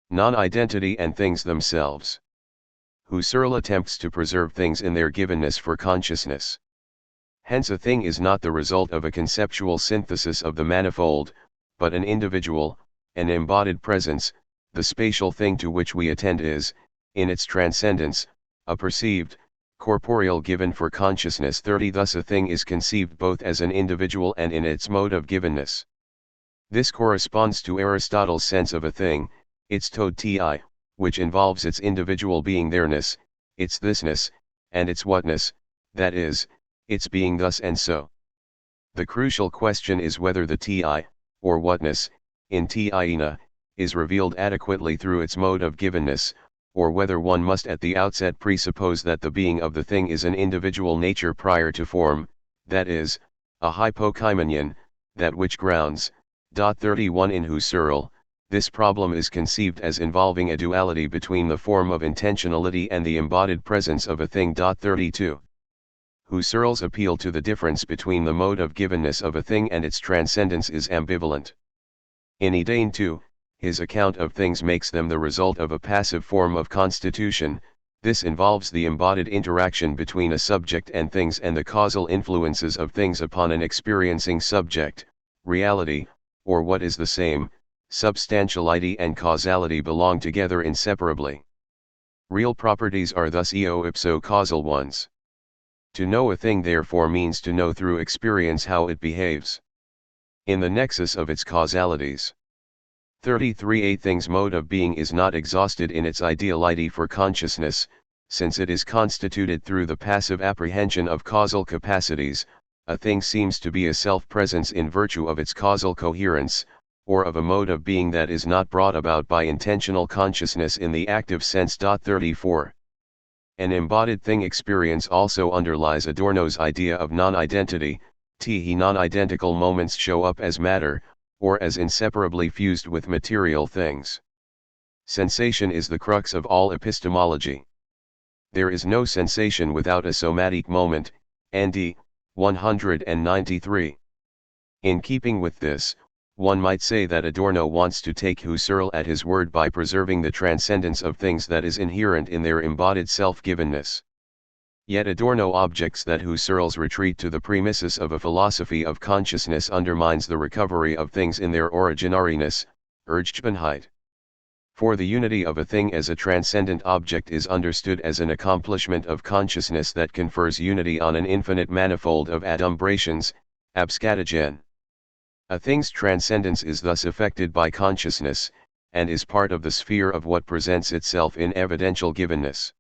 Non-identity and things themselves. Husserl attempts to preserve things in their givenness for consciousness. Hence a thing is not the result of a conceptual synthesis of the manifold, but an individual, an embodied presence. The spatial thing to which we attend is, in its transcendence, a perceived, corporeal given for consciousness. 30 Thus a thing is conceived both as an individual and in its mode of givenness. This corresponds to Aristotle's sense of a thing, its to ti, which involves its individual being there-ness, its thisness, and its whatness, that is, its being thus and so. The crucial question is whether the ti, or whatness, in tiina, is revealed adequately through its mode of givenness, or whether one must at the outset presuppose that the being of the thing is an individual nature prior to form, that is, a hypokaimonion, that which grounds. 31 In Husserl, this problem is conceived as involving a duality between the form of intentionality and the embodied presence of a thing. 32. Husserl's appeal to the difference between the mode of givenness of a thing and its transcendence is ambivalent. In Ideen 2, his account of things makes them the result of a passive form of constitution. This involves the embodied interaction between a subject and things and the causal influences of things upon an experiencing subject. Reality, or what is the same, substantiality and causality belong together inseparably. Real properties are thus eo ipso causal ones. To know a thing therefore means to know through experience how it behaves in the nexus of its causalities. 33 A thing's mode of being is not exhausted in its ideality for consciousness, since it is constituted through the passive apprehension of causal capacities. A thing seems to be a self-presence in virtue of its causal coherence, or of a mode of being that is not brought about by intentional consciousness in the active sense. 34. An embodied thing experience also underlies Adorno's idea of non-identity. Non-identical moments show up as matter, or as inseparably fused with material things. Sensation is the crux of all epistemology. There is no sensation without a somatic moment. ND 193. In keeping with this, one might say that Adorno wants to take Husserl at his word by preserving the transcendence of things that is inherent in their embodied self-givenness. Yet Adorno objects that Husserl's retreat to the premises of a philosophy of consciousness undermines the recovery of things in their originariness, Ursprüglichkeit. For the unity of a thing as a transcendent object is understood as an accomplishment of consciousness that confers unity on an infinite manifold of adumbrations, abscatogen. A thing's transcendence is thus affected by consciousness, and is part of the sphere of what presents itself in evidential givenness.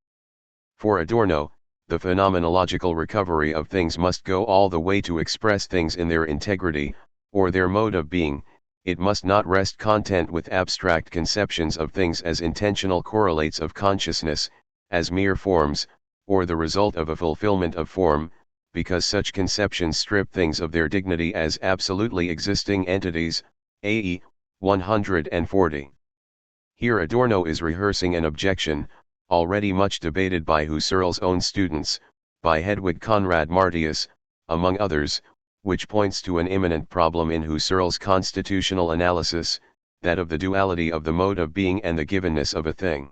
For Adorno, the phenomenological recovery of things must go all the way to express things in their integrity, or their mode of being. It must not rest content with abstract conceptions of things as intentional correlates of consciousness, as mere forms, or the result of a fulfillment of form, because such conceptions strip things of their dignity as absolutely existing entities. AE 140. Here Adorno is rehearsing an objection, already much debated by Husserl's own students, by Hedwig Conrad Martius, among others, which points to an imminent problem in Husserl's constitutional analysis, that of the duality of the mode of being and the givenness of a thing.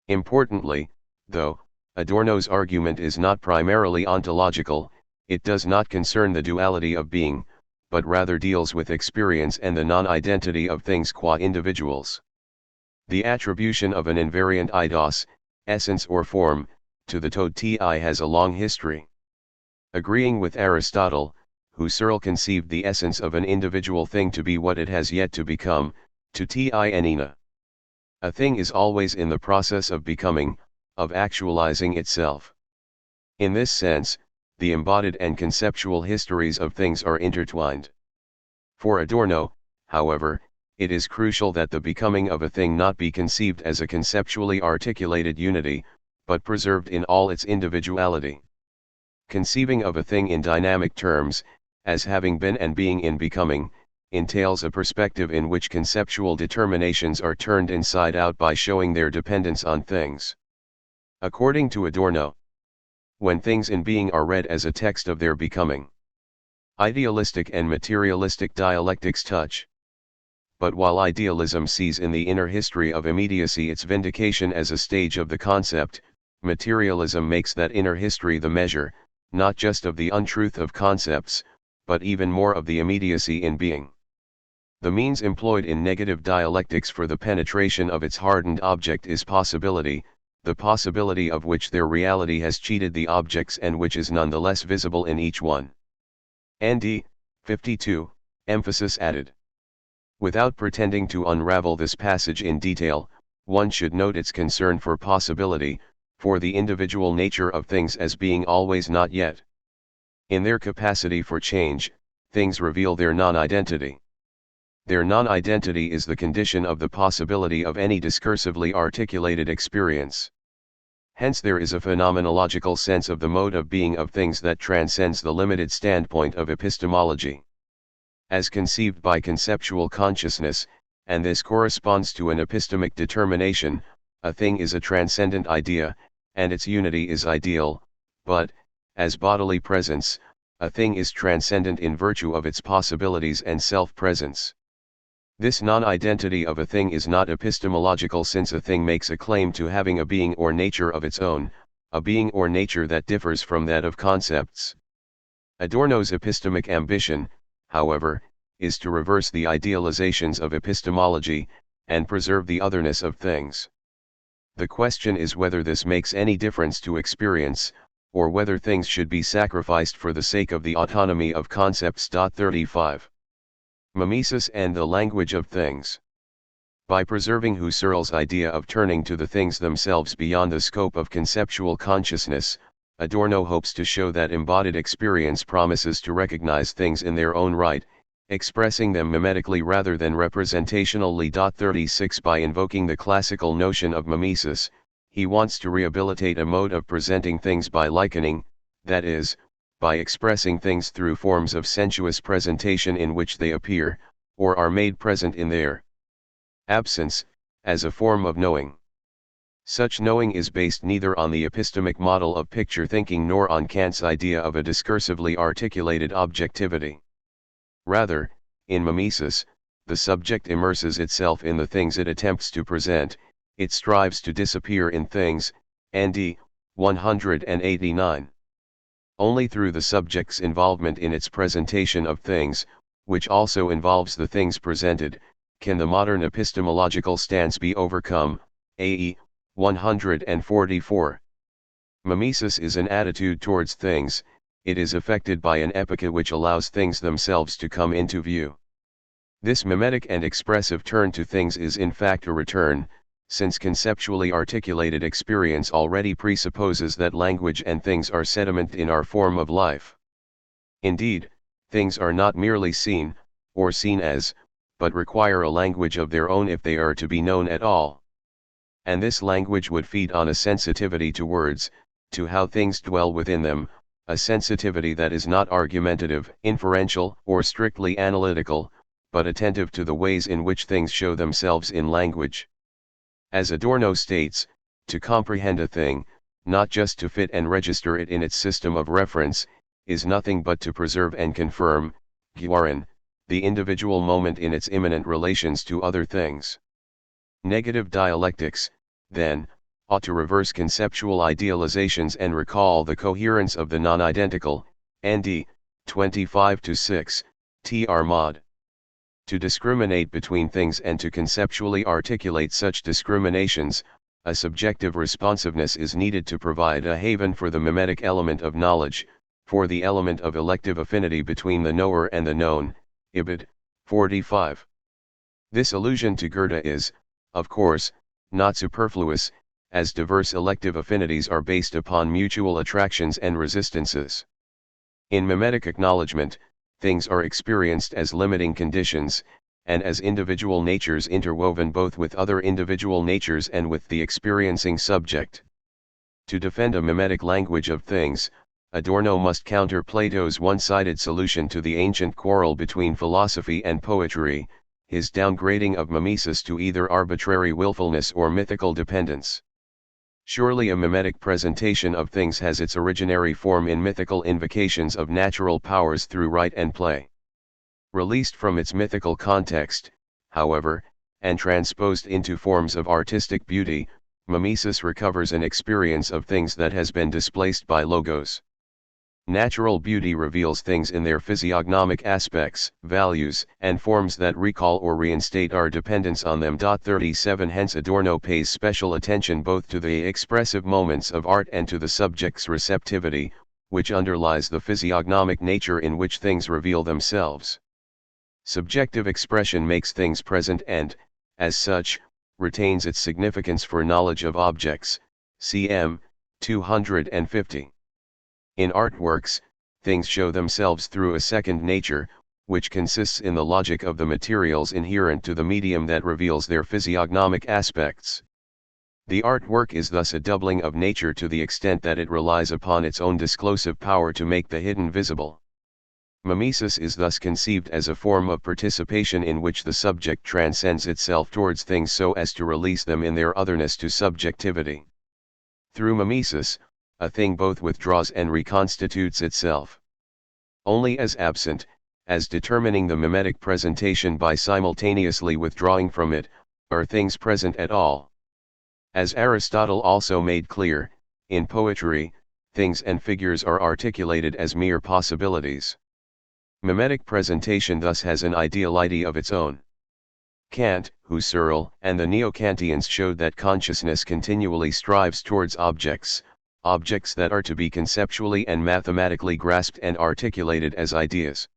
Importantly, though, Adorno's argument is not primarily ontological, it does not concern the duality of being, but rather deals with experience and the non-identity of things qua individuals. The attribution of an invariant eidos, essence or form, to the THIRD has a long history. Agreeing with Aristotle, Husserl conceived the essence of an individual thing to be what it has yet to become, to THIRD. A thing is always in the process of becoming, of actualizing itself. In this sense, the embodied and conceptual histories of things are intertwined. For Adorno, however, it is crucial that the becoming of a thing not be conceived as a conceptually articulated unity, but preserved in all its individuality. Conceiving of a thing in dynamic terms, as having been and being in becoming, entails a perspective in which conceptual determinations are turned inside out by showing their dependence on things. According to Adorno, when things in being are read as a text of their becoming, idealistic and materialistic dialectics touch. But while idealism sees in the inner history of immediacy its vindication as a stage of the concept, materialism makes that inner history the measure, not just of the untruth of concepts, but even more of the immediacy in being. The means employed in negative dialectics for the penetration of its hardened object is possibility, the possibility of which their reality has cheated the objects and which is nonetheless visible in each one. ND 52, emphasis added. Without pretending to unravel this passage in detail, one should note its concern for possibility, for the individual nature of things as being always not yet. In their capacity for change, things reveal their non-identity. Their non-identity is the condition of the possibility of any discursively articulated experience. Hence there is a phenomenological sense of the mode of being of things that transcends the limited standpoint of epistemology. As conceived by conceptual consciousness, and this corresponds to an epistemic determination, a thing is a transcendent idea, and its unity is ideal, but, as bodily presence, a thing is transcendent in virtue of its possibilities and self-presence. This non-identity of a thing is not epistemological since a thing makes a claim to having a being or nature of its own, a being or nature that differs from that of concepts. Adorno's epistemic ambition, however, is to reverse the idealizations of epistemology, and preserve the otherness of things. The question is whether this makes any difference to experience, or whether things should be sacrificed for the sake of the autonomy of concepts. 35. Mimesis and the language of things. By preserving Husserl's idea of turning to the things themselves beyond the scope of conceptual consciousness, Adorno hopes to show that embodied experience promises to recognize things in their own right, expressing them mimetically rather than representationally. 36 By invoking the classical notion of mimesis, he wants to rehabilitate a mode of presenting things by likening, that is, by expressing things through forms of sensuous presentation in which they appear, or are made present in their absence, as a form of knowing. Such knowing is based neither on the epistemic model of picture thinking nor on Kant's idea of a discursively articulated objectivity. Rather, in mimesis, the subject immerses itself in the things it attempts to present, it strives to disappear in things. ND 189. Only through the subject's involvement in its presentation of things, which also involves the things presented, can the modern epistemological stance be overcome. AE 144. Mimesis is an attitude towards things, it is affected by an epoche which allows things themselves to come into view. This mimetic and expressive turn to things is in fact a return, since conceptually articulated experience already presupposes that language and things are sediment in our form of life. Indeed, things are not merely seen, or seen as, but require a language of their own if they are to be known at all. And this language would feed on a sensitivity to words, to how things dwell within them, a sensitivity that is not argumentative, inferential, or strictly analytical, but attentive to the ways in which things show themselves in language. As Adorno states, to comprehend a thing, not just to fit and register it in its system of reference, is nothing but to preserve and confirm, Guarin, the individual moment in its immanent relations to other things. Negative dialectics, then, ought to reverse conceptual idealizations and recall the coherence of the non-identical, ND, 25-6, TR mod. To discriminate between things and to conceptually articulate such discriminations, a subjective responsiveness is needed to provide a haven for the mimetic element of knowledge, for the element of elective affinity between the knower and the known, Ibid, 45. This allusion to Goethe is, of course, not superfluous, as diverse elective affinities are based upon mutual attractions and resistances. In mimetic acknowledgement, things are experienced as limiting conditions, and as individual natures interwoven both with other individual natures and with the experiencing subject. To defend a mimetic language of things, Adorno must counter Plato's one-sided solution to the ancient quarrel between philosophy and poetry, his downgrading of mimesis to either arbitrary willfulness or mythical dependence. Surely a mimetic presentation of things has its originary form in mythical invocations of natural powers through rite and play. Released from its mythical context, however, and transposed into forms of artistic beauty, mimesis recovers an experience of things that has been displaced by logos. Natural beauty reveals things in their physiognomic aspects, values, and forms that recall or reinstate our dependence on them. 37 Hence Adorno pays special attention both to the expressive moments of art and to the subject's receptivity, which underlies the physiognomic nature in which things reveal themselves. Subjective expression makes things present and, as such, retains its significance for knowledge of objects, cm. 250. In artworks, things show themselves through a second nature, which consists in the logic of the materials inherent to the medium that reveals their physiognomic aspects. The artwork is thus a doubling of nature to the extent that it relies upon its own disclosive power to make the hidden visible. Mimesis is thus conceived as a form of participation in which the subject transcends itself towards things so as to release them in their otherness to subjectivity. Through mimesis, a thing both withdraws and reconstitutes itself. Only as absent, as determining the mimetic presentation by simultaneously withdrawing from it, are things present at all. As Aristotle also made clear, in poetry, things and figures are articulated as mere possibilities. Mimetic presentation thus has an ideality of its own. Kant, Husserl, and the Neo-Kantians showed that consciousness continually strives towards objects that are to be conceptually and mathematically grasped and articulated as ideas.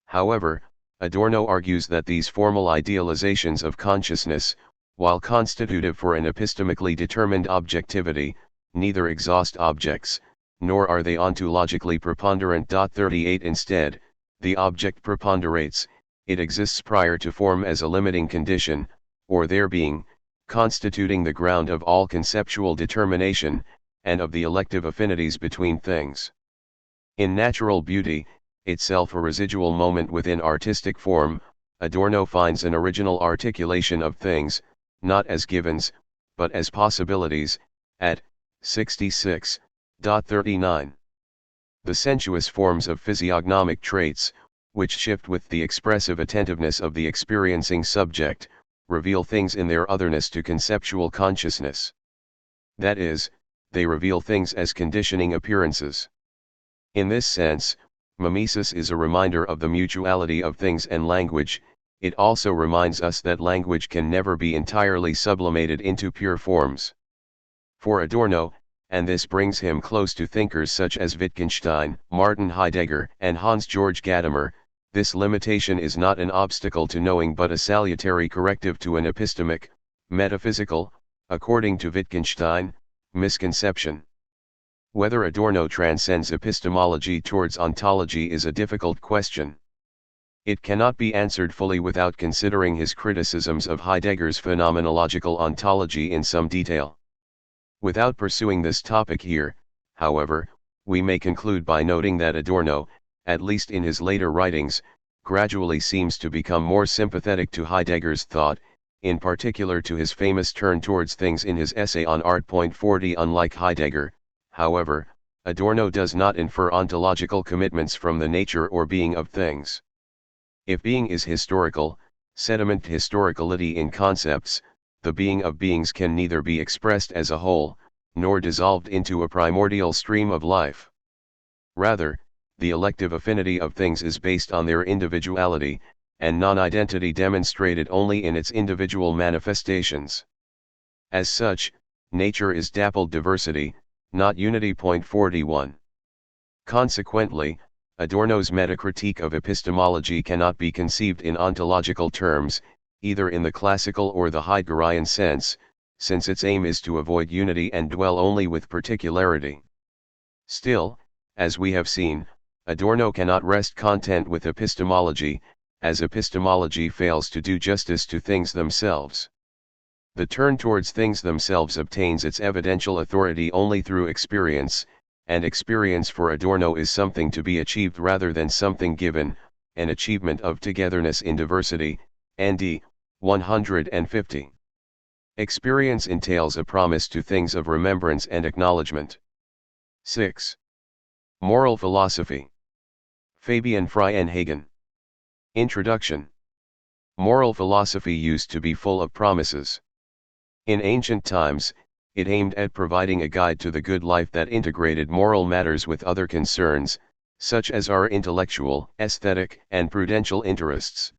However, Adorno argues that these formal idealizations of consciousness, while constitutive for an epistemically determined objectivity, neither exhaust objects, nor are they ontologically preponderant. 38 Instead, the object preponderates, it exists prior to form as a limiting condition, or their being, constituting the ground of all conceptual determination, and of the elective affinities between things. In natural beauty, itself a residual moment within artistic form, Adorno finds an original articulation of things, not as givens, but as possibilities, at 66. 39. The sensuous forms of physiognomic traits, which shift with the expressive attentiveness of the experiencing subject, reveal things in their otherness to conceptual consciousness. That is, they reveal things as conditioning appearances. In this sense, mimesis is a reminder of the mutuality of things and language. It also reminds us that language can never be entirely sublimated into pure forms. For Adorno, and this brings him close to thinkers such as Wittgenstein, Martin Heidegger, and Hans-Georg Gadamer, this limitation is not an obstacle to knowing but a salutary corrective to an epistemic, metaphysical, according to Wittgenstein, misconception. Whether Adorno transcends epistemology towards ontology is a difficult question. It cannot be answered fully without considering his criticisms of Heidegger's phenomenological ontology in some detail. Without pursuing this topic here, however, we may conclude by noting that Adorno, at least in his later writings, gradually seems to become more sympathetic to Heidegger's thought, in particular to his famous turn towards things in his essay on art. 40 Unlike Heidegger, however, Adorno does not infer ontological commitments from the nature or being of things. If being is historical, sediment historicality in concepts, the being of beings can neither be expressed as a whole, nor dissolved into a primordial stream of life. Rather, the elective affinity of things is based on their individuality, and non-identity demonstrated only in its individual manifestations. As such, nature is dappled diversity, not unity. 41. Consequently, Adorno's metacritique of epistemology cannot be conceived in ontological terms, either in the classical or the Heideggerian sense, since its aim is to avoid unity and dwell only with particularity. Still, as we have seen, Adorno cannot rest content with epistemology, as epistemology fails to do justice to things themselves. The turn towards things themselves obtains its evidential authority only through experience, and experience for Adorno is something to be achieved rather than something given, an achievement of togetherness in diversity, ND 150. Experience entails a promise to things of remembrance and acknowledgement. 6. Moral philosophy. Fabian Friedenhagen. Introduction. Moral philosophy used to be full of promises. In ancient times, it aimed at providing a guide to the good life that integrated moral matters with other concerns, such as our intellectual, aesthetic, and prudential interests.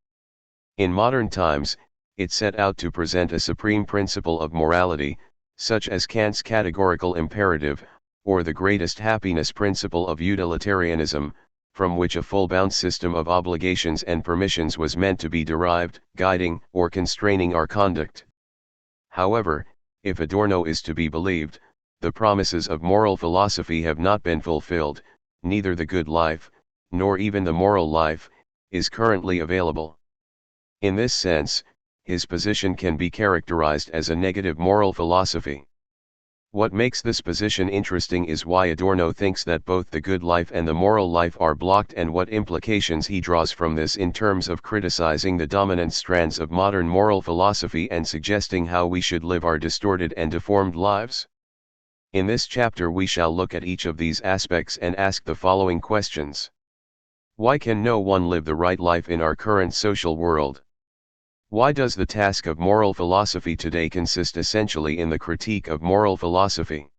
In modern times, it set out to present a supreme principle of morality, such as Kant's categorical imperative, or the greatest happiness principle of utilitarianism, from which a full-bound system of obligations and permissions was meant to be derived, guiding or constraining our conduct. However, if Adorno is to be believed, the promises of moral philosophy have not been fulfilled, neither the good life, nor even the moral life, is currently available. In this sense, his position can be characterized as a negative moral philosophy. What makes this position interesting is why Adorno thinks that both the good life and the moral life are blocked, and what implications he draws from this in terms of criticizing the dominant strands of modern moral philosophy and suggesting how we should live our distorted and deformed lives. In this chapter we shall look at each of these aspects and ask the following questions. Why can no one live the right life in our current social world? Why does the task of moral philosophy today consist essentially in the critique of moral philosophy?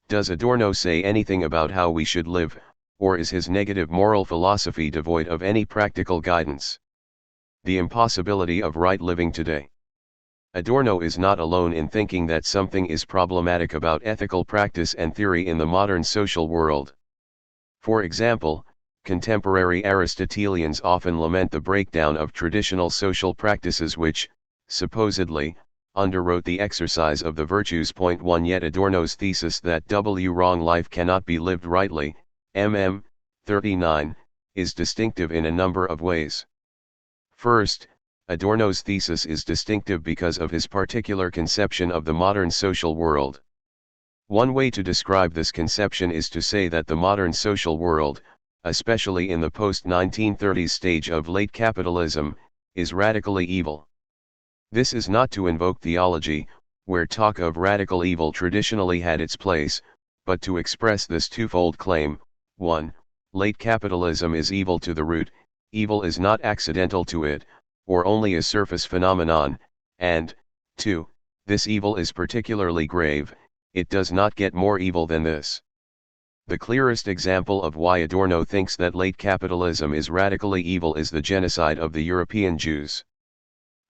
Does Adorno say anything about how we should live, or is his negative moral philosophy devoid of any practical guidance? The impossibility of right living today. Adorno is not alone in thinking that something is problematic about ethical practice and theory in the modern social world. For example, contemporary Aristotelians often lament the breakdown of traditional social practices which, supposedly, underwrote the exercise of the virtues. 1 Yet Adorno's thesis that wrong life cannot be lived rightly, mm. 39, is distinctive in a number of ways. First, Adorno's thesis is distinctive because of his particular conception of the modern social world. One way to describe this conception is to say that the modern social world, especially in the post-1930s stage of late capitalism, is radically evil. This is not to invoke theology, where talk of radical evil traditionally had its place, but to express this twofold claim: 1. Late capitalism is evil to the root, evil is not accidental to it, or only a surface phenomenon, and, 2. This evil is particularly grave, it does not get more evil than this. The clearest example of why Adorno thinks that late capitalism is radically evil is the genocide of the European Jews.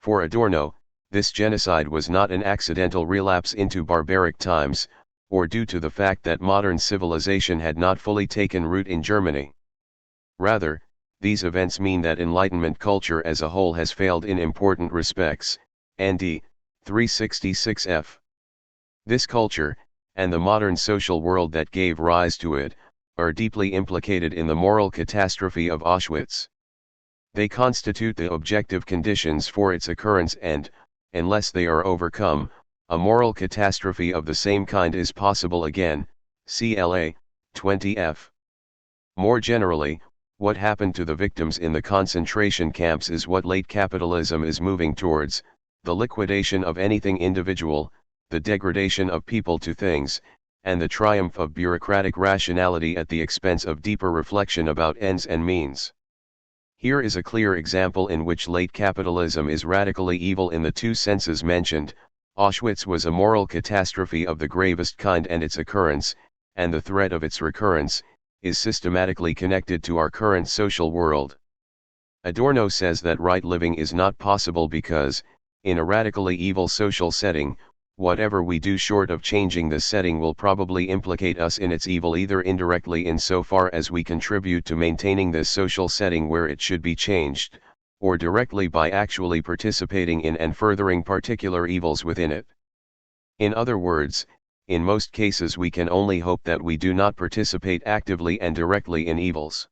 For Adorno, this genocide was not an accidental relapse into barbaric times, or due to the fact that modern civilization had not fully taken root in Germany. Rather, these events mean that Enlightenment culture as a whole has failed in important respects, ND 366f. This culture, and the modern social world that gave rise to it, are deeply implicated in the moral catastrophe of Auschwitz. They constitute the objective conditions for its occurrence and, unless they are overcome, a moral catastrophe of the same kind is possible again, CLA 20f. More generally, what happened to the victims in the concentration camps is what late capitalism is moving towards: the liquidation of anything individual, the degradation of people to things, and the triumph of bureaucratic rationality at the expense of deeper reflection about ends and means. Here is a clear example in which late capitalism is radically evil in the two senses mentioned: Auschwitz was a moral catastrophe of the gravest kind, and its occurrence, and the threat of its recurrence, is systematically connected to our current social world. Adorno says that right living is not possible because, in a radically evil social setting, whatever we do short of changing the setting will probably implicate us in its evil, either indirectly insofar as we contribute to maintaining this social setting where it should be changed, or directly by actually participating in and furthering particular evils within it. In other words, in most cases we can only hope that we do not participate actively and directly in evils.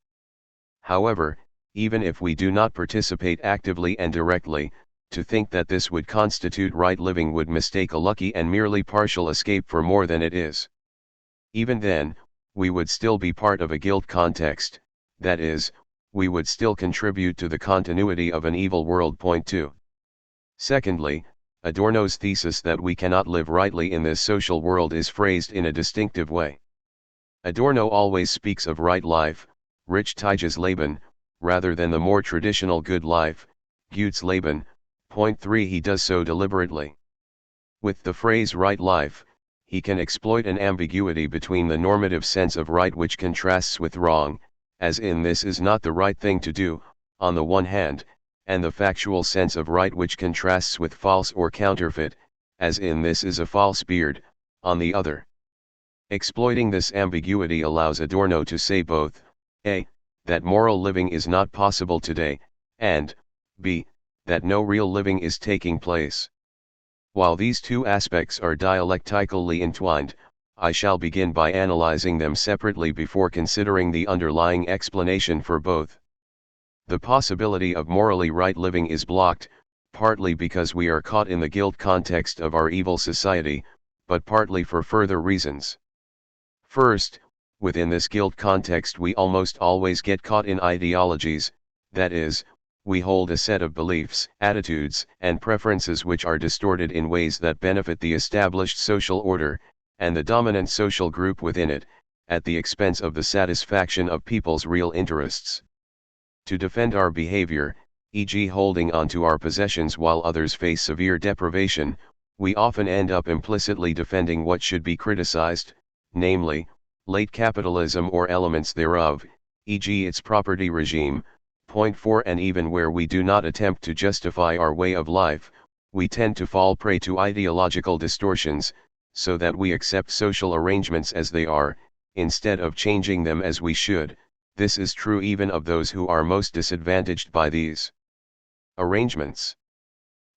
However, even if we do not participate actively and directly, to think that this would constitute right living would mistake a lucky and merely partial escape for more than it is. Even then, we would still be part of a guilt context, that is, we would still contribute to the continuity of an evil world. Point 2. Secondly, Adorno's thesis that we cannot live rightly in this social world is phrased in a distinctive way. Adorno always speaks of right life, richtiges Leben, rather than the more traditional good life, gutes Leben. Point 3. He does so deliberately. With the phrase right life, he can exploit an ambiguity between the normative sense of right which contrasts with wrong, as in this is not the right thing to do, on the one hand, and the factual sense of right which contrasts with false or counterfeit, as in this is a false beard, on the other. Exploiting this ambiguity allows Adorno to say both, a. that moral living is not possible today, and b. that no real living is taking place. While these two aspects are dialectically entwined, I shall begin by analyzing them separately before considering the underlying explanation for both. The possibility of morally right living is blocked, partly because we are caught in the guilt context of our evil society, but partly for further reasons. First, within this guilt context we almost always get caught in ideologies, that is, we hold a set of beliefs, attitudes, and preferences which are distorted in ways that benefit the established social order, and the dominant social group within it, at the expense of the satisfaction of people's real interests. To defend our behavior, e.g. holding on to our possessions while others face severe deprivation, we often end up implicitly defending what should be criticized, namely, late capitalism or elements thereof, e.g. its property regime. Point 4. And even where we do not attempt to justify our way of life, we tend to fall prey to ideological distortions, so that we accept social arrangements as they are, instead of changing them as we should. This is true even of those who are most disadvantaged by these arrangements.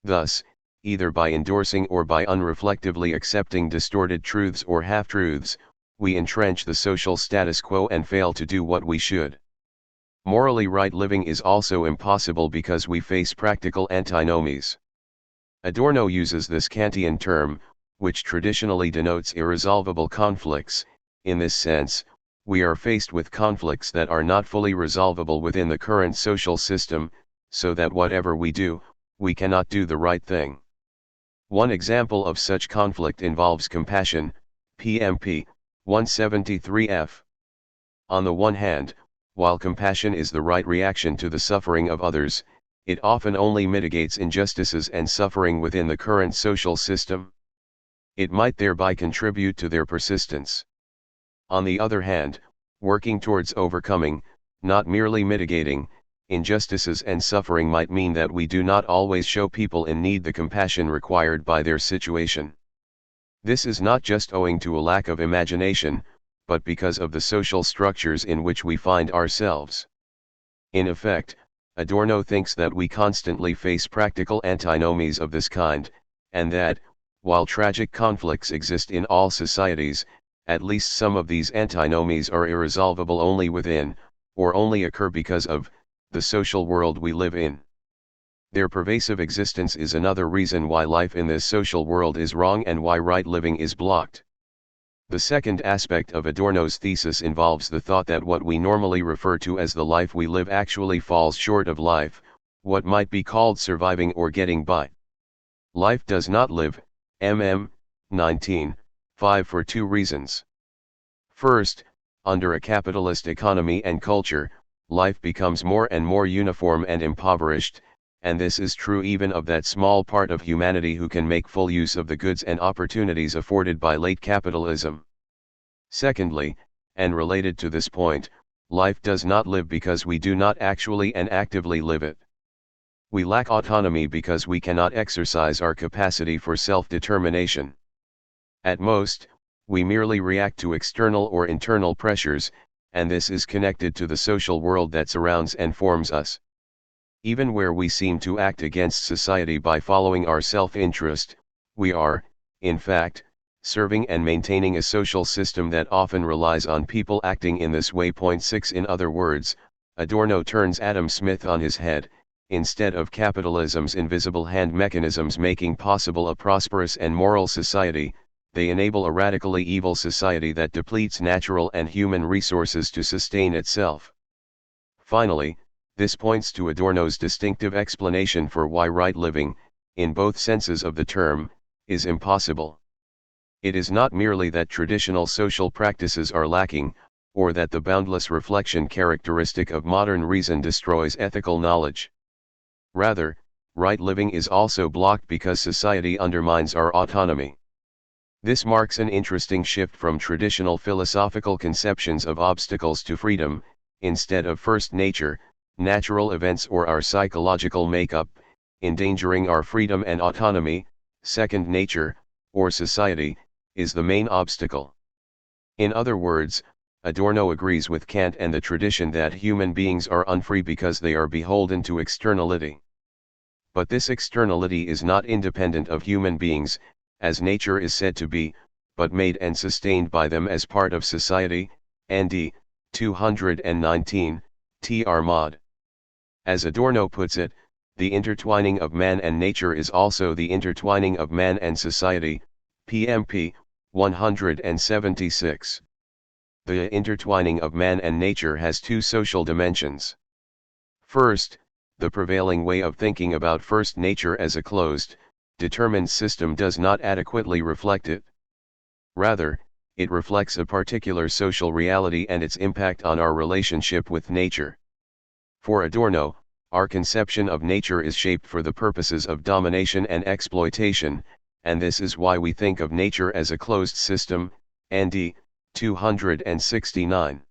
Thus, either by endorsing or by unreflectively accepting distorted truths or half-truths, we entrench the social status quo and fail to do what we should. Morally right living is also impossible because we face practical antinomies. Adorno uses this Kantian term, which traditionally denotes irresolvable conflicts. In this sense, we are faced with conflicts that are not fully resolvable within the current social system, so that whatever we do, we cannot do the right thing. One example of such conflict involves compassion, PMP 173F. On the one hand, while compassion is the right reaction to the suffering of others, it often only mitigates injustices and suffering within the current social system. It might thereby contribute to their persistence. On the other hand, working towards overcoming, not merely mitigating, injustices and suffering might mean that we do not always show people in need the compassion required by their situation. This is not just owing to a lack of imagination, but because of the social structures in which we find ourselves. In effect, Adorno thinks that we constantly face practical antinomies of this kind, and that, while tragic conflicts exist in all societies, at least some of these antinomies are irresolvable only within, or only occur because of, the social world we live in. Their pervasive existence is another reason why life in this social world is wrong and why right living is blocked. The second aspect of Adorno's thesis involves the thought that what we normally refer to as the life we live actually falls short of life, what might be called surviving or getting by. Life does not live, 19, 5 for two reasons. First, under a capitalist economy and culture, life becomes more and more uniform and impoverished, and this is true even of that small part of humanity who can make full use of the goods and opportunities afforded by late capitalism. Secondly, and related to this point, life does not live because we do not actually and actively live it. We lack autonomy because we cannot exercise our capacity for self-determination. At most, we merely react to external or internal pressures, and this is connected to the social world that surrounds and forms us. Even where we seem to act against society by following our self-interest, we are, in fact, serving and maintaining a social system that often relies on people acting in this way. 6 In other words, Adorno turns Adam Smith on his head. Instead of capitalism's invisible hand mechanisms making possible a prosperous and moral society, they enable a radically evil society that depletes natural and human resources to sustain itself. Finally, this points to Adorno's distinctive explanation for why right living, in both senses of the term, is impossible. It is not merely that traditional social practices are lacking, or that the boundless reflection characteristic of modern reason destroys ethical knowledge. Rather, right living is also blocked because society undermines our autonomy. This marks an interesting shift from traditional philosophical conceptions of obstacles to freedom. Instead of first nature, natural events or our psychological makeup, endangering our freedom and autonomy, second nature, or society, is the main obstacle. In other words, Adorno agrees with Kant and the tradition that human beings are unfree because they are beholden to externality. But this externality is not independent of human beings, as nature is said to be, but made and sustained by them as part of society. ND 219, Tr Mod. As Adorno puts it, the intertwining of man and nature is also the intertwining of man and society. PMP 176. The intertwining of man and nature has two social dimensions. First, the prevailing way of thinking about first nature as a closed, determined system does not adequately reflect it. Rather, it reflects a particular social reality and its impact on our relationship with nature. For Adorno, our conception of nature is shaped for the purposes of domination and exploitation, and this is why we think of nature as a closed system. ND 269.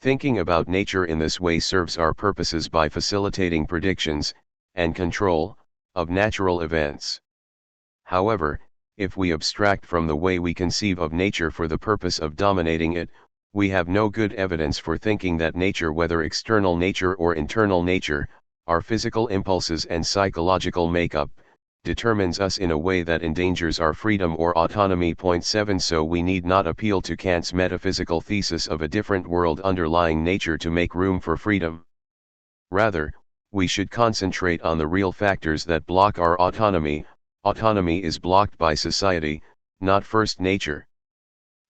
Thinking about nature in this way serves our purposes by facilitating predictions, and control, of natural events. However, if we abstract from the way we conceive of nature for the purpose of dominating it, we have no good evidence for thinking that nature, whether external nature or internal nature, our physical impulses and psychological makeup, determines us in a way that endangers our freedom or autonomy. 7 So we need not appeal to Kant's metaphysical thesis of a different world underlying nature to make room for freedom. Rather, we should concentrate on the real factors that block our autonomy. Autonomy is blocked by society, not first nature.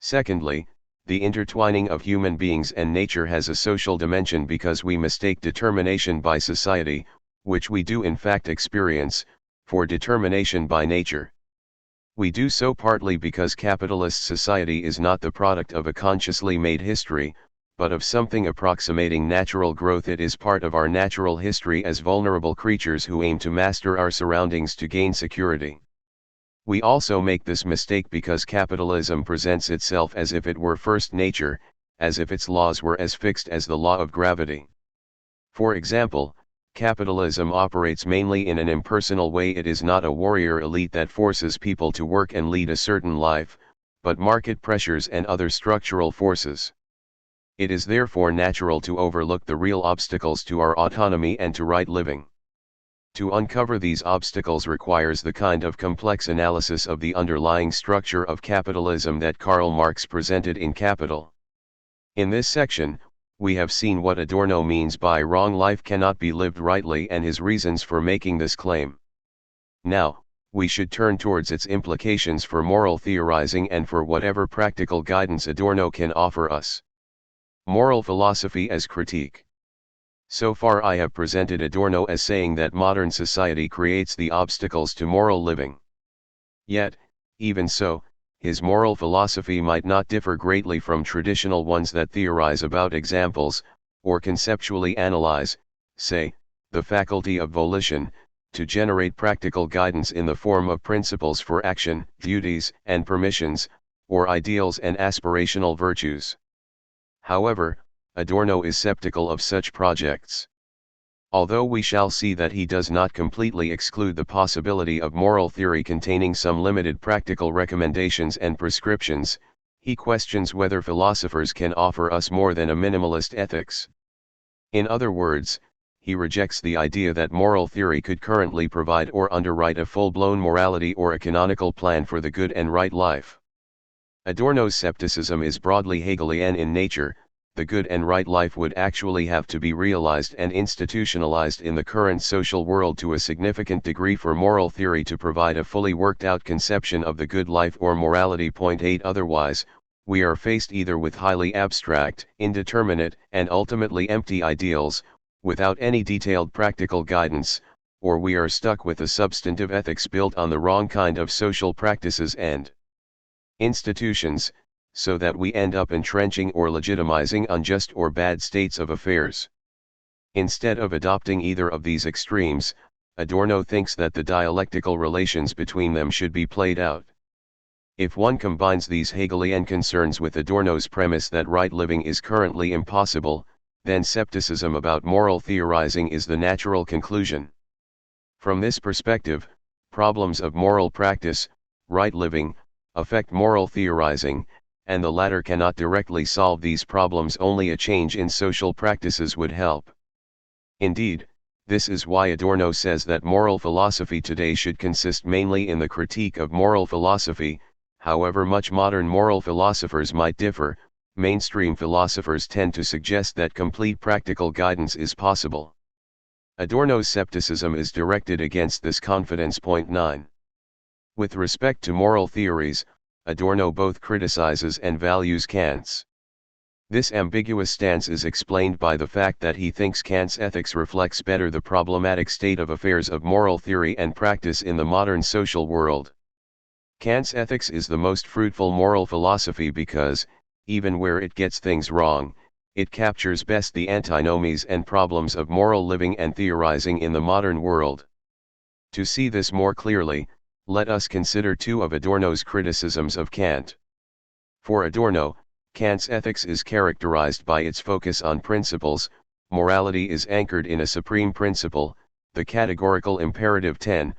Secondly, the intertwining of human beings and nature has a social dimension because we mistake determination by society, which we do in fact experience, for determination by nature. We do so partly because capitalist society is not the product of a consciously made history, but of something approximating natural growth. It is part of our natural history as vulnerable creatures who aim to master our surroundings to gain security. We also make this mistake because capitalism presents itself as if it were first nature, as if its laws were as fixed as the law of gravity. For example, capitalism operates mainly in an impersonal way. It is not a warrior elite that forces people to work and lead a certain life, but market pressures and other structural forces. It is therefore natural to overlook the real obstacles to our autonomy and to right living. To uncover these obstacles requires the kind of complex analysis of the underlying structure of capitalism that Karl Marx presented in Capital. In this section, we have seen what Adorno means by wrong life cannot be lived rightly and his reasons for making this claim. Now, we should turn towards its implications for moral theorizing and for whatever practical guidance Adorno can offer us. Moral philosophy as critique. So far I have presented Adorno as saying that modern society creates the obstacles to moral living. Yet, even so, his moral philosophy might not differ greatly from traditional ones that theorize about examples, or conceptually analyze, say, the faculty of volition, to generate practical guidance in the form of principles for action, duties and permissions, or ideals and aspirational virtues. However, Adorno is skeptical of such projects. Although we shall see that he does not completely exclude the possibility of moral theory containing some limited practical recommendations and prescriptions, he questions whether philosophers can offer us more than a minimalist ethics. In other words, he rejects the idea that moral theory could currently provide or underwrite a full-blown morality or a canonical plan for the good and right life. Adorno's skepticism is broadly Hegelian in nature. The good and right life would actually have to be realized and institutionalized in the current social world to a significant degree for moral theory to provide a fully worked out conception of the good life or morality. 8 Otherwise, we are faced either with highly abstract, indeterminate, and ultimately empty ideals, without any detailed practical guidance, or we are stuck with a substantive ethics built on the wrong kind of social practices and institutions, so that we end up entrenching or legitimizing unjust or bad states of affairs. Instead of adopting either of these extremes, Adorno thinks that the dialectical relations between them should be played out. If one combines these Hegelian concerns with Adorno's premise that right living is currently impossible, then skepticism about moral theorizing is the natural conclusion. From this perspective, problems of moral practice, right living, affect moral theorizing, and the latter cannot directly solve these problems. Only a change in social practices would help. Indeed, this is why Adorno says that moral philosophy today should consist mainly in the critique of moral philosophy. However much modern moral philosophers might differ, mainstream philosophers tend to suggest that complete practical guidance is possible. Adorno's skepticism is directed against this confidence. 9. With respect to moral theories, Adorno both criticizes and values Kant's. This ambiguous stance is explained by the fact that he thinks Kant's ethics reflects better the problematic state of affairs of moral theory and practice in the modern social world. Kant's ethics is the most fruitful moral philosophy because, even where it gets things wrong, it captures best the antinomies and problems of moral living and theorizing in the modern world. To see this more clearly, let us consider two of Adorno's criticisms of Kant. For Adorno, Kant's ethics is characterized by its focus on principles. Morality is anchored in a supreme principle, the categorical imperative. 10.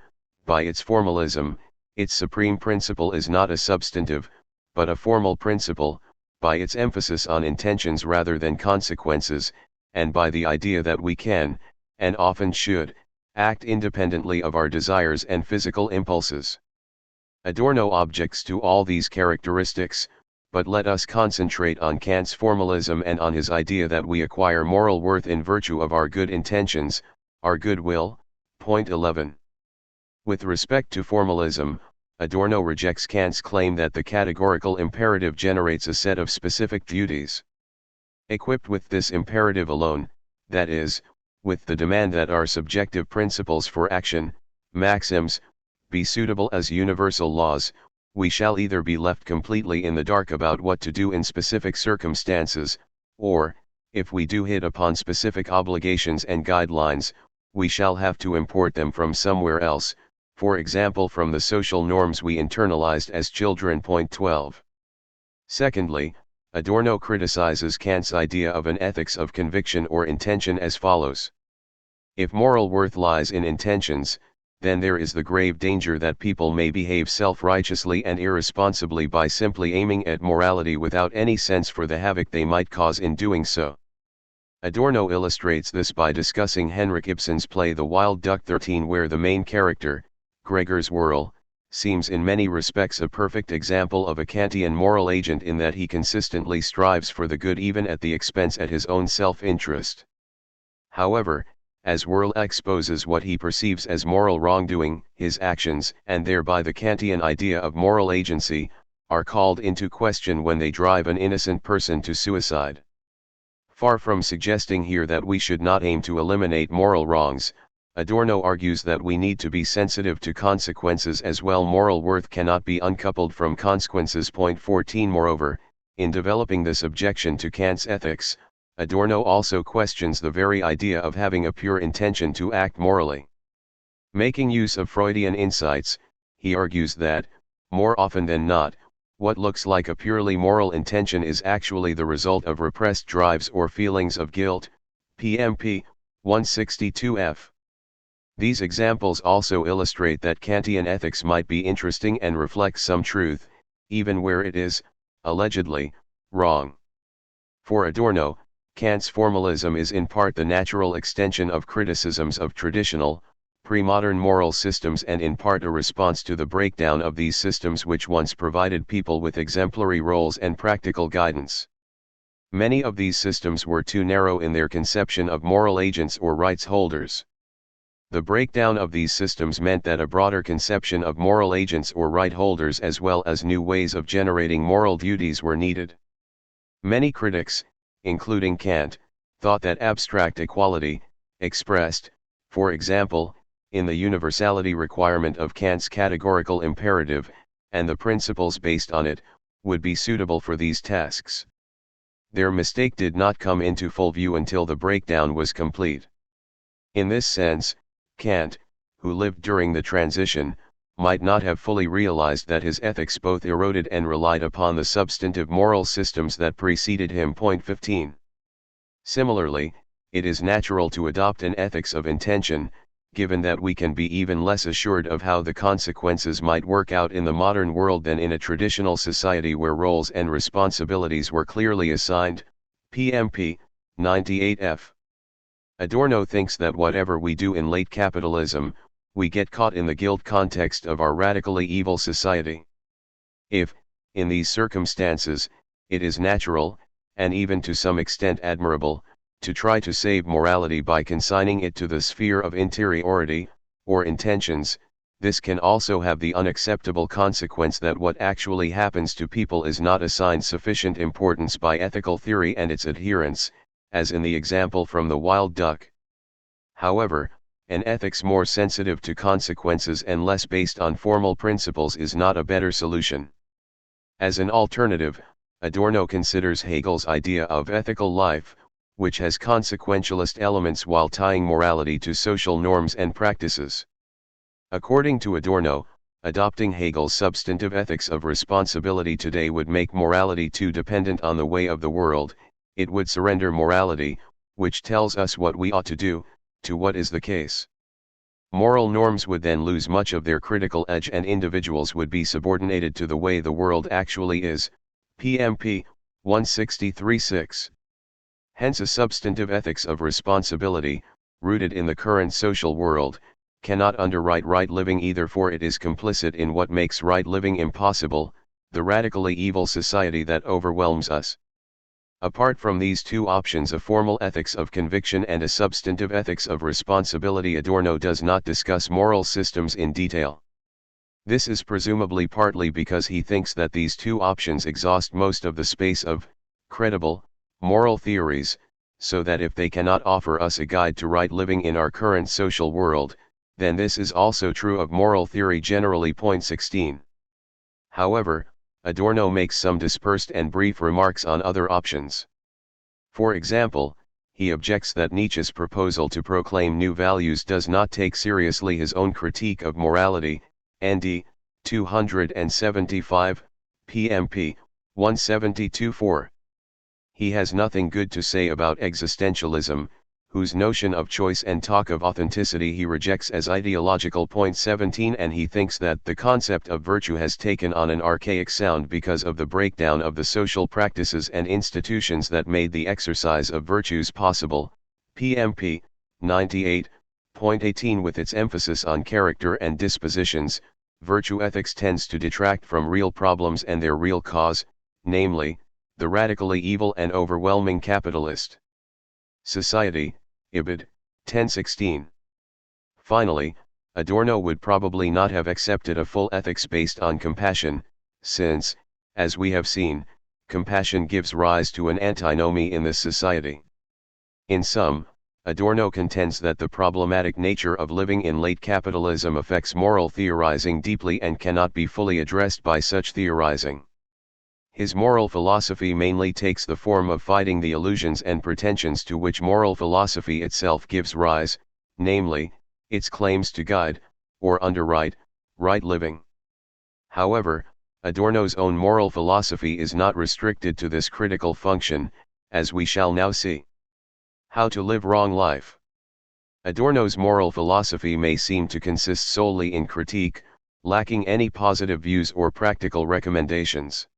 By its formalism, its supreme principle is not a substantive, but a formal principle, by its emphasis on intentions rather than consequences, and by the idea that we can, and often should, act independently of our desires and physical impulses. Adorno objects to all these characteristics, but let us concentrate on Kant's formalism and on his idea that we acquire moral worth in virtue of our good intentions, our good will. 11. With respect to formalism, Adorno rejects Kant's claim that the categorical imperative generates a set of specific duties. Equipped with this imperative alone, that is, with the demand that our subjective principles for action, maxims, be suitable as universal laws, we shall either be left completely in the dark about what to do in specific circumstances, or, if we do hit upon specific obligations and guidelines, we shall have to import them from somewhere else, for example from the social norms we internalized as children. 12. Secondly, Adorno criticizes Kant's idea of an ethics of conviction or intention as follows. If moral worth lies in intentions, then there is the grave danger that people may behave self-righteously and irresponsibly by simply aiming at morality without any sense for the havoc they might cause in doing so. Adorno illustrates this by discussing Henrik Ibsen's play The Wild Duck 13, where the main character, Gregers Whirl, seems in many respects a perfect example of a Kantian moral agent in that he consistently strives for the good even at the expense at his own self-interest. However, as Whirl exposes what he perceives as moral wrongdoing, his actions, and thereby the Kantian idea of moral agency, are called into question when they drive an innocent person to suicide. Far from suggesting here that we should not aim to eliminate moral wrongs, Adorno argues that we need to be sensitive to consequences as well. Moral worth cannot be uncoupled from consequences. 14. Moreover, in developing this objection to Kant's ethics, Adorno also questions the very idea of having a pure intention to act morally. Making use of Freudian insights, he argues that, more often than not, what looks like a purely moral intention is actually the result of repressed drives or feelings of guilt, PMP 162f. These examples also illustrate that Kantian ethics might be interesting and reflect some truth, even where it is, allegedly, wrong. For Adorno, Kant's formalism is in part the natural extension of criticisms of traditional, pre-modern moral systems and in part a response to the breakdown of these systems which once provided people with exemplary roles and practical guidance. Many of these systems were too narrow in their conception of moral agents or rights holders. The breakdown of these systems meant that a broader conception of moral agents or right holders as well as new ways of generating moral duties were needed. Many critics, including Kant, thought that abstract equality, expressed, for example, in the universality requirement of Kant's categorical imperative, and the principles based on it, would be suitable for these tasks. Their mistake did not come into full view until the breakdown was complete. In this sense, Kant, who lived during the transition, might not have fully realized that his ethics both eroded and relied upon the substantive moral systems that preceded him. 15. Similarly, it is natural to adopt an ethics of intention, given that we can be even less assured of how the consequences might work out in the modern world than in a traditional society where roles and responsibilities were clearly assigned. PMP 98f. Adorno thinks that whatever we do in late capitalism, we get caught in the guilt context of our radically evil society. If, in these circumstances, it is natural, and even to some extent admirable, to try to save morality by consigning it to the sphere of interiority, or intentions, this can also have the unacceptable consequence that what actually happens to people is not assigned sufficient importance by ethical theory and its adherents, as in the example from the wild duck. However, an ethics more sensitive to consequences and less based on formal principles is not a better solution. As an alternative, Adorno considers Hegel's idea of ethical life, which has consequentialist elements while tying morality to social norms and practices. According to Adorno, adopting Hegel's substantive ethics of responsibility today would make morality too dependent on the way of the world. It would surrender morality, which tells us what we ought to do, to what is the case. Moral norms would then lose much of their critical edge and individuals would be subordinated to the way the world actually is. PMP 163-6. Hence a substantive ethics of responsibility, rooted in the current social world, cannot underwrite right living either, for it is complicit in what makes right living impossible, the radically evil society that overwhelms us. Apart from these two options, a formal ethics of conviction and a substantive ethics of responsibility, Adorno does not discuss moral systems in detail. This is presumably partly because he thinks that these two options exhaust most of the space of credible moral theories, so that if they cannot offer us a guide to right living in our current social world, then this is also true of moral theory generally. 16. However, Adorno makes some dispersed and brief remarks on other options. For example, he objects that Nietzsche's proposal to proclaim new values does not take seriously his own critique of morality, ND 275, PMP 172-4. He has nothing good to say about existentialism, whose notion of choice and talk of authenticity he rejects as ideological. 17. And he thinks that the concept of virtue has taken on an archaic sound because of the breakdown of the social practices and institutions that made the exercise of virtues possible. PMP 98.18. With its emphasis on character and dispositions, virtue ethics tends to detract from real problems and their real cause, namely, the radically evil and overwhelming capitalist society. Ibid. 1016. Finally, Adorno would probably not have accepted a full ethics based on compassion, since, as we have seen, compassion gives rise to an antinomy in this society. In sum, Adorno contends that the problematic nature of living in late capitalism affects moral theorizing deeply and cannot be fully addressed by such theorizing. His moral philosophy mainly takes the form of fighting the illusions and pretensions to which moral philosophy itself gives rise, namely, its claims to guide, or underwrite, right living. However, Adorno's own moral philosophy is not restricted to this critical function, as we shall now see. How to live wrong life. Adorno's moral philosophy may seem to consist solely in critique, lacking any positive views or practical recommendations.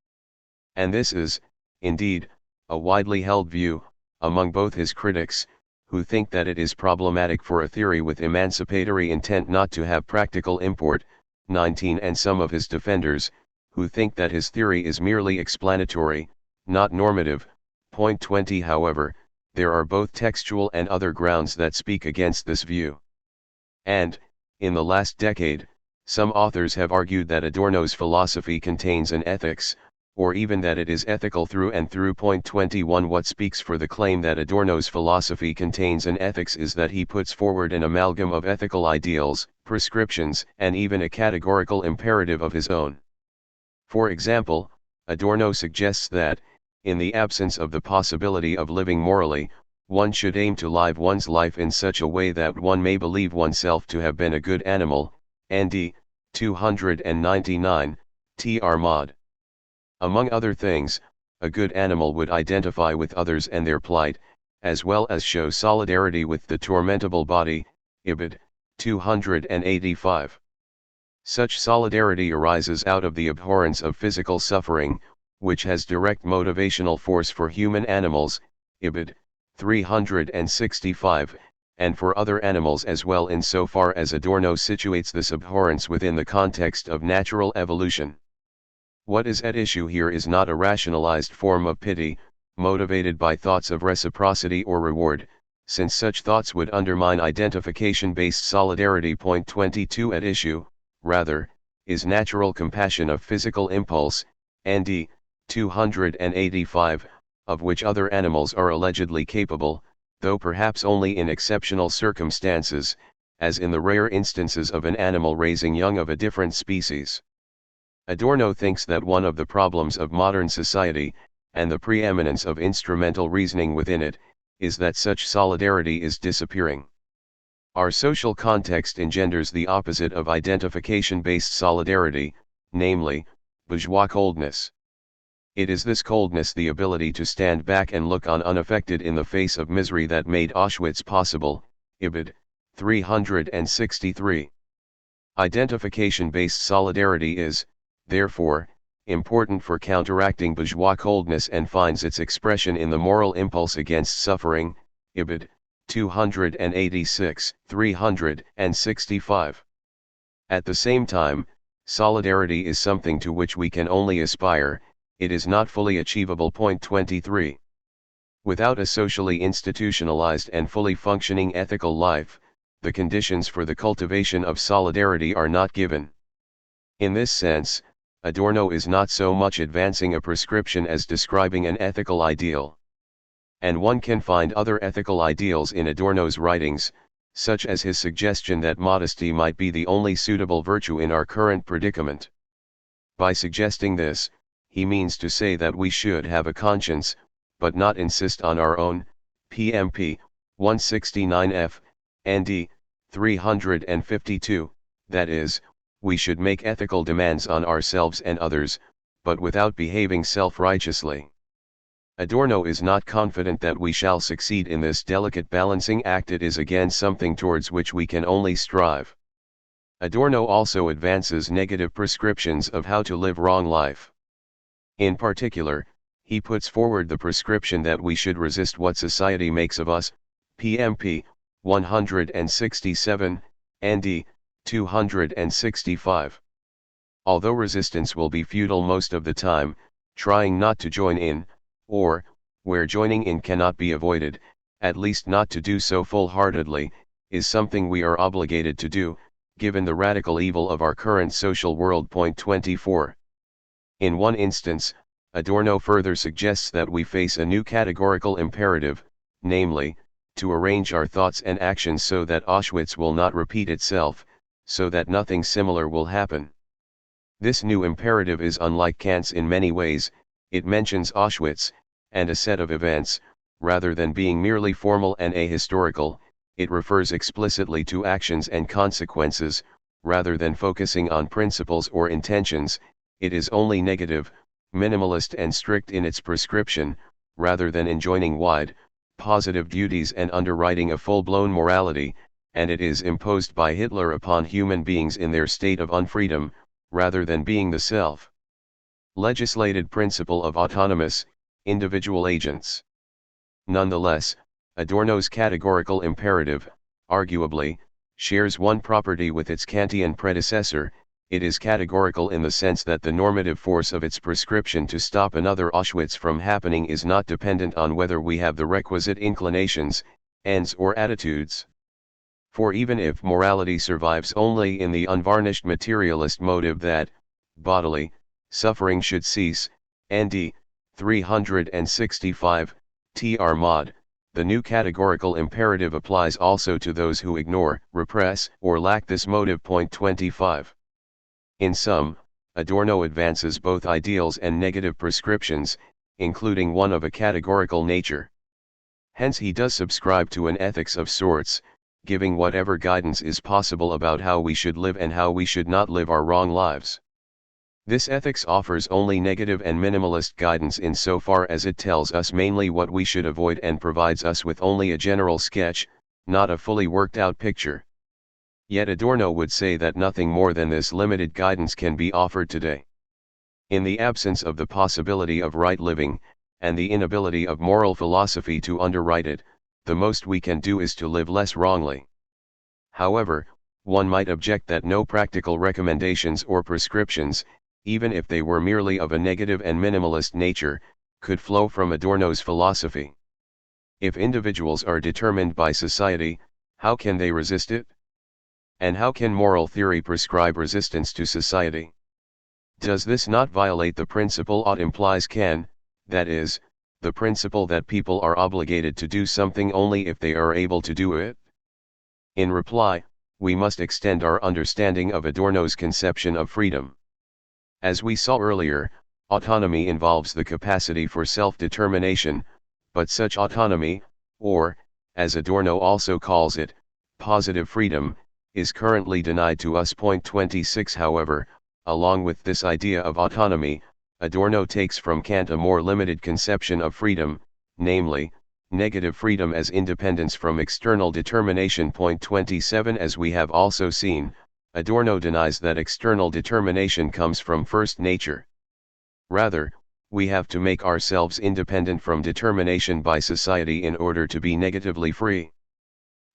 And this is, indeed, a widely held view, among both his critics, who think that it is problematic for a theory with emancipatory intent not to have practical import, 19, and some of his defenders, who think that his theory is merely explanatory, not normative, point 20. However, there are both textual and other grounds that speak against this view. And, in the last decade, some authors have argued that Adorno's philosophy contains an ethics, or even that it is ethical through and through. Point 21. What speaks for the claim that Adorno's philosophy contains an ethics is that he puts forward an amalgam of ethical ideals, prescriptions, and even a categorical imperative of his own. For example, Adorno suggests that, in the absence of the possibility of living morally, one should aim to live one's life in such a way that one may believe oneself to have been a good animal, ND 299, Tr mod. Among other things, a good animal would identify with others and their plight, as well as show solidarity with the tormentable body, Ibid. 285. Such solidarity arises out of the abhorrence of physical suffering, which has direct motivational force for human animals, Ibid. 365, and for other animals as well, insofar as Adorno situates this abhorrence within the context of natural evolution. What is at issue here is not a rationalized form of pity, motivated by thoughts of reciprocity or reward, since such thoughts would undermine identification-based solidarity. Point 22. At issue, rather, is natural compassion of physical impulse, ND 285, of which other animals are allegedly capable, though perhaps only in exceptional circumstances, as in the rare instances of an animal raising young of a different species. Adorno thinks that one of the problems of modern society, and the preeminence of instrumental reasoning within it, is that such solidarity is disappearing. Our social context engenders the opposite of identification-based solidarity, namely, bourgeois coldness. It is this coldness, the ability to stand back and look on unaffected in the face of misery, that made Auschwitz possible, Ibid. 363. Identification-based solidarity is, therefore, important for counteracting bourgeois coldness and finds its expression in the moral impulse against suffering, Ibid. 286, 365. At the same time, solidarity is something to which we can only aspire, it is not fully achievable. Point 23. Without a socially institutionalized and fully functioning ethical life, the conditions for the cultivation of solidarity are not given. In this sense, Adorno is not so much advancing a prescription as describing an ethical ideal. And one can find other ethical ideals in Adorno's writings, such as his suggestion that modesty might be the only suitable virtue in our current predicament. By suggesting this, he means to say that we should have a conscience, but not insist on our own, PMP 169F, ND 352, that is, we should make ethical demands on ourselves and others, but without behaving self-righteously. Adorno is not confident that we shall succeed in this delicate balancing act. It is again something towards which we can only strive. Adorno also advances negative prescriptions of how to live wrong life. In particular, he puts forward the prescription that we should resist what society makes of us, PMP 167, ND 265. Although resistance will be futile most of the time, trying not to join in, or, where joining in cannot be avoided, at least not to do so full-heartedly, is something we are obligated to do, given the radical evil of our current social world. Point 24. In one instance, Adorno further suggests that we face a new categorical imperative, namely, to arrange our thoughts and actions so that Auschwitz will not repeat itself, so that nothing similar will happen. This new imperative is unlike Kant's in many ways, It mentions Auschwitz, and a set of events, rather than being merely formal and ahistorical. It refers explicitly to actions and consequences, rather than focusing on principles or intentions. It is only negative, minimalist and strict in its prescription, rather than enjoining wide, positive duties and underwriting a full-blown morality, and it is imposed by Hitler upon human beings in their state of unfreedom, rather than being the self-legislated principle of autonomous, individual agents. Nonetheless, Adorno's categorical imperative, arguably, shares one property with its Kantian predecessor. It is categorical in the sense that the normative force of its prescription to stop another Auschwitz from happening is not dependent on whether we have the requisite inclinations, ends or attitudes. For even if morality survives only in the unvarnished materialist motive that, bodily, suffering should cease, ND 365, TR mod, the new categorical imperative applies also to those who ignore, repress, or lack this motive. 25. In sum, Adorno advances both ideals and negative prescriptions, including one of a categorical nature. Hence he does subscribe to an ethics of sorts, giving whatever guidance is possible about how we should live and how we should not live our wrong lives. This ethics offers only negative and minimalist guidance insofar as it tells us mainly what we should avoid and provides us with only a general sketch, not a fully worked out picture. Yet Adorno would say that nothing more than this limited guidance can be offered today. In the absence of the possibility of right living, and the inability of moral philosophy to underwrite it, the most we can do is to live less wrongly. However, one might object that no practical recommendations or prescriptions, even if they were merely of a negative and minimalist nature, could flow from Adorno's philosophy. If individuals are determined by society, how can they resist it? And how can moral theory prescribe resistance to society? Does this not violate the principle ought implies can, that is, the principle that people are obligated to do something only if they are able to do it? In reply, we must extend our understanding of Adorno's conception of freedom. As we saw earlier, autonomy involves the capacity for self-determination, but such autonomy, or, as Adorno also calls it, positive freedom, is currently denied to us. 26. However, along with this idea of autonomy, Adorno takes from Kant a more limited conception of freedom, namely, negative freedom as independence from external determination. 27. As we have also seen, Adorno denies that external determination comes from first nature. Rather, we have to make ourselves independent from determination by society in order to be negatively free.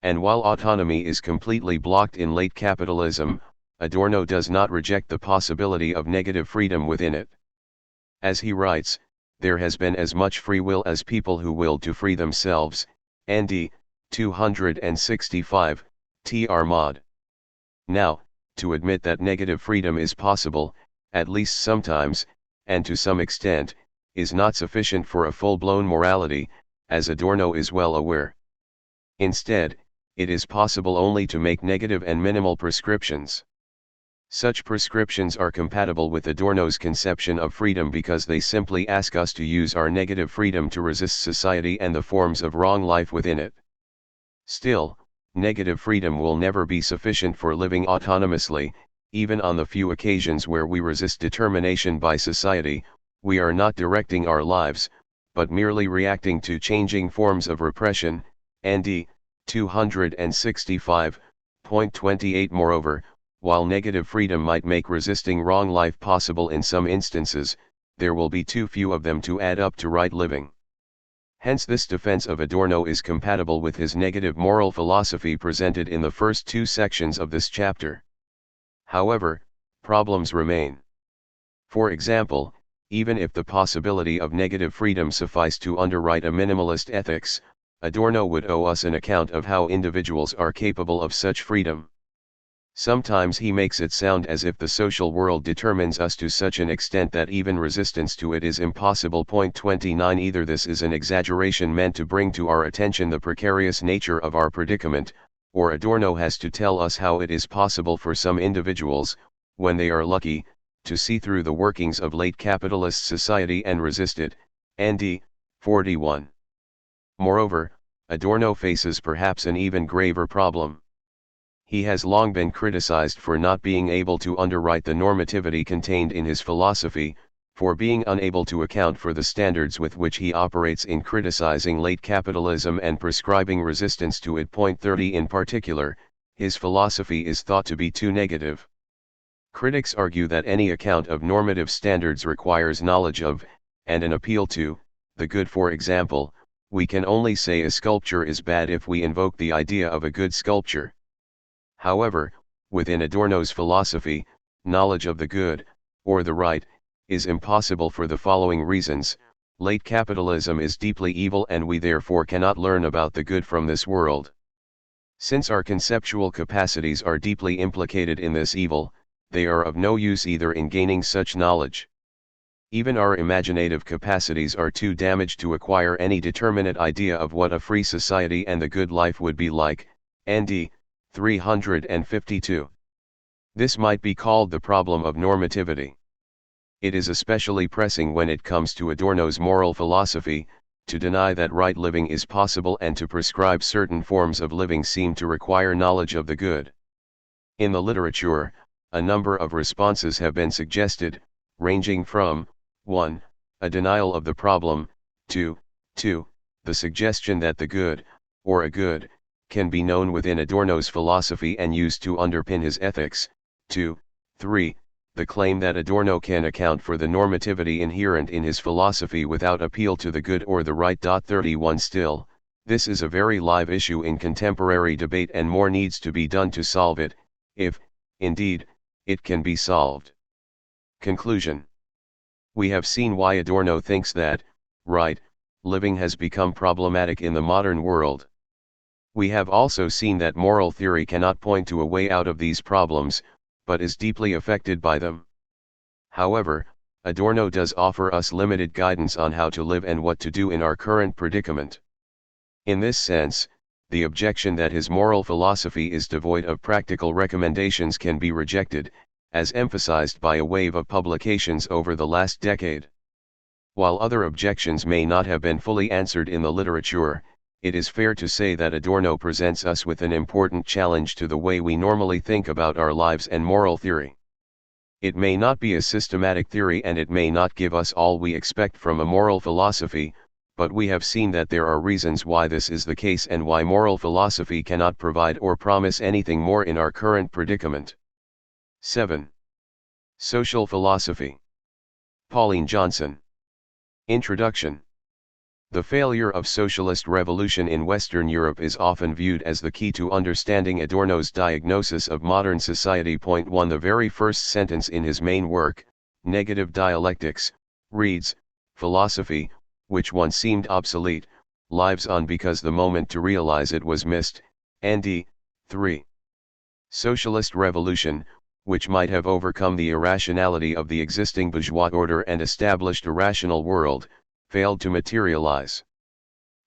And while autonomy is completely blocked in late capitalism, Adorno does not reject the possibility of negative freedom within it. As he writes, there has been as much free will as people who willed to free themselves, ND 265, TR mod. Now, to admit that negative freedom is possible, at least sometimes, and to some extent, is not sufficient for a full-blown morality, as Adorno is well aware. Instead, it is possible only to make negative and minimal prescriptions. Such prescriptions are compatible with Adorno's conception of freedom because they simply ask us to use our negative freedom to resist society and the forms of wrong life within it. Still, negative freedom will never be sufficient for living autonomously. Even on the few occasions where we resist determination by society, we are not directing our lives, but merely reacting to changing forms of repression. ND 265, 28. Moreover, while negative freedom might make resisting wrong life possible in some instances, there will be too few of them to add up to right living. Hence this defense of Adorno is compatible with his negative moral philosophy presented in the first two sections of this chapter. However, problems remain. For example, even if the possibility of negative freedom sufficed to underwrite a minimalist ethics, Adorno would owe us an account of how individuals are capable of such freedom. Sometimes he makes it sound as if the social world determines us to such an extent that even resistance to it is impossible. 29. Either this is an exaggeration meant to bring to our attention the precarious nature of our predicament, or Adorno has to tell us how it is possible for some individuals, when they are lucky, to see through the workings of late capitalist society and resist it, ND 41. Moreover, Adorno faces perhaps an even graver problem. He has long been criticized for not being able to underwrite the normativity contained in his philosophy, for being unable to account for the standards with which he operates in criticizing late capitalism and prescribing resistance to it. 30 In particular, his philosophy is thought to be too negative. Critics argue that any account of normative standards requires knowledge of, and an appeal to, the good. For example, we can only say a sculpture is bad if we invoke the idea of a good sculpture. However, within Adorno's philosophy, knowledge of the good, or the right, is impossible for the following reasons. Late capitalism is deeply evil and we therefore cannot learn about the good from this world. Since our conceptual capacities are deeply implicated in this evil, they are of no use either in gaining such knowledge. Even our imaginative capacities are too damaged to acquire any determinate idea of what a free society and the good life would be like. ND 352. This might be called the problem of normativity. It is especially pressing when it comes to Adorno's moral philosophy. To deny that right living is possible and to prescribe certain forms of living seem to require knowledge of the good. In the literature, a number of responses have been suggested, ranging from 1. A denial of the problem, 2. The suggestion that the good, or a good, can be known within Adorno's philosophy and used to underpin his ethics, 2. 3. The claim that Adorno can account for the normativity inherent in his philosophy without appeal to the good or the right. 31 Still, this is a very live issue in contemporary debate and more needs to be done to solve it, if, indeed, it can be solved. Conclusion. We have seen why Adorno thinks that, right, living has become problematic in the modern world. We have also seen that moral theory cannot point to a way out of these problems, but is deeply affected by them. However, Adorno does offer us limited guidance on how to live and what to do in our current predicament. In this sense, the objection that his moral philosophy is devoid of practical recommendations can be rejected, as emphasized by a wave of publications over the last decade. While other objections may not have been fully answered in the literature, it is fair to say that Adorno presents us with an important challenge to the way we normally think about our lives and moral theory. It may not be a systematic theory and it may not give us all we expect from a moral philosophy, but we have seen that there are reasons why this is the case and why moral philosophy cannot provide or promise anything more in our current predicament. 7. Social Philosophy. Pauline Johnson. Introduction. The failure of socialist revolution in Western Europe is often viewed as the key to understanding Adorno's diagnosis of modern society. 1 The very first sentence in his main work, Negative Dialectics, reads, "Philosophy, which once seemed obsolete, lives on because the moment to realize it was missed." ND 3. Socialist revolution, which might have overcome the irrationality of the existing bourgeois order and established a rational world, failed to materialize.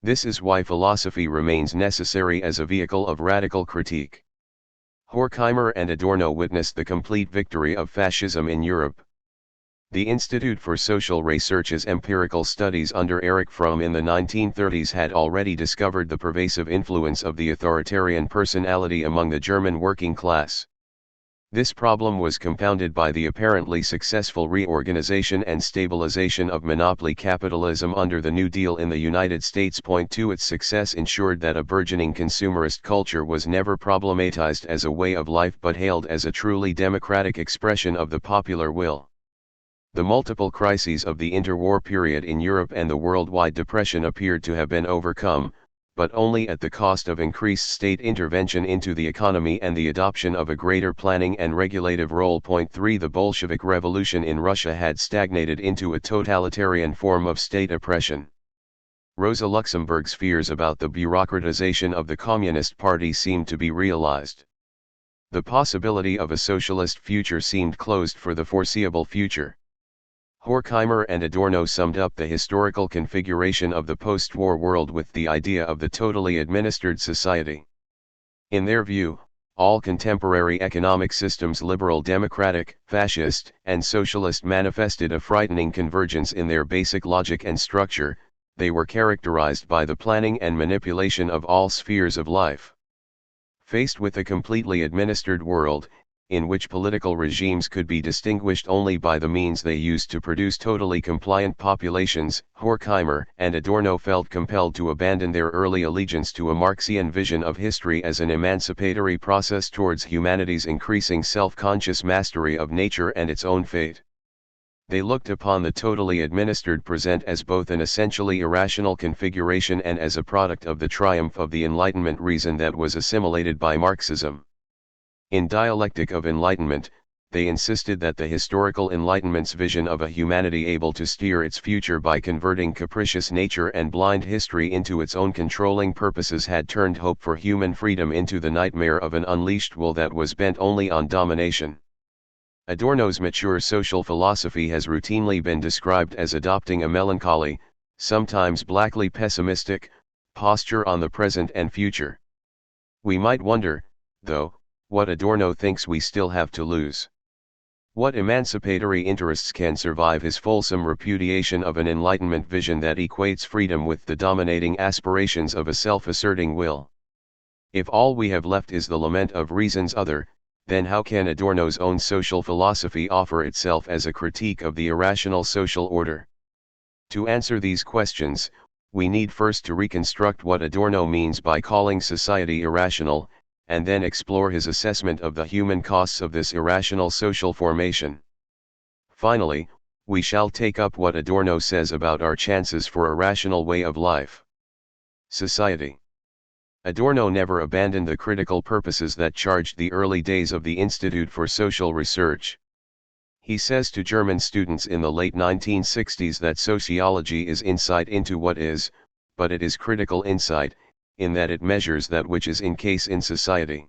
This is why philosophy remains necessary as a vehicle of radical critique. Horkheimer and Adorno witnessed the complete victory of fascism in Europe. The Institute for Social Research's empirical studies under Erich Fromm in the 1930s had already discovered the pervasive influence of the authoritarian personality among the German working class. This problem was compounded by the apparently successful reorganization and stabilization of monopoly capitalism under the New Deal in the United States. 2 Its success ensured that a burgeoning consumerist culture was never problematized as a way of life but hailed as a truly democratic expression of the popular will. The multiple crises of the interwar period in Europe and the worldwide depression appeared to have been overcome, but only at the cost of increased state intervention into the economy and the adoption of a greater planning and regulative role. 3 The Bolshevik Revolution in Russia had stagnated into a totalitarian form of state oppression. Rosa Luxemburg's fears about the bureaucratization of the Communist Party seemed to be realized. The possibility of a socialist future seemed closed for the foreseeable future. Horkheimer and Adorno summed up the historical configuration of the post-war world with the idea of the totally administered society. In their view, all contemporary economic systems, liberal, democratic, fascist, and socialist, manifested a frightening convergence in their basic logic and structure. They were characterized by the planning and manipulation of all spheres of life. Faced with a completely administered world, in which political regimes could be distinguished only by the means they used to produce totally compliant populations, Horkheimer and Adorno felt compelled to abandon their early allegiance to a Marxian vision of history as an emancipatory process towards humanity's increasing self-conscious mastery of nature and its own fate. They looked upon the totally administered present as both an essentially irrational configuration and as a product of the triumph of the Enlightenment reason that was assimilated by Marxism. In Dialectic of Enlightenment, they insisted that the historical Enlightenment's vision of a humanity able to steer its future by converting capricious nature and blind history into its own controlling purposes had turned hope for human freedom into the nightmare of an unleashed will that was bent only on domination. Adorno's mature social philosophy has routinely been described as adopting a melancholy, sometimes blackly pessimistic, posture on the present and future. We might wonder, though, what Adorno thinks we still have to lose. What emancipatory interests can survive his fulsome repudiation of an Enlightenment vision that equates freedom with the dominating aspirations of a self-asserting will? If all we have left is the lament of reasons other, then how can Adorno's own social philosophy offer itself as a critique of the irrational social order? To answer these questions, we need first to reconstruct what Adorno means by calling society irrational, and then explore his assessment of the human costs of this irrational social formation. Finally, we shall take up what Adorno says about our chances for a rational way of life. Society. Adorno never abandoned the critical purposes that charged the early days of the Institute for Social Research. He says to German students in the late 1960s that sociology is insight into what is, but it is critical insight, in that it measures that which is in case in society.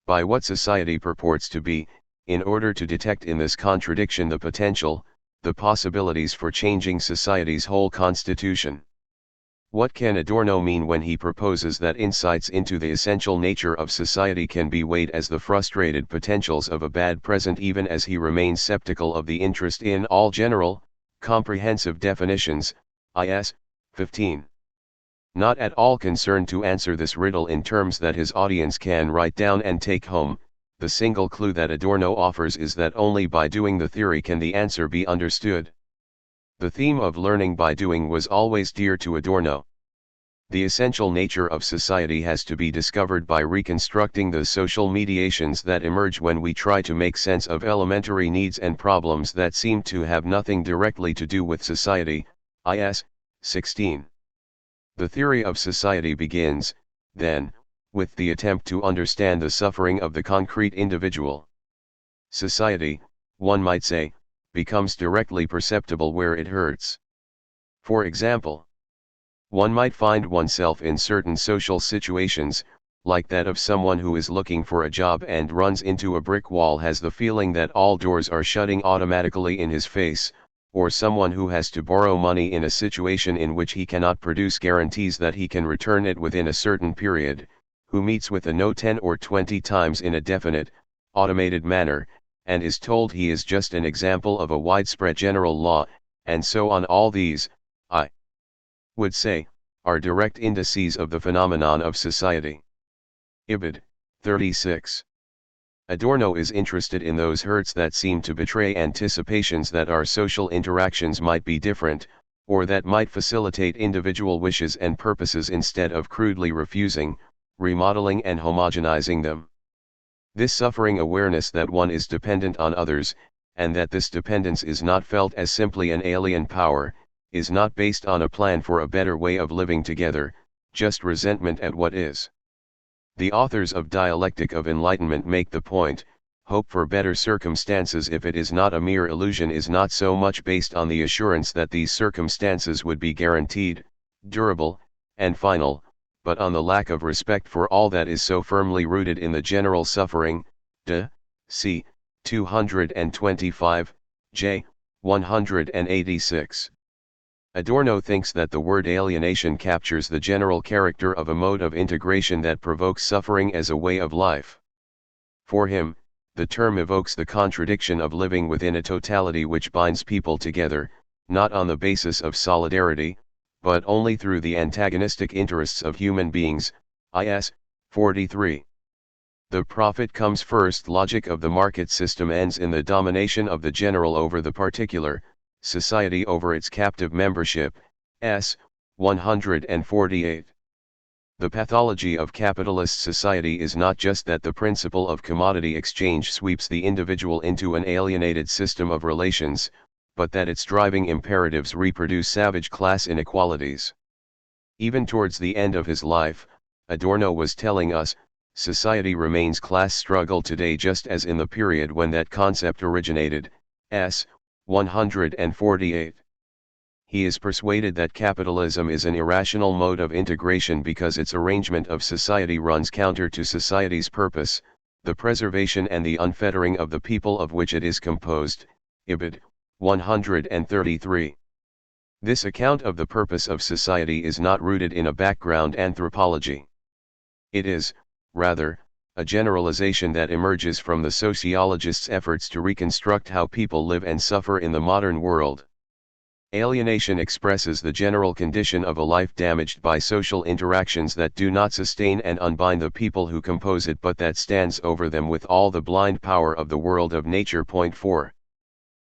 By what society purports to be, in order to detect in this contradiction the potential, the possibilities for changing society's whole constitution. What can Adorno mean when he proposes that insights into the essential nature of society can be weighed as the frustrated potentials of a bad present, even as he remains skeptical of the interest in all general, comprehensive definitions, is. 15. Not at all concerned to answer this riddle in terms that his audience can write down and take home, the single clue that Adorno offers is that only by doing the theory can the answer be understood. The theme of learning by doing was always dear to Adorno. The essential nature of society has to be discovered by reconstructing the social mediations that emerge when we try to make sense of elementary needs and problems that seem to have nothing directly to do with society, is. 16. The theory of society begins, then, with the attempt to understand the suffering of the concrete individual. Society, one might say, becomes directly perceptible where it hurts. For example, one might find oneself in certain social situations, like that of someone who is looking for a job and runs into a brick wall, has the feeling that all doors are shutting automatically in his face, or someone who has to borrow money in a situation in which he cannot produce guarantees that he can return it within a certain period, who meets with a no 10 or 20 times in a definite, automated manner, and is told he is just an example of a widespread general law, and so on. All these, I would say, are direct indices of the phenomenon of society. Ibid. 36. Adorno is interested in those hurts that seem to betray anticipations that our social interactions might be different, or that might facilitate individual wishes and purposes instead of crudely refusing, remodeling and homogenizing them. This suffering awareness that one is dependent on others, and that this dependence is not felt as simply an alien power, is not based on a plan for a better way of living together, just resentment at what is. The authors of Dialectic of Enlightenment make the point: hope for better circumstances, if it is not a mere illusion, is not so much based on the assurance that these circumstances would be guaranteed, durable, and final, but on the lack of respect for all that is so firmly rooted in the general suffering. De c. 225, J. 186. Adorno thinks that the word alienation captures the general character of a mode of integration that provokes suffering as a way of life. For him, the term evokes the contradiction of living within a totality which binds people together, not on the basis of solidarity, but only through the antagonistic interests of human beings. Is. 43. The profit comes first. Logic of the market system ends in the domination of the general over the particular, society over its captive membership. S. 148. The pathology of capitalist society is not just that the principle of commodity exchange sweeps the individual into an alienated system of relations, but that its driving imperatives reproduce savage class inequalities. Even towards the end of his life, Adorno was telling us, society remains class struggle today just as in the period when that concept originated. S. 148. He is persuaded that capitalism is an irrational mode of integration because its arrangement of society runs counter to society's purpose, the preservation and the unfettering of the people of which it is composed. Ibid. 133. This account of the purpose of society is not rooted in a background anthropology. It is, rather, a generalization that emerges from the sociologist's efforts to reconstruct how people live and suffer in the modern world. Alienation expresses the general condition of a life damaged by social interactions that do not sustain and unbind the people who compose it but that stands over them with all the blind power of the world of nature. Point 4.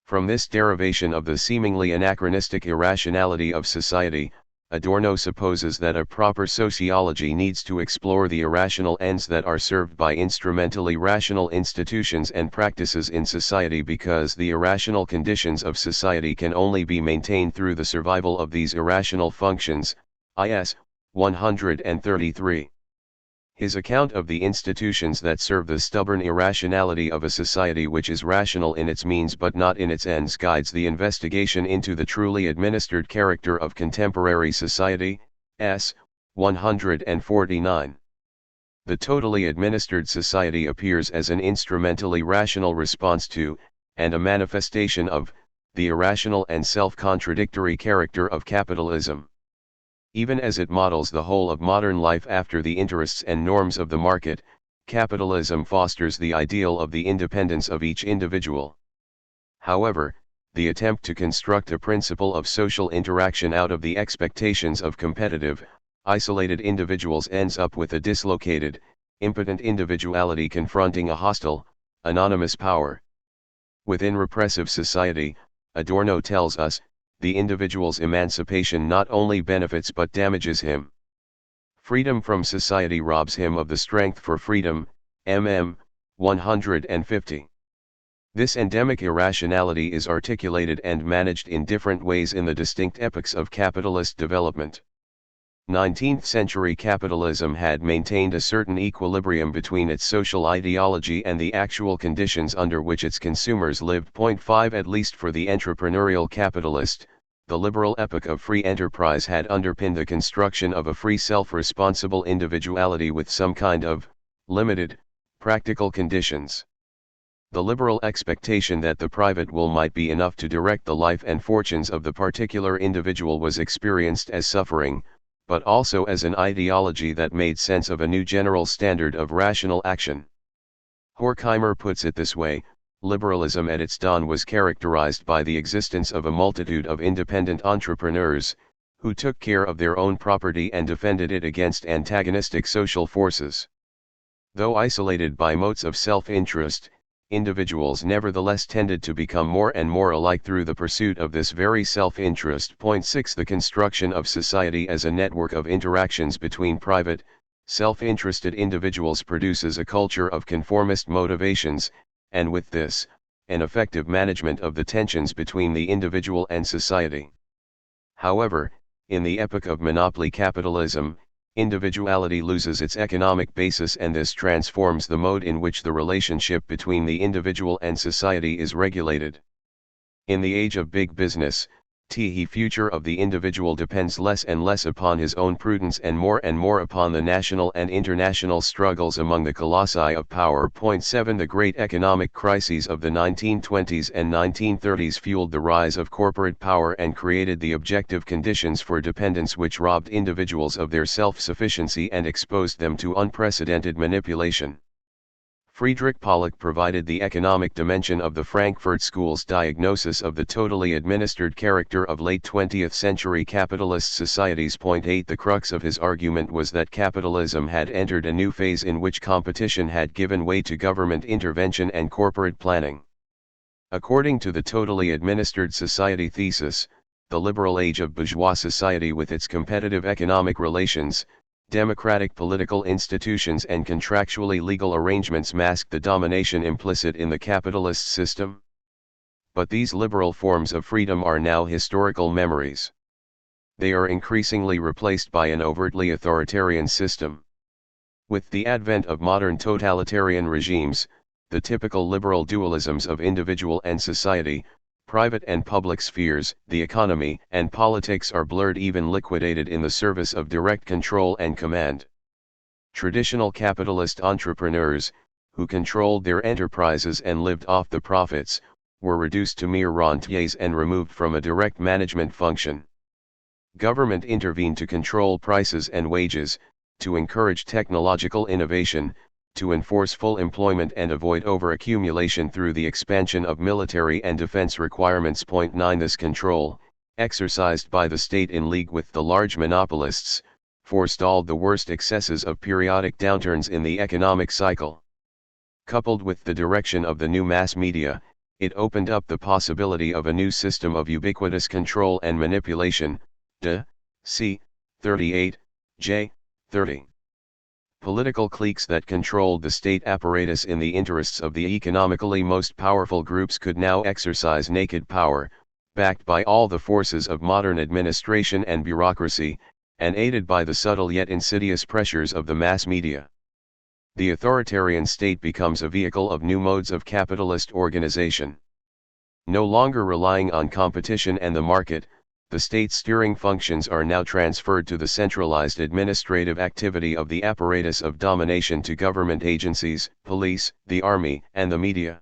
From this derivation of the seemingly anachronistic irrationality of society, Adorno supposes that a proper sociology needs to explore the irrational ends that are served by instrumentally rational institutions and practices in society because the irrational conditions of society can only be maintained through the survival of these irrational functions. Is. 133. His account of the institutions that serve the stubborn irrationality of a society which is rational in its means but not in its ends guides the investigation into the truly administered character of contemporary society. S. 149. The totally administered society appears as an instrumentally rational response to, and a manifestation of, the irrational and self-contradictory character of capitalism. Even as it models the whole of modern life after the interests and norms of the market, capitalism fosters the ideal of the independence of each individual. However, the attempt to construct a principle of social interaction out of the expectations of competitive, isolated individuals ends up with a dislocated, impotent individuality confronting a hostile, anonymous power. Within repressive society, Adorno tells us, the individual's emancipation not only benefits but damages him. Freedom from society robs him of the strength for freedom. 150. This endemic irrationality is articulated and managed in different ways in the distinct epochs of capitalist development. 19th century capitalism had maintained a certain equilibrium between its social ideology and the actual conditions under which its consumers lived. Point 5. At least for the entrepreneurial capitalist, the liberal epoch of free enterprise had underpinned the construction of a free self-responsible individuality with some kind of, limited, practical conditions. The liberal expectation that the private will might be enough to direct the life and fortunes of the particular individual was experienced as suffering, but also as an ideology that made sense of a new general standard of rational action. Horkheimer puts it this way, liberalism at its dawn was characterized by the existence of a multitude of independent entrepreneurs, who took care of their own property and defended it against antagonistic social forces. Though isolated by motes of self-interest, individuals nevertheless tended to become more and more alike through the pursuit of this very self-interest. Point 6. The construction of society as a network of interactions between private, self-interested individuals produces a culture of conformist motivations, and with this, an effective management of the tensions between the individual and society. However, in the epoch of monopoly capitalism, individuality loses its economic basis and this transforms the mode in which the relationship between the individual and society is regulated. In the age of big business, the future of the individual depends less and less upon his own prudence and more upon the national and international struggles among the colossi of power. Point 7. The great economic crises of the 1920s and 1930s fueled the rise of corporate power and created the objective conditions for dependence which robbed individuals of their self-sufficiency and exposed them to unprecedented manipulation. Friedrich Pollock provided the economic dimension of the Frankfurt School's diagnosis of the totally administered character of late 20th century capitalist societies. Point 8. The crux of his argument was that capitalism had entered a new phase in which competition had given way to government intervention and corporate planning. According to the totally administered society thesis, the liberal age of bourgeois society with its competitive economic relations, democratic political institutions and contractually legal arrangements masked the domination implicit in the capitalist system. But these liberal forms of freedom are now historical memories. They are increasingly replaced by an overtly authoritarian system. With the advent of modern totalitarian regimes, the typical liberal dualisms of individual and society, private and public spheres, the economy and politics are blurred, even liquidated in the service of direct control and command. Traditional capitalist entrepreneurs, who controlled their enterprises and lived off the profits, were reduced to mere rentiers and removed from a direct management function. Government intervened to control prices and wages, to encourage technological innovation, to enforce full employment and avoid overaccumulation through the expansion of military and defense requirements. Point 9. This control, exercised by the state in league with the large monopolists, forestalled the worst excesses of periodic downturns in the economic cycle. Coupled with the direction of the new mass media, it opened up the possibility of a new system of ubiquitous control and manipulation. C. 38, J. 30. Political cliques that controlled the state apparatus in the interests of the economically most powerful groups could now exercise naked power, backed by all the forces of modern administration and bureaucracy, and aided by the subtle yet insidious pressures of the mass media. The authoritarian state becomes a vehicle of new modes of capitalist organization. No longer relying on competition and the market, the state's steering functions are now transferred to the centralized administrative activity of the apparatus of domination to government agencies, police, the army, and the media.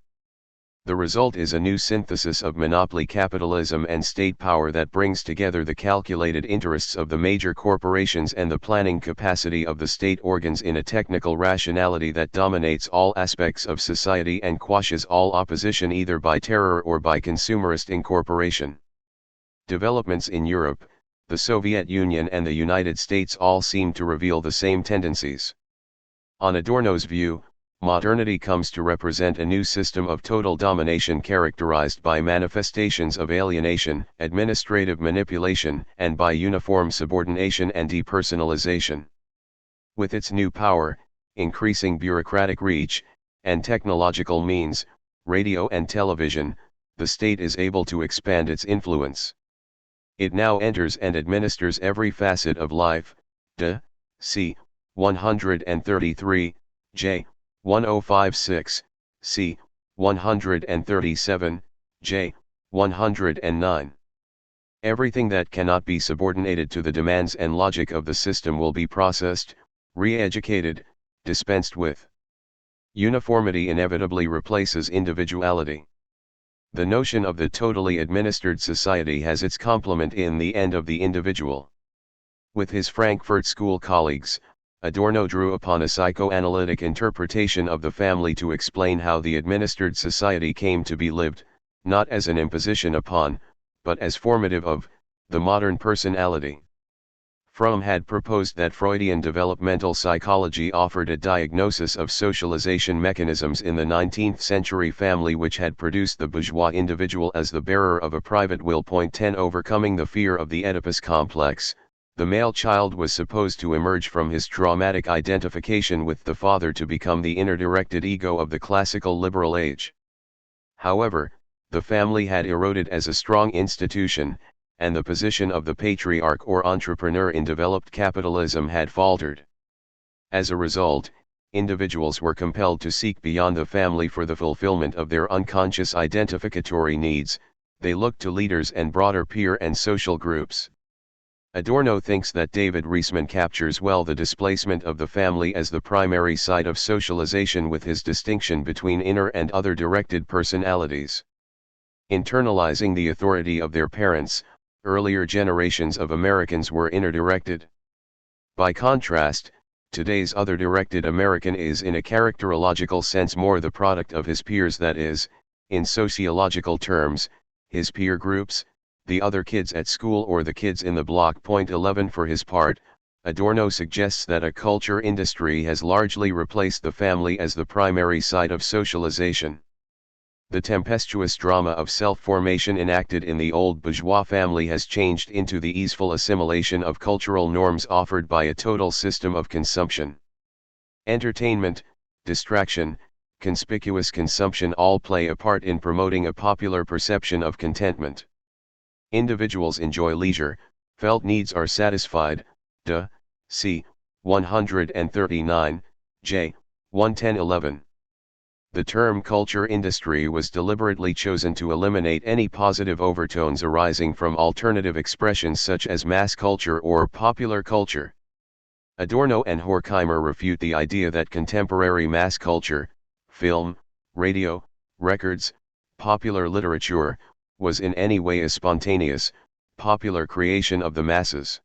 The result is a new synthesis of monopoly capitalism and state power that brings together the calculated interests of the major corporations and the planning capacity of the state organs in a technical rationality that dominates all aspects of society and quashes all opposition either by terror or by consumerist incorporation. Developments in Europe, the Soviet Union and the United States all seem to reveal the same tendencies. On Adorno's view, modernity comes to represent a new system of total domination characterized by manifestations of alienation, administrative manipulation, and by uniform subordination and depersonalization. With its new power, increasing bureaucratic reach, and technological means, radio and television, the state is able to expand its influence. It now enters and administers every facet of life. C. 133, J. 1056, C. 137, J. 109. Everything that cannot be subordinated to the demands and logic of the system will be processed, re-educated, dispensed with. Uniformity inevitably replaces individuality. The notion of the totally administered society has its complement in the end of the individual. With his Frankfurt School colleagues, Adorno drew upon a psychoanalytic interpretation of the family to explain how the administered society came to be lived, not as an imposition upon, but as formative of, the modern personality. Fromm had proposed that Freudian developmental psychology offered a diagnosis of socialization mechanisms in the 19th century family which had produced the bourgeois individual as the bearer of a private will. 10 Overcoming the fear of the Oedipus complex, the male child was supposed to emerge from his traumatic identification with the father to become the inner-directed ego of the classical liberal age. However, the family had eroded as a strong institution, and the position of the patriarch or entrepreneur in developed capitalism had faltered. As a result, individuals were compelled to seek beyond the family for the fulfillment of their unconscious identificatory needs. They looked to leaders and broader peer and social groups. Adorno thinks that David Reisman captures well the displacement of the family as the primary site of socialization with his distinction between inner and other directed personalities. Internalizing the authority of their parents, earlier generations of Americans were inner-directed. By contrast, Today's other-directed American is in a characterological sense more the product of his peers, that is, in sociological terms, his peer groups, the other kids at school or the kids in the block. 11 For his part, Adorno suggests that a culture industry has largely replaced the family as the primary site of socialization. The tempestuous drama of self-formation enacted in the old bourgeois family has changed into the easeful assimilation of cultural norms offered by a total system of consumption. Entertainment, distraction, conspicuous consumption all play a part in promoting a popular perception of contentment. Individuals enjoy leisure, felt needs are satisfied, de, c. 139, j. 110-11. The term culture industry was deliberately chosen to eliminate any positive overtones arising from alternative expressions such as mass culture or popular culture. Adorno and Horkheimer refute the idea that contemporary mass culture, film, radio, records, popular literature, was in any way a spontaneous, popular creation of the masses.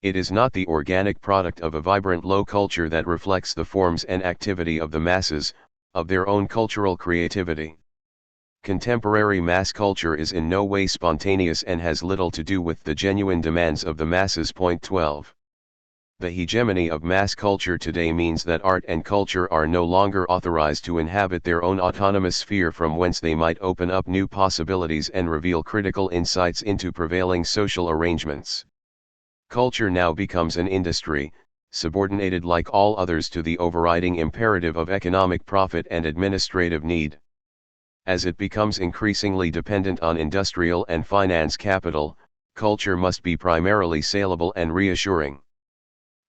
It is not the organic product of a vibrant low culture that reflects the forms and activity of the masses, of their own cultural creativity. Contemporary mass culture is in no way spontaneous and has little to do with the genuine demands of the masses. 12. The hegemony of mass culture today means that art and culture are no longer authorized to inhabit their own autonomous sphere from whence they might open up new possibilities and reveal critical insights into prevailing social arrangements. Culture now becomes an industry, subordinated like all others to the overriding imperative of economic profit and administrative need. As it becomes increasingly dependent on industrial and finance capital, culture must be primarily saleable and reassuring.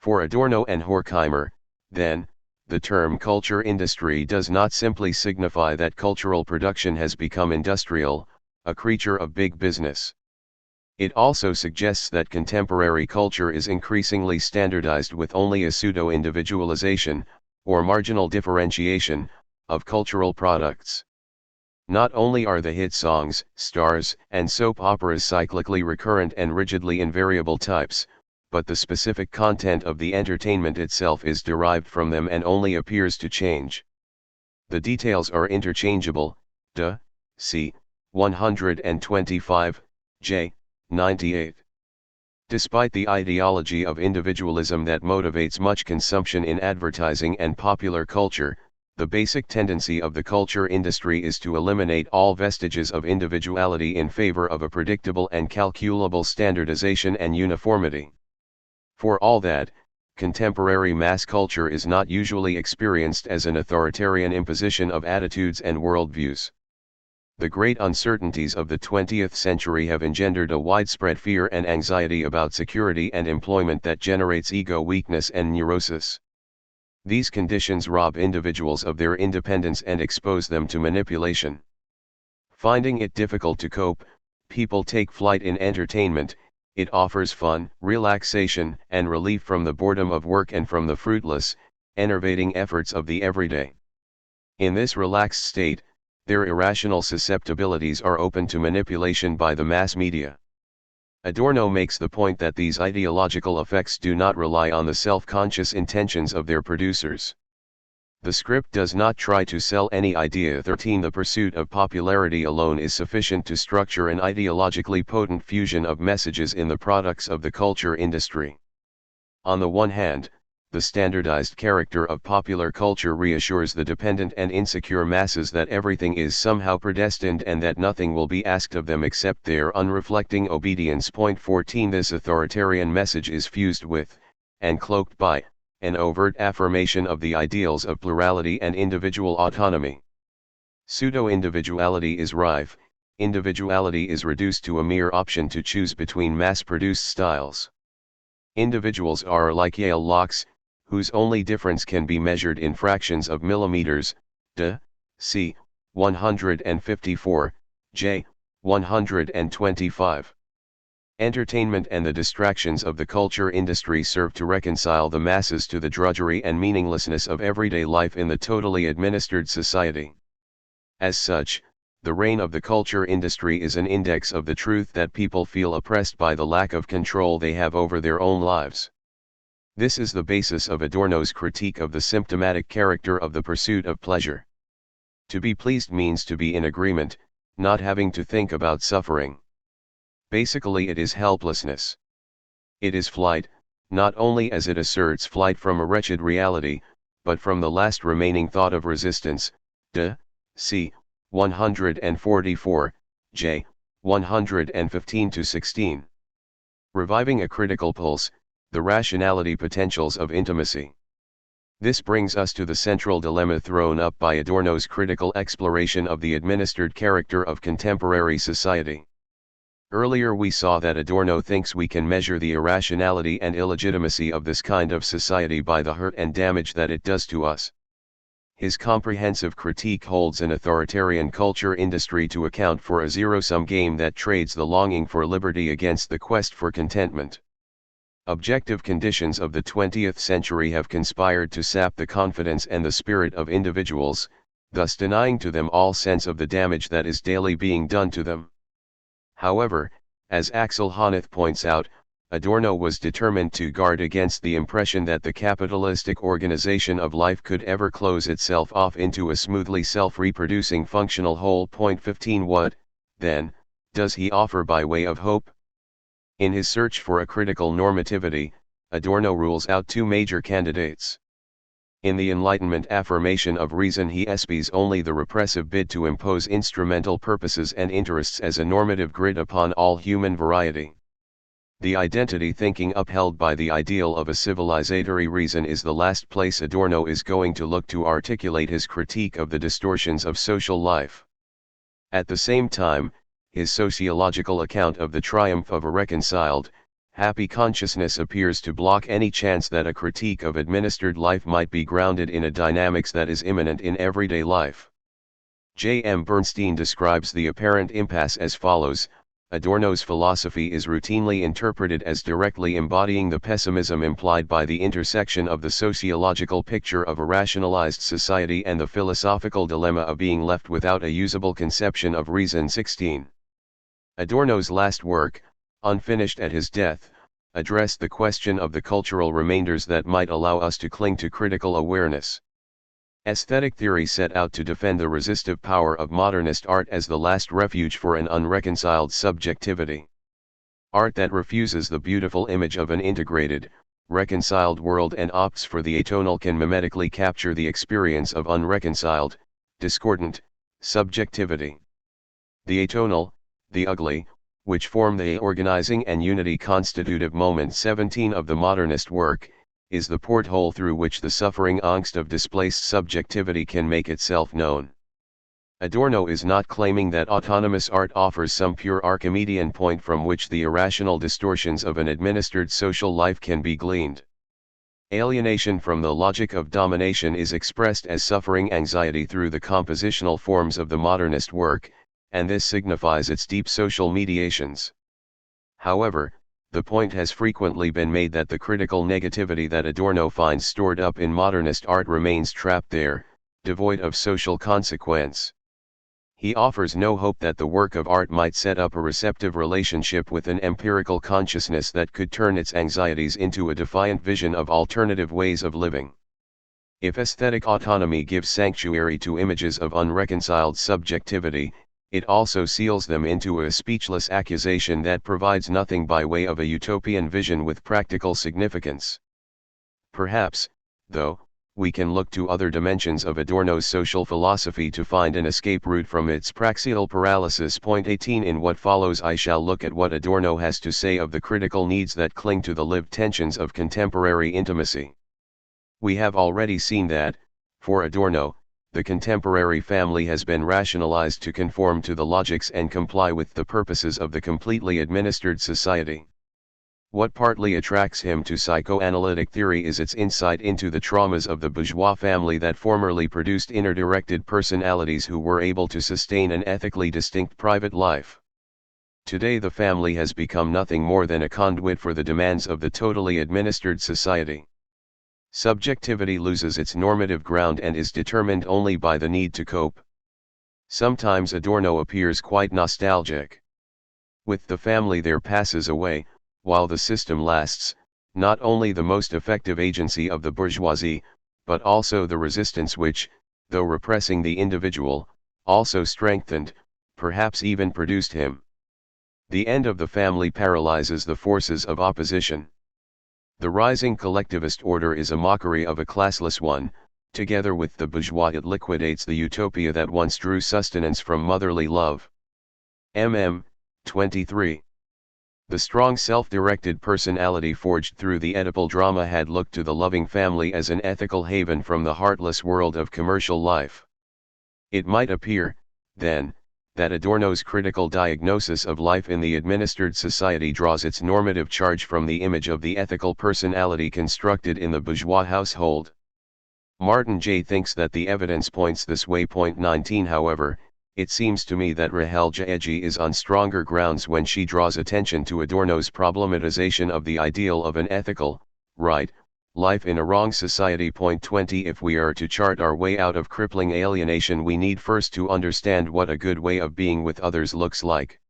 For Adorno and Horkheimer, then, the term culture industry does not simply signify that cultural production has become industrial, a creature of big business. It also suggests that contemporary culture is increasingly standardized with only a pseudo-individualization, or marginal differentiation, of cultural products. Not only are the hit songs, stars, and soap operas cyclically recurrent and rigidly invariable types, but the specific content of the entertainment itself is derived from them and only appears to change. The details are interchangeable, de, c. 125, j. 98. Despite the ideology of individualism that motivates much consumption in advertising and popular culture, the basic tendency of the culture industry is to eliminate all vestiges of individuality in favor of a predictable and calculable standardization and uniformity. For all that, contemporary mass culture is not usually experienced as an authoritarian imposition of attitudes and worldviews. The great uncertainties of the 20th century have engendered a widespread fear and anxiety about security and employment that generates ego weakness and neurosis. These conditions rob individuals of their independence and expose them to manipulation. Finding it difficult to cope, people take flight in entertainment. It offers fun, relaxation, and relief from the boredom of work and from the fruitless, enervating efforts of the everyday. In this relaxed state, their irrational susceptibilities are open to manipulation by the mass media. Adorno makes the point that these ideological effects do not rely on the self-conscious intentions of their producers. The script does not try to sell any idea. 13 The pursuit of popularity alone is sufficient to structure an ideologically potent fusion of messages in the products of the culture industry. On the one hand, the standardized character of popular culture reassures the dependent and insecure masses that everything is somehow predestined and that nothing will be asked of them except their unreflecting obedience. 14 This authoritarian message is fused with, and cloaked by, an overt affirmation of the ideals of plurality and individual autonomy. Pseudo-individuality is rife, individuality is reduced to a mere option to choose between mass-produced styles. Individuals are like Yale locks, whose only difference can be measured in fractions of millimeters, de, c. 154, j. 125. Entertainment and the distractions of the culture industry serve to reconcile the masses to the drudgery and meaninglessness of everyday life in the totally administered society. As such, the reign of the culture industry is an index of the truth that people feel oppressed by the lack of control they have over their own lives. This is the basis of Adorno's critique of the symptomatic character of the pursuit of pleasure. To be pleased means to be in agreement, not having to think about suffering. Basically it is helplessness. It is flight, not only as it asserts flight from a wretched reality, but from the last remaining thought of resistance, de, c. 144, j. 115-16. Reviving a critical pulse, the rationality potentials of intimacy. This brings us to the central dilemma thrown up by Adorno's critical exploration of the administered character of contemporary society. Earlier we saw that Adorno thinks we can measure the irrationality and illegitimacy of this kind of society by the hurt and damage that it does to us. His comprehensive critique holds an authoritarian culture industry to account for a zero-sum game that trades the longing for liberty against the quest for contentment. Objective conditions of the 20th century have conspired to sap the confidence and the spirit of individuals, thus denying to them all sense of the damage that is daily being done to them. However, as Axel Honneth points out, Adorno was determined to guard against the impression that the capitalistic organization of life could ever close itself off into a smoothly self-reproducing functional whole. 15 What, then, does he offer by way of hope? In his search for a critical normativity, Adorno rules out two major candidates. In the Enlightenment affirmation of reason he espies only the repressive bid to impose instrumental purposes and interests as a normative grid upon all human variety. The identity thinking upheld by the ideal of a civilizatory reason is the last place Adorno is going to look to articulate his critique of the distortions of social life. At the same time, his sociological account of the triumph of a reconciled, happy consciousness appears to block any chance that a critique of administered life might be grounded in a dynamics that is immanent in everyday life. J. M. Bernstein describes the apparent impasse as follows: Adorno's philosophy is routinely interpreted as directly embodying the pessimism implied by the intersection of the sociological picture of a rationalized society and the philosophical dilemma of being left without a usable conception of reason. 16. Adorno's last work, unfinished at his death, addressed the question of the cultural remainders that might allow us to cling to critical awareness. Aesthetic theory set out to defend the resistive power of modernist art as the last refuge for an unreconciled subjectivity. Art that refuses the beautiful image of an integrated, reconciled world and opts for the atonal can mimetically capture the experience of unreconciled, discordant, subjectivity. The atonal, the ugly, which form the organizing and unity constitutive moment 17 of the modernist work, is the porthole through which the suffering angst of displaced subjectivity can make itself known. Adorno is not claiming that autonomous art offers some pure Archimedean point from which the irrational distortions of an administered social life can be gleaned. Alienation from the logic of domination is expressed as suffering anxiety through the compositional forms of the modernist work, and this signifies its deep social mediations. However, the point has frequently been made that the critical negativity that Adorno finds stored up in modernist art remains trapped there, devoid of social consequence. He offers no hope that the work of art might set up a receptive relationship with an empirical consciousness that could turn its anxieties into a defiant vision of alternative ways of living. If aesthetic autonomy gives sanctuary to images of unreconciled subjectivity, it also seals them into a speechless accusation that provides nothing by way of a utopian vision with practical significance. Perhaps, though, we can look to other dimensions of Adorno's social philosophy to find an escape route from its praxial paralysis. 18 In what follows I shall look at what Adorno has to say of the critical needs that cling to the lived tensions of contemporary intimacy. We have already seen that, for Adorno, the contemporary family has been rationalized to conform to the logics and comply with the purposes of the completely administered society. What partly attracts him to psychoanalytic theory is its insight into the traumas of the bourgeois family that formerly produced inner-directed personalities who were able to sustain an ethically distinct private life. Today the family has become nothing more than a conduit for the demands of the totally administered society. Subjectivity loses its normative ground and is determined only by the need to cope. Sometimes Adorno appears quite nostalgic. With the family there passes away, while the system lasts, not only the most effective agency of the bourgeoisie, but also the resistance which, though repressing the individual, also strengthened, perhaps even produced him. The end of the family paralyzes the forces of opposition. The rising collectivist order is a mockery of a classless one. Together with the bourgeois it liquidates the utopia that once drew sustenance from motherly love. 23. The strong self-directed personality forged through the Oedipal drama had looked to the loving family as an ethical haven from the heartless world of commercial life. It might appear, then, that Adorno's critical diagnosis of life in the administered society draws its normative charge from the image of the ethical personality constructed in the bourgeois household. Martin J. thinks that the evidence points this way. 19 However, it seems to me that Rahel Jaegi is on stronger grounds when she draws attention to Adorno's problematization of the ideal of an ethical, right, life in a wrong society. 20 If we are to chart our way out of crippling alienation, we need first to understand what a good way of being with others looks like.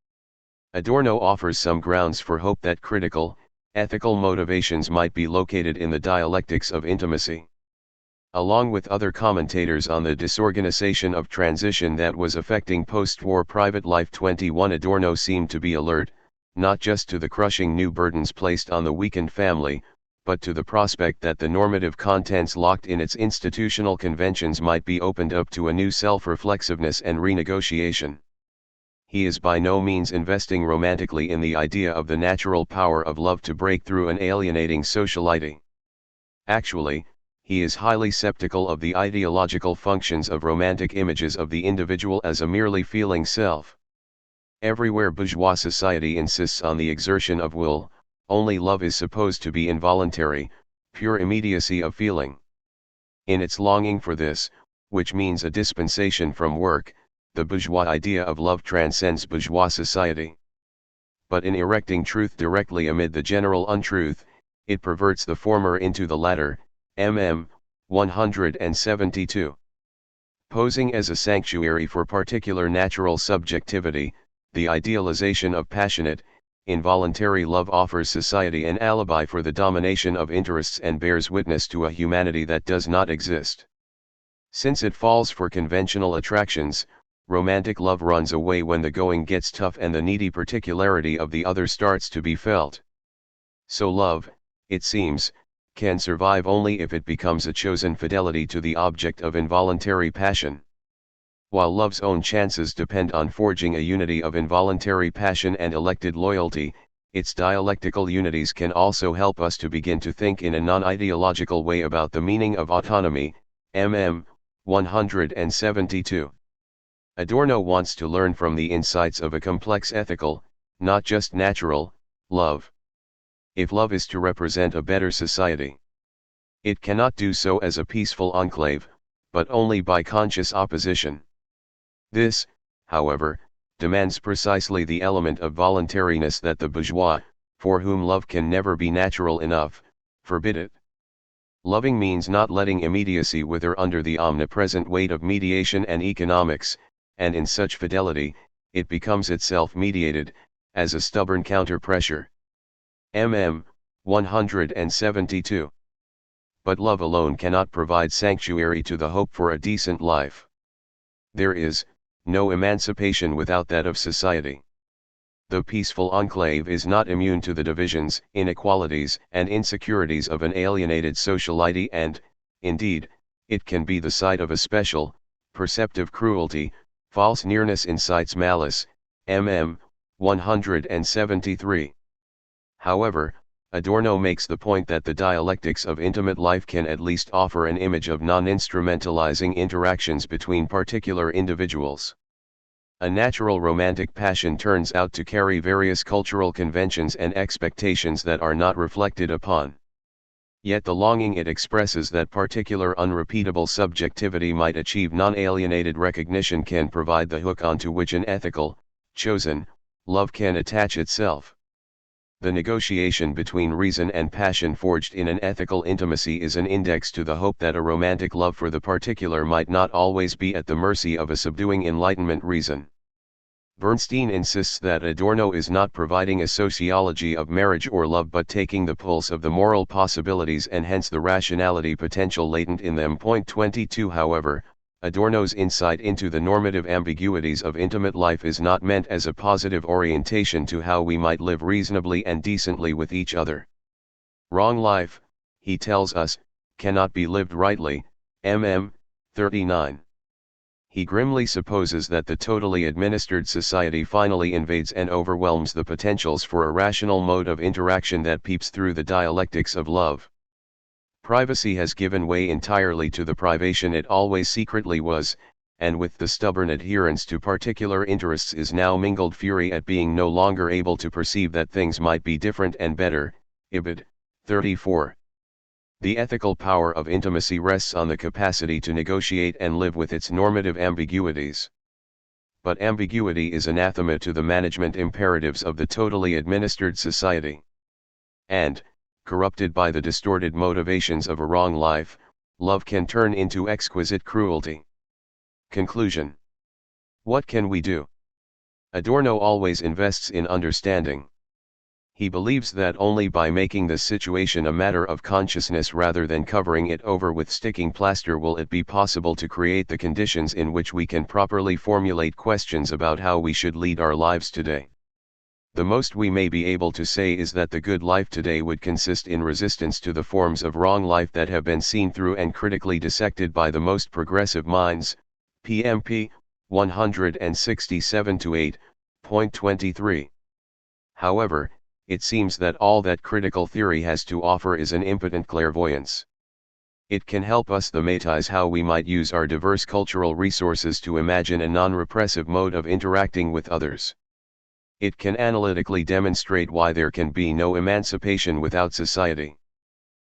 Adorno offers some grounds for hope that critical, ethical motivations might be located in the dialectics of intimacy. Along with other commentators on the disorganization of transition that was affecting post-war private life, 21 Adorno seemed to be alert, not just to the crushing new burdens placed on the weakened family, but to the prospect that the normative contents locked in its institutional conventions might be opened up to a new self-reflexiveness and renegotiation. He is by no means investing romantically in the idea of the natural power of love to break through an alienating sociality. Actually, he is highly skeptical of the ideological functions of romantic images of the individual as a merely feeling self. Everywhere bourgeois society insists on the exertion of will, only love is supposed to be involuntary, pure immediacy of feeling. In its longing for this, which means a dispensation from work, the bourgeois idea of love transcends bourgeois society. But in erecting truth directly amid the general untruth, it perverts the former into the latter. 172. Posing as a sanctuary for particular natural subjectivity, the idealization of passionate, involuntary love offers society an alibi for the domination of interests and bears witness to a humanity that does not exist. Since it falls for conventional attractions, romantic love runs away when the going gets tough and the needy particularity of the other starts to be felt. So love, it seems, can survive only if it becomes a chosen fidelity to the object of involuntary passion. While love's own chances depend on forging a unity of involuntary passion and elected loyalty, its dialectical unities can also help us to begin to think in a non-ideological way about the meaning of autonomy. 172. Adorno wants to learn from the insights of a complex ethical, not just natural, love. If love is to represent a better society, it cannot do so as a peaceful enclave, but only by conscious opposition. This, however, demands precisely the element of voluntariness that the bourgeois, for whom love can never be natural enough, forbid it. Loving means not letting immediacy wither under the omnipresent weight of mediation and economics, and in such fidelity, it becomes itself mediated, as a stubborn counter-pressure. 172. But love alone cannot provide sanctuary to the hope for a decent life. There is no emancipation without that of society. The peaceful enclave is not immune to the divisions, inequalities, and insecurities of an alienated sociality, and, indeed, it can be the site of a special, perceptive cruelty. False nearness incites malice. 173. However, Adorno makes the point that the dialectics of intimate life can at least offer an image of non-instrumentalizing interactions between particular individuals. A natural romantic passion turns out to carry various cultural conventions and expectations that are not reflected upon. Yet the longing it expresses that particular unrepeatable subjectivity might achieve non-alienated recognition can provide the hook onto which an ethical, chosen, love can attach itself. The negotiation between reason and passion forged in an ethical intimacy is an index to the hope that a romantic love for the particular might not always be at the mercy of a subduing Enlightenment reason. Bernstein insists that Adorno is not providing a sociology of marriage or love but taking the pulse of the moral possibilities and hence the rationality potential latent in them. Point 22. However, Adorno's insight into the normative ambiguities of intimate life is not meant as a positive orientation to how we might live reasonably and decently with each other. Wrong life, he tells us, cannot be lived rightly, 39. He grimly supposes that the totally administered society finally invades and overwhelms the potentials for a rational mode of interaction that peeps through the dialectics of love. Privacy has given way entirely to the privation it always secretly was, and with the stubborn adherence to particular interests is now mingled fury at being no longer able to perceive that things might be different and better. Ibid. 34. The ethical power of intimacy rests on the capacity to negotiate and live with its normative ambiguities. But ambiguity is anathema to the management imperatives of the totally administered society. And, corrupted by the distorted motivations of a wrong life, love can turn into exquisite cruelty. Conclusion. What can we do? Adorno always invests in understanding. He believes that only by making the situation a matter of consciousness rather than covering it over with sticking plaster will it be possible to create the conditions in which we can properly formulate questions about how we should lead our lives today. The most we may be able to say is that the good life today would consist in resistance to the forms of wrong life that have been seen through and critically dissected by the most progressive minds. PMP 167-8, point 23. However, it seems that all that critical theory has to offer is an impotent clairvoyance. It can help us thematize how we might use our diverse cultural resources to imagine a non-repressive mode of interacting with others. It can analytically demonstrate why there can be no emancipation without society.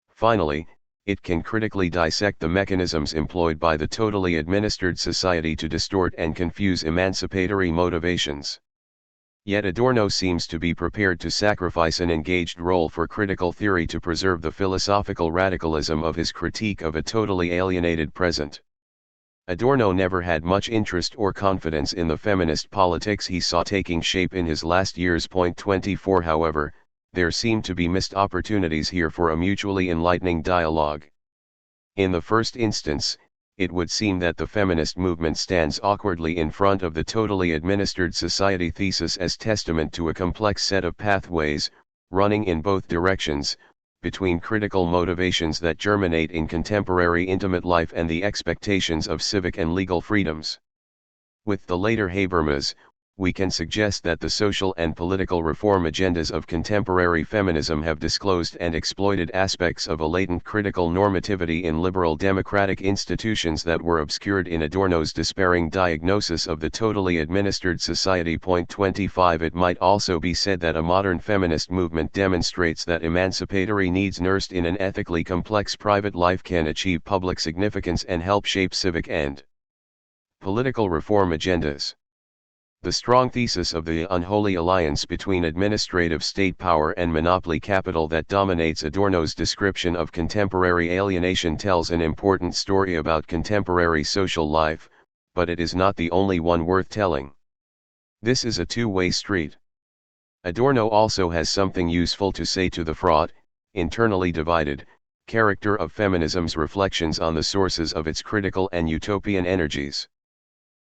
Finally, it can critically dissect the mechanisms employed by the totally administered society to distort and confuse emancipatory motivations. Yet Adorno seems to be prepared to sacrifice an engaged role for critical theory to preserve the philosophical radicalism of his critique of a totally alienated present. Adorno never had much interest or confidence in the feminist politics he saw taking shape in his last years. Point 24. However, there seem to be missed opportunities here for a mutually enlightening dialogue. In the first instance, it would seem that the feminist movement stands awkwardly in front of the totally administered society thesis as testament to a complex set of pathways, running in both directions, between critical motivations that germinate in contemporary intimate life and the expectations of civic and legal freedoms. With the later Habermas, we can suggest that the social and political reform agendas of contemporary feminism have disclosed and exploited aspects of a latent critical normativity in liberal democratic institutions that were obscured in Adorno's despairing diagnosis of the totally administered society. Point 25. It might also be said that a modern feminist movement demonstrates that emancipatory needs nursed in an ethically complex private life can achieve public significance and help shape civic and political reform agendas. The strong thesis of the unholy alliance between administrative state power and monopoly capital that dominates Adorno's description of contemporary alienation tells an important story about contemporary social life, but it is not the only one worth telling. This is a two-way street. Adorno also has something useful to say to the fraught, internally divided, character of feminism's reflections on the sources of its critical and utopian energies.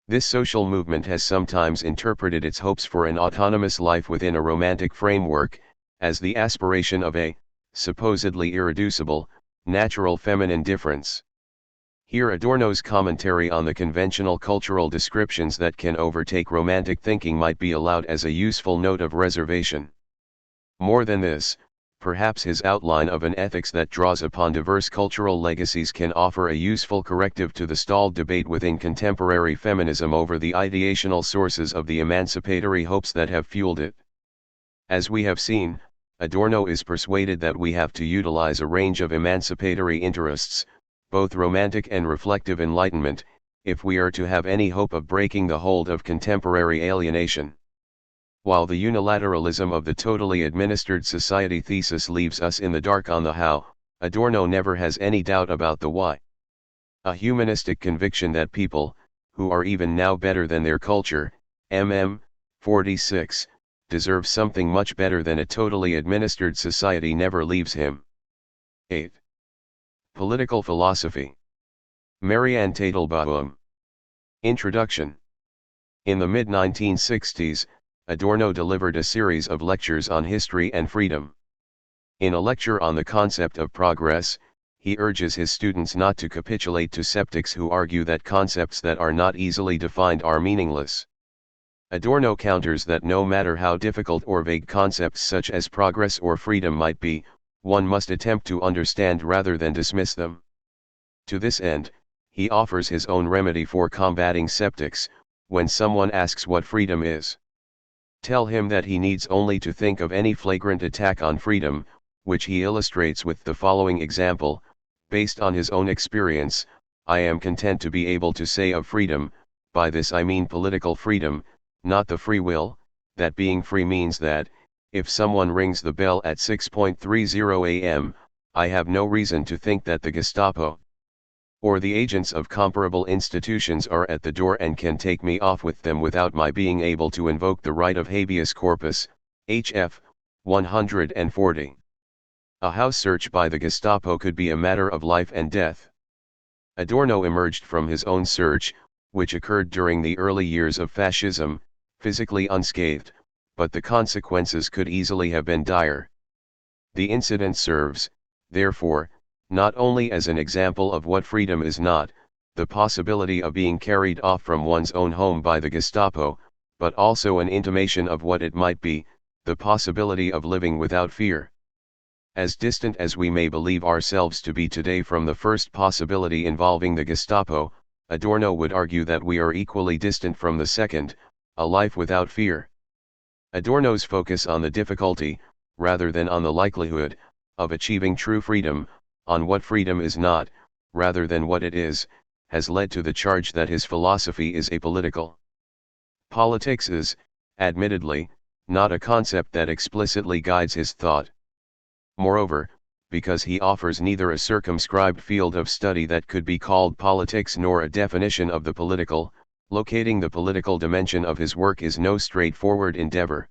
This social movement has sometimes interpreted its hopes for an autonomous life within a romantic framework, as the aspiration of a, supposedly irreducible, natural feminine difference. Here Adorno's commentary on the conventional cultural descriptions that can overtake romantic thinking might be allowed as a useful note of reservation. More than this, perhaps his outline of an ethics that draws upon diverse cultural legacies can offer a useful corrective to the stalled debate within contemporary feminism over the ideational sources of the emancipatory hopes that have fueled it. As we have seen, Adorno is persuaded that we have to utilize a range of emancipatory interests, both romantic and reflective enlightenment, if we are to have any hope of breaking the hold of contemporary alienation. While the unilateralism of the totally administered society thesis leaves us in the dark on the how, Adorno never has any doubt about the why. A humanistic conviction that people, who are even now better than their culture, 46, deserves something much better than a totally administered society never leaves him. 8. Political Philosophy. Marianne Teitelbaum. Introduction. In the mid-1960s, Adorno delivered a series of lectures on history and freedom. In a lecture on the concept of progress, he urges his students not to capitulate to skeptics who argue that concepts that are not easily defined are meaningless. Adorno counters that no matter how difficult or vague concepts such as progress or freedom might be, one must attempt to understand rather than dismiss them. To this end, he offers his own remedy for combating skeptics. When someone asks what freedom is, tell him that he needs only to think of any flagrant attack on freedom, which he illustrates with the following example: based on his own experience, I am content to be able to say of freedom, by this I mean political freedom, not the free will, that being free means that, if someone rings the bell at 6:30 a.m., I have no reason to think that the Gestapo or the agents of comparable institutions are at the door and can take me off with them without my being able to invoke the right of habeas corpus, HF 140. A house search by the Gestapo could be a matter of life and death. Adorno emerged from his own search, which occurred during the early years of fascism, physically unscathed, but the consequences could easily have been dire. The incident serves, therefore, not only as an example of what freedom is not, the possibility of being carried off from one's own home by the Gestapo, but also an intimation of what it might be, the possibility of living without fear. As distant as we may believe ourselves to be today from the first possibility involving the Gestapo, Adorno would argue that we are equally distant from the second, a life without fear. Adorno's focus on the difficulty, rather than on the likelihood, of achieving true freedom, on what freedom is not, rather than what it is, has led to the charge that his philosophy is apolitical. Politics is, admittedly, not a concept that explicitly guides his thought. Moreover, because he offers neither a circumscribed field of study that could be called politics nor a definition of the political, locating the political dimension of his work is no straightforward endeavor.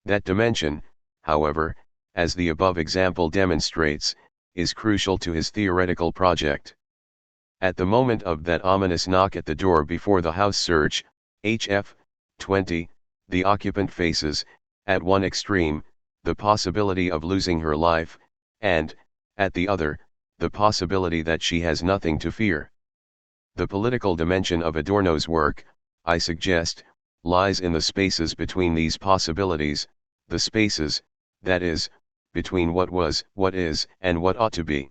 That dimension, however, as the above example demonstrates, is crucial to his theoretical project. At the moment of that ominous knock at the door before the house search, HF 20, the occupant faces, at one extreme, the possibility of losing her life, and, at the other, the possibility that she has nothing to fear. The political dimension of Adorno's work, I suggest, lies in the spaces between these possibilities, the spaces, that is, between what was, what is, and what ought to be.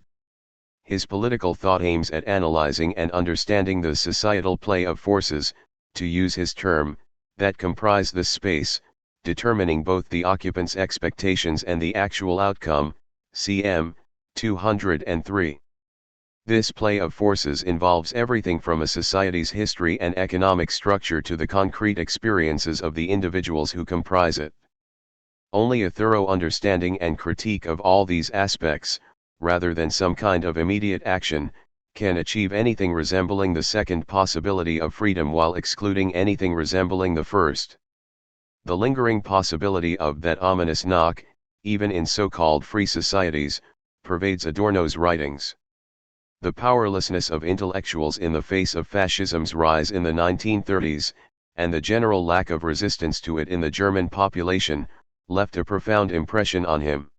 His political thought aims at analyzing and understanding the societal play of forces, to use his term, that comprise this space, determining both the occupant's expectations and the actual outcome, cm. 203. This play of forces involves everything from a society's history and economic structure to the concrete experiences of the individuals who comprise it. Only a thorough understanding and critique of all these aspects, rather than some kind of immediate action, can achieve anything resembling the second possibility of freedom while excluding anything resembling the first. The lingering possibility of that ominous knock, even in so-called free societies, pervades Adorno's writings. The powerlessness of intellectuals in the face of fascism's rise in the 1930s, and the general lack of resistance to it in the German population, left a profound impression on him.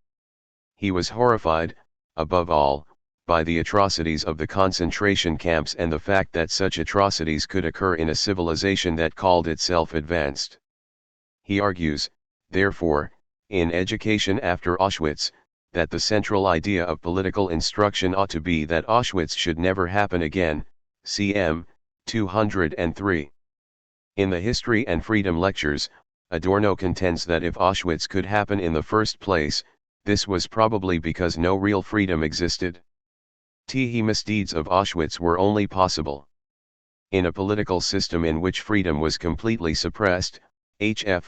He was horrified, above all, by the atrocities of the concentration camps and the fact that such atrocities could occur in a civilization that called itself advanced. He argues, therefore, in Education After Auschwitz, that the central idea of political instruction ought to be that Auschwitz should never happen again, cm. 203. In the History and Freedom lectures, Adorno contends that if Auschwitz could happen in the first place, this was probably because no real freedom existed. The misdeeds of Auschwitz were only possible in a political system in which freedom was completely suppressed, HF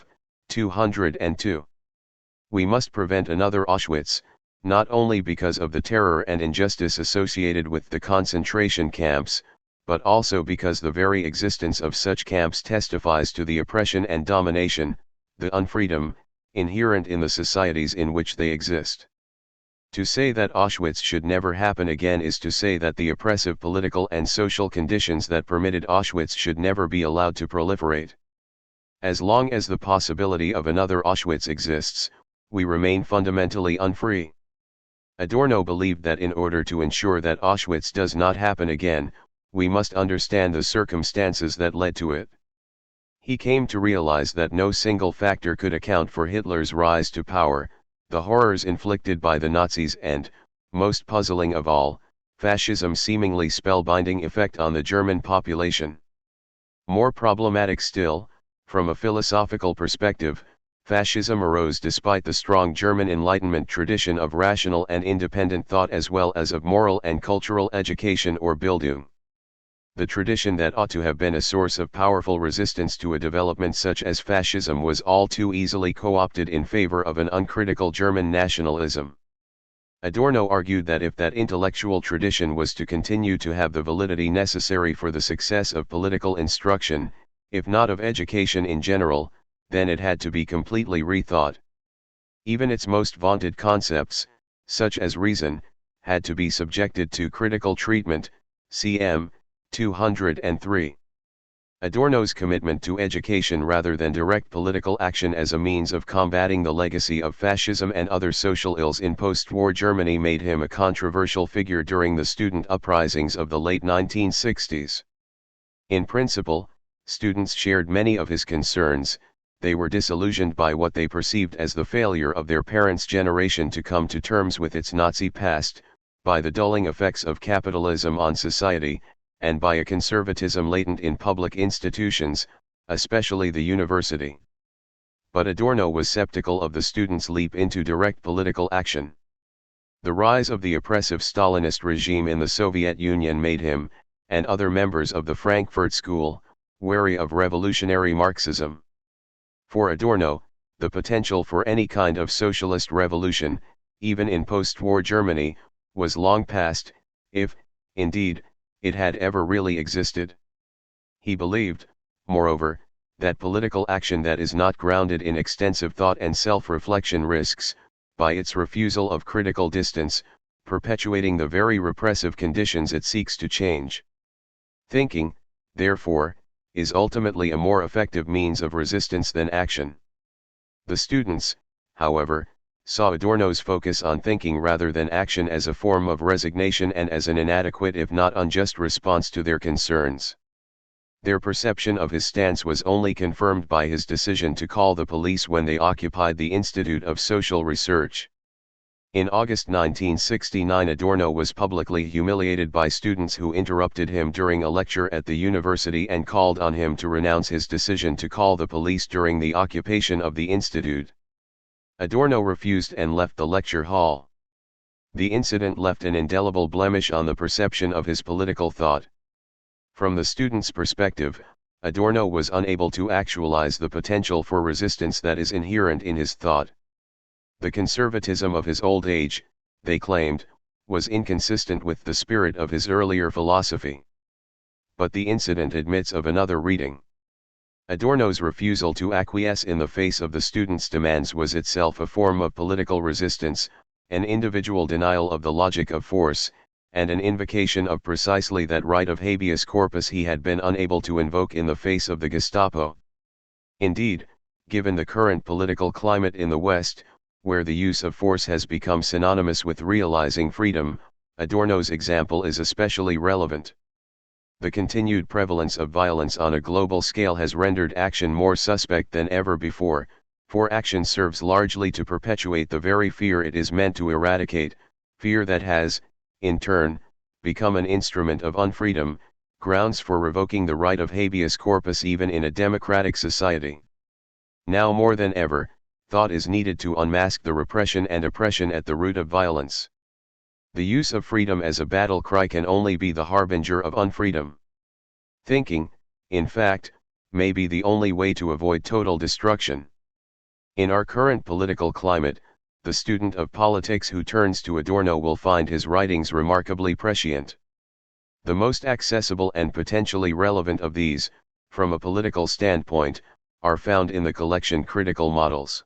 202. We must prevent another Auschwitz, not only because of the terror and injustice associated with the concentration camps, but also because the very existence of such camps testifies to the oppression and domination, the unfreedom, inherent in the societies in which they exist. To say that Auschwitz should never happen again is to say that the oppressive political and social conditions that permitted Auschwitz should never be allowed to proliferate. As long as the possibility of another Auschwitz exists, we remain fundamentally unfree. Adorno believed that in order to ensure that Auschwitz does not happen again, we must understand the circumstances that led to it. He came to realize that no single factor could account for Hitler's rise to power, the horrors inflicted by the Nazis and, most puzzling of all, fascism's seemingly spellbinding effect on the German population. More problematic still, from a philosophical perspective, fascism arose despite the strong German Enlightenment tradition of rational and independent thought as well as of moral and cultural education or Bildung. The tradition that ought to have been a source of powerful resistance to a development such as fascism was all too easily co-opted in favor of an uncritical German nationalism. Adorno argued that if that intellectual tradition was to continue to have the validity necessary for the success of political instruction, if not of education in general, then it had to be completely rethought. Even its most vaunted concepts, such as reason, had to be subjected to critical treatment, cm. 203. Adorno's commitment to education rather than direct political action as a means of combating the legacy of fascism and other social ills in post-war Germany made him a controversial figure during the student uprisings of the late 1960s. In principle, students shared many of his concerns. They were disillusioned by what they perceived as the failure of their parents' generation to come to terms with its Nazi past, by the dulling effects of capitalism on society, and by a conservatism latent in public institutions, especially the university. But Adorno was skeptical of the students' leap into direct political action. The rise of the oppressive Stalinist regime in the Soviet Union made him, and other members of the Frankfurt School, wary of revolutionary Marxism. For Adorno, the potential for any kind of socialist revolution, even in post-war Germany, was long past, if, indeed, it had ever really existed. He believed, moreover, that political action that is not grounded in extensive thought and self-reflection risks, by its refusal of critical distance, perpetuating the very repressive conditions it seeks to change. Thinking, therefore, is ultimately a more effective means of resistance than action. The students, however, saw Adorno's focus on thinking rather than action as a form of resignation and as an inadequate if not unjust response to their concerns. Their perception of his stance was only confirmed by his decision to call the police when they occupied the Institute of Social Research. In August 1969, Adorno was publicly humiliated by students who interrupted him during a lecture at the university and called on him to renounce his decision to call the police during the occupation of the institute. Adorno refused and left the lecture hall. The incident left an indelible blemish on the perception of his political thought. From the student's perspective, Adorno was unable to actualize the potential for resistance that is inherent in his thought. The conservatism of his old age, they claimed, was inconsistent with the spirit of his earlier philosophy. But the incident admits of another reading. Adorno's refusal to acquiesce in the face of the students' demands was itself a form of political resistance, an individual denial of the logic of force, and an invocation of precisely that right of habeas corpus he had been unable to invoke in the face of the Gestapo. Indeed, given the current political climate in the West, where the use of force has become synonymous with realizing freedom, Adorno's example is especially relevant. The continued prevalence of violence on a global scale has rendered action more suspect than ever before, for action serves largely to perpetuate the very fear it is meant to eradicate, fear that has, in turn, become an instrument of unfreedom, grounds for revoking the right of habeas corpus even in a democratic society. Now more than ever, thought is needed to unmask the repression and oppression at the root of violence. The use of freedom as a battle cry can only be the harbinger of unfreedom. Thinking, in fact, may be the only way to avoid total destruction. In our current political climate, the student of politics who turns to Adorno will find his writings remarkably prescient. The most accessible and potentially relevant of these, from a political standpoint, are found in the collection Critical Models.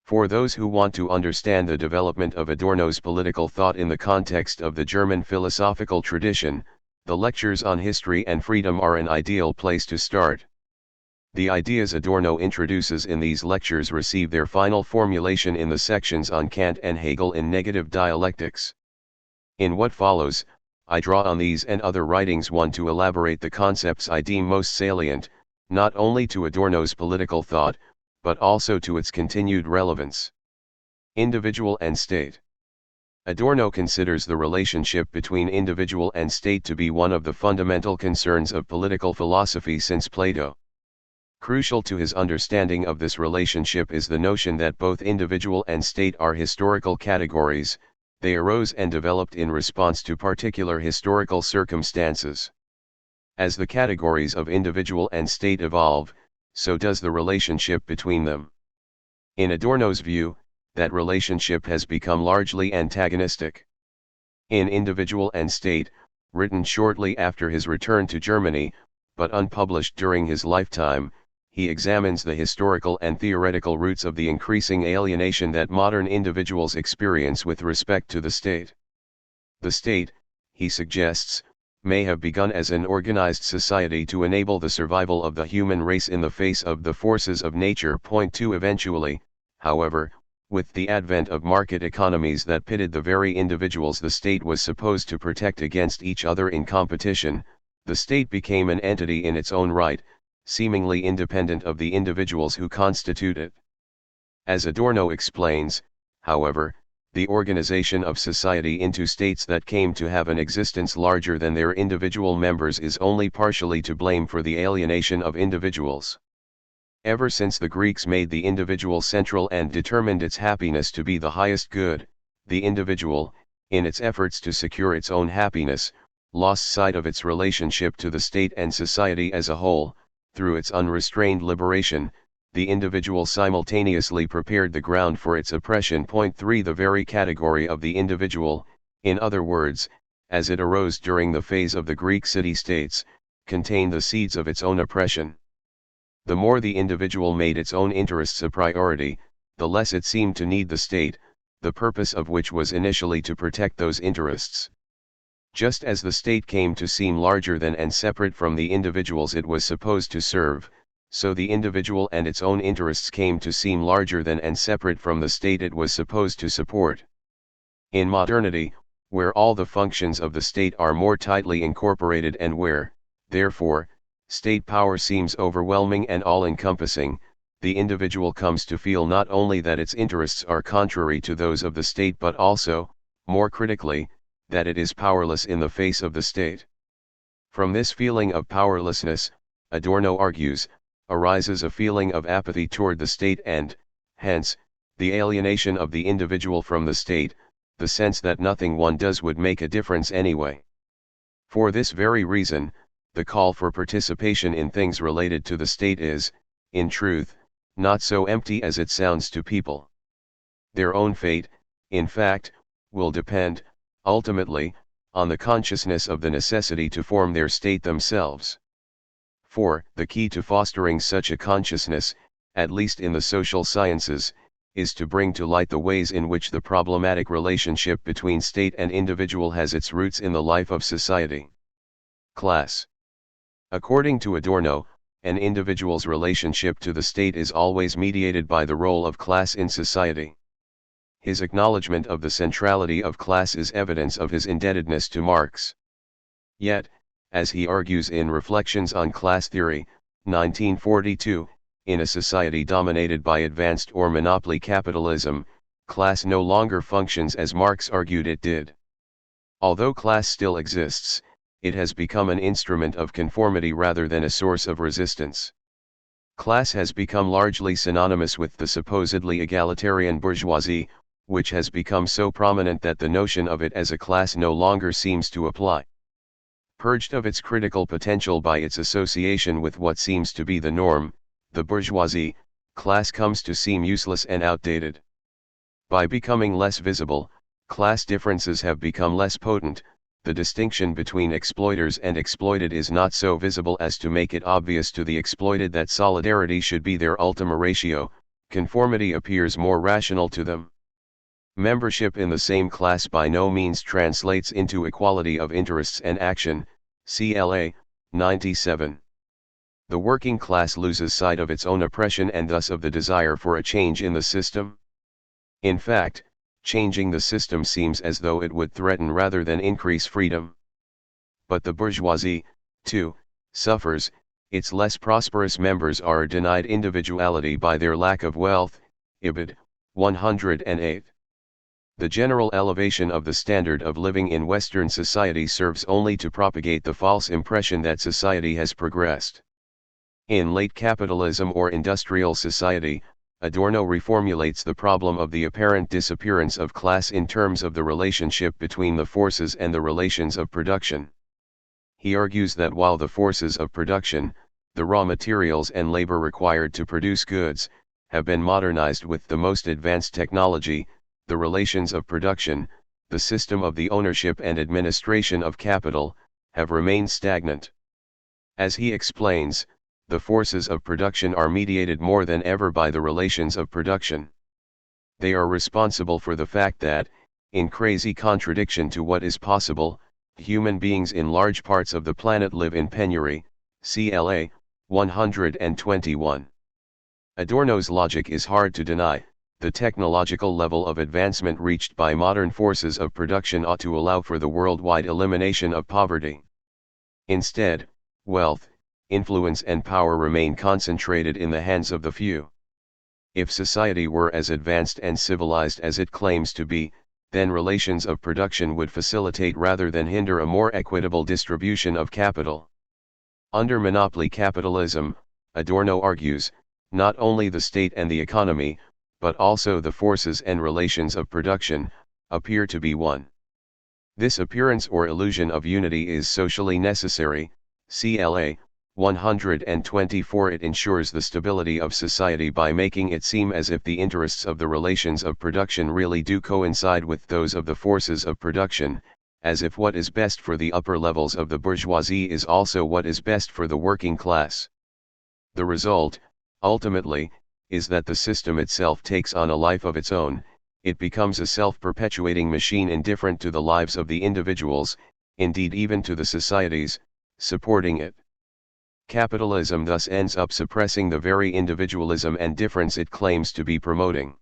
For those who want to understand the development of Adorno's political thought in the context of the German philosophical tradition, the lectures on history and freedom are an ideal place to start. The ideas Adorno introduces in these lectures receive their final formulation in the sections on Kant and Hegel in negative dialectics. In what follows, I draw on these and other writings to elaborate the concepts I deem most salient, not only to Adorno's political thought, but also to its continued relevance. Individual and state. Adorno considers the relationship between individual and state to be one of the fundamental concerns of political philosophy since Plato. Crucial to his understanding of this relationship is the notion that both individual and state are historical categories. They arose and developed in response to particular historical circumstances. As the categories of individual and state evolve, so does the relationship between them. In Adorno's view, that relationship has become largely antagonistic. In Individual and State, written shortly after his return to Germany, but unpublished during his lifetime, he examines the historical and theoretical roots of the increasing alienation that modern individuals experience with respect to the state. The state, he suggests, may have begun as an organized society to enable the survival of the human race in the face of the forces of nature. Point 2. Eventually, however, with the advent of market economies that pitted the very individuals the state was supposed to protect against each other in competition, the state became an entity in its own right, seemingly independent of the individuals who constitute it. As Adorno explains, however, the organization of society into states that came to have an existence larger than their individual members is only partially to blame for the alienation of individuals. Ever since the Greeks made the individual central and determined its happiness to be the highest good, the individual, in its efforts to secure its own happiness, lost sight of its relationship to the state and society as a whole. Through its unrestrained liberation, the individual simultaneously prepared the ground for its oppression. Point 3. The very category of the individual, in other words, as it arose during the phase of the Greek city-states, contained the seeds of its own oppression. The more the individual made its own interests a priority, the less it seemed to need the state, the purpose of which was initially to protect those interests. Just as the state came to seem larger than and separate from the individuals it was supposed to serve, so the individual and its own interests came to seem larger than and separate from the state it was supposed to support. In modernity, where all the functions of the state are more tightly incorporated and where, therefore, state power seems overwhelming and all-encompassing, the individual comes to feel not only that its interests are contrary to those of the state but also, more critically, that it is powerless in the face of the state. From this feeling of powerlessness, Adorno argues, arises a feeling of apathy toward the state and, hence, the alienation of the individual from the state, the sense that nothing one does would make a difference anyway. For this very reason, the call for participation in things related to the state is, in truth, not so empty as it sounds to people. Their own fate, in fact, will depend, ultimately, on the consciousness of the necessity to form their state themselves. For, the key to fostering such a consciousness, at least in the social sciences, is to bring to light the ways in which the problematic relationship between state and individual has its roots in the life of society. Class. According to Adorno, an individual's relationship to the state is always mediated by the role of class in society. His acknowledgement of the centrality of class is evidence of his indebtedness to Marx. Yet, as he argues in Reflections on Class Theory, 1942, in a society dominated by advanced or monopoly capitalism, class no longer functions as Marx argued it did. Although class still exists, it has become an instrument of conformity rather than a source of resistance. Class has become largely synonymous with the supposedly egalitarian bourgeoisie, which has become so prominent that the notion of it as a class no longer seems to apply. Purged of its critical potential by its association with what seems to be the norm, the bourgeoisie, class comes to seem useless and outdated. By becoming less visible, class differences have become less potent, the distinction between exploiters and exploited is not so visible as to make it obvious to the exploited that solidarity should be their ultima ratio. Conformity appears more rational to them. Membership in the same class by no means translates into equality of interests and action. CLA 97. The working class loses sight of its own oppression and thus of the desire for a change in the system. In fact, changing the system seems as though it would threaten rather than increase freedom. But the bourgeoisie, too, suffers. Its less prosperous members are denied individuality by their lack of wealth. Ibid. 108. The general elevation of the standard of living in Western society serves only to propagate the false impression that society has progressed. In late capitalism or industrial society, Adorno reformulates the problem of the apparent disappearance of class in terms of the relationship between the forces and the relations of production. He argues that while the forces of production, the raw materials and labor required to produce goods, have been modernized with the most advanced technology, the relations of production, the system of the ownership and administration of capital, have remained stagnant. As he explains, the forces of production are mediated more than ever by the relations of production. They are responsible for the fact that, in crazy contradiction to what is possible, human beings in large parts of the planet live in penury. CLA 121. Adorno's logic is hard to deny. The technological level of advancement reached by modern forces of production ought to allow for the worldwide elimination of poverty. Instead, wealth, influence and power remain concentrated in the hands of the few. If society were as advanced and civilized as it claims to be, then relations of production would facilitate rather than hinder a more equitable distribution of capital. Under monopoly capitalism, Adorno argues, not only the state and the economy, but also the forces and relations of production, appear to be one. This appearance or illusion of unity is socially necessary. CLA 124. It ensures the stability of society by making it seem as if the interests of the relations of production really do coincide with those of the forces of production, as if what is best for the upper levels of the bourgeoisie is also what is best for the working class. The result, ultimately, is that the system itself takes on a life of its own. It becomes a self-perpetuating machine indifferent to the lives of the individuals, indeed even to the societies, supporting it. Capitalism thus ends up suppressing the very individualism and difference it claims to be promoting.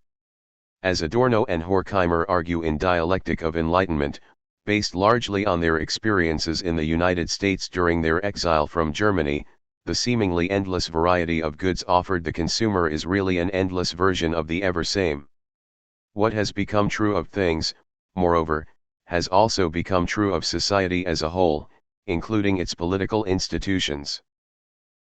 As Adorno and Horkheimer argue in Dialectic of Enlightenment, based largely on their experiences in the United States during their exile from Germany, the seemingly endless variety of goods offered the consumer is really an endless version of the ever-same. What has become true of things, moreover, has also become true of society as a whole, including its political institutions.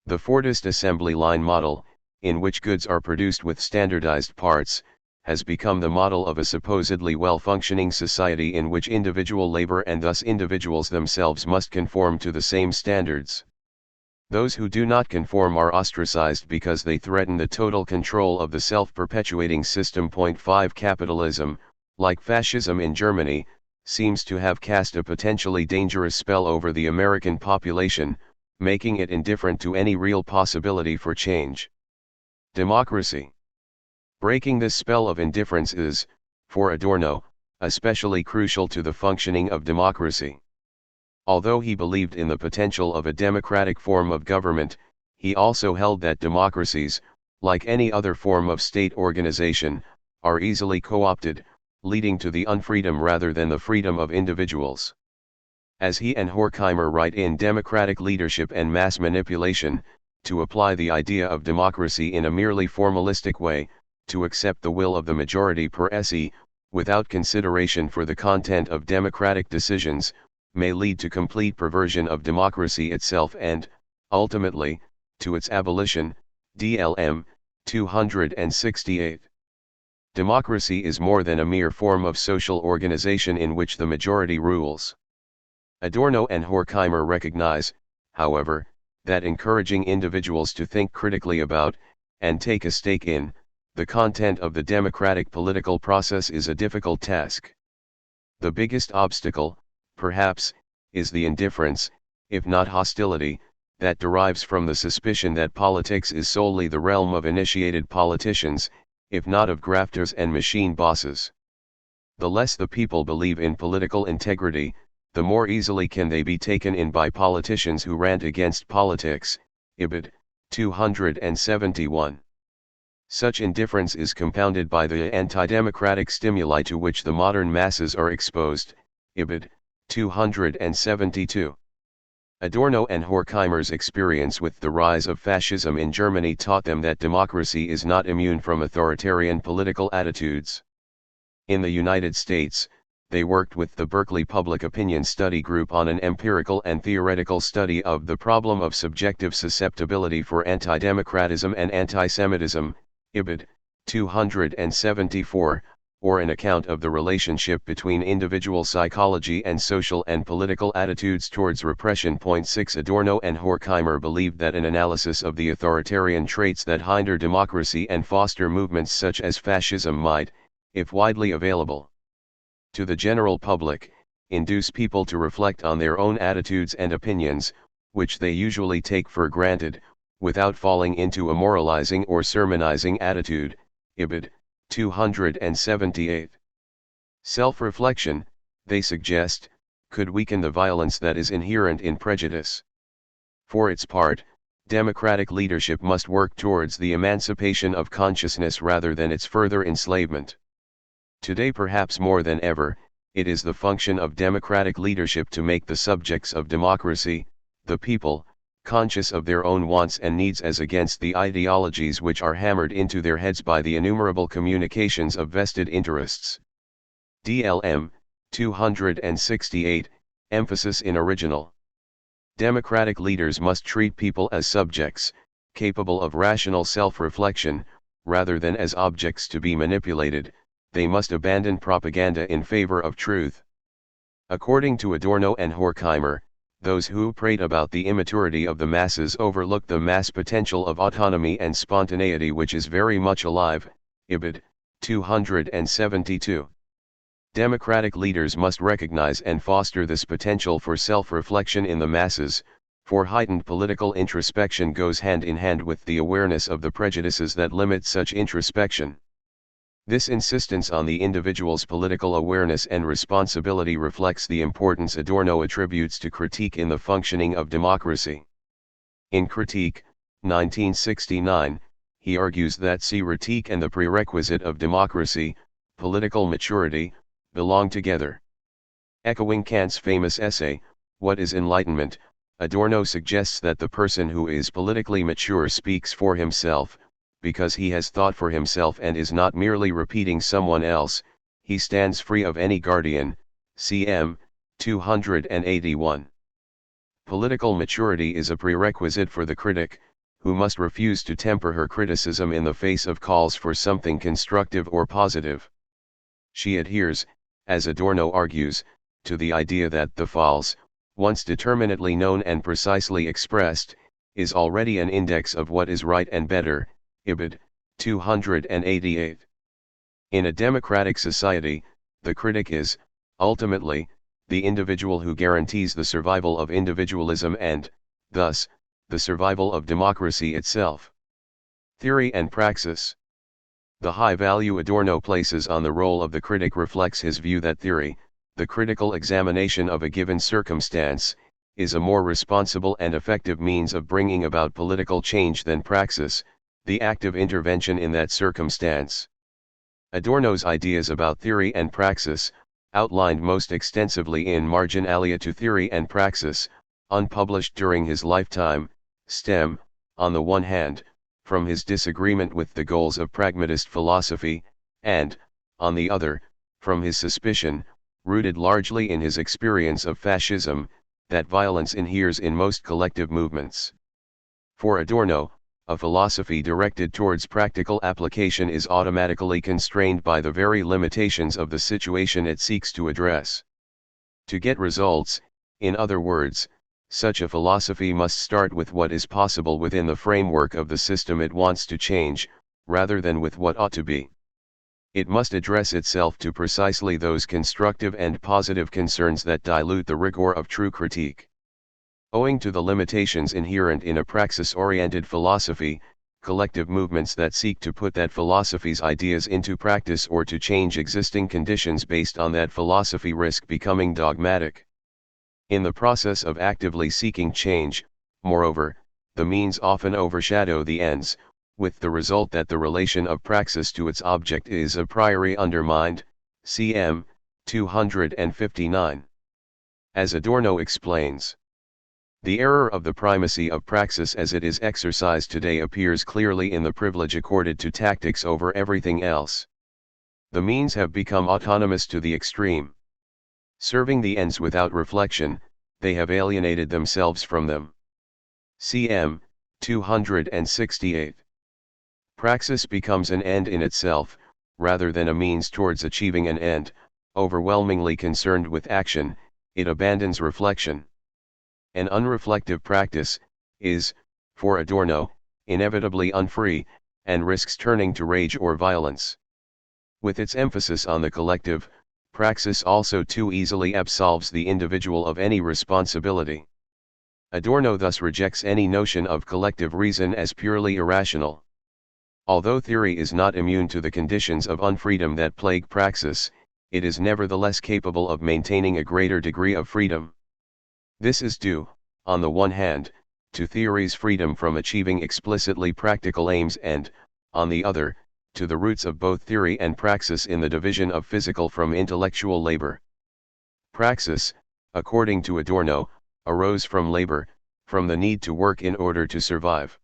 The Fordist assembly line model, in which goods are produced with standardized parts, has become the model of a supposedly well-functioning society in which individual labor and thus individuals themselves must conform to the same standards. Those who do not conform are ostracized because they threaten the total control of the self-perpetuating system. 5 Capitalism, like fascism in Germany, seems to have cast a potentially dangerous spell over the American population, making it indifferent to any real possibility for change. Democracy. Breaking this spell of indifference is, for Adorno, especially crucial to the functioning of democracy. Although he believed in the potential of a democratic form of government, he also held that democracies, like any other form of state organization, are easily co-opted, leading to the unfreedom rather than the freedom of individuals. As he and Horkheimer write in Democratic Leadership and Mass Manipulation, to apply the idea of democracy in a merely formalistic way, to accept the will of the majority per se, without consideration for the content of democratic decisions, may lead to complete perversion of democracy itself and, ultimately, to its abolition. DLM 268. Democracy is more than a mere form of social organization in which the majority rules. Adorno and Horkheimer recognize, however, that encouraging individuals to think critically about, and take a stake in, the content of the democratic political process is a difficult task. The biggest obstacle, perhaps, is the indifference, if not hostility, that derives from the suspicion that politics is solely the realm of initiated politicians, if not of grafters and machine bosses. The less the people believe in political integrity, the more easily can they be taken in by politicians who rant against politics. Ibid. 271. Such indifference is compounded by the anti-democratic stimuli to which the modern masses are exposed. Ibid. 272. Adorno and Horkheimer's experience with the rise of fascism in Germany taught them that democracy is not immune from authoritarian political attitudes. In the United States, they worked with the Berkeley Public Opinion Study Group on an empirical and theoretical study of the problem of subjective susceptibility for anti-democratism and anti-Semitism. Ibid. 274, or an account of the relationship between individual psychology and social and political attitudes towards repression. 6 Adorno and Horkheimer believed that an analysis of the authoritarian traits that hinder democracy and foster movements such as fascism might, if widely available to the general public, induce people to reflect on their own attitudes and opinions, which they usually take for granted, without falling into a moralizing or sermonizing attitude. Ibid. 278. Self-reflection, they suggest, could weaken the violence that is inherent in prejudice. For its part, democratic leadership must work towards the emancipation of consciousness rather than its further enslavement. Today, perhaps more than ever, it is the function of democratic leadership to make the subjects of democracy, the people, conscious of their own wants and needs as against the ideologies which are hammered into their heads by the innumerable communications of vested interests. DLM, 268, emphasis in original. Democratic leaders must treat people as subjects, capable of rational self-reflection, rather than as objects to be manipulated. They must abandon propaganda in favor of truth. According to Adorno and Horkheimer, those who prate about the immaturity of the masses overlook the mass potential of autonomy and spontaneity which is very much alive. Ibid. 272. Democratic leaders must recognize and foster this potential for self-reflection in the masses, for heightened political introspection goes hand in hand with the awareness of the prejudices that limit such introspection. This insistence on the individual's political awareness and responsibility reflects the importance Adorno attributes to critique in the functioning of democracy. In Critique, 1969, he argues that critique and the prerequisite of democracy, political maturity, belong together. Echoing Kant's famous essay, What is Enlightenment?, Adorno suggests that the person who is politically mature speaks for himself, because he has thought for himself and is not merely repeating someone else. He stands free of any guardian. Cm. 281. Political maturity is a prerequisite for the critic, who must refuse to temper her criticism in the face of calls for something constructive or positive. She adheres, as Adorno argues, to the idea that the false, once determinately known and precisely expressed, is already an index of what is right and better. Ibid. 288. In a democratic society, the critic is, ultimately, the individual who guarantees the survival of individualism and, thus, the survival of democracy itself. Theory and praxis. The high value Adorno places on the role of the critic reflects his view that theory, the critical examination of a given circumstance, is a more responsible and effective means of bringing about political change than praxis, the active intervention in that circumstance. Adorno's ideas about theory and praxis, outlined most extensively in Marginalia to Theory and Praxis, unpublished during his lifetime, stem, on the one hand, from his disagreement with the goals of pragmatist philosophy, and, on the other, from his suspicion, rooted largely in his experience of fascism, that violence inheres in most collective movements. For Adorno, a philosophy directed towards practical application is automatically constrained by the very limitations of the situation it seeks to address. To get results, in other words, such a philosophy must start with what is possible within the framework of the system it wants to change, rather than with what ought to be. It must address itself to precisely those constructive and positive concerns that dilute the rigor of true critique. Owing to the limitations inherent in a praxis-oriented philosophy, collective movements that seek to put that philosophy's ideas into practice or to change existing conditions based on that philosophy risk becoming dogmatic. In the process of actively seeking change, moreover, the means often overshadow the ends, with the result that the relation of praxis to its object is a priori undermined, cm. 259. As Adorno explains, the error of the primacy of praxis as it is exercised today appears clearly in the privilege accorded to tactics over everything else. The means have become autonomous to the extreme. Serving the ends without reflection, they have alienated themselves from them. Cm. 268. Praxis becomes an end in itself, rather than a means towards achieving an end. Overwhelmingly concerned with action, it abandons reflection. An unreflective practice is, for Adorno, inevitably unfree, and risks turning to rage or violence. With its emphasis on the collective, praxis also too easily absolves the individual of any responsibility. Adorno thus rejects any notion of collective reason as purely irrational. Although theory is not immune to the conditions of unfreedom that plague praxis, it is nevertheless capable of maintaining a greater degree of freedom. This is due, on the one hand, to theory's freedom from achieving explicitly practical aims and, on the other, to the roots of both theory and praxis in the division of physical from intellectual labor. Praxis, according to Adorno, arose from labor, from the need to work in order to survive.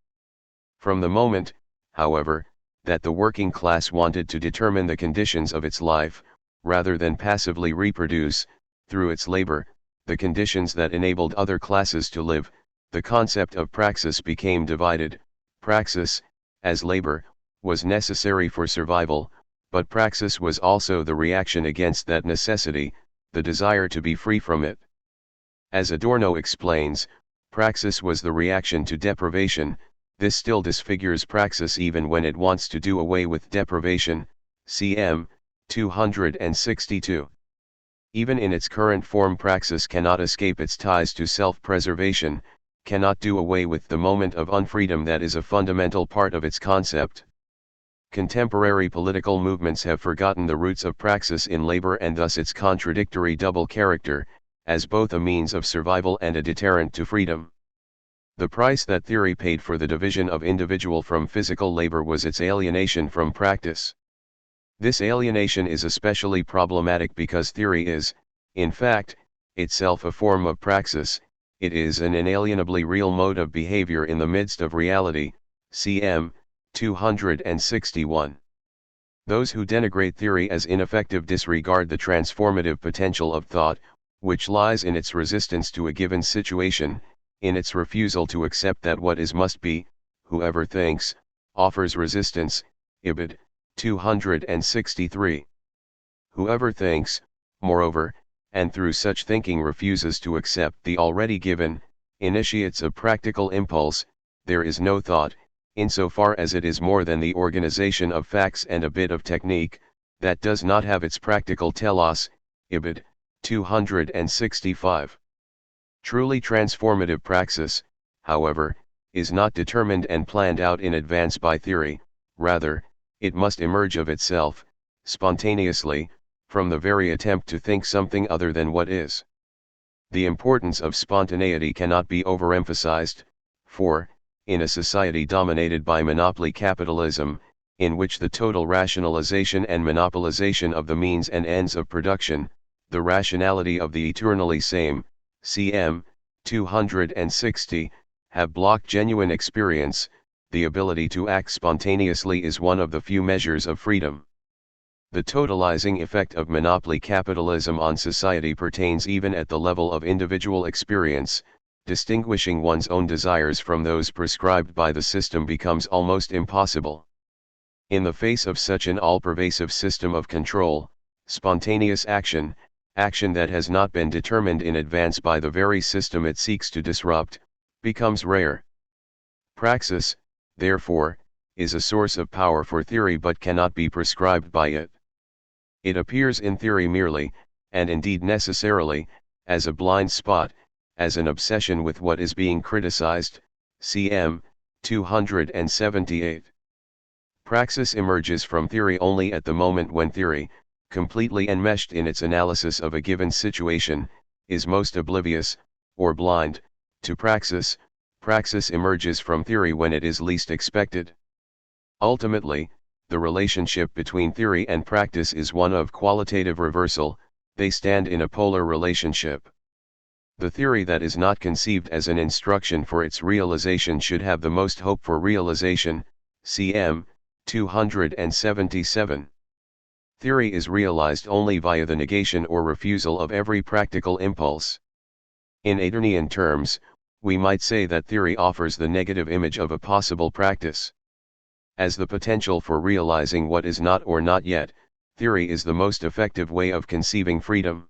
From the moment, however, that the working class wanted to determine the conditions of its life, rather than passively reproduce, through its labor, the conditions that enabled other classes to live, the concept of praxis became divided. Praxis, as labor, was necessary for survival, but praxis was also the reaction against that necessity, the desire to be free from it. As Adorno explains, praxis was the reaction to deprivation. This still disfigures praxis even when it wants to do away with deprivation, cm. 262. Even in its current form, praxis cannot escape its ties to self-preservation, cannot do away with the moment of unfreedom that is a fundamental part of its concept. Contemporary political movements have forgotten the roots of praxis in labor and thus its contradictory double character, as both a means of survival and a deterrent to freedom. The price that theory paid for the division of individual from physical labor was its alienation from practice. This alienation is especially problematic because theory is, in fact, itself a form of praxis. It is an inalienably real mode of behavior in the midst of reality, cm. 261. Those who denigrate theory as ineffective disregard the transformative potential of thought, which lies in its resistance to a given situation, in its refusal to accept that what is must be. Whoever thinks, offers resistance, Ibid. 263. Whoever thinks, moreover, and through such thinking refuses to accept the already given, initiates a practical impulse. There is no thought, insofar as it is more than the organization of facts and a bit of technique, that does not have its practical telos, Ibid. 265. Truly transformative praxis, however, is not determined and planned out in advance by theory. Rather, it must emerge of itself, spontaneously, from the very attempt to think something other than what is. The importance of spontaneity cannot be overemphasized, for, in a society dominated by monopoly capitalism, in which the total rationalization and monopolization of the means and ends of production, the rationality of the eternally same, cm. 260, have blocked genuine experience, the ability to act spontaneously is one of the few measures of freedom. The totalizing effect of monopoly capitalism on society pertains even at the level of individual experience. Distinguishing one's own desires from those prescribed by the system becomes almost impossible. In the face of such an all-pervasive system of control, spontaneous action, action that has not been determined in advance by the very system it seeks to disrupt, becomes rare. Praxis, therefore, is a source of power for theory but cannot be prescribed by it. It appears in theory merely, and indeed necessarily, as a blind spot, as an obsession with what is being criticized, cm. 278. Praxis emerges from theory only at the moment when theory, completely enmeshed in its analysis of a given situation, is most oblivious, or blind, to praxis. Praxis emerges from theory when it is least expected. Ultimately, the relationship between theory and practice is one of qualitative reversal. They stand in a polar relationship. The theory that is not conceived as an instruction for its realization should have the most hope for realization, cm. 277. Theory is realized only via the negation or refusal of every practical impulse. In Adornian terms, we might say that theory offers the negative image of a possible practice. As the potential for realizing what is not or not yet, theory is the most effective way of conceiving freedom.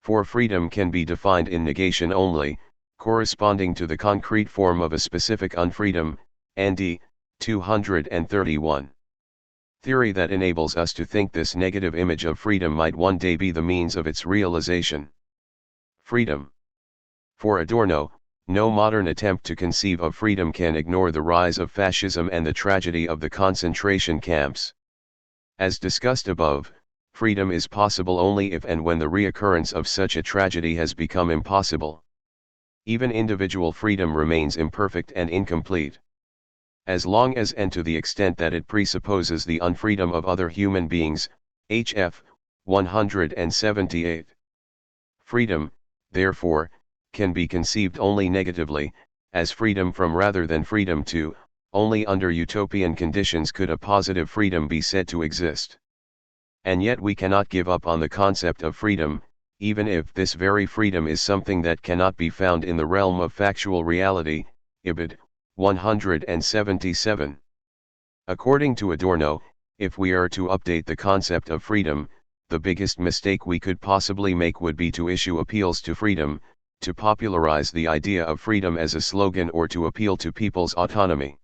For freedom can be defined in negation only, corresponding to the concrete form of a specific unfreedom, ND 231. Theory that enables us to think this negative image of freedom might one day be the means of its realization. Freedom. For Adorno, no modern attempt to conceive of freedom can ignore the rise of fascism and the tragedy of the concentration camps. As discussed above, freedom is possible only if and when the reoccurrence of such a tragedy has become impossible. Even individual freedom remains imperfect and incomplete. As long as and to the extent that it presupposes the unfreedom of other human beings, HF 178. Freedom, therefore, can be conceived only negatively, as freedom from rather than freedom to. Only under utopian conditions could a positive freedom be said to exist. And yet we cannot give up on the concept of freedom, even if this very freedom is something that cannot be found in the realm of factual reality, Ibid. 177. According to Adorno, if we are to update the concept of freedom, the biggest mistake we could possibly make would be to issue appeals to freedom, to popularize the idea of freedom as a slogan or to appeal to people's autonomy.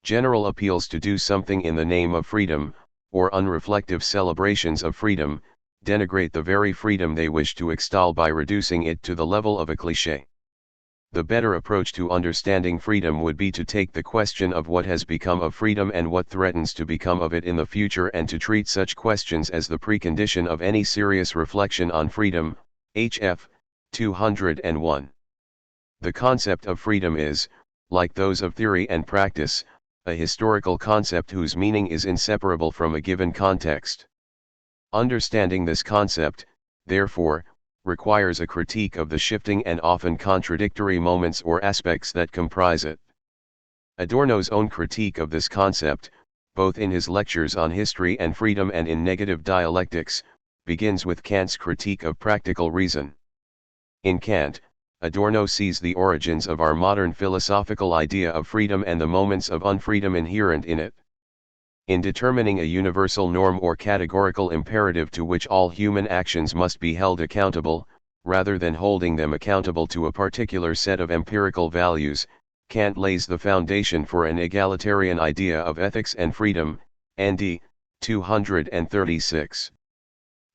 General appeals to do something in the name of freedom, or unreflective celebrations of freedom, denigrate the very freedom they wish to extol by reducing it to the level of a cliché. The better approach to understanding freedom would be to take the question of what has become of freedom and what threatens to become of it in the future and to treat such questions as the precondition of any serious reflection on freedom, HF 201. The concept of freedom is, like those of theory and practice, a historical concept whose meaning is inseparable from a given context. Understanding this concept, therefore, requires a critique of the shifting and often contradictory moments or aspects that comprise it. Adorno's own critique of this concept, both in his lectures on history and freedom and in negative dialectics, begins with Kant's critique of practical reason. In Kant, Adorno sees the origins of our modern philosophical idea of freedom and the moments of unfreedom inherent in it. In determining a universal norm or categorical imperative to which all human actions must be held accountable, rather than holding them accountable to a particular set of empirical values, Kant lays the foundation for an egalitarian idea of ethics and freedom, ND 236.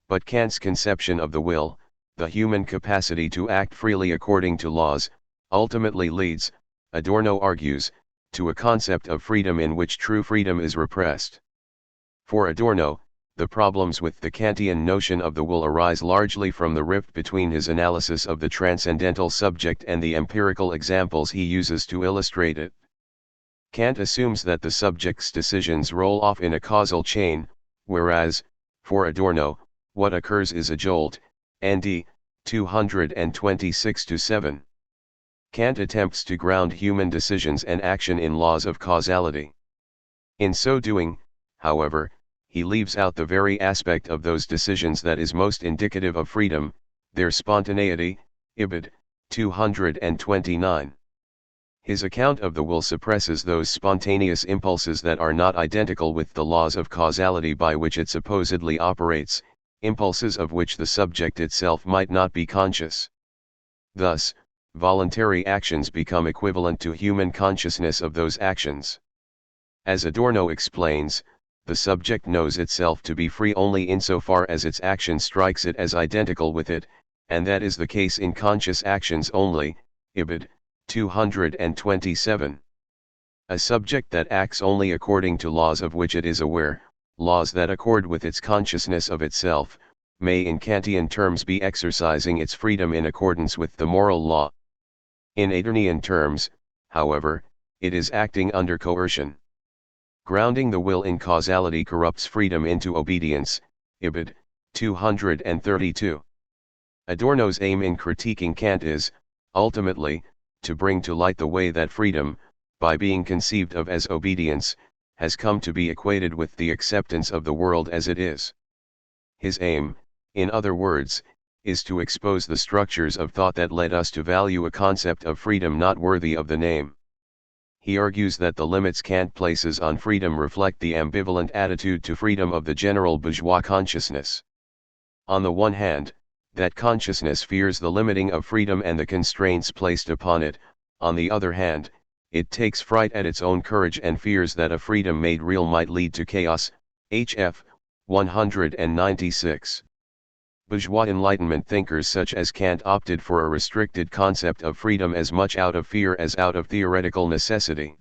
But Kant's conception of the will, the human capacity to act freely according to laws, ultimately leads, Adorno argues, to a concept of freedom in which true freedom is repressed. For Adorno, the problems with the Kantian notion of the will arise largely from the rift between his analysis of the transcendental subject and the empirical examples he uses to illustrate it. Kant assumes that the subject's decisions roll off in a causal chain, whereas, for Adorno, what occurs is a jolt, ND 226-7. Kant attempts to ground human decisions and action in laws of causality. In so doing, however, he leaves out the very aspect of those decisions that is most indicative of freedom, their spontaneity, Ibid. 229. His account of the will suppresses those spontaneous impulses that are not identical with the laws of causality by which it supposedly operates, impulses of which the subject itself might not be conscious. Thus, voluntary actions become equivalent to human consciousness of those actions. As Adorno explains, the subject knows itself to be free only insofar as its action strikes it as identical with it, and that is the case in conscious actions only, Ibid. 227. A subject that acts only according to laws of which it is aware, laws that accord with its consciousness of itself, may in Kantian terms be exercising its freedom in accordance with the moral law. In Adornian terms, however, it is acting under coercion. Grounding the will in causality corrupts freedom into obedience, Ibid. 232. Adorno's aim in critiquing Kant is, ultimately, to bring to light the way that freedom, by being conceived of as obedience, has come to be equated with the acceptance of the world as it is. His aim, in other words, is to expose the structures of thought that led us to value a concept of freedom not worthy of the name. He argues that the limits Kant places on freedom reflect the ambivalent attitude to freedom of the general bourgeois consciousness. On the one hand, that consciousness fears the limiting of freedom and the constraints placed upon it; on the other hand, it takes fright at its own courage and fears that a freedom made real might lead to chaos. Hf. 196. Bourgeois Enlightenment thinkers such as Kant opted for a restricted concept of freedom as much out of fear as out of theoretical necessity.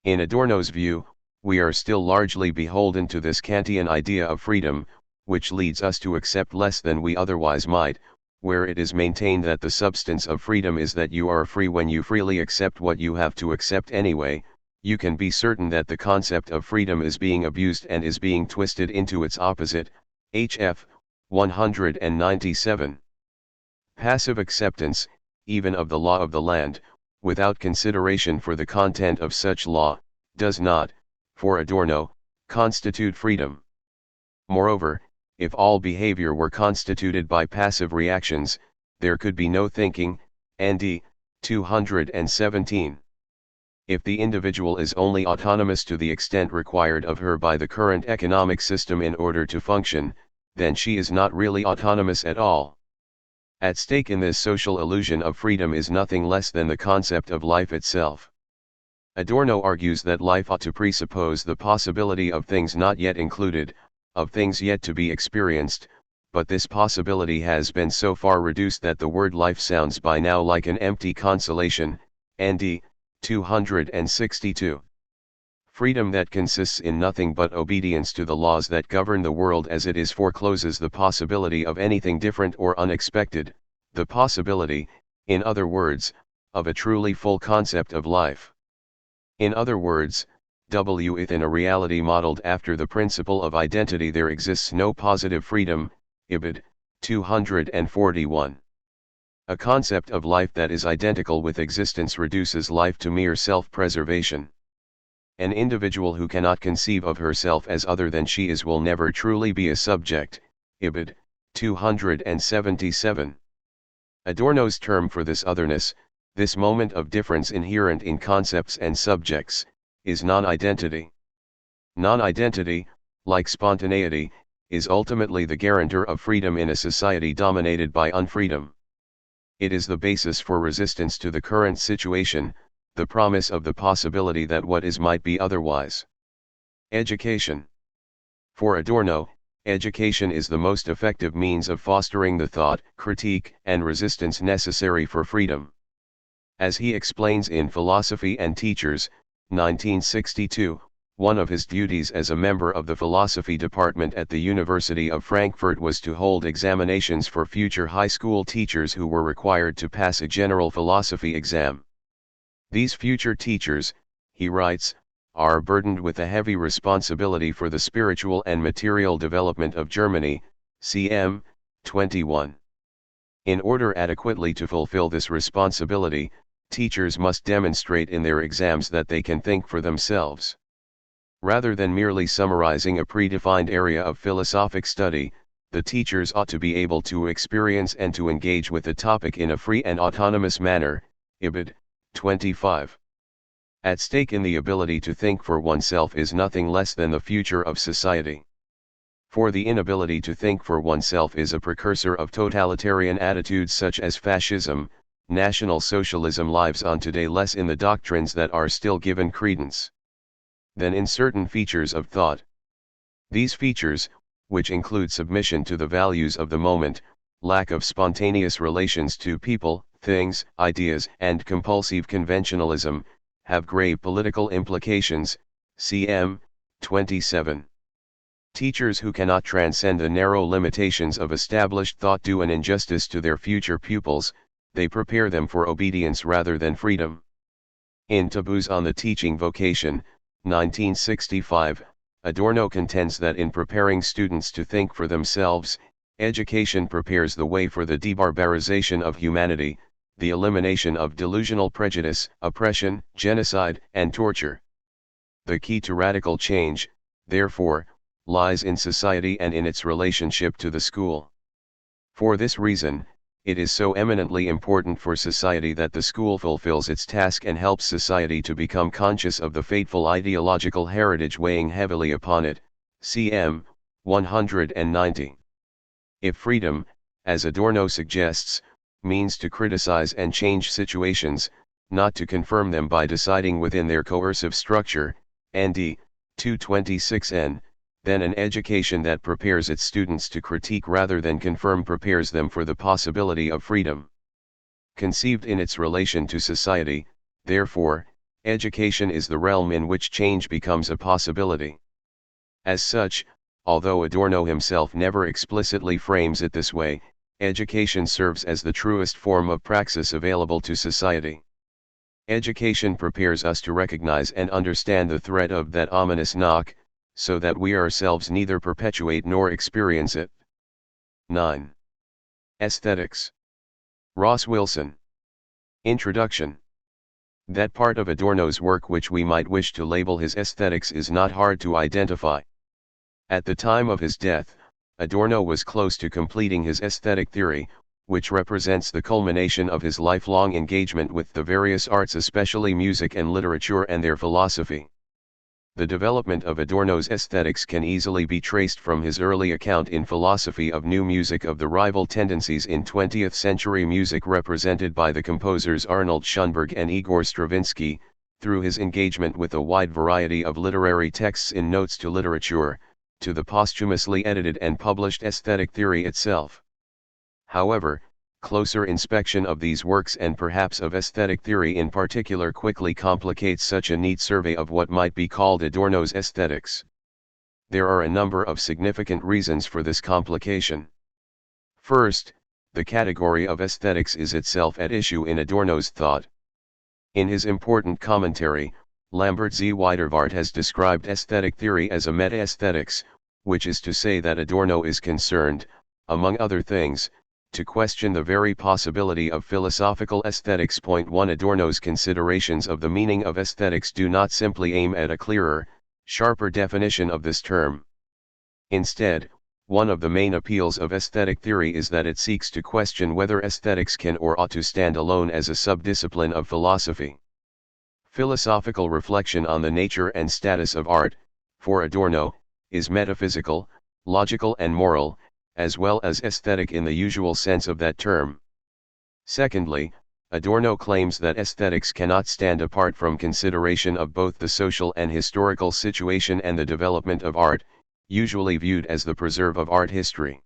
In Adorno's view, we are still largely beholden to this Kantian idea of freedom, which leads us to accept less than we otherwise might, where it is maintained that the substance of freedom is that you are free when you freely accept what you have to accept anyway. You can be certain that the concept of freedom is being abused and is being twisted into its opposite. Hf. 197. Passive acceptance, even of the law of the land, without consideration for the content of such law, does not, for Adorno, constitute freedom. Moreover, if all behavior were constituted by passive reactions, there could be no thinking. Nd. 217. If the individual is only autonomous to the extent required of her by the current economic system in order to function, then she is not really autonomous at all. At stake in this social illusion of freedom is nothing less than the concept of life itself. Adorno argues that life ought to presuppose the possibility of things not yet included, of things yet to be experienced, but this possibility has been so far reduced that the word life sounds by now like an empty consolation. Nd. 262. Freedom that consists in nothing but obedience to the laws that govern the world as it is forecloses the possibility of anything different or unexpected, the possibility, in other words, of a truly full concept of life. In other words, within a reality modeled after the principle of identity there exists no positive freedom. Ibid. 241. A concept of life that is identical with existence reduces life to mere self-preservation. An individual who cannot conceive of herself as other than she is will never truly be a subject. Ibid. 277. Adorno's term for this otherness, this moment of difference inherent in concepts and subjects, is non-identity. Non-identity, like spontaneity, is ultimately the guarantor of freedom in a society dominated by unfreedom. It is the basis for resistance to the current situation, the promise of the possibility that what is might be otherwise. Education. For Adorno, education is the most effective means of fostering the thought, critique, and resistance necessary for freedom. As he explains in Philosophy and Teachers, 1962, one of his duties as a member of the philosophy department at the University of Frankfurt was to hold examinations for future high school teachers who were required to pass a general philosophy exam. These future teachers, he writes, are burdened with a heavy responsibility for the spiritual and material development of Germany. cm. 21. In order adequately to fulfill this responsibility, teachers must demonstrate in their exams that they can think for themselves. Rather than merely summarizing a predefined area of philosophic study, the teachers ought to be able to experience and to engage with the topic in a free and autonomous manner. Ibid. 25. At stake in the ability to think for oneself is nothing less than the future of society. For the inability to think for oneself is a precursor of totalitarian attitudes such as fascism. National Socialism lives on today less in the doctrines that are still given credence than in certain features of thought. These features, which include submission to the values of the moment, lack of spontaneous relations to people, things, ideas, and compulsive conventionalism, have grave political implications. Cm. 27. Teachers who cannot transcend the narrow limitations of established thought do an injustice to their future pupils, they prepare them for obedience rather than freedom. In Taboos on the Teaching Vocation, 1965, Adorno contends that in preparing students to think for themselves, education prepares the way for the debarbarization of humanity, the elimination of delusional prejudice, oppression, genocide, and torture. The key to radical change, therefore, lies in society and in its relationship to the school. For this reason, it is so eminently important for society that the school fulfills its task and helps society to become conscious of the fateful ideological heritage weighing heavily upon it. Cm. 190. If freedom, as Adorno suggests, means to criticize and change situations, not to confirm them by deciding within their coercive structure, ND 226N, then an education that prepares its students to critique rather than confirm prepares them for the possibility of freedom. Conceived in its relation to society, therefore, education is the realm in which change becomes a possibility. As such, although Adorno himself never explicitly frames it this way, education serves as the truest form of praxis available to society. Education prepares us to recognize and understand the threat of that ominous knock, so that we ourselves neither perpetuate nor experience it. 9. Aesthetics. Ross Wilson. Introduction. That part of Adorno's work which we might wish to label his aesthetics is not hard to identify. At the time of his death, Adorno was close to completing his aesthetic theory, which represents the culmination of his lifelong engagement with the various arts, especially music and literature and their philosophy. The development of Adorno's aesthetics can easily be traced from his early account in Philosophy of New Music of the rival tendencies in 20th-century music represented by the composers Arnold Schoenberg and Igor Stravinsky, through his engagement with a wide variety of literary texts in Notes to Literature, to the posthumously edited and published aesthetic theory itself. However, closer inspection of these works and perhaps of aesthetic theory in particular quickly complicates such a neat survey of what might be called Adorno's aesthetics. There are a number of significant reasons for this complication. First, the category of aesthetics is itself at issue in Adorno's thought. In his important commentary, Lambert Z. Weidervaart has described aesthetic theory as a meta-aesthetics, which is to say that Adorno is concerned, among other things, to question the very possibility of philosophical aesthetics. 1 Adorno's considerations of the meaning of aesthetics do not simply aim at a clearer, sharper definition of this term. Instead, one of the main appeals of aesthetic theory is that it seeks to question whether aesthetics can or ought to stand alone as a subdiscipline of philosophy. Philosophical reflection on the nature and status of art, for Adorno, is metaphysical, logical and moral, as well as aesthetic in the usual sense of that term. Secondly, Adorno claims that aesthetics cannot stand apart from consideration of both the social and historical situation and the development of art, usually viewed as the preserve of art history.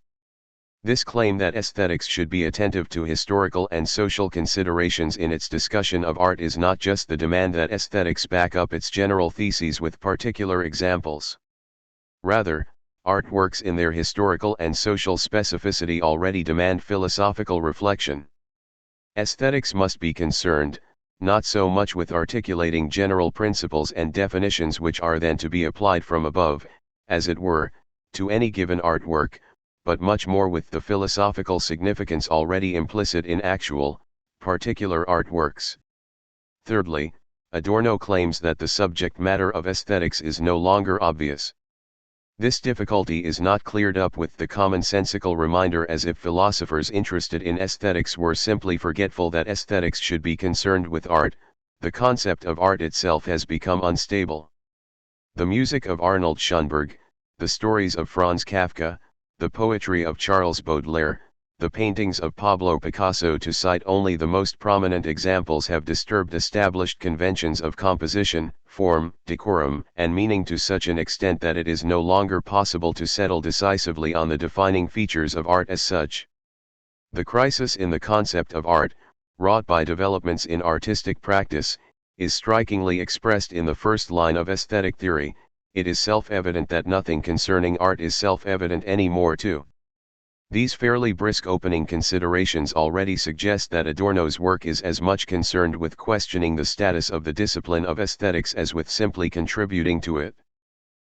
This claim that aesthetics should be attentive to historical and social considerations in its discussion of art is not just the demand that aesthetics back up its general theses with particular examples. Rather, artworks in their historical and social specificity already demand philosophical reflection. Aesthetics must be concerned, not so much with articulating general principles and definitions which are then to be applied from above, as it were, to any given artwork, but much more with the philosophical significance already implicit in actual, particular artworks. Thirdly, Adorno claims that the subject matter of aesthetics is no longer obvious. This difficulty is not cleared up with the commonsensical reminder as if philosophers interested in aesthetics were simply forgetful that aesthetics should be concerned with art. The concept of art itself has become unstable. The music of Arnold Schoenberg, the stories of Franz Kafka, the poetry of Charles Baudelaire, the paintings of Pablo Picasso, to cite only the most prominent examples, have disturbed established conventions of composition, form, decorum, and meaning to such an extent that it is no longer possible to settle decisively on the defining features of art as such. The crisis in the concept of art, wrought by developments in artistic practice, is strikingly expressed in the first line of aesthetic theory. It is self-evident that nothing concerning art is self-evident any more too. These fairly brisk opening considerations already suggest that Adorno's work is as much concerned with questioning the status of the discipline of aesthetics as with simply contributing to it.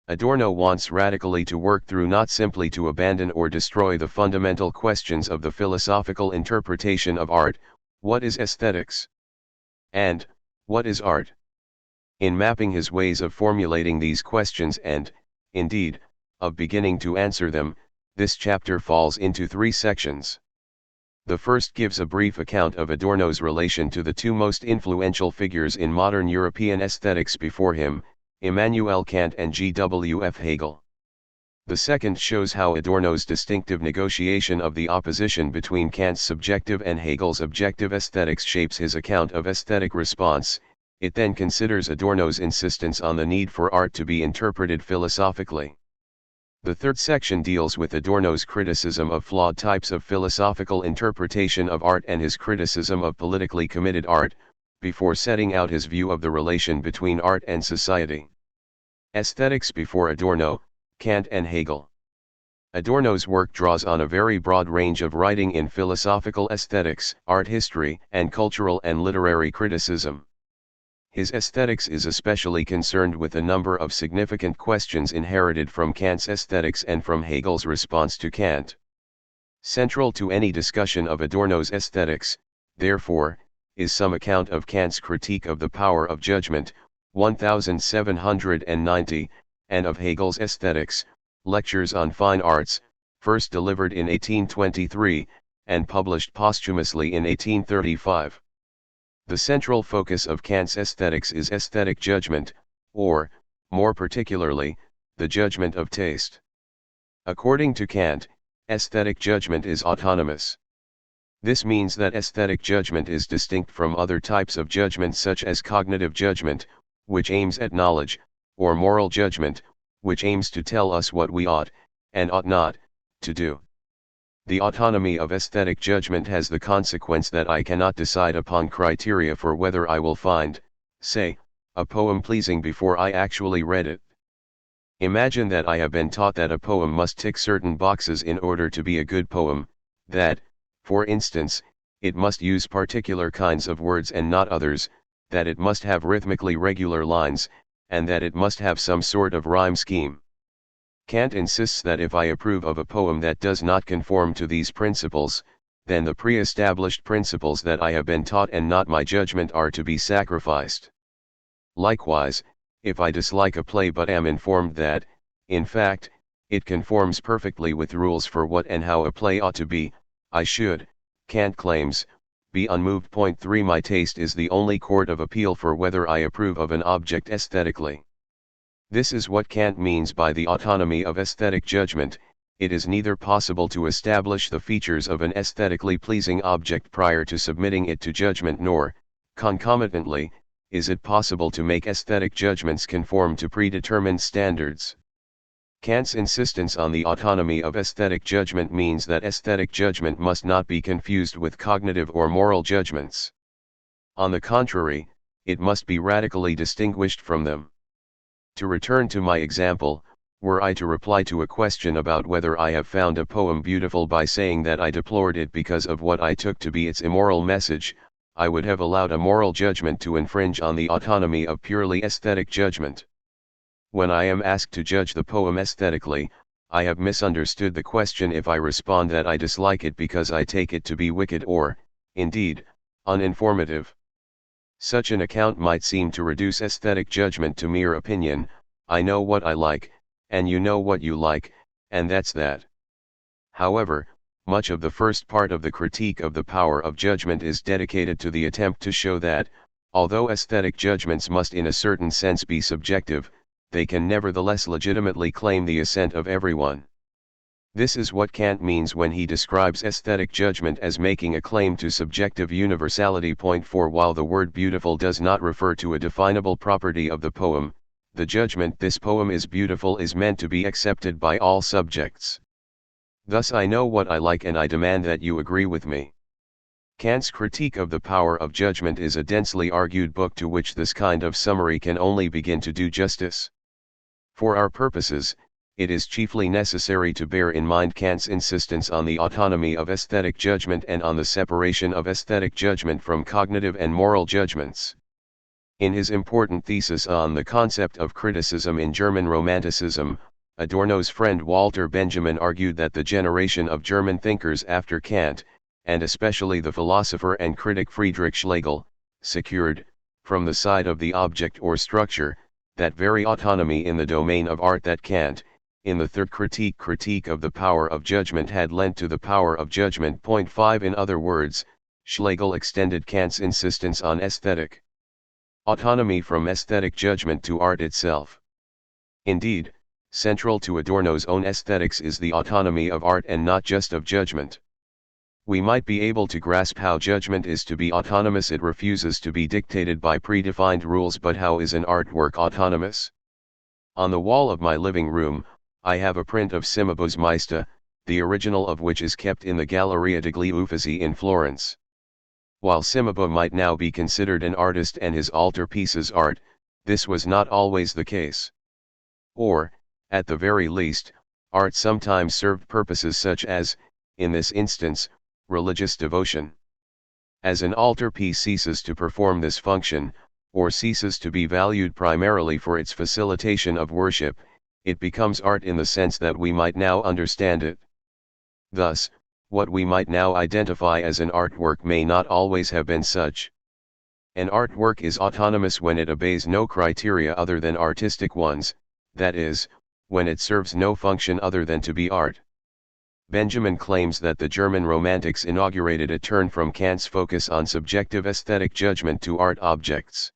Adorno wants radically to work through, not simply to abandon or destroy, the fundamental questions of the philosophical interpretation of art: what is aesthetics? And, what is art? In mapping his ways of formulating these questions and, indeed, of beginning to answer them, this chapter falls into three sections. The first gives a brief account of Adorno's relation to the two most influential figures in modern European aesthetics before him, Immanuel Kant and G.W.F. Hegel. The second shows how Adorno's distinctive negotiation of the opposition between Kant's subjective and Hegel's objective aesthetics shapes his account of aesthetic response. It then considers Adorno's insistence on the need for art to be interpreted philosophically. The third section deals with Adorno's criticism of flawed types of philosophical interpretation of art and his criticism of politically committed art, before setting out his view of the relation between art and society. Aesthetics before Adorno, Kant and Hegel. Adorno's work draws on a very broad range of writing in philosophical aesthetics, art history, and cultural and literary criticism. His aesthetics is especially concerned with a number of significant questions inherited from Kant's aesthetics and from Hegel's response to Kant. Central to any discussion of Adorno's aesthetics, therefore, is some account of Kant's critique of the power of judgment, 1790, and of Hegel's aesthetics, Lectures on Fine Arts, first delivered in 1823, and published posthumously in 1835. The central focus of Kant's aesthetics is aesthetic judgment, or, more particularly, the judgment of taste. According to Kant, aesthetic judgment is autonomous. This means that aesthetic judgment is distinct from other types of judgment, such as cognitive judgment, which aims at knowledge, or moral judgment, which aims to tell us what we ought, and ought not, to do. The autonomy of aesthetic judgment has the consequence that I cannot decide upon criteria for whether I will find, say, a poem pleasing before I actually read it. Imagine that I have been taught that a poem must tick certain boxes in order to be a good poem, that, for instance, it must use particular kinds of words and not others, that it must have rhythmically regular lines, and that it must have some sort of rhyme scheme. Kant insists that if I approve of a poem that does not conform to these principles, then the pre-established principles that I have been taught and not my judgment are to be sacrificed. Likewise, if I dislike a play but am informed that, in fact, it conforms perfectly with rules for what and how a play ought to be, I should, Kant claims, be unmoved. 3 My taste is the only court of appeal for whether I approve of an object aesthetically. This is what Kant means by the autonomy of aesthetic judgment. It is neither possible to establish the features of an aesthetically pleasing object prior to submitting it to judgment, nor, concomitantly, is it possible to make aesthetic judgments conform to predetermined standards. Kant's insistence on the autonomy of aesthetic judgment means that aesthetic judgment must not be confused with cognitive or moral judgments. On the contrary, it must be radically distinguished from them. To return to my example, were I to reply to a question about whether I have found a poem beautiful by saying that I deplored it because of what I took to be its immoral message, I would have allowed a moral judgment to infringe on the autonomy of purely aesthetic judgment. When I am asked to judge the poem aesthetically, I have misunderstood the question if I respond that I dislike it because I take it to be wicked or, indeed, uninformative. Such an account might seem to reduce aesthetic judgment to mere opinion. I know what I like, and you know what you like, and that's that. However, much of the first part of the critique of the power of judgment is dedicated to the attempt to show that, although aesthetic judgments must in a certain sense be subjective, they can nevertheless legitimately claim the assent of everyone. This is what Kant means when he describes aesthetic judgment as making a claim to subjective universality. Point 4. While the word beautiful does not refer to a definable property of the poem, the judgment "this poem is beautiful" is meant to be accepted by all subjects. Thus I know what I like and I demand that you agree with me. Kant's Critique of the Power of Judgment is a densely argued book to which this kind of summary can only begin to do justice. For our purposes, it is chiefly necessary to bear in mind Kant's insistence on the autonomy of aesthetic judgment and on the separation of aesthetic judgment from cognitive and moral judgments. In his important thesis on the concept of criticism in German Romanticism, Adorno's friend Walter Benjamin argued that the generation of German thinkers after Kant, and especially the philosopher and critic Friedrich Schlegel, secured, from the side of the object or structure, that very autonomy in the domain of art that Kant, in the third critique of the power of judgment, had lent to the power of judgment. Point 5. In other words, Schlegel extended Kant's insistence on aesthetic autonomy from aesthetic judgment to art itself. Indeed, central to Adorno's own aesthetics is the autonomy of art and not just of judgment. We might be able to grasp how judgment is to be autonomous. It refuses to be dictated by predefined rules. But how is an artwork autonomous? On the wall of my living room, I have a print of Cimabue's Maesta, the original of which is kept in the Galleria degli Uffizi in Florence. While Cimabue might now be considered an artist and his altarpieces art, this was not always the case. Or, at the very least, art sometimes served purposes such as, in this instance, religious devotion. As an altarpiece ceases to perform this function, or ceases to be valued primarily for its facilitation of worship, it becomes art in the sense that we might now understand it. Thus, what we might now identify as an artwork may not always have been such. An artwork is autonomous when it obeys no criteria other than artistic ones, that is, when it serves no function other than to be art. Benjamin claims that the German Romantics inaugurated a turn from Kant's focus on subjective aesthetic judgment to art objects.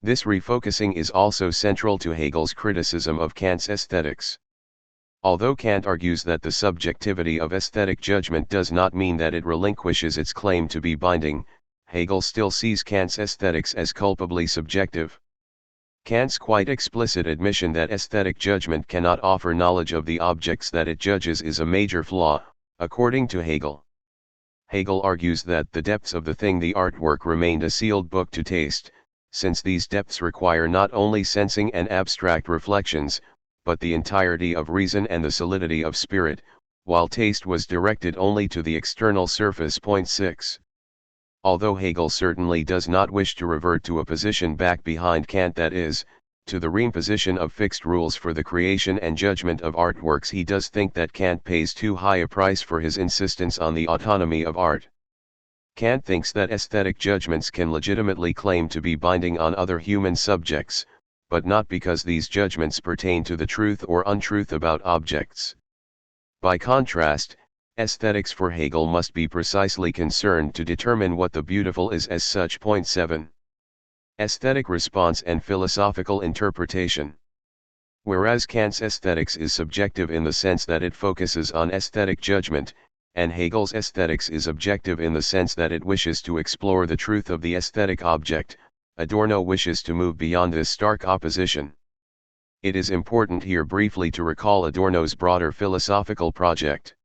This refocusing is also central to Hegel's criticism of Kant's aesthetics. Although Kant argues that the subjectivity of aesthetic judgment does not mean that it relinquishes its claim to be binding, Hegel still sees Kant's aesthetics as culpably subjective. Kant's quite explicit admission that aesthetic judgment cannot offer knowledge of the objects that it judges is a major flaw, according to Hegel. Hegel argues that the depths of the thing, the artwork, remained a sealed book to taste, since these depths require not only sensing and abstract reflections, but the entirety of reason and the solidity of spirit, while taste was directed only to the external surface. Point 6. Although Hegel certainly does not wish to revert to a position back behind Kant, that is, to the reimposition of fixed rules for the creation and judgment of artworks, he does think that Kant pays too high a price for his insistence on the autonomy of art. Kant thinks that aesthetic judgments can legitimately claim to be binding on other human subjects, but not because these judgments pertain to the truth or untruth about objects. By contrast, aesthetics for Hegel must be precisely concerned to determine what the beautiful is as such. Point 7. Aesthetic response and philosophical interpretation. Whereas Kant's aesthetics is subjective in the sense that it focuses on aesthetic judgment, and Hegel's aesthetics is objective in the sense that it wishes to explore the truth of the aesthetic object, Adorno wishes to move beyond this stark opposition. It is important here briefly to recall Adorno's broader philosophical project.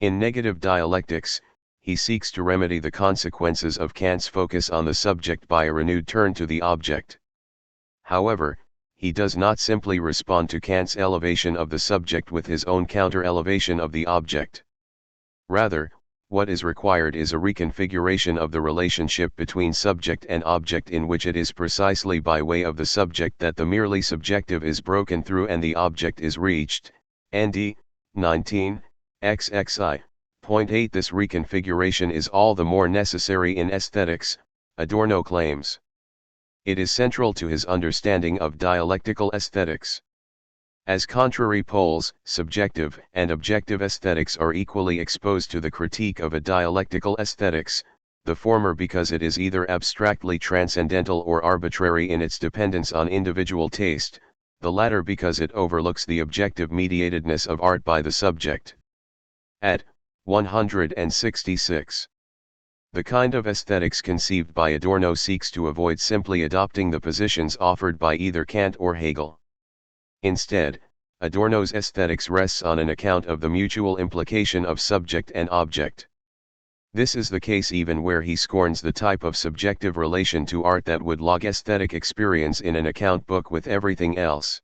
In Negative Dialectics, he seeks to remedy the consequences of Kant's focus on the subject by a renewed turn to the object. However, he does not simply respond to Kant's elevation of the subject with his own counter-elevation of the object. Rather, what is required is a reconfiguration of the relationship between subject and object, in which it is precisely by way of the subject that the merely subjective is broken through and the object is reached. Nd. 19, XXI. Point 8. This reconfiguration is all the more necessary in aesthetics, Adorno claims. It is central to his understanding of dialectical aesthetics. As contrary poles, subjective and objective aesthetics are equally exposed to the critique of a dialectical aesthetics, the former because it is either abstractly transcendental or arbitrary in its dependence on individual taste, the latter because it overlooks the objective mediatedness of art by the subject. At 166. The kind of aesthetics conceived by Adorno seeks to avoid simply adopting the positions offered by either Kant or Hegel. Instead, Adorno's aesthetics rests on an account of the mutual implication of subject and object. This is the case even where he scorns the type of subjective relation to art that would log aesthetic experience in an account book with everything else.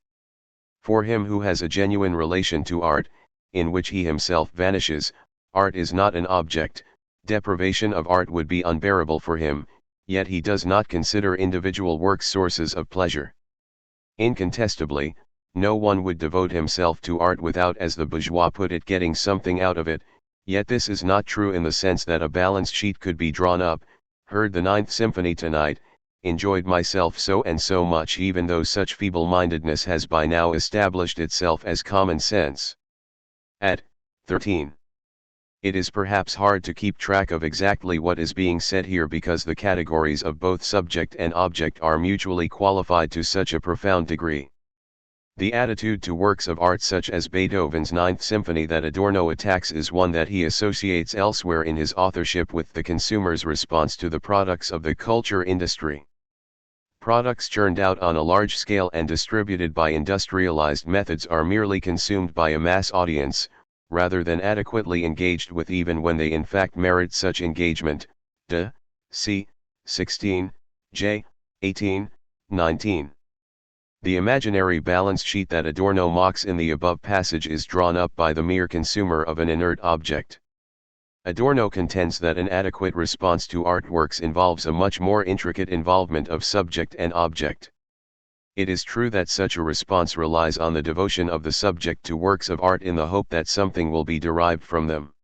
For him who has a genuine relation to art, in which he himself vanishes, art is not an object. Deprivation of art would be unbearable for him, yet he does not consider individual works sources of pleasure. Incontestably, no one would devote himself to art without, as the bourgeois put it, getting something out of it, yet this is not true in the sense that a balance sheet could be drawn up, heard the Ninth Symphony tonight, enjoyed myself so and so much, even though such feeble-mindedness has by now established itself as common sense. At 13. It is perhaps hard to keep track of exactly what is being said here because the categories of both subject and object are mutually qualified to such a profound degree. The attitude to works of art such as Beethoven's Ninth Symphony that Adorno attacks is one that he associates elsewhere in his authorship with the consumer's response to the products of the culture industry. Products churned out on a large scale and distributed by industrialized methods are merely consumed by a mass audience, rather than adequately engaged with, even when they in fact merit such engagement. De. C. 16, J. 18, 19. The imaginary balance sheet that Adorno mocks in the above passage is drawn up by the mere consumer of an inert object. Adorno contends that an adequate response to artworks involves a much more intricate involvement of subject and object. It is true that such a response relies on the devotion of the subject to works of art in the hope that something will be derived from them.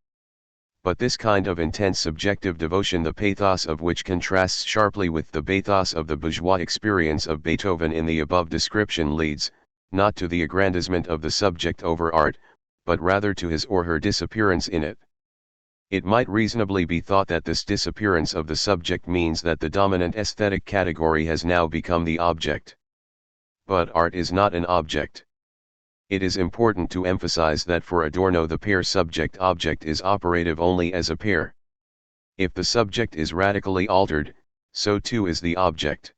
But this kind of intense subjective devotion, the pathos of which contrasts sharply with the bathos of the bourgeois experience of Beethoven in the above description, leads, not to the aggrandizement of the subject over art, but rather to his or her disappearance in it. It might reasonably be thought that this disappearance of the subject means that the dominant aesthetic category has now become the object. But art is not an object. It is important to emphasize that for Adorno the pair subject-object is operative only as a pair. If the subject is radically altered, so too is the object.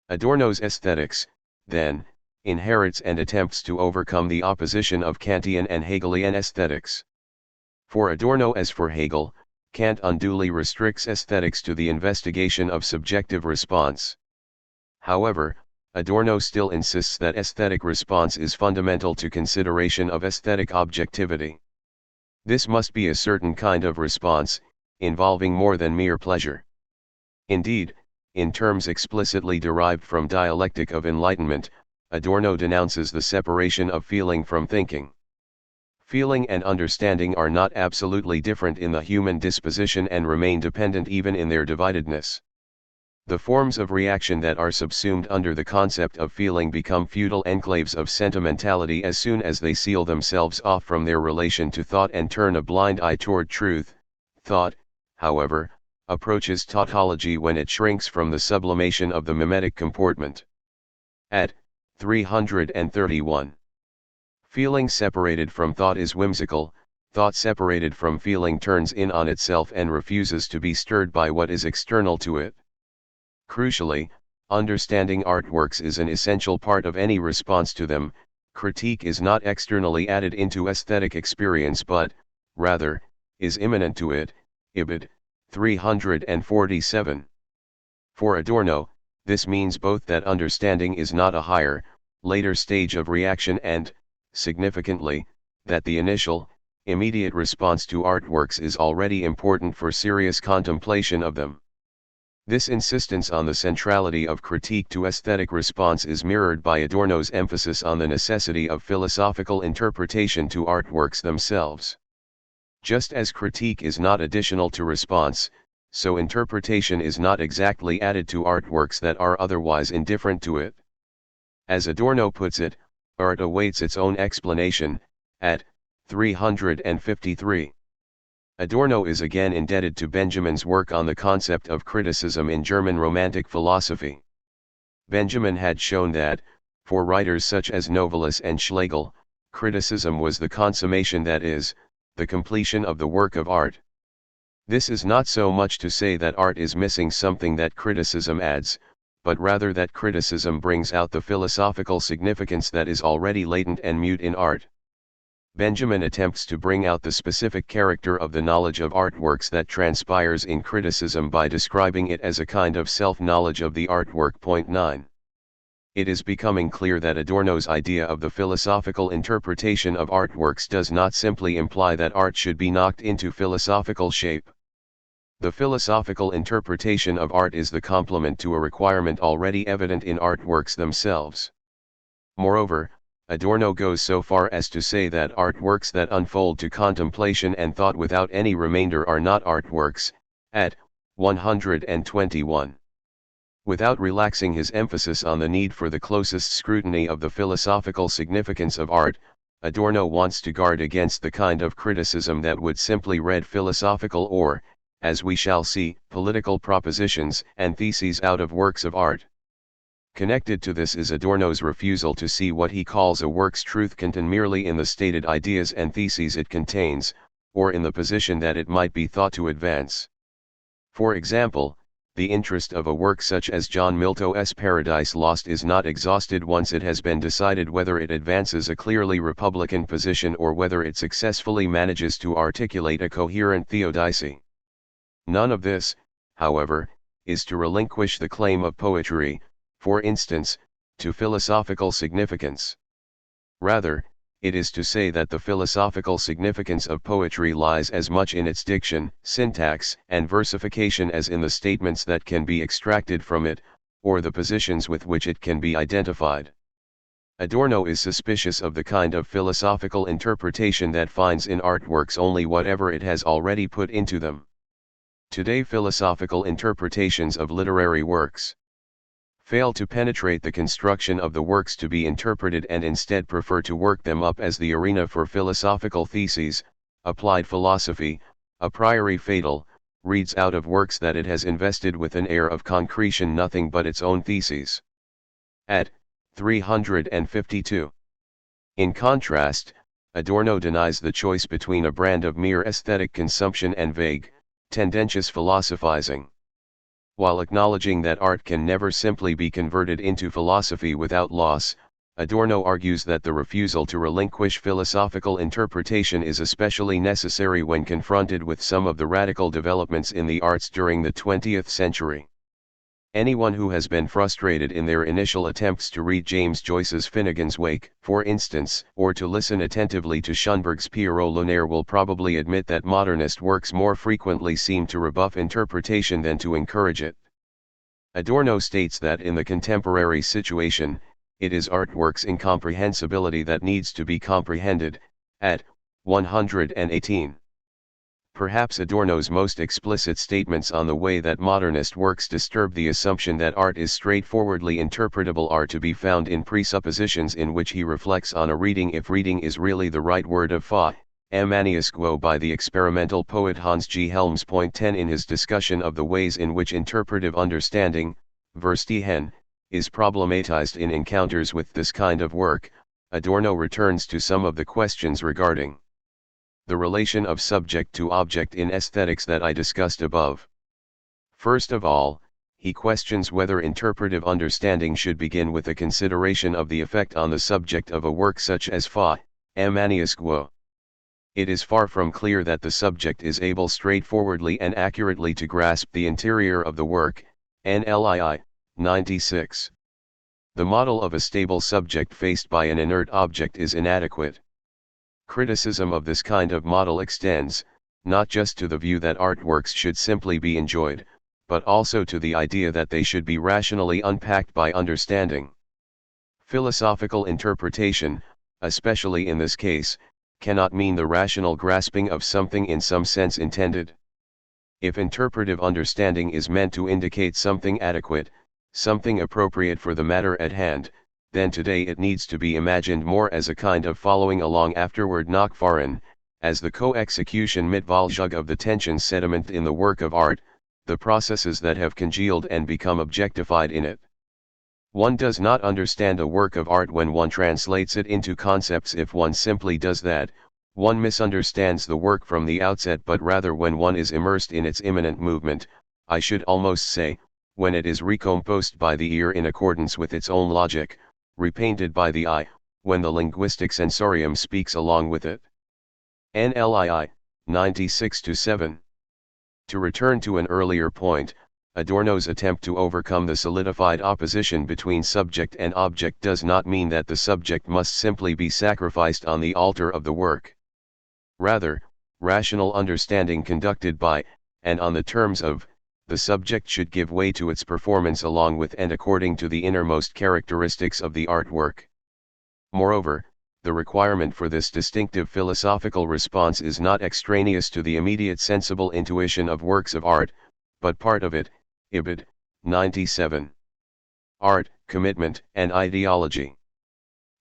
Adorno's aesthetics, then, inherits and attempts to overcome the opposition of Kantian and Hegelian aesthetics. For Adorno as for Hegel, Kant unduly restricts aesthetics to the investigation of subjective response. However, Adorno still insists that aesthetic response is fundamental to consideration of aesthetic objectivity. This must be a certain kind of response, involving more than mere pleasure. Indeed, in terms explicitly derived from dialectic of enlightenment, Adorno denounces the separation of feeling from thinking. Feeling and understanding are not absolutely different in the human disposition and remain dependent even in their dividedness. The forms of reaction that are subsumed under the concept of feeling become futile enclaves of sentimentality as soon as they seal themselves off from their relation to thought and turn a blind eye toward truth. Thought, however, approaches tautology when it shrinks from the sublimation of the mimetic comportment. At 331. Feeling separated from thought is whimsical. Thought separated from feeling turns in on itself and refuses to be stirred by what is external to it. Crucially, understanding artworks is an essential part of any response to them. Critique is not externally added into aesthetic experience but, rather, is immanent to it. Ibid. 347. For Adorno, this means both that understanding is not a higher, later stage of reaction and, significantly, that the initial, immediate response to artworks is already important for serious contemplation of them. This insistence on the centrality of critique to aesthetic response is mirrored by Adorno's emphasis on the necessity of philosophical interpretation to artworks themselves. Just as critique is not additional to response, so interpretation is not exactly added to artworks that are otherwise indifferent to it. As Adorno puts it, art awaits its own explanation. At 353. Adorno is again indebted to Benjamin's work on the concept of criticism in German Romantic philosophy. Benjamin had shown that, For writers such as Novalis and Schlegel, criticism was the consummation, that is, the completion of the work of art. This is not so much to say that art is missing something that criticism adds, but rather that criticism brings out the philosophical significance that is already latent and mute in art. Benjamin attempts to bring out the specific character of the knowledge of artworks that transpires in criticism by describing it as a kind of self-knowledge of the artwork. Point 9. It is becoming clear that Adorno's idea of the philosophical interpretation of artworks does not simply imply that art should be knocked into philosophical shape. The philosophical interpretation of art is the complement to a requirement already evident in artworks themselves. Moreover, Adorno goes so far as to say that artworks that unfold to contemplation and thought without any remainder are not artworks, at 121. Without relaxing his emphasis on the need for the closest scrutiny of the philosophical significance of art, Adorno wants to guard against the kind of criticism that would simply read philosophical or, as we shall see, political propositions and theses out of works of art. Connected to this is Adorno's refusal to see what he calls a work's truth contained merely in the stated ideas and theses it contains, or in the position that it might be thought to advance. For example, the interest of a work such as John Milton's Paradise Lost is not exhausted once it has been decided whether it advances a clearly republican position or whether it successfully manages to articulate a coherent theodicy. None of this, however, is to relinquish the claim of poetry, for instance, to philosophical significance. Rather, it is to say that the philosophical significance of poetry lies as much in its diction, syntax, and versification as in the statements that can be extracted from it, or the positions with which it can be identified. Adorno is suspicious of the kind of philosophical interpretation that finds in artworks only whatever it has already put into them. Today, philosophical interpretations of literary works fail to penetrate the construction of the works to be interpreted and instead prefer to work them up as the arena for philosophical theses. Applied philosophy, a priori fatal, reads out of works that it has invested with an air of concretion nothing but its own theses. At 352. In contrast, Adorno denies the choice between a brand of mere aesthetic consumption and vague, tendentious philosophizing. While acknowledging that art can never simply be converted into philosophy without loss, Adorno argues that the refusal to relinquish philosophical interpretation is especially necessary when confronted with some of the radical developments in the arts during the 20th century. Anyone who has been frustrated in their initial attempts to read James Joyce's Finnegan's Wake, for instance, or to listen attentively to Schönberg's Pierrot Lunaire will probably admit that modernist works more frequently seem to rebuff interpretation than to encourage it. Adorno states that in the contemporary situation, it is artwork's incomprehensibility that needs to be comprehended, at 118. Perhaps Adorno's most explicit statements on the way that modernist works disturb the assumption that art is straightforwardly interpretable are to be found in presuppositions in which he reflects on a reading, if reading is really the right word, of fa, Manius quo by the experimental poet Hans G. Helms. Point 10. In his discussion of the ways in which interpretive understanding, Verstehen, is problematized in encounters with this kind of work, Adorno returns to some of the questions regarding the relation of subject to object in aesthetics that I discussed above. First of all, he questions whether interpretive understanding should begin with a consideration of the effect on the subject of a work such as fa, Manius quo. It is far from clear that the subject is able straightforwardly and accurately to grasp the interior of the work, NLII, 96. The model of a stable subject faced by an inert object is inadequate. Criticism of this kind of model extends, not just to the view that artworks should simply be enjoyed, but also to the idea that they should be rationally unpacked by understanding. Philosophical interpretation, especially in this case, cannot mean the rational grasping of something in some sense intended. If interpretive understanding is meant to indicate something adequate, something appropriate for the matter at hand, then today it needs to be imagined more as a kind of following along afterward nachfahren, as the co-execution mit Wahlzug of the tension sediment in the work of art, the processes that have congealed and become objectified in it. One does not understand a work of art when one translates it into concepts. If one simply does that, one misunderstands the work from the outset, but rather when one is immersed in its immanent movement, I should almost say, when it is recomposed by the ear in accordance with its own logic, repainted by the eye, when the linguistic sensorium speaks along with it. NLII, 96-7. To return to an earlier point, Adorno's attempt to overcome the solidified opposition between subject and object does not mean that the subject must simply be sacrificed on the altar of the work. Rather, rational understanding conducted by, and on the terms of, the subject should give way to its performance along with and according to the innermost characteristics of the artwork. Moreover, the requirement for this distinctive philosophical response is not extraneous to the immediate sensible intuition of works of art, but part of it. Ibid. 97. Art, Commitment, and Ideology.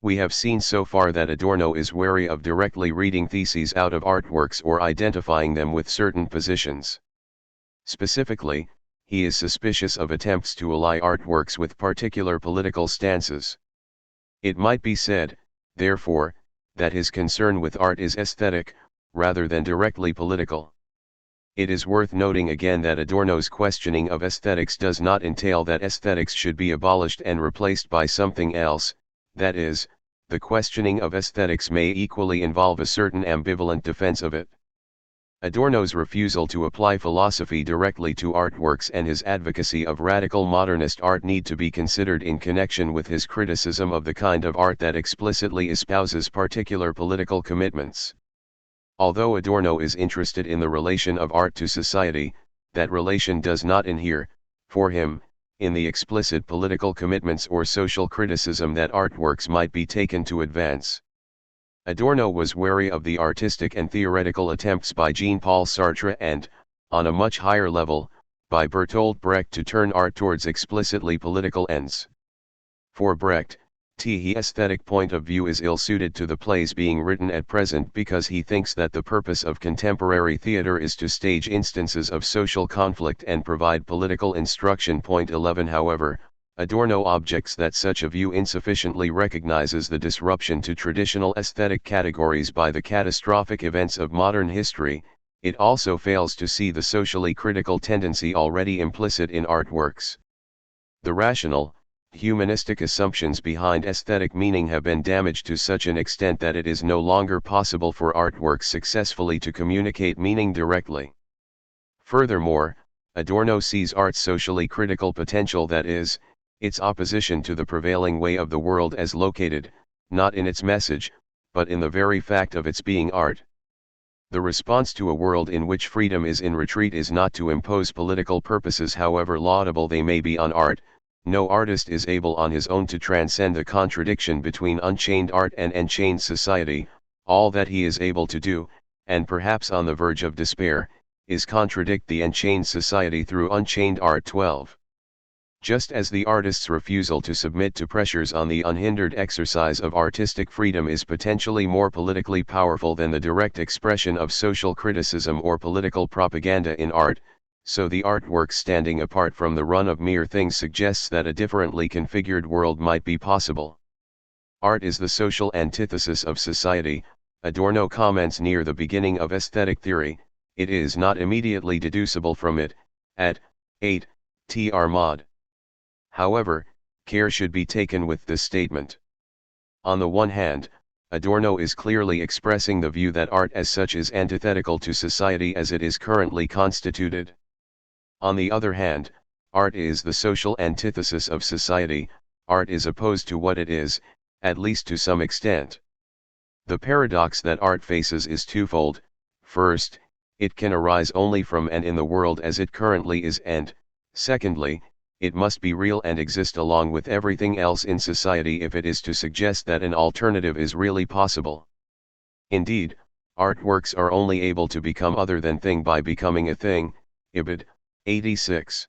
We have seen so far that Adorno is wary of directly reading theses out of artworks or identifying them with certain positions. Specifically, he is suspicious of attempts to ally artworks with particular political stances. It might be said, therefore, that his concern with art is aesthetic, rather than directly political. It is worth noting again that Adorno's questioning of aesthetics does not entail that aesthetics should be abolished and replaced by something else. That is, the questioning of aesthetics may equally involve a certain ambivalent defense of it. Adorno's refusal to apply philosophy directly to artworks and his advocacy of radical modernist art need to be considered in connection with his criticism of the kind of art that explicitly espouses particular political commitments. Although Adorno is interested in the relation of art to society, that relation does not inhere, for him, in the explicit political commitments or social criticism that artworks might be taken to advance. Adorno was wary of the artistic and theoretical attempts by Jean-Paul Sartre and, on a much higher level, by Bertolt Brecht to turn art towards explicitly political ends. For Brecht, the aesthetic point of view is ill-suited to the plays being written at present because he thinks that the purpose of contemporary theater is to stage instances of social conflict and provide political instruction. 11 However, Adorno objects that such a view insufficiently recognizes the disruption to traditional aesthetic categories by the catastrophic events of modern history. It also fails to see the socially critical tendency already implicit in artworks. The rational, humanistic assumptions behind aesthetic meaning have been damaged to such an extent that it is no longer possible for artworks successfully to communicate meaning directly. Furthermore, Adorno sees art's socially critical potential, that is, its opposition to the prevailing way of the world, as located, not in its message, but in the very fact of its being art. The response to a world in which freedom is in retreat is not to impose political purposes, however laudable they may be, on art. No artist is able on his own to transcend the contradiction between unchained art and enchained society. All that he is able to do, and perhaps on the verge of despair, is contradict the enchained society through unchained art. 12. Just as the artist's refusal to submit to pressures on the unhindered exercise of artistic freedom is potentially more politically powerful than the direct expression of social criticism or political propaganda in art, so the artwork standing apart from the run of mere things suggests that a differently configured world might be possible. Art is the social antithesis of society, Adorno comments near the beginning of aesthetic theory. It is not immediately deducible from it. At 8, Tr. Mod. However, care should be taken with this statement. On the one hand, Adorno is clearly expressing the view that art as such is antithetical to society as it is currently constituted. On the other hand, art is the social antithesis of society. Art is opposed to what it is, at least to some extent. The paradox that art faces is twofold. First, it can arise only from and in the world as it currently is, and, secondly, it must be real and exist along with everything else in society if it is to suggest that an alternative is really possible. Indeed, artworks are only able to become other than thing by becoming a thing. Ibid. 86.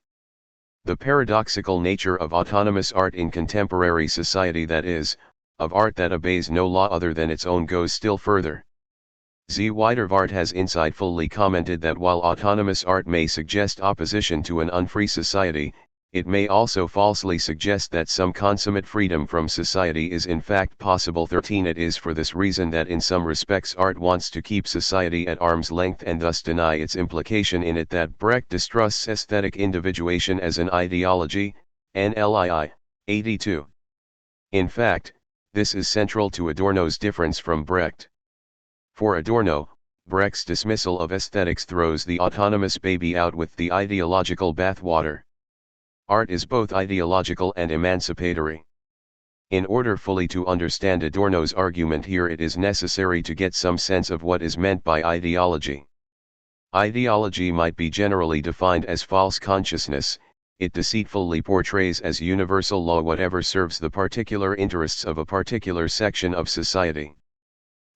The paradoxical nature of autonomous art in contemporary society, that is, of art that obeys no law other than its own, goes still further. Z. Widervart has insightfully commented that while autonomous art may suggest opposition to an unfree society, It may also falsely suggest that some consummate freedom from society is in fact possible. 13. It is for this reason that in some respects art wants to keep society at arm's length and thus deny its implication in it, that Brecht distrusts aesthetic individuation as an ideology, NLII, 82. In fact, this is central to Adorno's difference from Brecht. For Adorno, Brecht's dismissal of aesthetics throws the autonomous baby out with the ideological bathwater. Art is both ideological and emancipatory. In order fully to understand Adorno's argument here, it is necessary to get some sense of what is meant by ideology. Ideology might be generally defined as false consciousness. It deceitfully portrays as universal law whatever serves the particular interests of a particular section of society.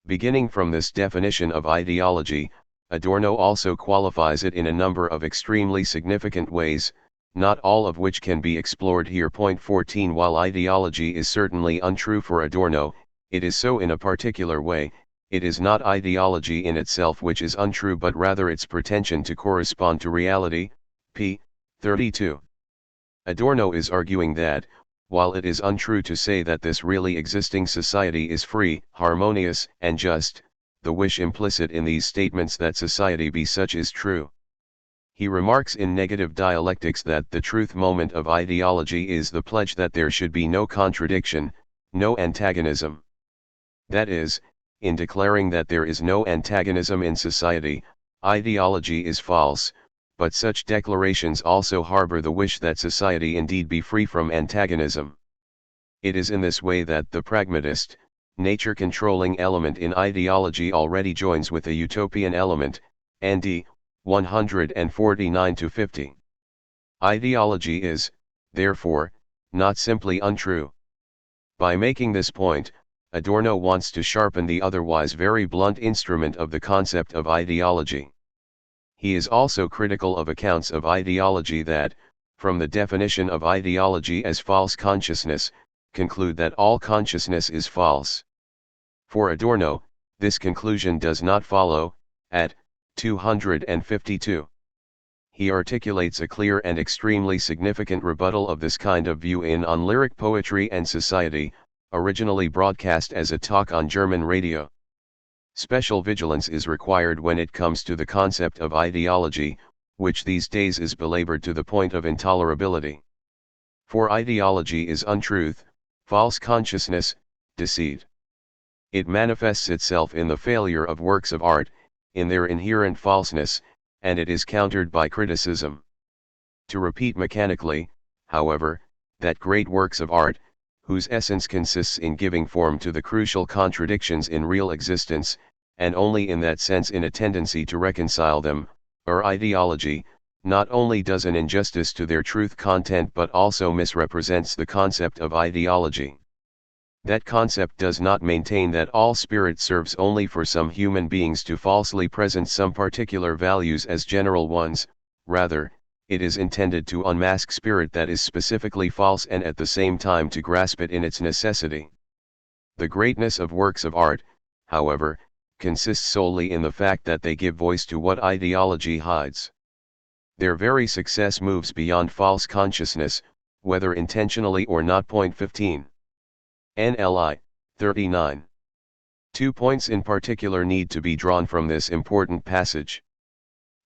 Beginning from this definition of ideology, Adorno also qualifies it in a number of extremely significant ways, not all of which can be explored here. Point 14. While ideology is certainly untrue for Adorno, it is so in a particular way. It is not ideology in itself which is untrue, but rather its pretension to correspond to reality. p. 32. Adorno is arguing that, while it is untrue to say that this really existing society is free, harmonious, and just, the wish implicit in these statements that society be such is true. He remarks in Negative Dialectics that the truth moment of ideology is the pledge that there should be no contradiction, no antagonism. That is, in declaring that there is no antagonism in society, ideology is false, but such declarations also harbor the wish that society indeed be free from antagonism. It is in this way that the pragmatist, nature-controlling element in ideology already joins with a utopian element, ND 149-50. Ideology is, therefore, not simply untrue. By making this point, Adorno wants to sharpen the otherwise very blunt instrument of the concept of ideology. He is also critical of accounts of ideology that, from the definition of ideology as false consciousness, conclude that all consciousness is false. For Adorno, this conclusion does not follow. At 252. He articulates a clear and extremely significant rebuttal of this kind of view in On Lyric Poetry and Society, originally broadcast as a talk on German radio. Special vigilance is required when it comes to the concept of ideology, which these days is belabored to the point of intolerability. For ideology is untruth, false consciousness, deceit. It manifests itself in the failure of works of art, in their inherent falseness, and it is countered by criticism. To repeat mechanically, however, that great works of art, whose essence consists in giving form to the crucial contradictions in real existence, and only in that sense in a tendency to reconcile them, are ideology, not only does an injustice to their truth content but also misrepresents the concept of ideology. That concept does not maintain that all spirit serves only for some human beings to falsely present some particular values as general ones. Rather, it is intended to unmask spirit that is specifically false and at the same time to grasp it in its necessity. The greatness of works of art, however, consists solely in the fact that they give voice to what ideology hides. Their very success moves beyond false consciousness, whether intentionally or not. Point 15. NLI 39. 2 points in particular need to be drawn from this important passage.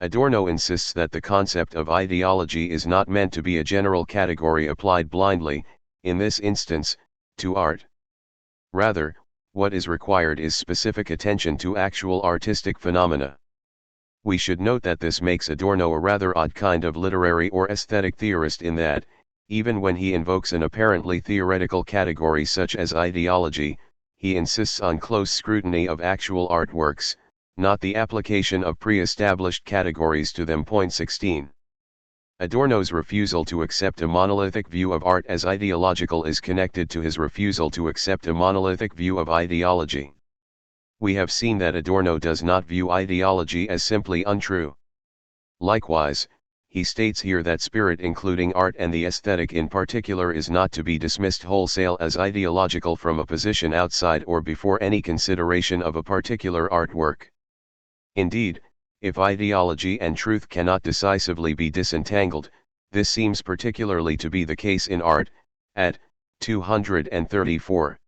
Adorno insists that the concept of ideology is not meant to be a general category applied blindly, in this instance, to art. Rather, what is required is specific attention to actual artistic phenomena. We should note that this makes Adorno a rather odd kind of literary or aesthetic theorist in that, even when he invokes an apparently theoretical category such as ideology, he insists on close scrutiny of actual artworks, not the application of pre-established categories to them. Point 16. Adorno's refusal to accept a monolithic view of art as ideological is connected to his refusal to accept a monolithic view of ideology. We have seen that Adorno does not view ideology as simply untrue. Likewise, he states here that spirit, including art and the aesthetic in particular, is not to be dismissed wholesale as ideological from a position outside or before any consideration of a particular artwork. Indeed, if ideology and truth cannot decisively be disentangled, This seems particularly to be the case in art, at 234.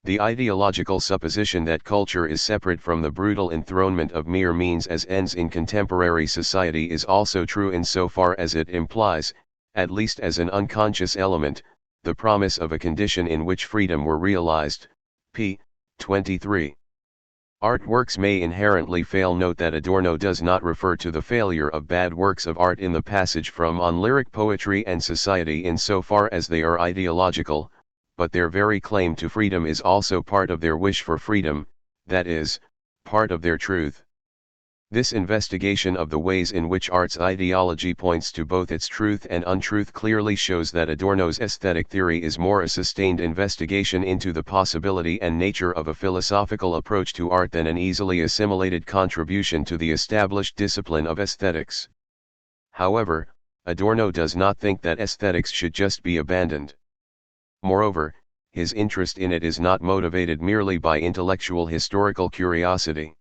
The ideological supposition that culture is separate from the brutal enthronement of mere means as ends in contemporary society is also true insofar as it implies, at least as an unconscious element, the promise of a condition in which freedom were realized. p. 23. Artworks may inherently fail. Note that Adorno does not refer to the failure of bad works of art in the passage from On Lyric Poetry and Society insofar as they are ideological, but their very claim to freedom is also part of their wish for freedom, that is, part of their truth. This investigation of the ways in which art's ideology points to both its truth and untruth clearly shows that Adorno's aesthetic theory is more a sustained investigation into the possibility and nature of a philosophical approach to art than an easily assimilated contribution to the established discipline of aesthetics. However, Adorno does not think that aesthetics should just be abandoned. Moreover, his interest in it is not motivated merely by intellectual historical curiosity.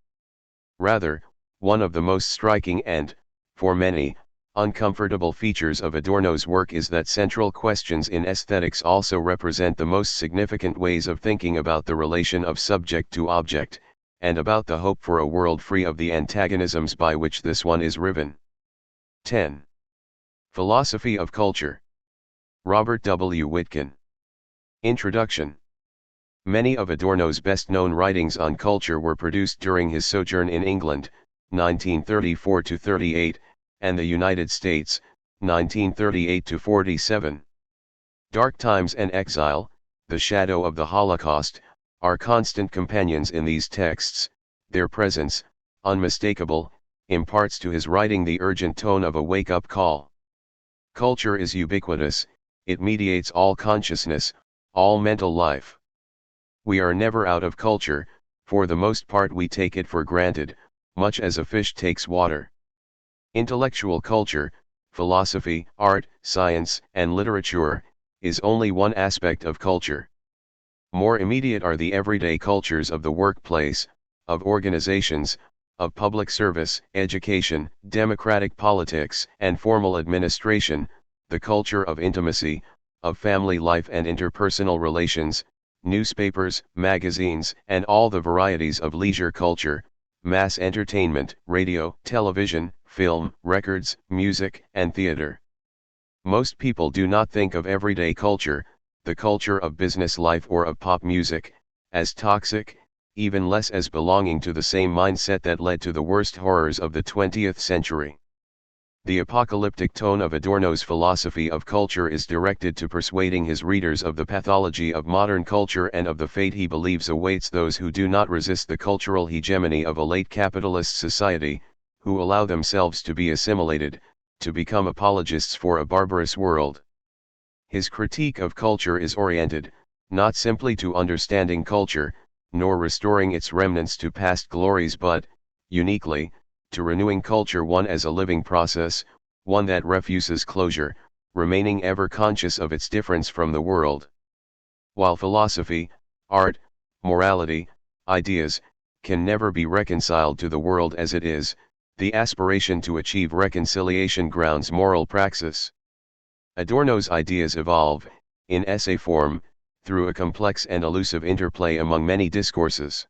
Rather, one of the most striking and, for many, uncomfortable features of Adorno's work is that central questions in aesthetics also represent the most significant ways of thinking about the relation of subject to object, and about the hope for a world free of the antagonisms by which this one is riven. 10. Philosophy of Culture. Robert W. Witkin. Introduction. Many of Adorno's best-known writings on culture were produced during his sojourn in England, 1934–38, and the United States, 1938–47. Dark times and exile, the shadow of the Holocaust, are constant companions in these texts. Their presence, unmistakable, imparts to his writing the urgent tone of a wake-up call. Culture is ubiquitous, it mediates all consciousness, all mental life. We are never out of culture, for the most part we take it for granted, much as a fish takes water. Intellectual culture, philosophy, art, science, and literature, is only one aspect of culture. More immediate are the everyday cultures of the workplace, of organizations, of public service, education, democratic politics, and formal administration, the culture of intimacy, of family life and interpersonal relations, newspapers, magazines, and all the varieties of leisure culture, mass entertainment, radio, television, film, records, music, and theater. Most people do not think of everyday culture, the culture of business life or of pop music, as toxic, even less as belonging to the same mindset that led to the worst horrors of the 20th century. The apocalyptic tone of Adorno's philosophy of culture is directed to persuading his readers of the pathology of modern culture and of the fate he believes awaits those who do not resist the cultural hegemony of a late capitalist society, who allow themselves to be assimilated, to become apologists for a barbarous world. His critique of culture is oriented, not simply to understanding culture, nor restoring its remnants to past glories but, uniquely, to renewing culture one as a living process, one that refuses closure, remaining ever conscious of its difference from the world. While philosophy, art, morality, ideas, can never be reconciled to the world as it is, the aspiration to achieve reconciliation grounds moral praxis. Adorno's ideas evolve, in essay form, through a complex and elusive interplay among many discourses.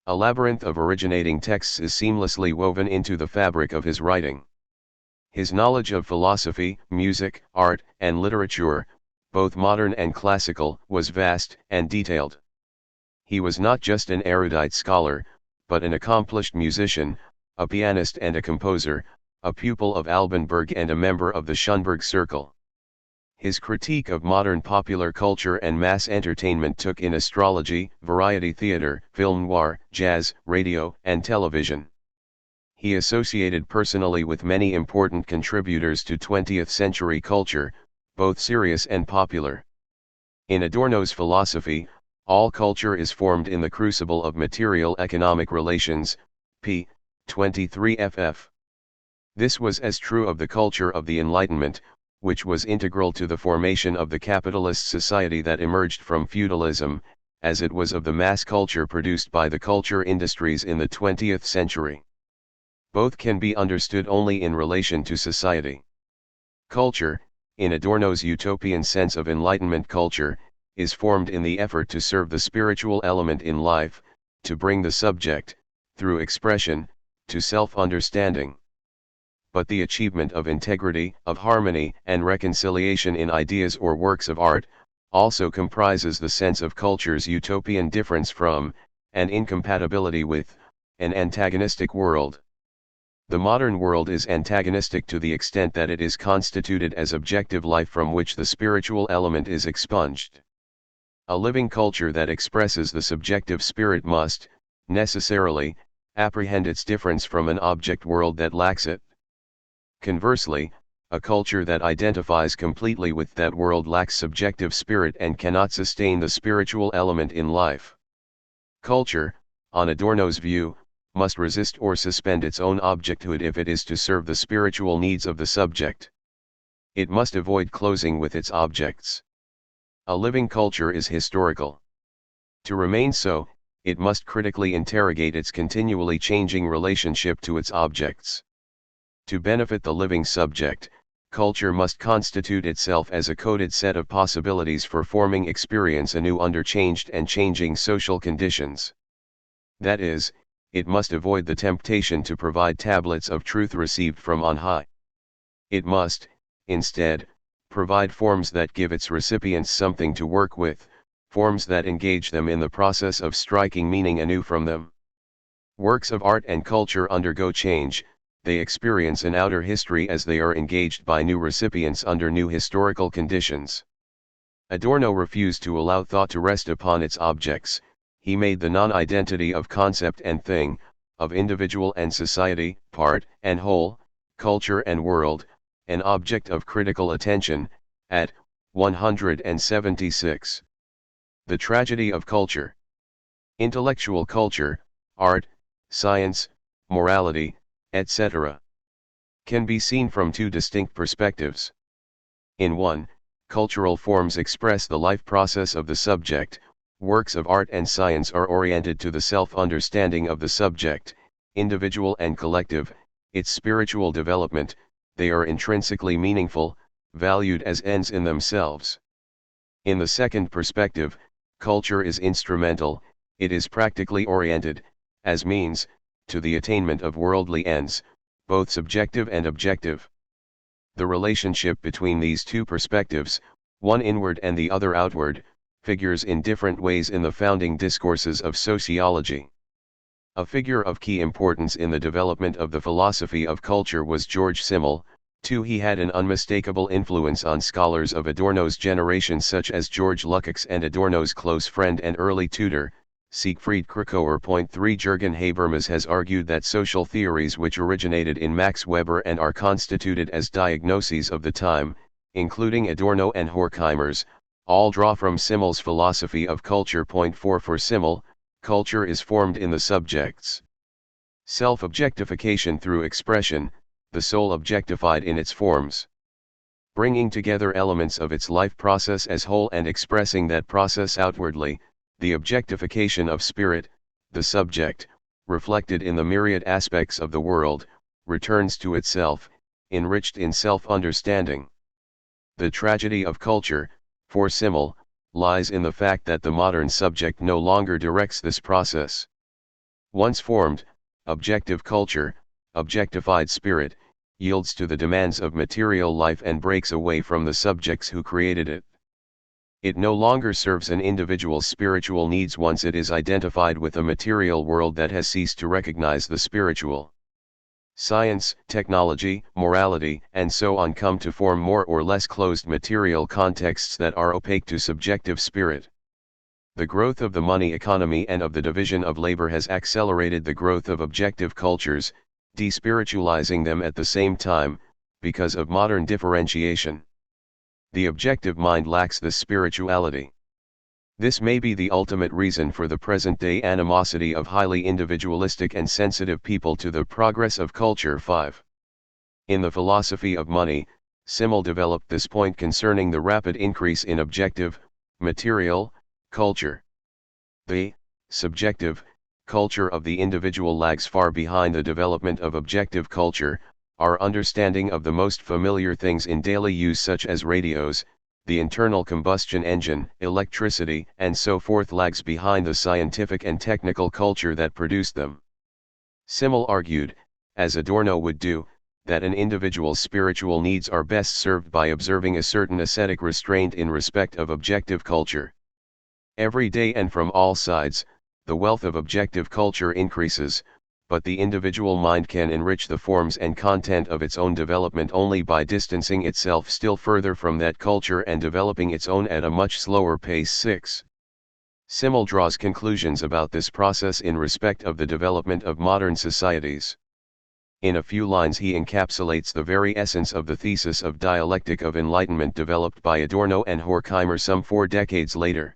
A labyrinth of originating texts is seamlessly woven into the fabric of his writing. His knowledge of philosophy, music, art, and literature, both modern and classical, was vast and detailed. He was not just an erudite scholar, but an accomplished musician, a pianist and a composer, a pupil of Albenberg and a member of the Schönberg Circle. His critique of modern popular culture and mass entertainment took in astrology, variety theater, film noir, jazz, radio, and television. He associated personally with many important contributors to 20th century culture, both serious and popular. In Adorno's philosophy, all culture is formed in the crucible of material economic relations, p. 23 ff. This was as true of the culture of the Enlightenment, which was integral to the formation of the capitalist society that emerged from feudalism, as it was of the mass culture produced by the culture industries in the 20th century. Both can be understood only in relation to society. Culture, in Adorno's utopian sense of Enlightenment culture, is formed in the effort to serve the spiritual element in life, to bring the subject, through expression, to self-understanding. But the achievement of integrity, of harmony and reconciliation in ideas or works of art, also comprises the sense of culture's utopian difference from, and incompatibility with, an antagonistic world. The modern world is antagonistic to the extent that it is constituted as objective life from which the spiritual element is expunged. A living culture that expresses the subjective spirit must, necessarily, apprehend its difference from an object world that lacks it. Conversely, a culture that identifies completely with that world lacks subjective spirit and cannot sustain the spiritual element in life. Culture, on Adorno's view, must resist or suspend its own objecthood if it is to serve the spiritual needs of the subject. It must avoid closing with its objects. A living culture is historical. To remain so, it must critically interrogate its continually changing relationship to its objects. To benefit the living subject, culture must constitute itself as a coded set of possibilities for forming experience anew under changed and changing social conditions. That is, it must avoid the temptation to provide tablets of truth received from on high. It must, instead, provide forms that give its recipients something to work with, forms that engage them in the process of striking meaning anew from them. Works of art and culture undergo change, they experience an outer history as they are engaged by new recipients under new historical conditions. Adorno refused to allow thought to rest upon its objects. He made the non-identity of concept and thing, of individual and society, part and whole, culture and world, an object of critical attention, at 176. The tragedy of culture. Intellectual culture, art, science, morality, etc., can be seen from two distinct perspectives. In one, cultural forms express the life process of the subject. Works of art and science are oriented to the self-understanding of the subject, individual and collective, its spiritual development. They are intrinsically meaningful, valued as ends in themselves. In the second perspective, culture is instrumental, it is practically oriented, as means, to the attainment of worldly ends, both subjective and objective. The relationship between these two perspectives, one inward and the other outward, figures in different ways in the founding discourses of sociology. A figure of key importance in the development of the philosophy of culture was George Simmel. Too, he had an unmistakable influence on scholars of Adorno's generation such as George Lukács and Adorno's close friend and early tutor, Siegfried Kratochwill. 3 Jürgen Habermas has argued that social theories which originated in Max Weber and are constituted as diagnoses of the time, including Adorno and Horkheimer's, all draw from Simmel's philosophy of culture. 4 For Simmel, culture is formed in the subject's self-objectification through expression, the soul objectified in its forms. Bringing together elements of its life process as whole and expressing that process outwardly, the objectification of spirit, the subject, reflected in the myriad aspects of the world, returns to itself, enriched in self-understanding. The tragedy of culture, for Simmel, lies in the fact that the modern subject no longer directs this process. Once formed, objective culture, objectified spirit, yields to the demands of material life and breaks away from the subjects who created it. It no longer serves an individual's spiritual needs once it is identified with a material world that has ceased to recognize the spiritual. Science, technology, morality, and so on come to form more or less closed material contexts that are opaque to subjective spirit. The growth of the money economy and of the division of labor has accelerated the growth of objective cultures, despiritualizing them at the same time, because of modern differentiation. The objective mind lacks this spirituality. This may be the ultimate reason for the present-day animosity of highly individualistic and sensitive people to the progress of culture. 5. In the philosophy of money, Simmel developed this point concerning the rapid increase in objective, material, culture. The subjective culture of the individual lags far behind the development of objective culture, our understanding of the most familiar things in daily use such as radios, the internal combustion engine, electricity, and so forth lags behind the scientific and technical culture that produced them. Simmel argued, as Adorno would do, that an individual's spiritual needs are best served by observing a certain ascetic restraint in respect of objective culture. Every day and from all sides, the wealth of objective culture increases, but the individual mind can enrich the forms and content of its own development only by distancing itself still further from that culture and developing its own at a much slower pace. 6. Simmel draws conclusions about this process in respect of the development of modern societies. In a few lines he encapsulates the very essence of the thesis of dialectic of enlightenment developed by Adorno and Horkheimer some 4 decades later.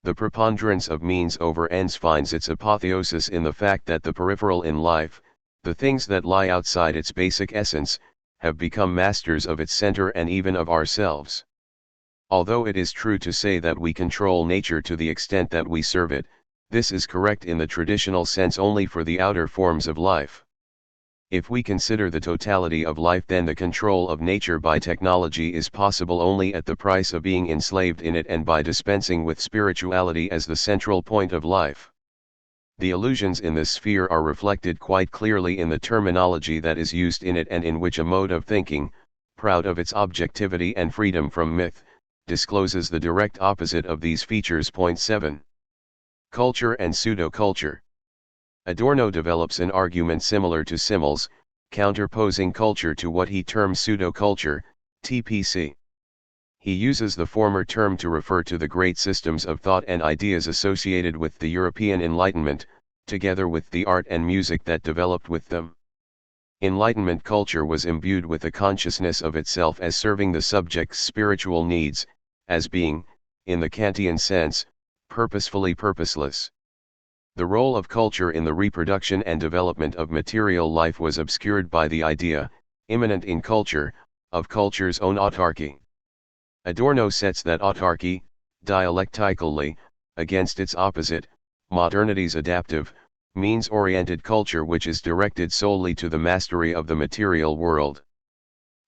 The preponderance of means over ends finds its apotheosis in the fact that the peripheral in life, the things that lie outside its basic essence, have become masters of its center and even of ourselves. Although it is true to say that we control nature to the extent that we serve it, this is correct in the traditional sense only for the outer forms of life. If we consider the totality of life, then the control of nature by technology is possible only at the price of being enslaved in it and by dispensing with spirituality as the central point of life. The illusions in this sphere are reflected quite clearly in the terminology that is used in it and in which a mode of thinking, proud of its objectivity and freedom from myth, discloses the direct opposite of these features. 7. Culture and pseudo-culture. Adorno develops an argument similar to Simmel's, counterposing culture to what he terms pseudo-culture, TPC. He uses the former term to refer to the great systems of thought and ideas associated with the European Enlightenment, together with the art and music that developed with them. Enlightenment culture was imbued with a consciousness of itself as serving the subject's spiritual needs, as being, in the Kantian sense, purposefully purposeless. The role of culture in the reproduction and development of material life was obscured by the idea, immanent in culture, of culture's own autarky. Adorno sets that autarky, dialectically, against its opposite, modernity's adaptive, means-oriented culture which is directed solely to the mastery of the material world.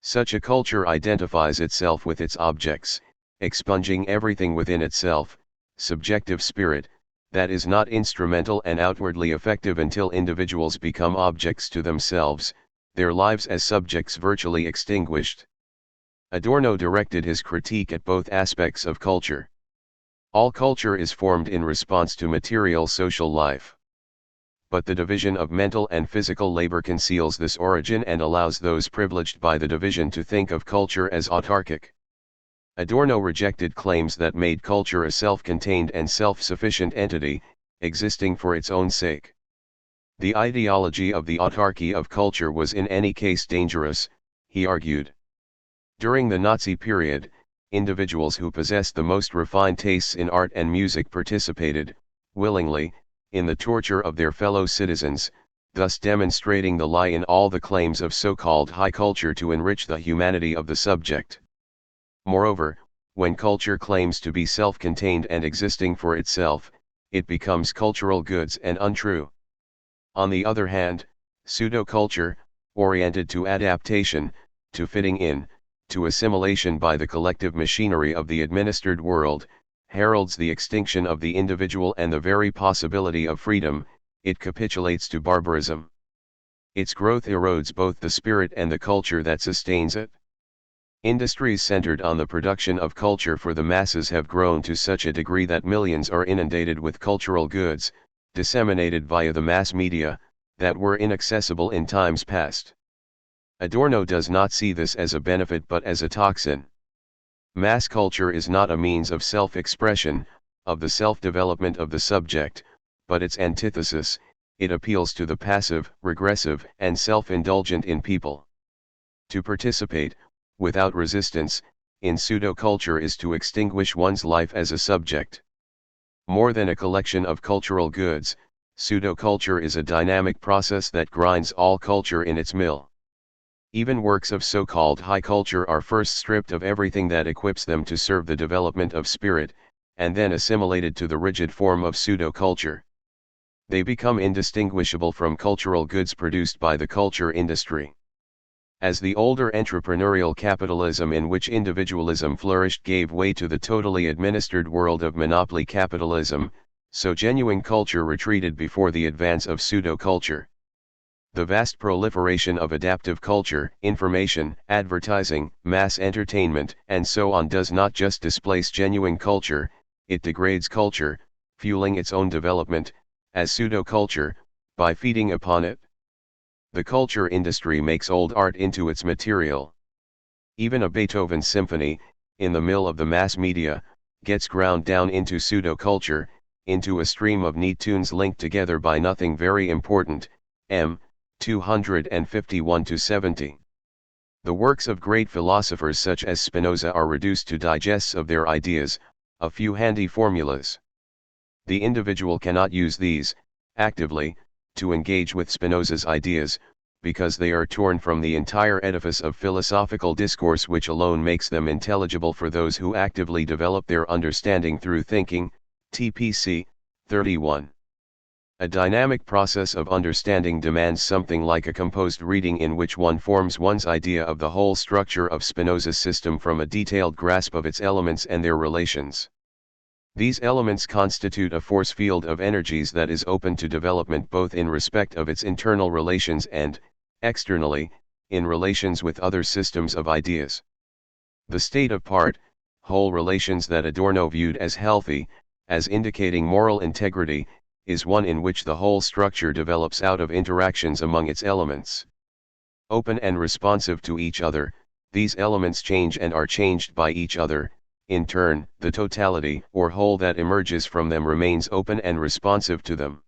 Such a culture identifies itself with its objects, expunging everything within itself, subjective spirit, that is not instrumental and outwardly effective until individuals become objects to themselves, their lives as subjects virtually extinguished. Adorno directed his critique at both aspects of culture. All culture is formed in response to material social life. But the division of mental and physical labor conceals this origin and allows those privileged by the division to think of culture as autarkic. Adorno rejected claims that made culture a self-contained and self-sufficient entity, existing for its own sake. The ideology of the autarky of culture was in any case dangerous, he argued. During the Nazi period, individuals who possessed the most refined tastes in art and music participated, willingly, in the torture of their fellow citizens, thus demonstrating the lie in all the claims of so-called high culture to enrich the humanity of the subject. Moreover, when culture claims to be self-contained and existing for itself, it becomes cultural goods and untrue. On the other hand, pseudo-culture, oriented to adaptation, to fitting in, to assimilation by the collective machinery of the administered world, heralds the extinction of the individual and the very possibility of freedom. It capitulates to barbarism. Its growth erodes both the spirit and the culture that sustains it. Industries centered on the production of culture for the masses have grown to such a degree that millions are inundated with cultural goods, disseminated via the mass media, that were inaccessible in times past. Adorno does not see this as a benefit but as a toxin. Mass culture is not a means of self-expression, of the self-development of the subject, but its antithesis. It appeals to the passive, regressive, and self-indulgent in people. To participate, without resistance, in pseudo-culture is to extinguish one's life as a subject. More than a collection of cultural goods, pseudo-culture is a dynamic process that grinds all culture in its mill. Even works of so-called high culture are first stripped of everything that equips them to serve the development of spirit, and then assimilated to the rigid form of pseudo-culture. They become indistinguishable from cultural goods produced by the culture industry. As the older entrepreneurial capitalism in which individualism flourished gave way to the totally administered world of monopoly capitalism, so genuine culture retreated before the advance of pseudo-culture. The vast proliferation of adaptive culture, information, advertising, mass entertainment, and so on does not just displace genuine culture, it degrades culture, fueling its own development, as pseudo-culture, by feeding upon it. The culture industry makes old art into its material. Even a Beethoven symphony, in the mill of the mass media, gets ground down into pseudo-culture, into a stream of neat tunes linked together by nothing very important, m. 251-70. The works of great philosophers such as Spinoza are reduced to digests of their ideas, a few handy formulas. The individual cannot use these, actively, to engage with Spinoza's ideas, because they are torn from the entire edifice of philosophical discourse which alone makes them intelligible for those who actively develop their understanding through thinking, TPC, 31. A dynamic process of understanding demands something like a composed reading in which one forms one's idea of the whole structure of Spinoza's system from a detailed grasp of its elements and their relations. These elements constitute a force field of energies that is open to development both in respect of its internal relations and, externally, in relations with other systems of ideas. The state of part-whole relations that Adorno viewed as healthy, as indicating moral integrity, is one in which the whole structure develops out of interactions among its elements. Open and responsive to each other, these elements change and are changed by each other. In turn, the totality or whole that emerges from them remains open and responsive to them.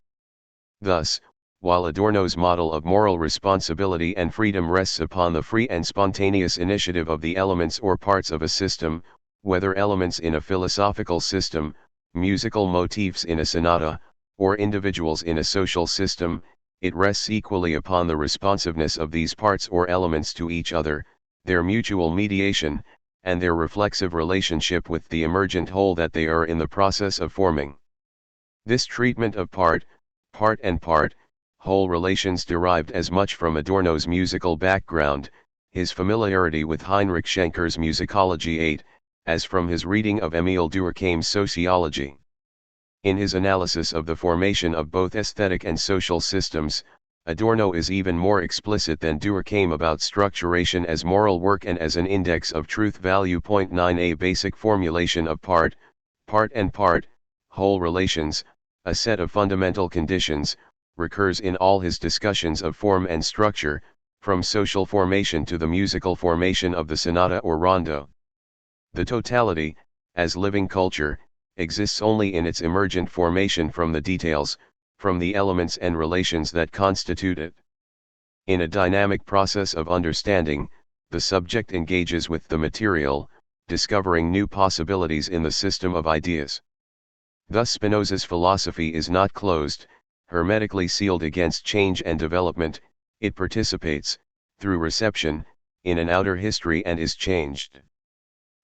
Thus, while Adorno's model of moral responsibility and freedom rests upon the free and spontaneous initiative of the elements or parts of a system, whether elements in a philosophical system, musical motifs in a sonata, or individuals in a social system, it rests equally upon the responsiveness of these parts or elements to each other, their mutual mediation, and their reflexive relationship with the emergent whole that they are in the process of forming. This treatment of part and whole relations derived as much from Adorno's musical background, his familiarity with Heinrich Schenker's Musicology 8, as from his reading of Émile Durkheim's Sociology. In his analysis of the formation of both aesthetic and social systems, Adorno is even more explicit than Durkheim about structuration as moral work and as an index of truth value. 9. A basic formulation of part and whole relations, a set of fundamental conditions, recurs in all his discussions of form and structure, from social formation to the musical formation of the sonata or rondo. The totality, as living culture, exists only in its emergent formation from the details, from the elements and relations that constitute it. In a dynamic process of understanding, the subject engages with the material, discovering new possibilities in the system of ideas. Thus Spinoza's philosophy is not closed, hermetically sealed against change and development, it participates, through reception, in an outer history and is changed.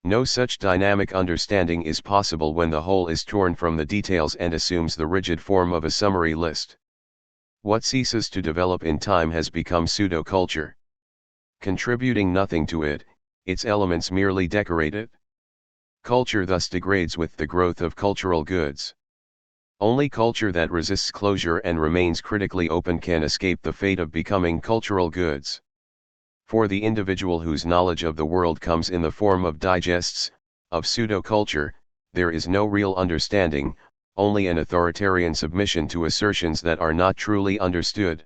No such dynamic understanding is possible when the whole is torn from the details and assumes the rigid form of a summary list. What ceases to develop in time has become pseudo-culture. Contributing nothing to it, its elements merely decorate it. Culture thus degrades with the growth of cultural goods. Only culture that resists closure and remains critically open can escape the fate of becoming cultural goods. For the individual whose knowledge of the world comes in the form of digests, of pseudo-culture, there is no real understanding, only an authoritarian submission to assertions that are not truly understood.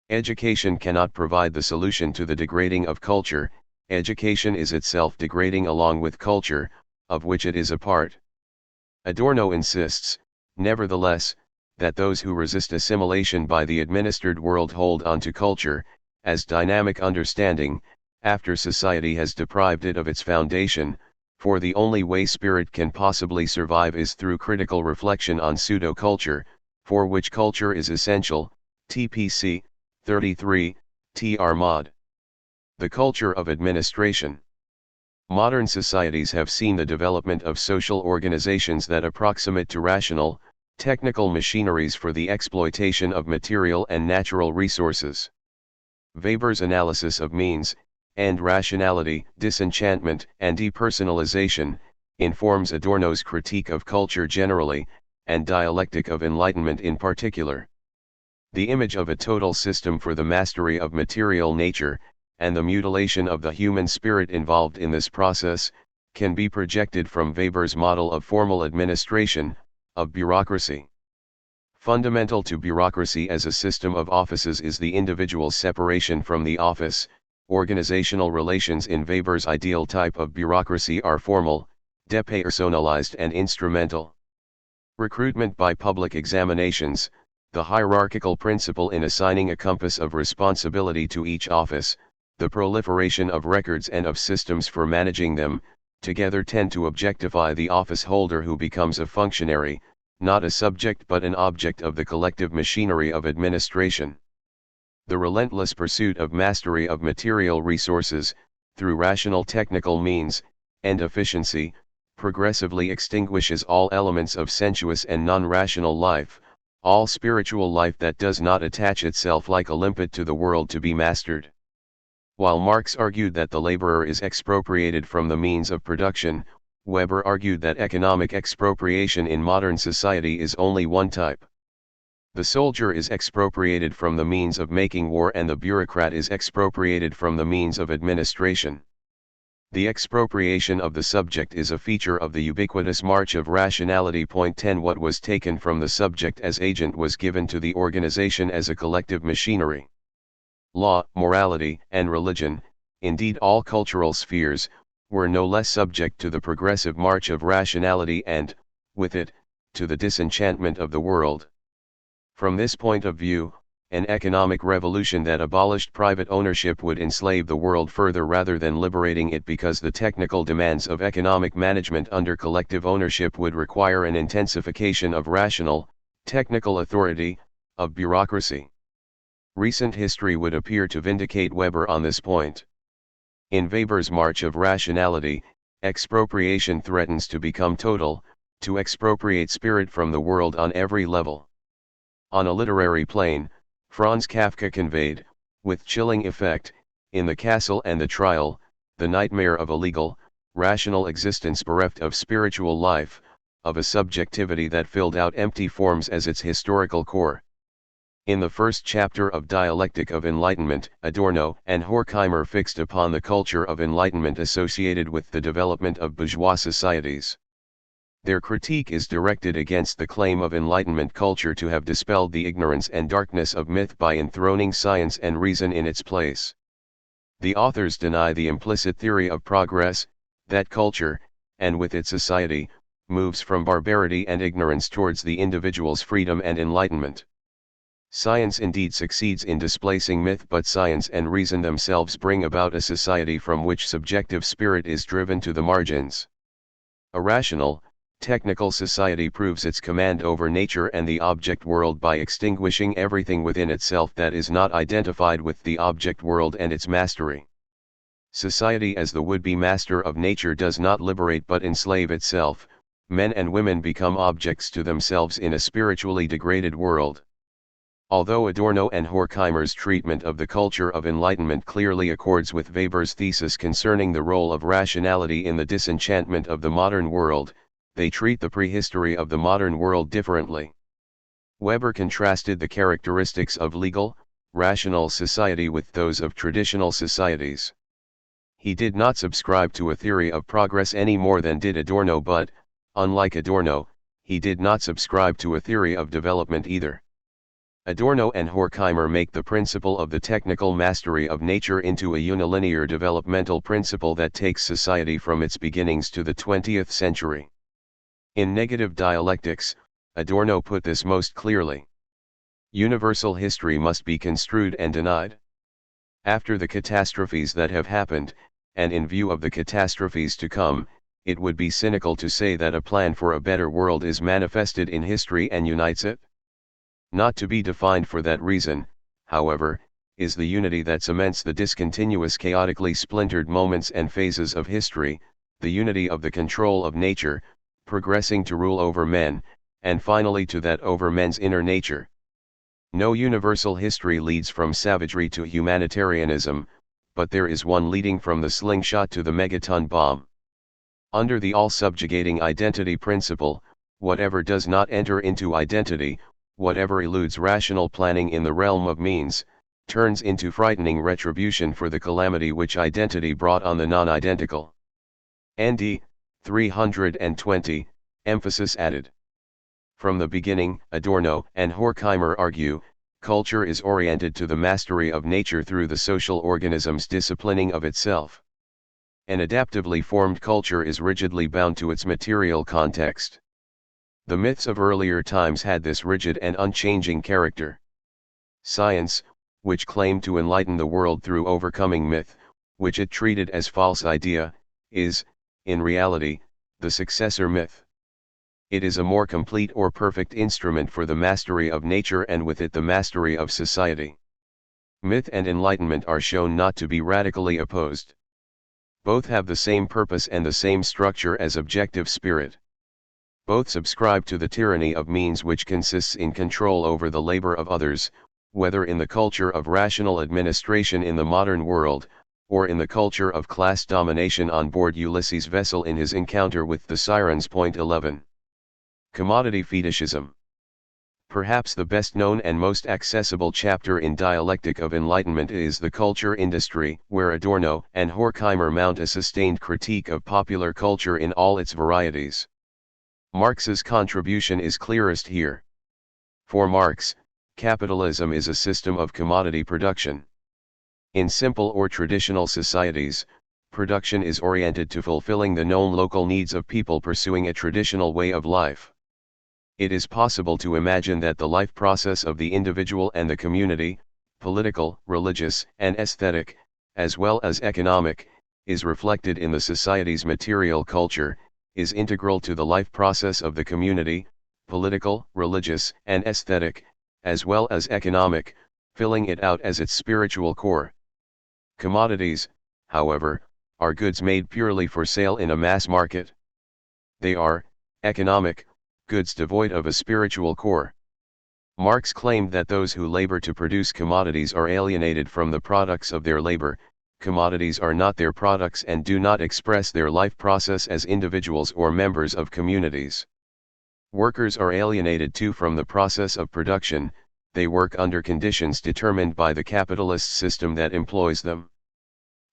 Education cannot provide the solution to the degrading of culture, education is itself degrading along with culture, of which it is a part. Adorno insists, nevertheless, that those who resist assimilation by the administered world hold on to culture, as dynamic understanding, after society has deprived it of its foundation, for the only way spirit can possibly survive is through critical reflection on pseudo-culture, for which culture is essential. TPC, 33, Tr. Mod. The culture of administration. Modern societies have seen the development of social organizations that approximate to rational, technical machineries for the exploitation of material and natural resources. Weber's analysis of means, end rationality, disenchantment, and depersonalization, informs Adorno's critique of culture generally, and dialectic of enlightenment in particular. The image of a total system for the mastery of material nature, and the mutilation of the human spirit involved in this process, can be projected from Weber's model of formal administration, of bureaucracy. Fundamental to bureaucracy as a system of offices is the individual's separation from the office. Organizational relations in Weber's ideal type of bureaucracy are formal, depersonalized and instrumental. Recruitment by public examinations, the hierarchical principle in assigning a compass of responsibility to each office, the proliferation of records and of systems for managing them, together tend to objectify the office holder, who becomes a functionary, not a subject but an object of the collective machinery of administration. The relentless pursuit of mastery of material resources, through rational technical means, and efficiency, progressively extinguishes all elements of sensuous and non-rational life, all spiritual life that does not attach itself like a limpet to the world to be mastered. While Marx argued that the laborer is expropriated from the means of production, Weber argued that economic expropriation in modern society is only one type. The soldier is expropriated from the means of making war, and the bureaucrat is expropriated from the means of administration. The expropriation of the subject is a feature of the ubiquitous march of rationality. Point 10. What was taken from the subject as agent was given to the organization as a collective machinery. Law, morality, and religion, indeed all cultural spheres, were no less subject to the progressive march of rationality and, with it, to the disenchantment of the world. From this point of view, an economic revolution that abolished private ownership would enslave the world further rather than liberating it, because the technical demands of economic management under collective ownership would require an intensification of rational, technical authority, of bureaucracy. Recent history would appear to vindicate Weber on this point. In Weber's march of rationality, expropriation threatens to become total, to expropriate spirit from the world on every level. On a literary plane, Franz Kafka conveyed, with chilling effect, in The Castle and the Trial, the nightmare of a legal, rational existence bereft of spiritual life, of a subjectivity that filled out empty forms as its historical core. In the first chapter of Dialectic of Enlightenment, Adorno and Horkheimer fixed upon the culture of enlightenment associated with the development of bourgeois societies. Their critique is directed against the claim of Enlightenment culture to have dispelled the ignorance and darkness of myth by enthroning science and reason in its place. The authors deny the implicit theory of progress, that culture, and with it society, moves from barbarity and ignorance towards the individual's freedom and enlightenment. Science indeed succeeds in displacing myth, but science and reason themselves bring about a society from which subjective spirit is driven to the margins. A rational, technical society proves its command over nature and the object world by extinguishing everything within itself that is not identified with the object world and its mastery. Society as the would-be master of nature does not liberate but enslave itself. Men and women become objects to themselves in a spiritually degraded world. Although Adorno and Horkheimer's treatment of the culture of enlightenment clearly accords with Weber's thesis concerning the role of rationality in the disenchantment of the modern world, they treat the prehistory of the modern world differently. Weber contrasted the characteristics of legal, rational society with those of traditional societies. He did not subscribe to a theory of progress any more than did Adorno, but, unlike Adorno, he did not subscribe to a theory of development either. Adorno and Horkheimer make the principle of the technical mastery of nature into a unilinear developmental principle that takes society from its beginnings to the 20th century. In Negative Dialectics, Adorno put this most clearly. Universal history must be construed and denied. After the catastrophes that have happened, and in view of the catastrophes to come, it would be cynical to say that a plan for a better world is manifested in history and unites it. Not to be defined for that reason, however, is the unity that cements the discontinuous chaotically splintered moments and phases of history, the unity of the control of nature, progressing to rule over men, and finally to that over men's inner nature. No universal history leads from savagery to humanitarianism, but there is one leading from the slingshot to the megaton bomb. Under the all-subjugating identity principle, whatever does not enter into identity, whatever eludes rational planning in the realm of means, turns into frightening retribution for the calamity which identity brought on the non-identical. ND 320, emphasis added. From the beginning, Adorno and Horkheimer argue, culture is oriented to the mastery of nature through the social organism's disciplining of itself. An adaptively formed culture is rigidly bound to its material context. The myths of earlier times had this rigid and unchanging character. Science, which claimed to enlighten the world through overcoming myth, which it treated as false idea, is, in reality, the successor myth. It is a more complete or perfect instrument for the mastery of nature and with it the mastery of society. Myth and enlightenment are shown not to be radically opposed. Both have the same purpose and the same structure as objective spirit. Both subscribe to the tyranny of means which consists in control over the labor of others, whether in the culture of rational administration in the modern world, or in the culture of class domination on board Ulysses' vessel in his encounter with the sirens. 11. Commodity fetishism. Perhaps the best known and most accessible chapter in Dialectic of Enlightenment is the culture industry, where Adorno and Horkheimer mount a sustained critique of popular culture in all its varieties. Marx's contribution is clearest here. For Marx, capitalism is a system of commodity production. In simple or traditional societies, production is oriented to fulfilling the known local needs of people pursuing a traditional way of life. It is possible to imagine that the life process of the individual and the community, political, religious, and aesthetic, as well as economic, is reflected in the society's material culture, is integral to the life process of the community, political, religious, and aesthetic, as well as economic, filling it out as its spiritual core. Commodities, however, are goods made purely for sale in a mass market. They are, economic, goods devoid of a spiritual core. Marx claimed that those who labor to produce commodities are alienated from the products of their labor. Commodities are not their products and do not express their life process as individuals or members of communities. Workers are alienated too from the process of production. They work under conditions determined by the capitalist system that employs them.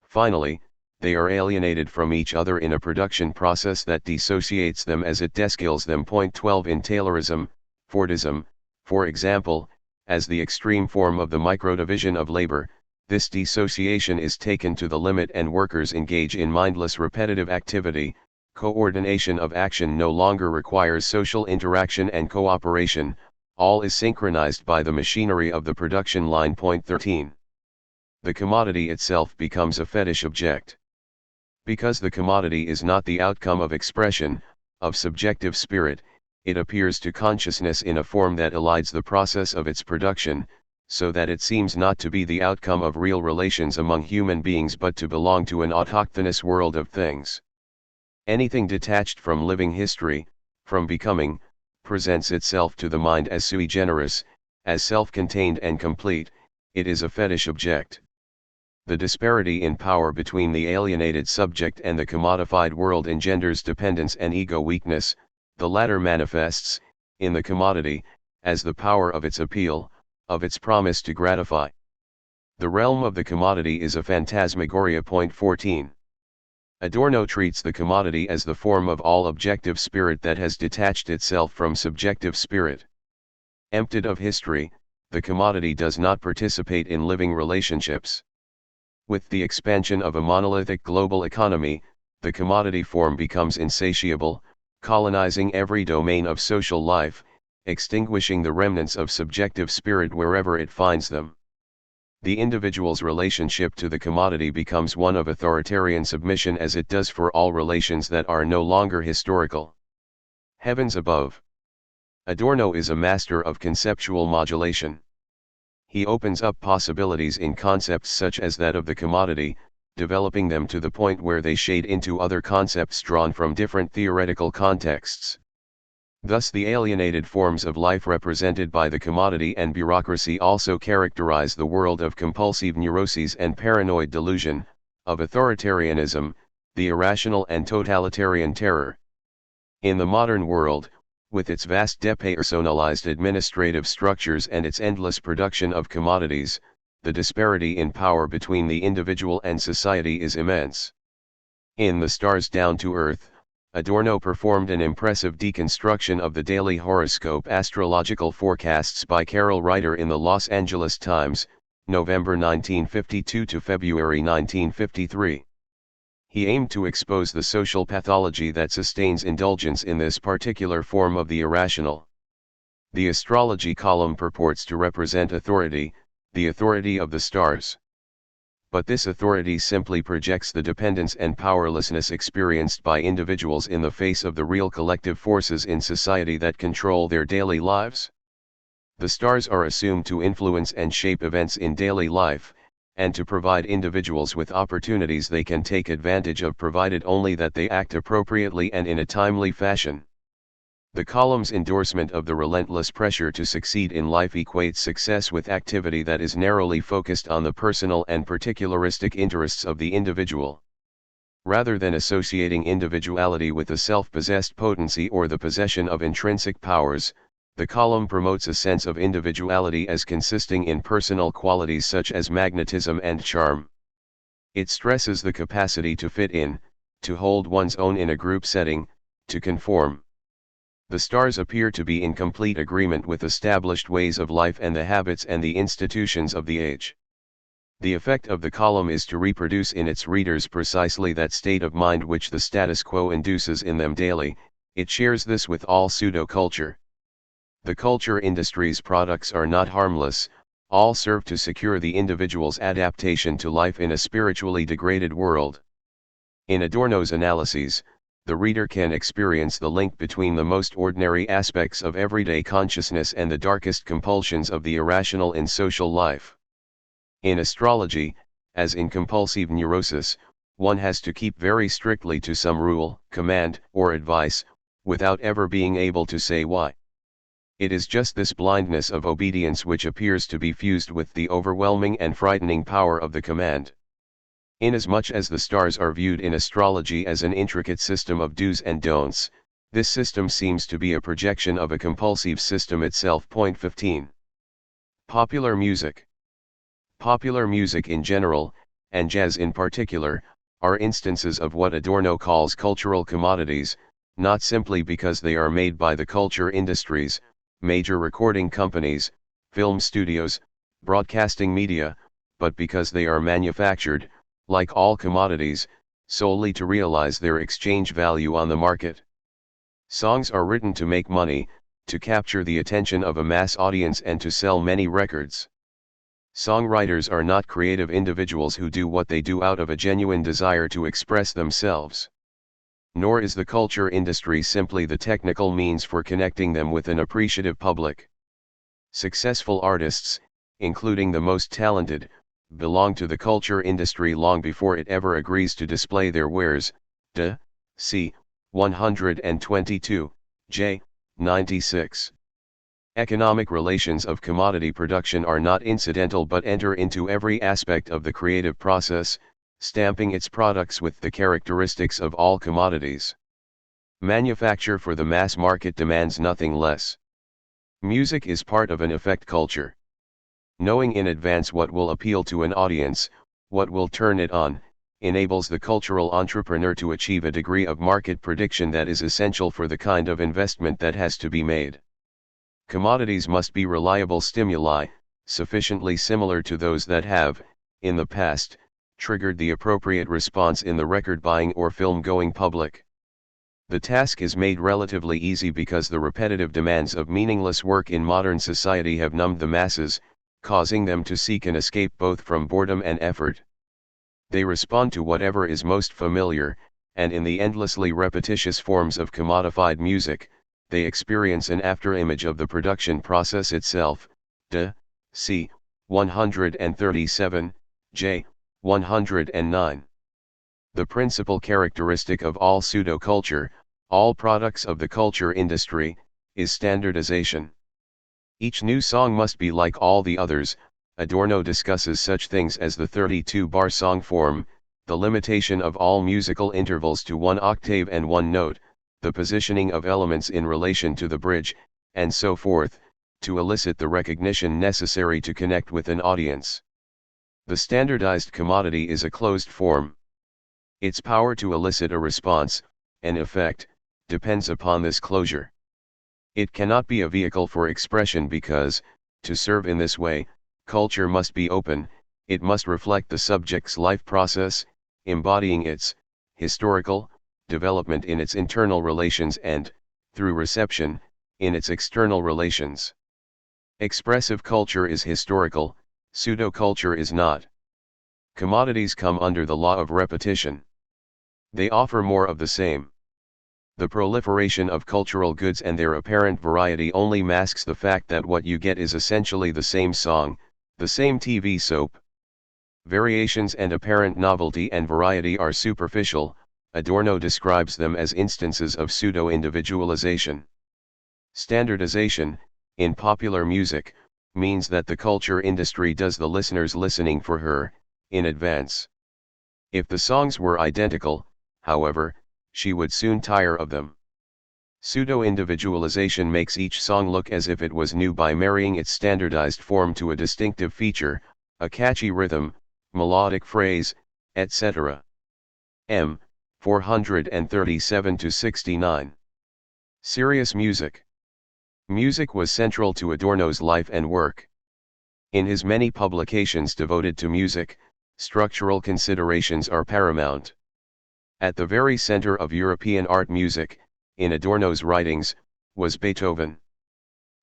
Finally, they are alienated from each other in a production process that dissociates them as it deskills them. 12 In Taylorism, Fordism, for example, as the extreme form of the microdivision of labor, this dissociation is taken to the limit and workers engage in mindless repetitive activity. Coordination of action no longer requires social interaction and cooperation, all is synchronized by the machinery of the production line. 13. The commodity itself becomes a fetish object. Because the commodity is not the outcome of expression, of subjective spirit, it appears to consciousness in a form that elides the process of its production, so that it seems not to be the outcome of real relations among human beings but to belong to an autochthonous world of things. Anything detached from living history, from becoming, presents itself to the mind as sui generis, as self-contained and complete. It is a fetish object. The disparity in power between the alienated subject and the commodified world engenders dependence and ego weakness. The latter manifests, in the commodity, as the power of its appeal, of its promise to gratify. The realm of the commodity is a phantasmagoria. 14. Adorno treats the commodity as the form of all objective spirit that has detached itself from subjective spirit. Emptied of history, the commodity does not participate in living relationships. With the expansion of a monolithic global economy, the commodity form becomes insatiable, colonizing every domain of social life, extinguishing the remnants of subjective spirit wherever it finds them. The individual's relationship to the commodity becomes one of authoritarian submission as it does for all relations that are no longer historical. Heavens above. Adorno is a master of conceptual modulation. He opens up possibilities in concepts such as that of the commodity, developing them to the point where they shade into other concepts drawn from different theoretical contexts. Thus the alienated forms of life represented by the commodity and bureaucracy also characterize the world of compulsive neuroses and paranoid delusion, of authoritarianism, the irrational and totalitarian terror. In the modern world, with its vast depersonalized administrative structures and its endless production of commodities, the disparity in power between the individual and society is immense. In The Stars Down to Earth, Adorno performed an impressive deconstruction of the daily horoscope astrological forecasts by Carol Reiter in the Los Angeles Times, November 1952 to February 1953. He aimed to expose the social pathology that sustains indulgence in this particular form of the irrational. The astrology column purports to represent authority, the authority of the stars. But this authority simply projects the dependence and powerlessness experienced by individuals in the face of the real collective forces in society that control their daily lives. The stars are assumed to influence and shape events in daily life, and to provide individuals with opportunities they can take advantage of provided only that they act appropriately and in a timely fashion. The column's endorsement of the relentless pressure to succeed in life equates success with activity that is narrowly focused on the personal and particularistic interests of the individual. Rather than associating individuality with the self-possessed potency or the possession of intrinsic powers, the column promotes a sense of individuality as consisting in personal qualities such as magnetism and charm. It stresses the capacity to fit in, to hold one's own in a group setting, to conform. The stars appear to be in complete agreement with established ways of life and the habits and the institutions of the age. The effect of the column is to reproduce in its readers precisely that state of mind which the status quo induces in them daily. It shares this with all pseudo-culture. The culture industry's products are not harmless, all serve to secure the individual's adaptation to life in a spiritually degraded world. In Adorno's analyses, the reader can experience the link between the most ordinary aspects of everyday consciousness and the darkest compulsions of the irrational in social life. In astrology, as in compulsive neurosis, one has to keep very strictly to some rule, command, or advice, without ever being able to say why. It is just this blindness of obedience which appears to be fused with the overwhelming and frightening power of the command. Inasmuch as the stars are viewed in astrology as an intricate system of do's and don'ts, this system seems to be a projection of a compulsive system itself. 15. Popular music. Popular music in general, and jazz in particular, are instances of what Adorno calls cultural commodities, not simply because they are made by the culture industries, major recording companies, film studios, broadcasting media, but because they are manufactured, like all commodities, solely to realize their exchange value on the market. Songs are written to make money, to capture the attention of a mass audience and to sell many records. Songwriters are not creative individuals who do what they do out of a genuine desire to express themselves. Nor is the culture industry simply the technical means for connecting them with an appreciative public. Successful artists, including the most talented, belong to the culture industry long before it ever agrees to display their wares. D. C. 122, J. 96. Economic relations of commodity production are not incidental but enter into every aspect of the creative process, stamping its products with the characteristics of all commodities. Manufacture for the mass market demands nothing less. Music is part of an effect culture. Knowing in advance what will appeal to an audience, what will turn it on, enables the cultural entrepreneur to achieve a degree of market prediction that is essential for the kind of investment that has to be made. Commodities must be reliable stimuli, sufficiently similar to those that have, in the past, triggered the appropriate response in the record-buying or film-going public. The task is made relatively easy because the repetitive demands of meaningless work in modern society have numbed the masses, causing them to seek an escape both from boredom and effort. They respond to whatever is most familiar, and in the endlessly repetitious forms of commodified music, they experience an afterimage of the production process itself. D. C. 137, J. 109. The principal characteristic of all pseudo-culture, all products of the culture industry, is standardization. Each new song must be like all the others. Adorno discusses such things as the 32-bar song form, the limitation of all musical intervals to one octave and one note, the positioning of elements in relation to the bridge, and so forth, to elicit the recognition necessary to connect with an audience. The standardized commodity is a closed form. Its power to elicit a response, an effect, depends upon this closure. It cannot be a vehicle for expression because, to serve in this way, culture must be open, it must reflect the subject's life process, embodying its historical development in its internal relations and, through reception, in its external relations. Expressive culture is historical, pseudo-culture is not. Commodities come under the law of repetition. They offer more of the same. The proliferation of cultural goods and their apparent variety only masks the fact that what you get is essentially the same song, the same TV soap. Variations and apparent novelty and variety are superficial. Adorno describes them as instances of pseudo-individualization. Standardization, in popular music, means that the culture industry does the listener's listening for her, in advance. If the songs were identical, however, she would soon tire of them. Pseudo-individualization makes each song look as if it was new by marrying its standardized form to a distinctive feature, a catchy rhythm, melodic phrase, etc. M. 437-69. Serious music. Music was central to Adorno's life and work. In his many publications devoted to music, structural considerations are paramount. At the very center of European art music, in Adorno's writings, was Beethoven.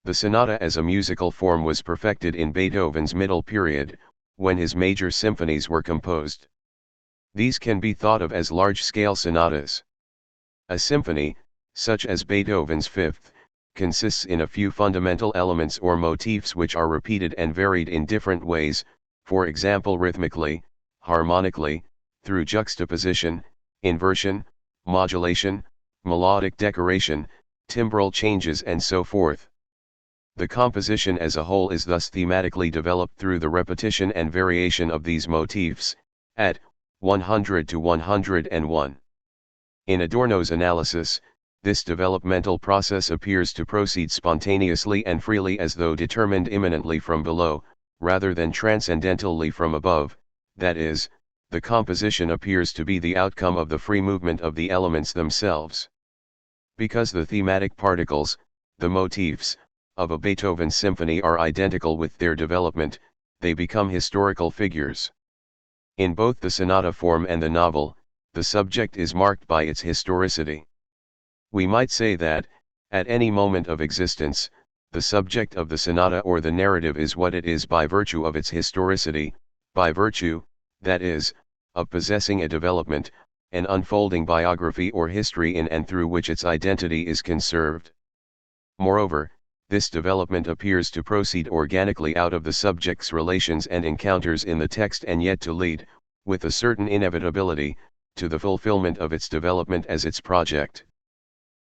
The sonata as a musical form was perfected in Beethoven's middle period, when his major symphonies were composed. These can be thought of as large-scale sonatas. A symphony, such as Beethoven's Fifth, consists in a few fundamental elements or motifs which are repeated and varied in different ways, for example rhythmically, harmonically, through juxtaposition, inversion, modulation, melodic decoration, timbral changes and so forth. The composition as a whole is thus thematically developed through the repetition and variation of these motifs, at 100 to 101. In Adorno's analysis, this developmental process appears to proceed spontaneously and freely as though determined immanently from below, rather than transcendentally from above, that is, the composition appears to be the outcome of the free movement of the elements themselves. Because the thematic particles, the motifs, of a Beethoven symphony are identical with their development, they become historical figures. In both the sonata form and the novel, the subject is marked by its historicity. We might say that, at any moment of existence, the subject of the sonata or the narrative is what it is by virtue of its historicity, by virtue, that is, of possessing a development, an unfolding biography or history in and through which its identity is conserved. Moreover, this development appears to proceed organically out of the subject's relations and encounters in the text and yet to lead, with a certain inevitability, to the fulfillment of its development as its project.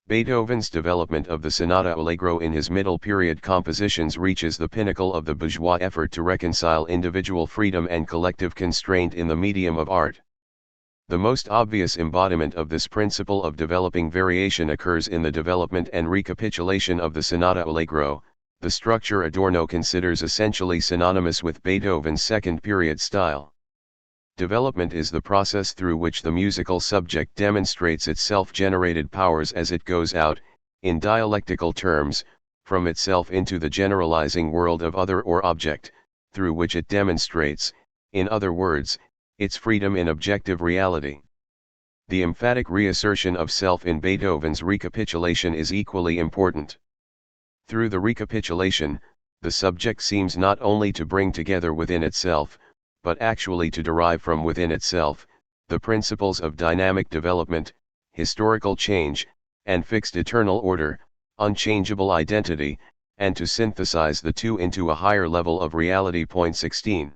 Beethoven's development of the sonata allegro in his middle period compositions reaches the pinnacle of the bourgeois effort to reconcile individual freedom and collective constraint in the medium of art. The most obvious embodiment of this principle of developing variation occurs in the development and recapitulation of the sonata allegro, the structure Adorno considers essentially synonymous with Beethoven's second period style. Development is the process through which the musical subject demonstrates its self-generated powers as it goes out, in dialectical terms, from itself into the generalizing world of other or object, through which it demonstrates, in other words, its freedom in objective reality. The emphatic reassertion of self in Beethoven's recapitulation is equally important. Through the recapitulation, the subject seems not only to bring together within itself, but actually to derive from within itself, the principles of dynamic development, historical change, and fixed eternal order, unchangeable identity, and to synthesize the two into a higher level of reality. 16.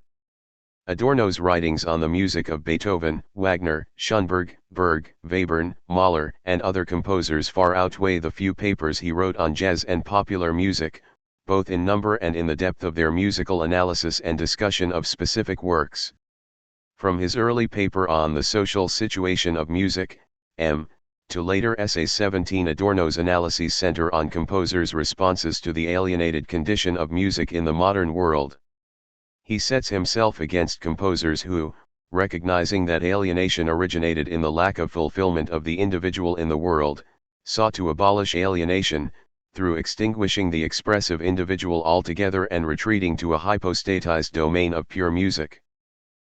Adorno's writings on the music of Beethoven, Wagner, Schoenberg, Berg, Webern, Mahler, and other composers far outweigh the few papers he wrote on jazz and popular music, both in number and in the depth of their musical analysis and discussion of specific works. From his early paper on the social situation of music, M., to later essays 17, Adorno's analyses center on composers' responses to the alienated condition of music in the modern world. He sets himself against composers who, recognizing that alienation originated in the lack of fulfillment of the individual in the world, sought to abolish alienation, through extinguishing the expressive individual altogether and retreating to a hypostatized domain of pure music.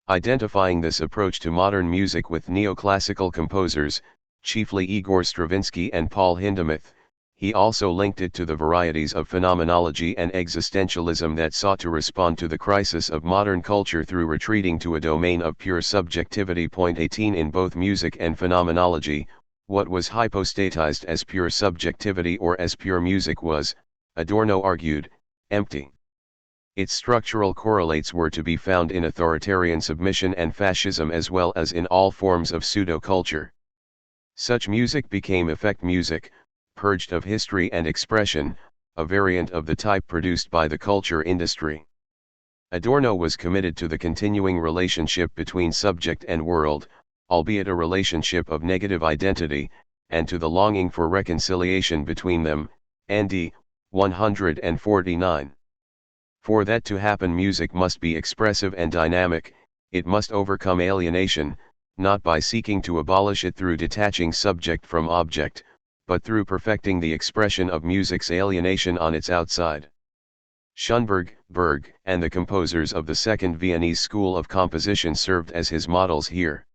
Identifying this approach to modern music with neoclassical composers, chiefly Igor Stravinsky and Paul Hindemith, he also linked it to the varieties of phenomenology and existentialism that sought to respond to the crisis of modern culture through retreating to a domain of pure subjectivity. 18 In both music and phenomenology, what was hypostatized as pure subjectivity or as pure music was, Adorno argued, empty. Its structural correlates were to be found in authoritarian submission and fascism as well as in all forms of pseudo-culture. Such music became effect music, purged of history and expression, a variant of the type produced by the culture industry. Adorno was committed to the continuing relationship between subject and world, albeit a relationship of negative identity, and to the longing for reconciliation between them, ND 149. For that to happen, music must be expressive and dynamic, it must overcome alienation, not by seeking to abolish it through detaching subject from object, but through perfecting the expression of music's alienation on its outside. Schoenberg, Berg, and the composers of the Second Viennese School of Composition served as his models here.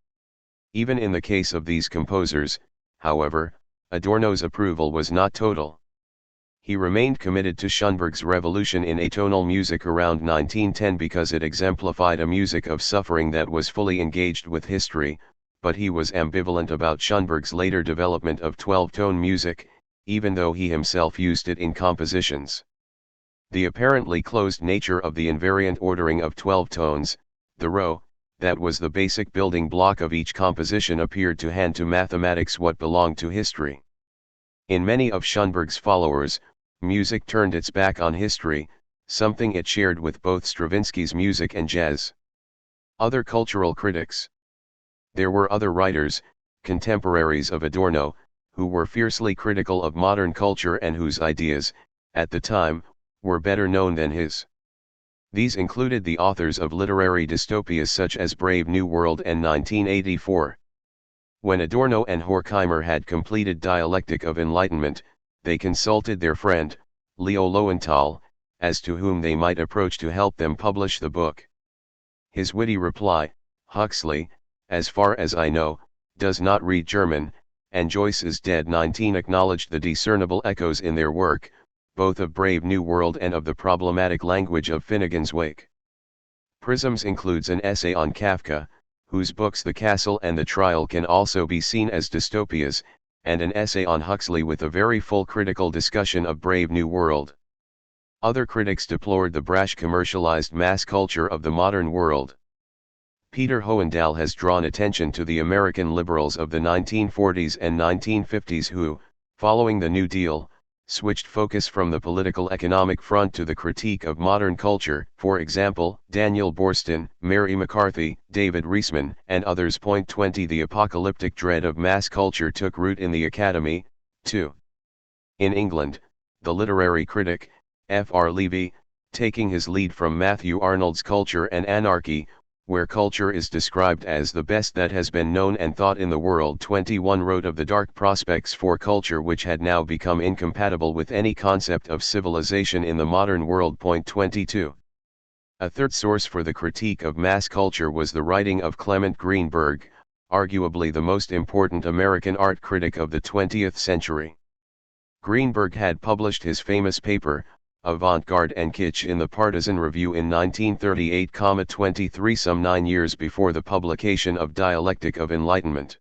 Even in the case of these composers, however, Adorno's approval was not total. He remained committed to Schoenberg's revolution in atonal music around 1910 because it exemplified a music of suffering that was fully engaged with history, but he was ambivalent about Schoenberg's later development of 12-tone music, even though he himself used it in compositions. The apparently closed nature of the invariant ordering of 12 tones, the row, that was the basic building block of each composition, appeared to hand to mathematics what belonged to history. In many of Schoenberg's followers, music turned its back on history, something it shared with both Stravinsky's music and jazz. Other cultural critics. There were other writers, contemporaries of Adorno, who were fiercely critical of modern culture and whose ideas, at the time, were better known than his. These included the authors of literary dystopias such as Brave New World and 1984. When Adorno and Horkheimer had completed Dialectic of Enlightenment, they consulted their friend, Leo Lowenthal, as to whom they might approach to help them publish the book. His witty reply, Huxley, as far as I know, does not read German, and Joyce is dead. 19 acknowledged the discernible echoes in their work, both of Brave New World and of the problematic language of Finnegan's Wake. Prisms includes an essay on Kafka, whose books The Castle and The Trial can also be seen as dystopias, and an essay on Huxley with a very full critical discussion of Brave New World. Other critics deplored the brash commercialized mass culture of the modern world. Peter Hohendahl has drawn attention to the American liberals of the 1940s and 1950s who, following the New Deal, switched focus from the political economic front to the critique of modern culture. For example, Daniel Boorstin, Mary McCarthy, David Reisman, and others. 20 The apocalyptic dread of mass culture took root in the academy, too. In England, the literary critic, F.R. Levy, taking his lead from Matthew Arnold's Culture and Anarchy, where culture is described as the best that has been known and thought in the world. 21 wrote of the dark prospects for culture which had now become incompatible with any concept of civilization in the modern world. 22. A third source for the critique of mass culture was the writing of Clement Greenberg, arguably the most important American art critic of the 20th century. Greenberg had published his famous paper, Avant-Garde and Kitsch, in the Partisan Review in 1938-23, some 9 years before the publication of Dialectic of Enlightenment.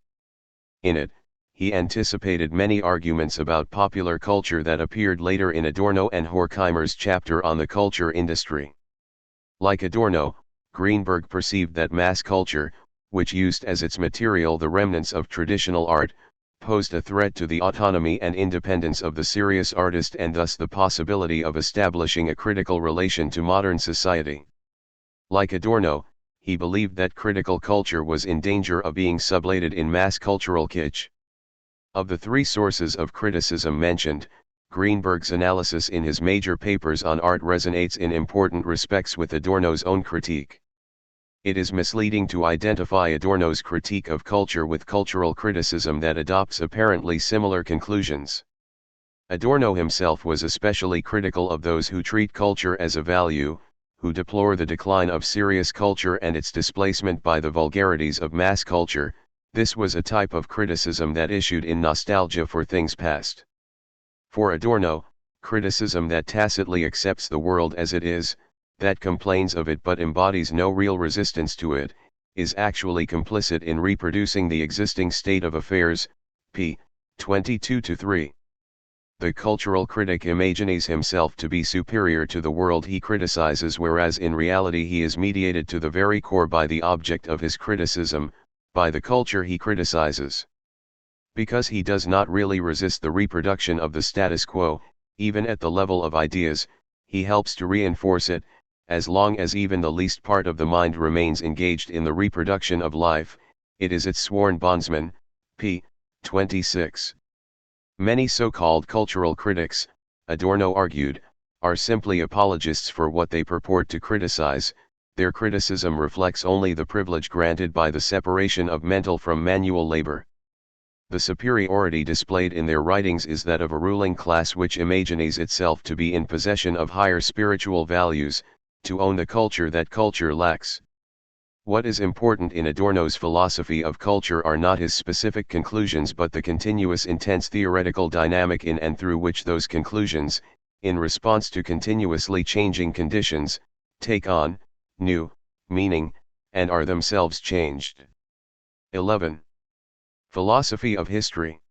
In it, he anticipated many arguments about popular culture that appeared later in Adorno and Horkheimer's chapter on the culture industry. Like Adorno, Greenberg perceived that mass culture, which used as its material the remnants of traditional art, posed a threat to the autonomy and independence of the serious artist and thus the possibility of establishing a critical relation to modern society. Like Adorno, he believed that critical culture was in danger of being sublated in mass cultural kitsch. Of the three sources of criticism mentioned, Greenberg's analysis in his major papers on art resonates in important respects with Adorno's own critique. It is misleading to identify Adorno's critique of culture with cultural criticism that adopts apparently similar conclusions. Adorno himself was especially critical of those who treat culture as a value, who deplore the decline of serious culture and its displacement by the vulgarities of mass culture. This was a type of criticism that issued in nostalgia for things past. For Adorno, criticism that tacitly accepts the world as it is, that complains of it but embodies no real resistance to it, is actually complicit in reproducing the existing state of affairs. p. 22-3. The cultural critic imagines himself to be superior to the world he criticizes, whereas in reality he is mediated to the very core by the object of his criticism, by the culture he criticizes. Because he does not really resist the reproduction of the status quo, even at the level of ideas, he helps to reinforce it. As long as even the least part of the mind remains engaged in the reproduction of life, it is its sworn bondsman. p. 26. Many so-called cultural critics, Adorno argued, are simply apologists for what they purport to criticize. Their criticism reflects only the privilege granted by the separation of mental from manual labor. The superiority displayed in their writings is that of a ruling class which imagines itself to be in possession of higher spiritual values, to own the culture that culture lacks. What is important in Adorno's philosophy of culture are not his specific conclusions but the continuous intense theoretical dynamic in and through which those conclusions, in response to continuously changing conditions, take on new meaning, and are themselves changed. 11. Philosophy of History.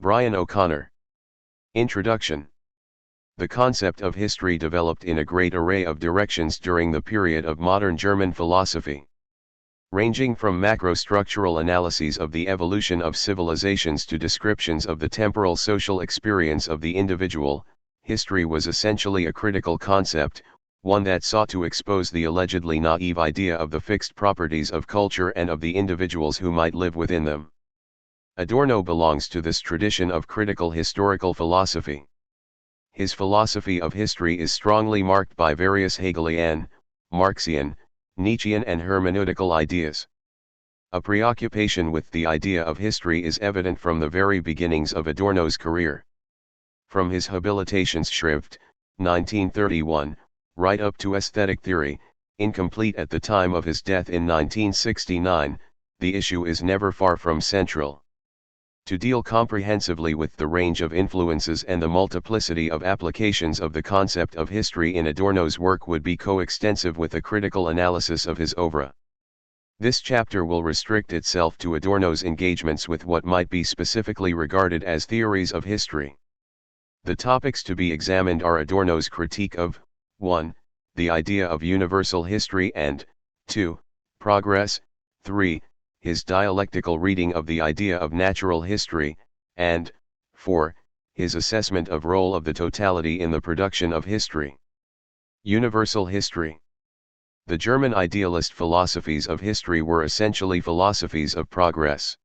Brian O'Connor. Introduction. The concept of history developed in a great array of directions during the period of modern German philosophy. Ranging from macrostructural analyses of the evolution of civilizations to descriptions of the temporal social experience of the individual, history was essentially a critical concept, one that sought to expose the allegedly naive idea of the fixed properties of culture and of the individuals who might live within them. Adorno belongs to this tradition of critical historical philosophy. His philosophy of history is strongly marked by various Hegelian, Marxian, Nietzschean and hermeneutical ideas. A preoccupation with the idea of history is evident from the very beginnings of Adorno's career. From his Habilitationsschrift, 1931, right up to Aesthetic Theory, incomplete at the time of his death in 1969, the issue is never far from central. To deal comprehensively with the range of influences and the multiplicity of applications of the concept of history in Adorno's work would be coextensive with a critical analysis of his oeuvre. This chapter will restrict itself to Adorno's engagements with what might be specifically regarded as theories of history. The topics to be examined are Adorno's critique of 1. The idea of universal history and 2. Progress, 3. His dialectical reading of the idea of natural history, and 4. His assessment of role of the totality in the production of history. Universal history. The German idealist philosophies of history were essentially philosophies of progress.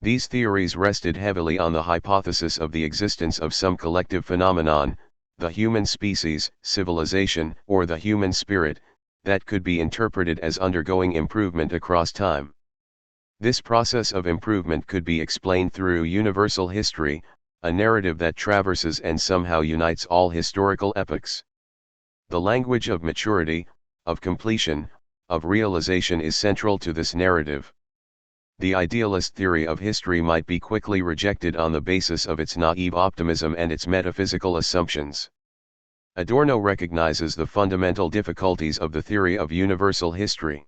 These theories rested heavily on the hypothesis of the existence of some collective phenomenon, the human species, civilization, or the human spirit, that could be interpreted as undergoing improvement across time. This process of improvement could be explained through universal history, a narrative that traverses and somehow unites all historical epochs. The language of maturity, of completion, of realization is central to this narrative. The idealist theory of history might be quickly rejected on the basis of its naive optimism and its metaphysical assumptions. Adorno recognizes the fundamental difficulties of the theory of universal history.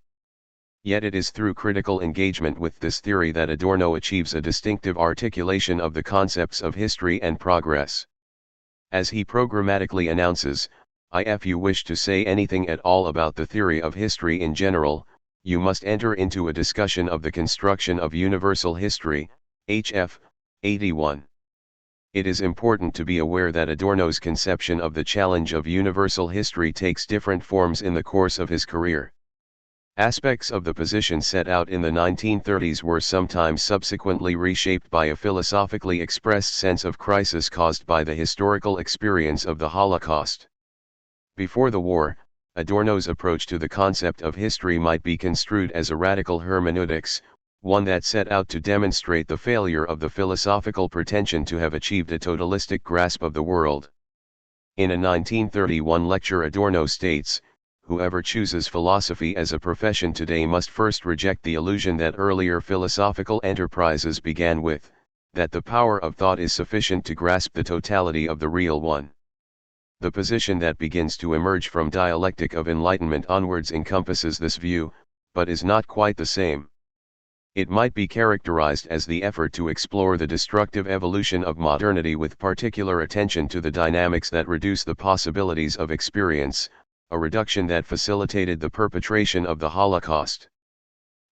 Yet it is through critical engagement with this theory that Adorno achieves a distinctive articulation of the concepts of history and progress. As he programmatically announces, If you wish to say anything at all about the theory of history in general, you must enter into a discussion of the construction of universal history, HF, 81. It is important to be aware that Adorno's conception of the challenge of universal history takes different forms in the course of his career. Aspects of the position set out in the 1930s were sometimes subsequently reshaped by a philosophically expressed sense of crisis caused by the historical experience of the Holocaust. Before the war, Adorno's approach to the concept of history might be construed as a radical hermeneutics, one that set out to demonstrate the failure of the philosophical pretension to have achieved a totalistic grasp of the world. In a 1931 lecture, Adorno states, "Whoever chooses philosophy as a profession today must first reject the illusion that earlier philosophical enterprises began with, that the power of thought is sufficient to grasp the totality of the real one." The position that begins to emerge from dialectic of enlightenment onwards encompasses this view, but is not quite the same. It might be characterized as the effort to explore the destructive evolution of modernity with particular attention to the dynamics that reduce the possibilities of experience, a reduction that facilitated the perpetration of the Holocaust.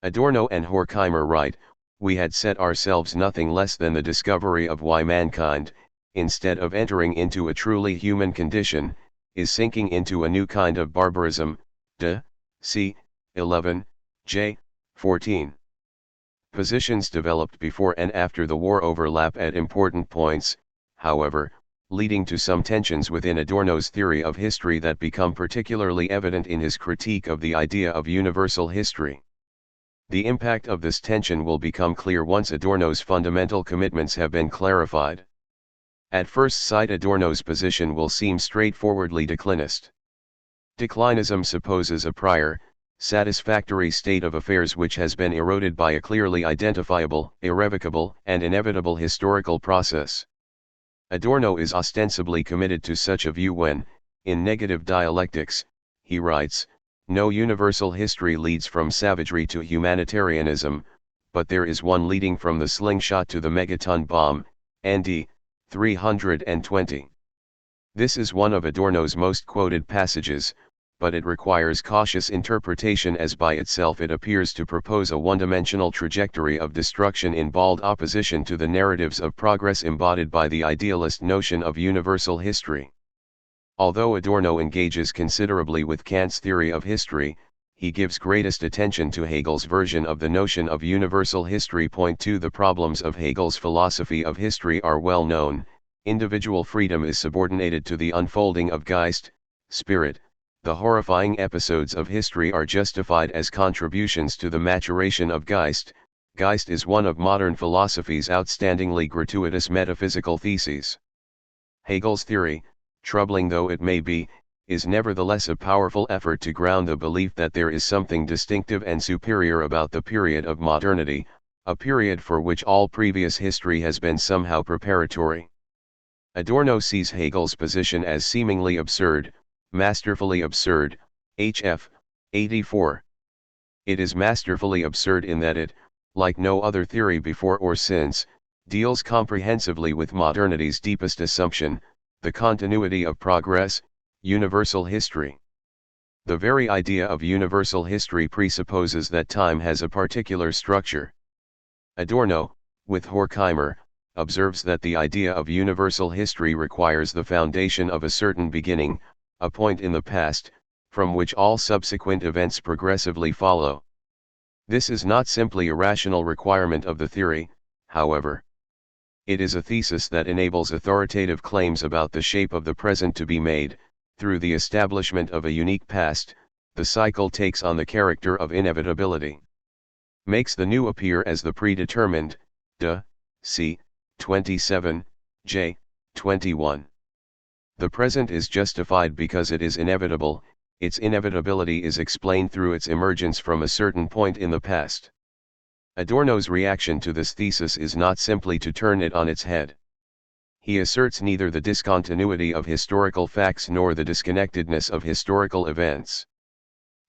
Adorno and Horkheimer write, "We had set ourselves nothing less than the discovery of why mankind, instead of entering into a truly human condition, is sinking into a new kind of barbarism." De, c. 11, j. 14. Positions developed before and after the war overlap at important points, however, leading to some tensions within Adorno's theory of history that become particularly evident in his critique of the idea of universal history. The impact of this tension will become clear once Adorno's fundamental commitments have been clarified. At first sight, Adorno's position will seem straightforwardly declinist. Declinism supposes a prior, satisfactory state of affairs which has been eroded by a clearly identifiable, irrevocable, and inevitable historical process. Adorno is ostensibly committed to such a view when, in Negative Dialectics, he writes, "No universal history leads from savagery to humanitarianism, but there is one leading from the slingshot to the megaton bomb, ND 320. This is one of Adorno's most quoted passages, but it requires cautious interpretation as by itself it appears to propose a one-dimensional trajectory of destruction in bald opposition to the narratives of progress embodied by the idealist notion of universal history. Although Adorno engages considerably with Kant's theory of history, he gives greatest attention to Hegel's version of the notion of universal history. Point 2. The problems of Hegel's philosophy of history are well known. Individual freedom is subordinated to the unfolding of Geist, spirit. The horrifying episodes of history are justified as contributions to the maturation of Geist. Geist is one of modern philosophy's outstandingly gratuitous metaphysical theses. Hegel's theory, troubling though it may be, is nevertheless a powerful effort to ground the belief that there is something distinctive and superior about the period of modernity, a period for which all previous history has been somehow preparatory. Adorno sees Hegel's position as seemingly absurd, masterfully absurd, HF, 84. It is masterfully absurd in that it, like no other theory before or since, deals comprehensively with modernity's deepest assumption, the continuity of progress, universal history. The very idea of universal history presupposes that time has a particular structure. Adorno, with Horkheimer, observes that the idea of universal history requires the foundation of a certain beginning, a point in the past, from which all subsequent events progressively follow. This is not simply a rational requirement of the theory, however. It is a thesis that enables authoritative claims about the shape of the present to be made. Through the establishment of a unique past, the cycle takes on the character of inevitability. Makes the new appear as the predetermined, de, c. 27, j. 21. The present is justified because it is inevitable. Its inevitability is explained through its emergence from a certain point in the past. Adorno's reaction to this thesis is not simply to turn it on its head. He asserts neither the discontinuity of historical facts nor the disconnectedness of historical events.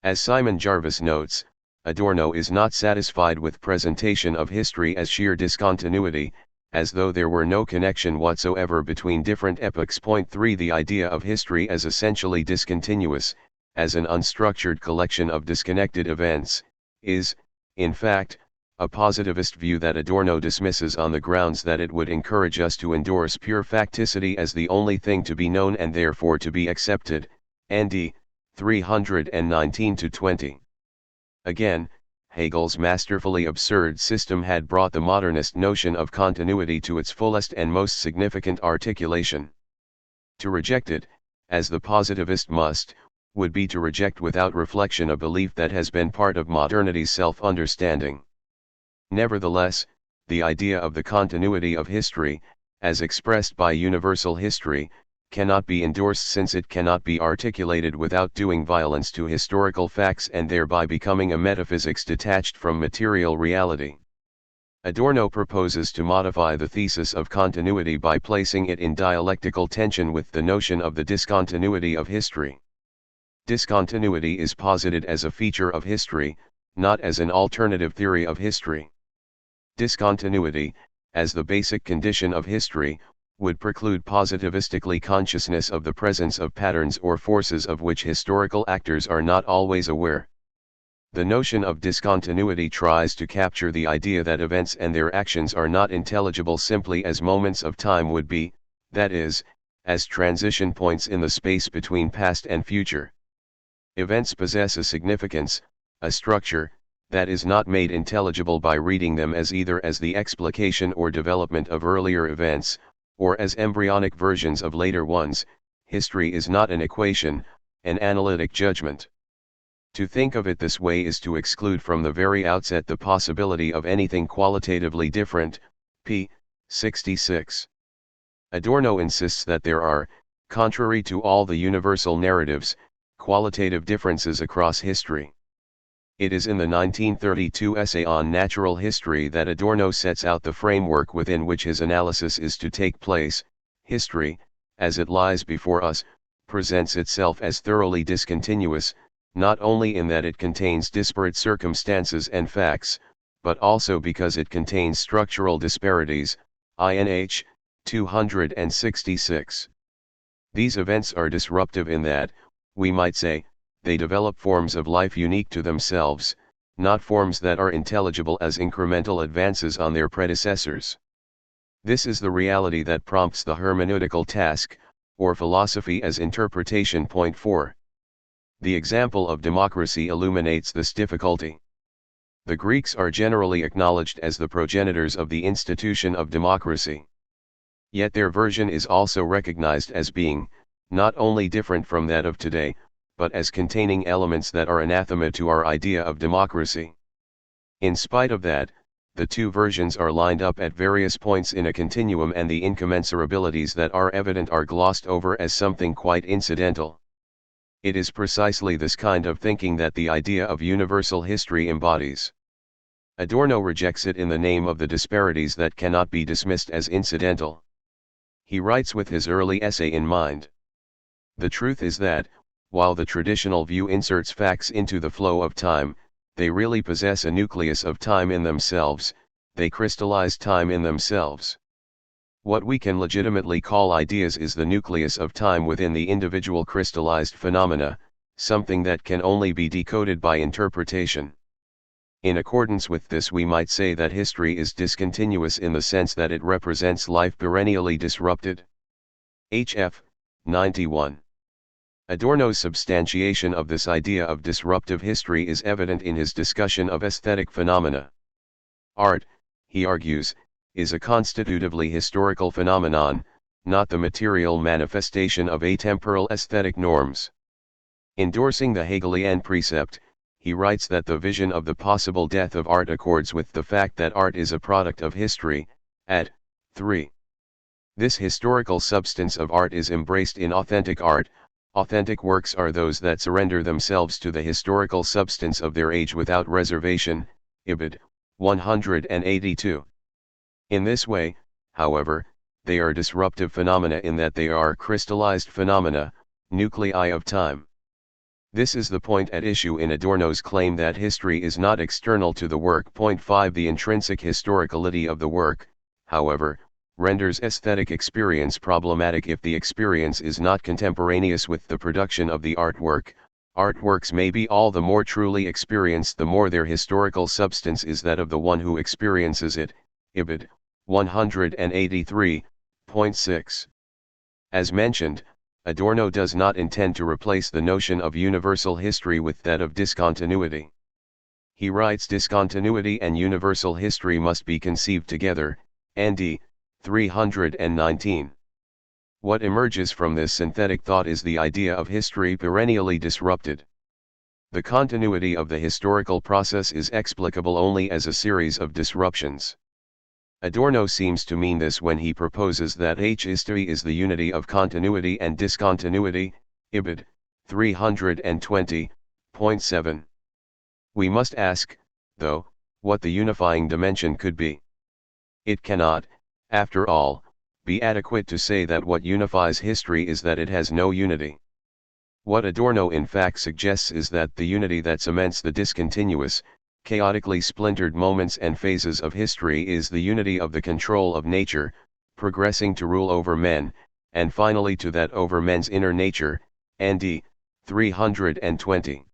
As Simon Jarvis notes, Adorno is not satisfied with presentation of history as sheer discontinuity, as though there were no connection whatsoever between different epochs. Point 3. The idea of history as essentially discontinuous, as an unstructured collection of disconnected events, is, in fact, a positivist view that Adorno dismisses on the grounds that it would encourage us to endorse pure facticity as the only thing to be known and therefore to be accepted, ND 319-20. Again, Hegel's masterfully absurd system had brought the modernist notion of continuity to its fullest and most significant articulation. To reject it, as the positivist must, would be to reject without reflection a belief that has been part of modernity's self-understanding. Nevertheless, the idea of the continuity of history, as expressed by universal history, cannot be endorsed since it cannot be articulated without doing violence to historical facts and thereby becoming a metaphysics detached from material reality. Adorno proposes to modify the thesis of continuity by placing it in dialectical tension with the notion of the discontinuity of history. Discontinuity is posited as a feature of history, not as an alternative theory of history. Discontinuity, as the basic condition of history, would preclude positivistically consciousness of the presence of patterns or forces of which historical actors are not always aware. The notion of discontinuity tries to capture the idea that events and their actions are not intelligible simply as moments of time would be, that is, as transition points in the space between past and future. Events possess a significance, a structure, that is not made intelligible by reading them as either as the explication or development of earlier events, or as embryonic versions of later ones. History is not an equation, an analytic judgment. To think of it this way is to exclude from the very outset the possibility of anything qualitatively different. p. 66. Adorno insists that there are, contrary to all the universal narratives, qualitative differences across history. It is in the 1932 essay on natural history that Adorno sets out the framework within which his analysis is to take place. History, as it lies before us, presents itself as thoroughly discontinuous, not only in that it contains disparate circumstances and facts, but also because it contains structural disparities. INH 266. These events are disruptive in that, we might say, they develop forms of life unique to themselves, not forms that are intelligible as incremental advances on their predecessors. This is the reality that prompts the hermeneutical task, or philosophy as interpretation. Point 4. The example of democracy illuminates this difficulty. The Greeks are generally acknowledged as the progenitors of the institution of democracy. Yet their version is also recognized as being, not only different from that of today, but as containing elements that are anathema to our idea of democracy. In spite of that, the two versions are lined up at various points in a continuum, and the incommensurabilities that are evident are glossed over as something quite incidental. It is precisely this kind of thinking that the idea of universal history embodies. Adorno rejects it in the name of the disparities that cannot be dismissed as incidental. He writes with his early essay in mind. The truth is that, while the traditional view inserts facts into the flow of time, they really possess a nucleus of time in themselves, they crystallize time in themselves. What we can legitimately call ideas is the nucleus of time within the individual crystallized phenomena, something that can only be decoded by interpretation. In accordance with this, we might say that history is discontinuous in the sense that it represents life perennially disrupted. HF 91. Adorno's substantiation of this idea of disruptive history is evident in his discussion of aesthetic phenomena. Art, he argues, is a constitutively historical phenomenon, not the material manifestation of atemporal aesthetic norms. Endorsing the Hegelian precept, he writes that the vision of the possible death of art accords with the fact that art is a product of history. At 3. This historical substance of art is embraced in authentic art. Authentic works are those that surrender themselves to the historical substance of their age without reservation. Ibid. 182. In this way, however, they are disruptive phenomena in that they are crystallized phenomena, nuclei of time. This is the point at issue in Adorno's claim that history is not external to the work. Point 5. The intrinsic historicality of the work, however, renders aesthetic experience problematic if the experience is not contemporaneous with the production of the artwork. Artworks may be all the more truly experienced the more their historical substance is that of the one who experiences it. Ibid. 183.6. As mentioned, Adorno does not intend to replace the notion of universal history with that of discontinuity. He writes discontinuity and universal history must be conceived together, ND 319. What emerges from this synthetic thought is the idea of history perennially disrupted. The continuity of the historical process is explicable only as a series of disruptions. Adorno seems to mean this when he proposes that history is the unity of continuity and discontinuity, Ibid. 320.7. We must ask, though, what the unifying dimension could be. It cannot, after all, be adequate to say that what unifies history is that it has no unity. What Adorno in fact suggests is that the unity that cements the discontinuous, chaotically splintered moments and phases of history is the unity of the control of nature, progressing to rule over men, and finally to that over men's inner nature, ND 320.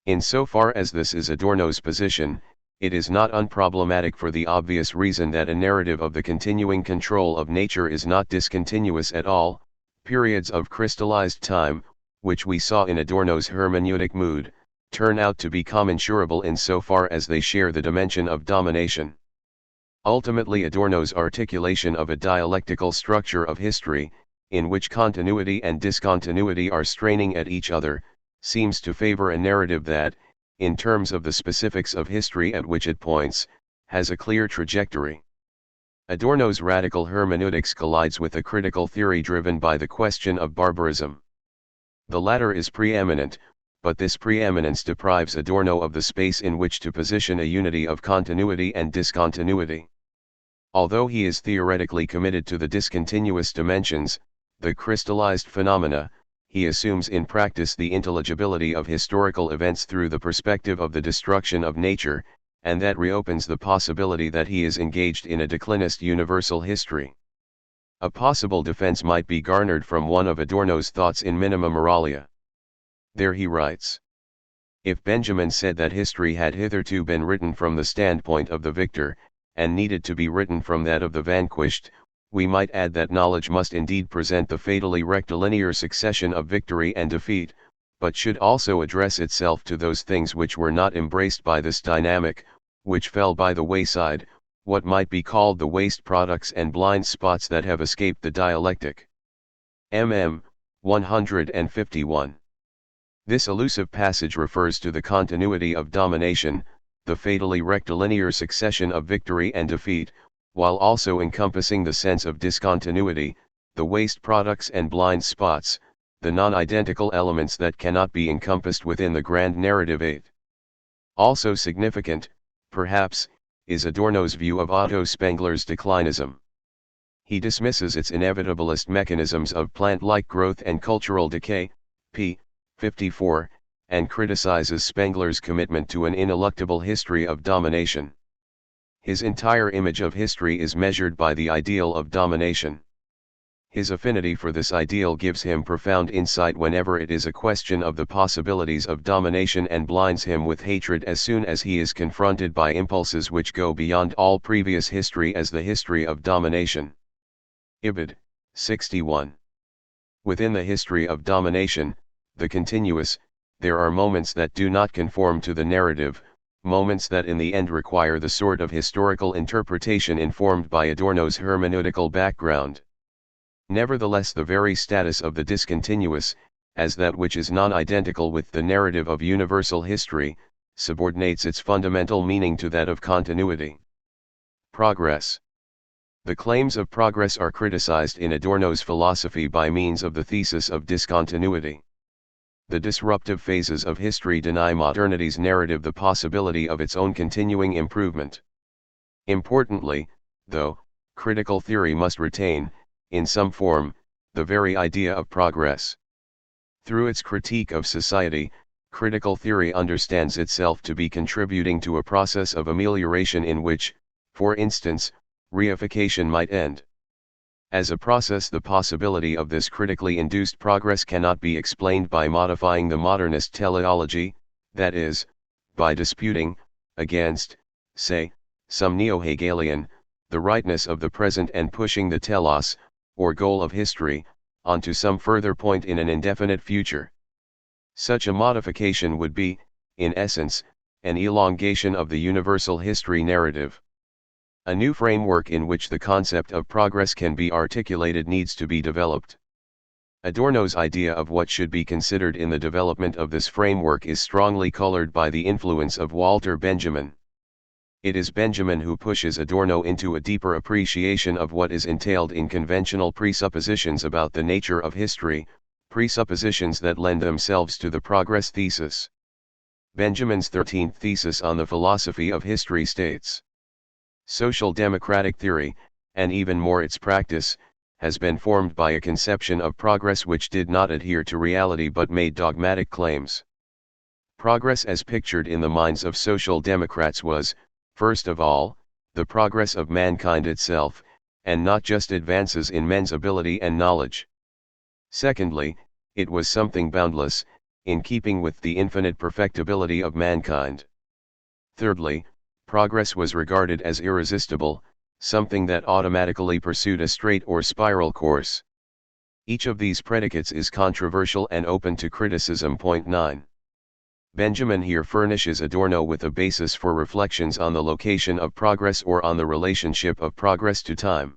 Insofar as this is Adorno's position, it is not unproblematic for the obvious reason that a narrative of the continuing control of nature is not discontinuous at all. Periods of crystallized time, which we saw in Adorno's hermeneutic mood, turn out to be commensurable insofar as they share the dimension of domination. Ultimately, Adorno's articulation of a dialectical structure of history, in which continuity and discontinuity are straining at each other, seems to favor a narrative that, in terms of the specifics of history at which it points, has a clear trajectory. Adorno's radical hermeneutics collides with a critical theory driven by the question of barbarism. The latter is preeminent, but this preeminence deprives Adorno of the space in which to position a unity of continuity and discontinuity. Although he is theoretically committed to the discontinuous dimensions, the crystallized phenomena, he assumes in practice the intelligibility of historical events through the perspective of the destruction of nature, and that reopens the possibility that he is engaged in a declinist universal history. A possible defense might be garnered from one of Adorno's thoughts in Minima Moralia. There he writes: if Benjamin said that history had hitherto been written from the standpoint of the victor, and needed to be written from that of the vanquished, we might add that knowledge must indeed present the fatally rectilinear succession of victory and defeat, but should also address itself to those things which were not embraced by this dynamic, which fell by the wayside, what might be called the waste products and blind spots that have escaped the dialectic. 151. This elusive passage refers to the continuity of domination, the fatally rectilinear succession of victory and defeat, while also encompassing the sense of discontinuity, the waste products and blind spots, the non-identical elements that cannot be encompassed within the grand narrative 8. Also significant, perhaps, is Adorno's view of Otto Spengler's declinism. He dismisses its inevitablest mechanisms of plant-like growth and cultural decay, p. 54, and criticizes Spengler's commitment to an ineluctable history of domination. His entire image of history is measured by the ideal of domination. His affinity for this ideal gives him profound insight whenever it is a question of the possibilities of domination, and blinds him with hatred as soon as he is confronted by impulses which go beyond all previous history as the history of domination. Ibid. 61. Within the history of domination, the continuous, there are moments that do not conform to the narrative, moments that in the end require the sort of historical interpretation informed by Adorno's hermeneutical background. Nevertheless, the very status of the discontinuous, as that which is non-identical with the narrative of universal history, subordinates its fundamental meaning to that of continuity. Progress. The claims of progress are criticized in Adorno's philosophy by means of the thesis of discontinuity. The disruptive phases of history deny modernity's narrative the possibility of its own continuing improvement. Importantly, though, critical theory must retain, in some form, the very idea of progress. Through its critique of society, critical theory understands itself to be contributing to a process of amelioration in which, for instance, reification might end. As a process, the possibility of this critically induced progress cannot be explained by modifying the modernist teleology, that is, by disputing, against, say, some neo-Hegelian, the rightness of the present and pushing the telos, or goal of history, onto some further point in an indefinite future. Such a modification would be, in essence, an elongation of the universal history narrative. A new framework in which the concept of progress can be articulated needs to be developed. Adorno's idea of what should be considered in the development of this framework is strongly colored by the influence of Walter Benjamin. It is Benjamin who pushes Adorno into a deeper appreciation of what is entailed in conventional presuppositions about the nature of history, presuppositions that lend themselves to the progress thesis. Benjamin's 13th thesis on the philosophy of history states, social democratic theory, and even more its practice, has been formed by a conception of progress which did not adhere to reality but made dogmatic claims. Progress as pictured in the minds of social democrats was, first of all, the progress of mankind itself, and not just advances in men's ability and knowledge. Secondly, it was something boundless, in keeping with the infinite perfectibility of mankind. Thirdly, progress was regarded as irresistible, something that automatically pursued a straight or spiral course. Each of these predicates is controversial and open to criticism. Point 9. Benjamin here furnishes Adorno with a basis for reflections on the location of progress or on the relationship of progress to time.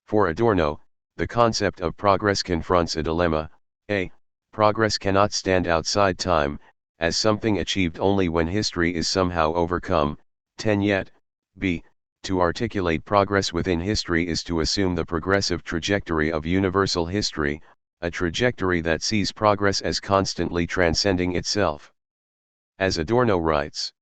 For Adorno, the concept of progress confronts a dilemma: a. Progress cannot stand outside time, as something achieved only when history is somehow overcome, 10 yet, b. To articulate progress within history is to assume the progressive trajectory of universal history, a trajectory that sees progress as constantly transcending itself. As Adorno writes,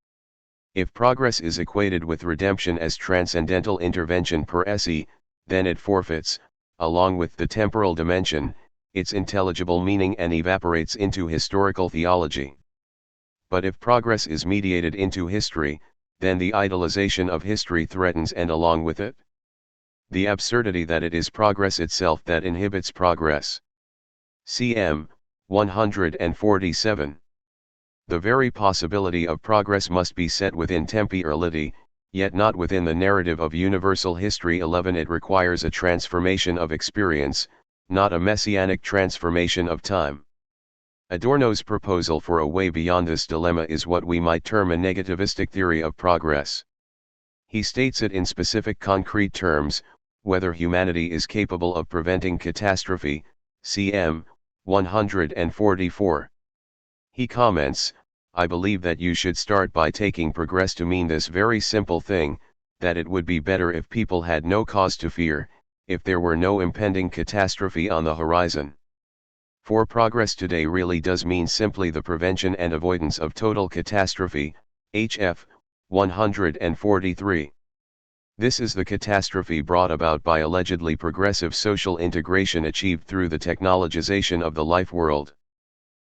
if progress is equated with redemption as transcendental intervention per se, then it forfeits, along with the temporal dimension, its intelligible meaning and evaporates into historical theology. But if progress is mediated into history, then the idolization of history threatens, and along with it, the absurdity that it is progress itself that inhibits progress. Cm. 147. The very possibility of progress must be set within temporality, yet not within the narrative of universal history. 11. It requires a transformation of experience, not a messianic transformation of time. Adorno's proposal for a way beyond this dilemma is what we might term a negativistic theory of progress. He states it in specific concrete terms: whether humanity is capable of preventing catastrophe, cm. 144. He comments, I believe that you should start by taking progress to mean this very simple thing, that it would be better if people had no cause to fear, if there were no impending catastrophe on the horizon. For progress today really does mean simply the prevention and avoidance of total catastrophe, HF 143. This is the catastrophe brought about by allegedly progressive social integration achieved through the technologization of the life world.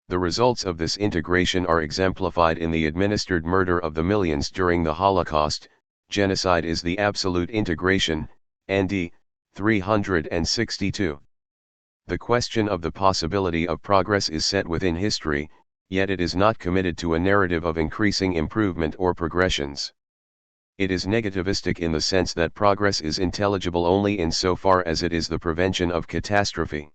The results of this integration are exemplified in the administered murder of the millions during the Holocaust. Genocide is the absolute integration, ND 362. The question of the possibility of progress is set within history, yet it is not committed to a narrative of increasing improvement or progressions. It is negativistic in the sense that progress is intelligible only insofar as it is the prevention of catastrophe.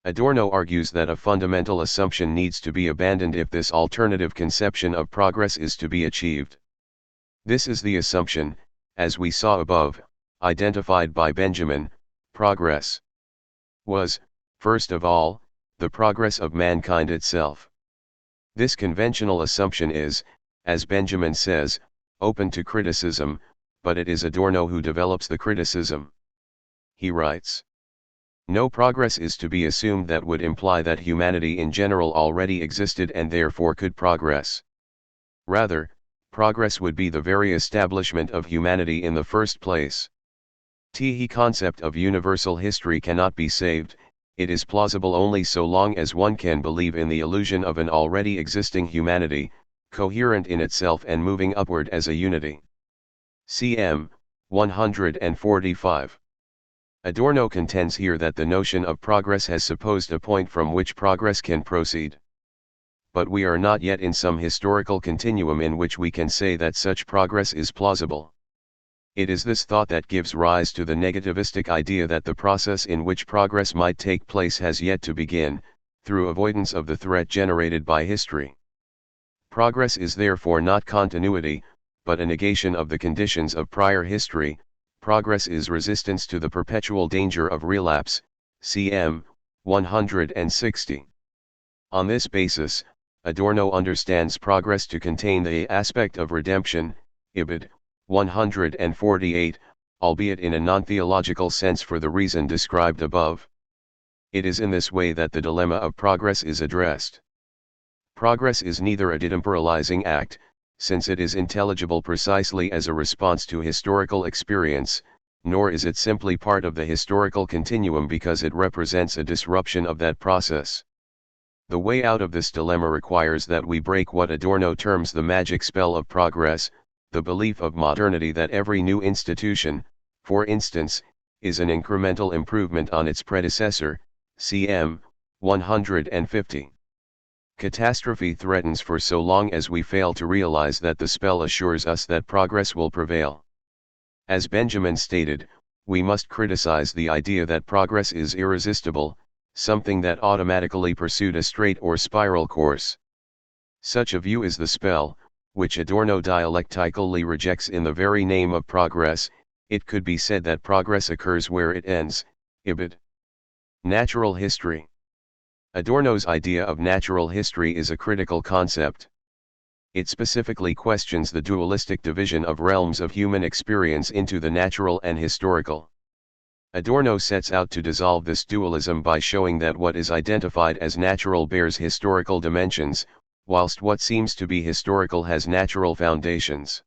Adorno argues that a fundamental assumption needs to be abandoned if this alternative conception of progress is to be achieved. This is the assumption, as we saw above, identified by Benjamin: progress was, first of all, the progress of mankind itself. This conventional assumption is, as Benjamin says, open to criticism, but it is Adorno who develops the criticism. He writes, no progress is to be assumed that would imply that humanity in general already existed and therefore could progress. Rather, progress would be the very establishment of humanity in the first place. The concept of universal history cannot be saved, it is plausible only so long as one can believe in the illusion of an already existing humanity, coherent in itself and moving upward as a unity. Cm. 145. Adorno contends here that the notion of progress has supposed a point from which progress can proceed. But we are not yet in some historical continuum in which we can say that such progress is plausible. It is this thought that gives rise to the negativistic idea that the process in which progress might take place has yet to begin, through avoidance of the threat generated by history. Progress is therefore not continuity, but a negation of the conditions of prior history. Progress is resistance to the perpetual danger of relapse, cm. 160. On this basis, Adorno understands progress to contain the aspect of redemption, ibid. 148, albeit in a non-theological sense for the reason described above. It is in this way that the dilemma of progress is addressed. Progress is neither a detemporalizing act, since it is intelligible precisely as a response to historical experience, nor is it simply part of the historical continuum because it represents a disruption of that process. The way out of this dilemma requires that we break what Adorno terms the magic spell of progress, the belief of modernity that every new institution, for instance, is an incremental improvement on its predecessor, cm. 150. Catastrophe threatens for so long as we fail to realize that the spell assures us that progress will prevail. As Benjamin stated, we must criticize the idea that progress is irresistible, something that automatically pursued a straight or spiral course. Such a view is the spell, which Adorno dialectically rejects in the very name of progress. It could be said that progress occurs where it ends, ibid. Natural history. Adorno's idea of natural history is a critical concept. It specifically questions the dualistic division of realms of human experience into the natural and historical. Adorno sets out to dissolve this dualism by showing that what is identified as natural bears historical dimensions, whilst what seems to be historical has natural foundations.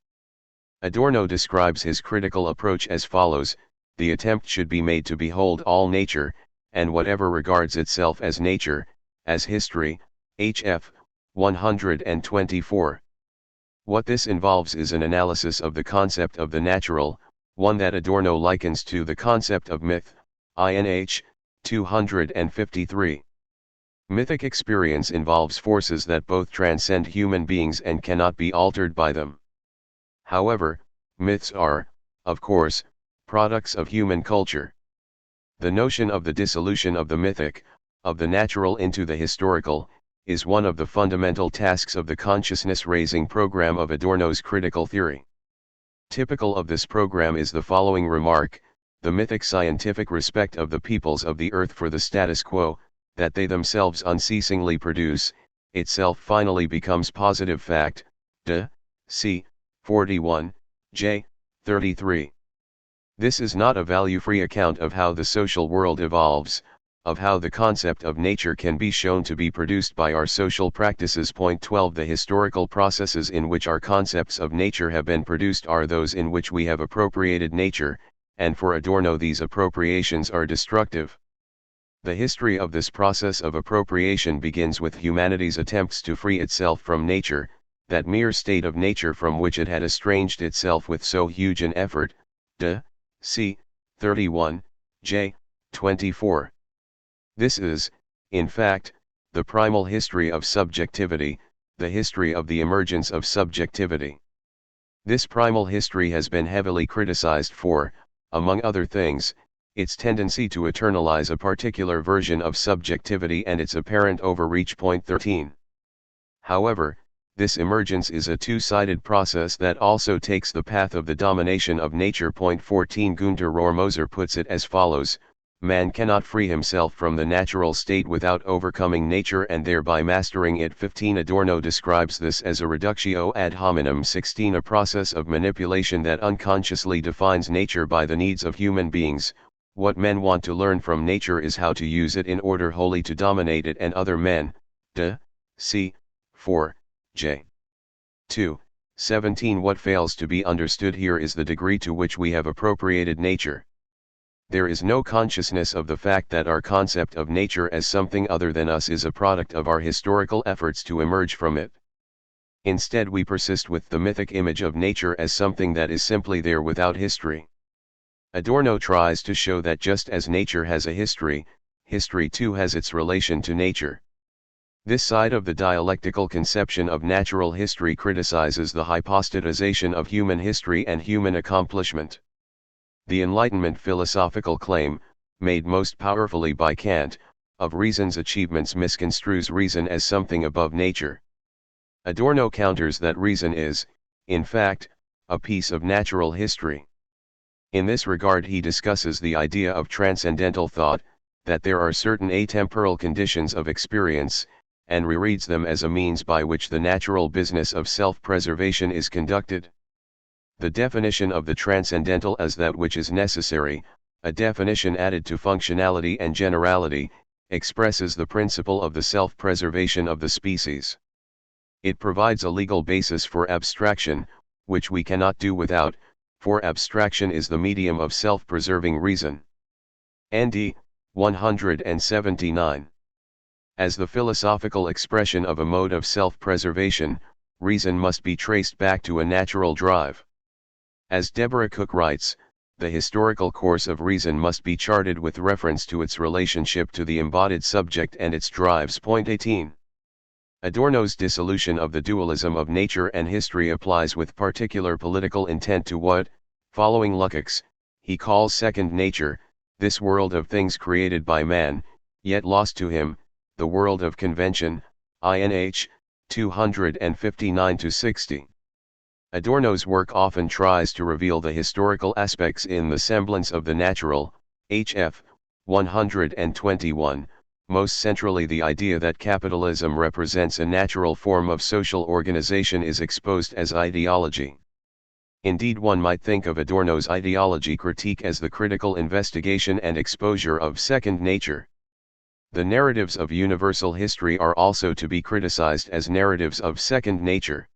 Adorno describes his critical approach as follows: the attempt should be made to behold all nature, and whatever regards itself as nature, as history, hf. 124. What this involves is an analysis of the concept of the natural, one that Adorno likens to the concept of myth, INH. 253. Mythic experience involves forces that both transcend human beings and cannot be altered by them. However, myths are, of course, products of human culture. The notion of the dissolution of the mythic, of the natural into the historical, is one of the fundamental tasks of the consciousness-raising program of Adorno's critical theory. Typical of this program is the following remark: the mythic scientific respect of the peoples of the earth for the status quo, that they themselves unceasingly produce, itself finally becomes positive fact, de. c. 41, j. 33. This is not a value-free account of how the social world evolves, of how the concept of nature can be shown to be produced by our social practices. Point 12. The historical processes in which our concepts of nature have been produced are those in which we have appropriated nature, and for Adorno these appropriations are destructive. The history of this process of appropriation begins with humanity's attempts to free itself from nature, that mere state of nature from which it had estranged itself with so huge an effort, de. c. 31, j. 24. This is, in fact, the primal history of subjectivity, the history of the emergence of subjectivity. This primal history has been heavily criticized for, among other things, its tendency to eternalize a particular version of subjectivity and its apparent overreach. Point 13. However, this emergence is a two-sided process that also takes the path of the domination of nature. Point 14. Günter Rohrmoser puts it as follows: man cannot free himself from the natural state without overcoming nature and thereby mastering it. 15. Adorno describes this as a reductio ad hominem. 16. A process of manipulation that unconsciously defines nature by the needs of human beings. What men want to learn from nature is how to use it in order wholly to dominate it and other men. De. c. 4, j. 2. 17. What fails to be understood here is the degree to which we have appropriated nature. There is no consciousness of the fact that our concept of nature as something other than us is a product of our historical efforts to emerge from it. Instead, we persist with the mythic image of nature as something that is simply there without history. Adorno tries to show that just as nature has a history, history too has its relation to nature. This side of the dialectical conception of natural history criticizes the hypostatization of human history and human accomplishment. The Enlightenment philosophical claim, made most powerfully by Kant, of reason's achievements misconstrues reason as something above nature. Adorno counters that reason is, in fact, a piece of natural history. In this regard he discusses the idea of transcendental thought, that there are certain atemporal conditions of experience, and rereads them as a means by which the natural business of self-preservation is conducted. The definition of the transcendental as that which is necessary, a definition added to functionality and generality, expresses the principle of the self-preservation of the species. It provides a legal basis for abstraction, which we cannot do without, for abstraction is the medium of self-preserving reason. ND 179. As the philosophical expression of a mode of self-preservation, reason must be traced back to a natural drive. As Deborah Cook writes, the historical course of reason must be charted with reference to its relationship to the embodied subject and its drives. Point 18. Adorno's dissolution of the dualism of nature and history applies with particular political intent to what, following Lukács, he calls second nature, this world of things created by man, yet lost to him, the world of convention, INH, 259-60. Adorno's work often tries to reveal the historical aspects in the semblance of the natural, HF, 121, most centrally the idea that capitalism represents a natural form of social organization is exposed as ideology. Indeed, one might think of Adorno's ideology critique as the critical investigation and exposure of second nature. The narratives of universal history are also to be criticized as narratives of second nature.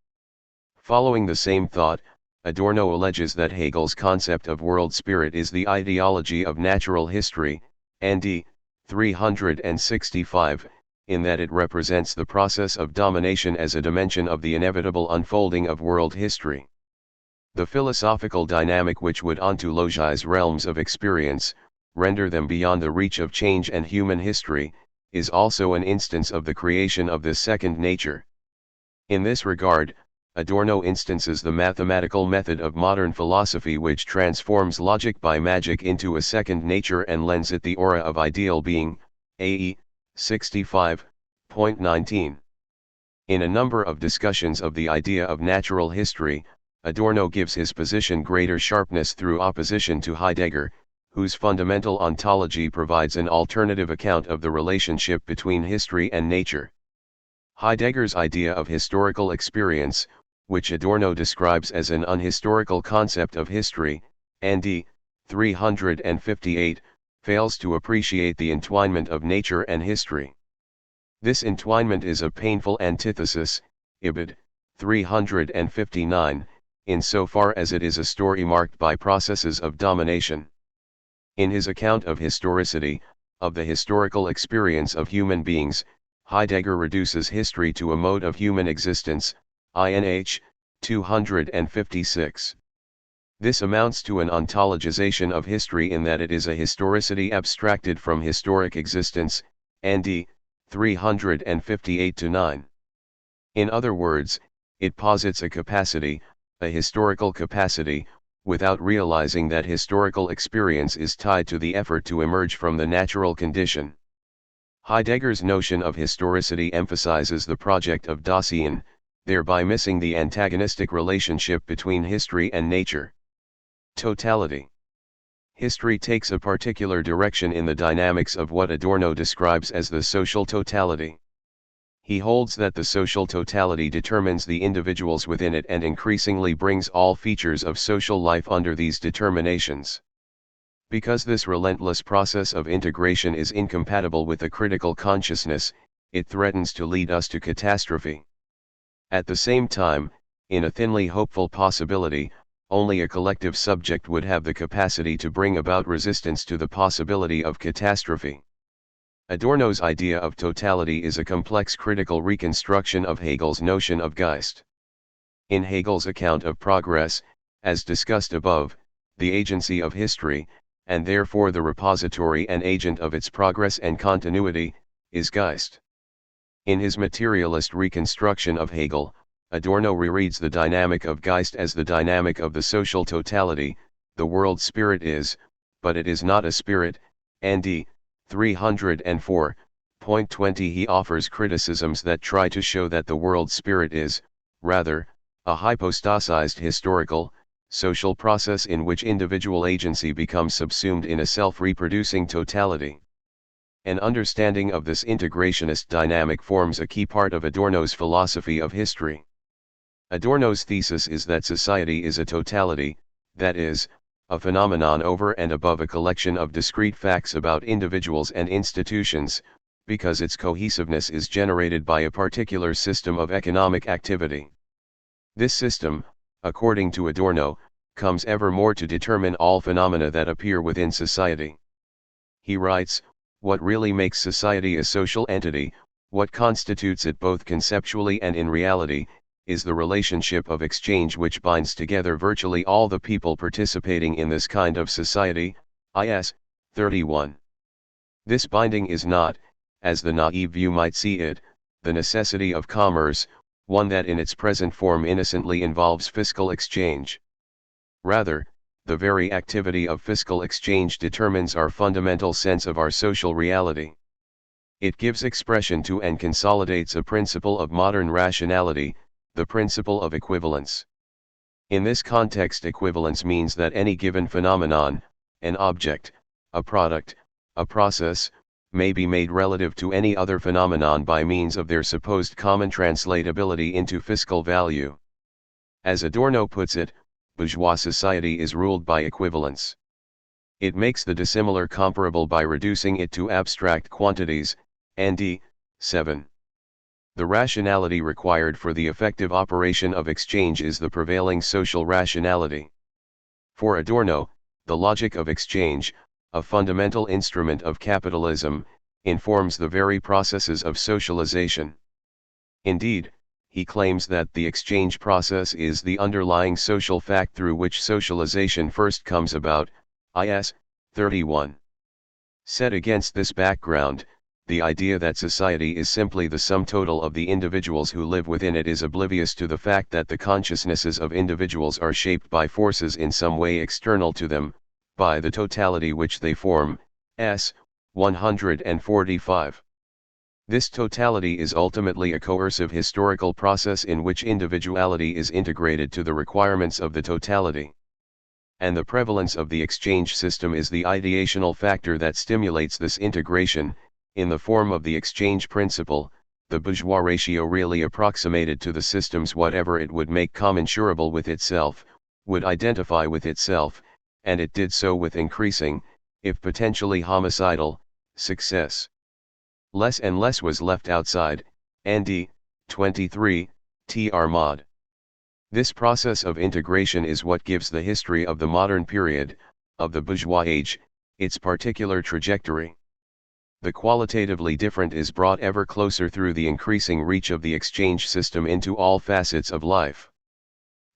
Following the same thought, Adorno alleges that Hegel's concept of world spirit is the ideology of natural history, ND 365, in that it represents the process of domination as a dimension of the inevitable unfolding of world history. The philosophical dynamic which would ontologize realms of experience, render them beyond the reach of change and human history, is also an instance of the creation of this second nature. In this regard, Adorno instances the mathematical method of modern philosophy which transforms logic by magic into a second nature and lends it the aura of ideal being, AE 65.19. In a number of discussions of the idea of natural history, Adorno gives his position greater sharpness through opposition to Heidegger, whose fundamental ontology provides an alternative account of the relationship between history and nature. Heidegger's idea of historical experience, which Adorno describes as an unhistorical concept of history, ND 358, fails to appreciate the entwinement of nature and history. This entwinement is a painful antithesis, Ibid. 359, insofar as it is a story marked by processes of domination. In his account of historicity, of the historical experience of human beings, Heidegger reduces history to a mode of human existence, INH 256. This amounts to an ontologization of history in that it is a historicity abstracted from historic existence, ND 358-9. In other words, it posits a capacity, a historical capacity, without realizing that historical experience is tied to the effort to emerge from the natural condition. Heidegger's notion of historicity emphasizes the project of Dasein, thereby missing the antagonistic relationship between history and nature. Totality. History takes a particular direction in the dynamics of what Adorno describes as the social totality. He holds that the social totality determines the individuals within it and increasingly brings all features of social life under these determinations. Because this relentless process of integration is incompatible with a critical consciousness, it threatens to lead us to catastrophe. At the same time, in a thinly hopeful possibility, only a collective subject would have the capacity to bring about resistance to the possibility of catastrophe. Adorno's idea of totality is a complex critical reconstruction of Hegel's notion of Geist. In Hegel's account of progress, as discussed above, the agency of history, and therefore the repository and agent of its progress and continuity, is Geist. In his materialist reconstruction of Hegel, Adorno rereads the dynamic of Geist as the dynamic of the social totality. The world spirit is, but it is not a spirit. ND 304.20. He offers criticisms that try to show that the world spirit is, rather, a hypostasized historical, social process in which individual agency becomes subsumed in a self-reproducing totality. An understanding of this integrationist dynamic forms a key part of Adorno's philosophy of history. Adorno's thesis is that society is a totality, that is, a phenomenon over and above a collection of discrete facts about individuals and institutions, because its cohesiveness is generated by a particular system of economic activity. This system, according to Adorno, comes ever more to determine all phenomena that appear within society. He writes, "What really makes society a social entity, what constitutes it both conceptually and in reality, is the relationship of exchange which binds together virtually all the people participating in this kind of society, is. 31. This binding is not, as the naive view might see it, the necessity of commerce, one that in its present form innocently involves fiscal exchange. Rather, the very activity of fiscal exchange determines our fundamental sense of our social reality. It gives expression to and consolidates a principle of modern rationality, the principle of equivalence. In this context, equivalence means that any given phenomenon, an object, a product, a process, may be made relative to any other phenomenon by means of their supposed common translatability into fiscal value. As Adorno puts it, bourgeois society is ruled by equivalence. It makes the dissimilar comparable by reducing it to abstract quantities. ND 7. The rationality required for the effective operation of exchange is the prevailing social rationality. For Adorno, the logic of exchange, a fundamental instrument of capitalism, informs the very processes of socialization. Indeed, he claims that the exchange process is the underlying social fact through which socialization first comes about, is. 31. Set against this background, the idea that society is simply the sum total of the individuals who live within it is oblivious to the fact that the consciousnesses of individuals are shaped by forces in some way external to them, by the totality which they form. 145. This totality is ultimately a coercive historical process in which individuality is integrated to the requirements of the totality. And the prevalence of the exchange system is the ideational factor that stimulates this integration. In the form of the exchange principle, the bourgeois ratio really approximated to the systems whatever it would make commensurable with itself, would identify with itself, and it did so with increasing, if potentially homicidal, success. Less and less was left outside. ND 23, Tr mod. This process of integration is what gives the history of the modern period, of the bourgeois age, its particular trajectory. The qualitatively different is brought ever closer through the increasing reach of the exchange system into all facets of life.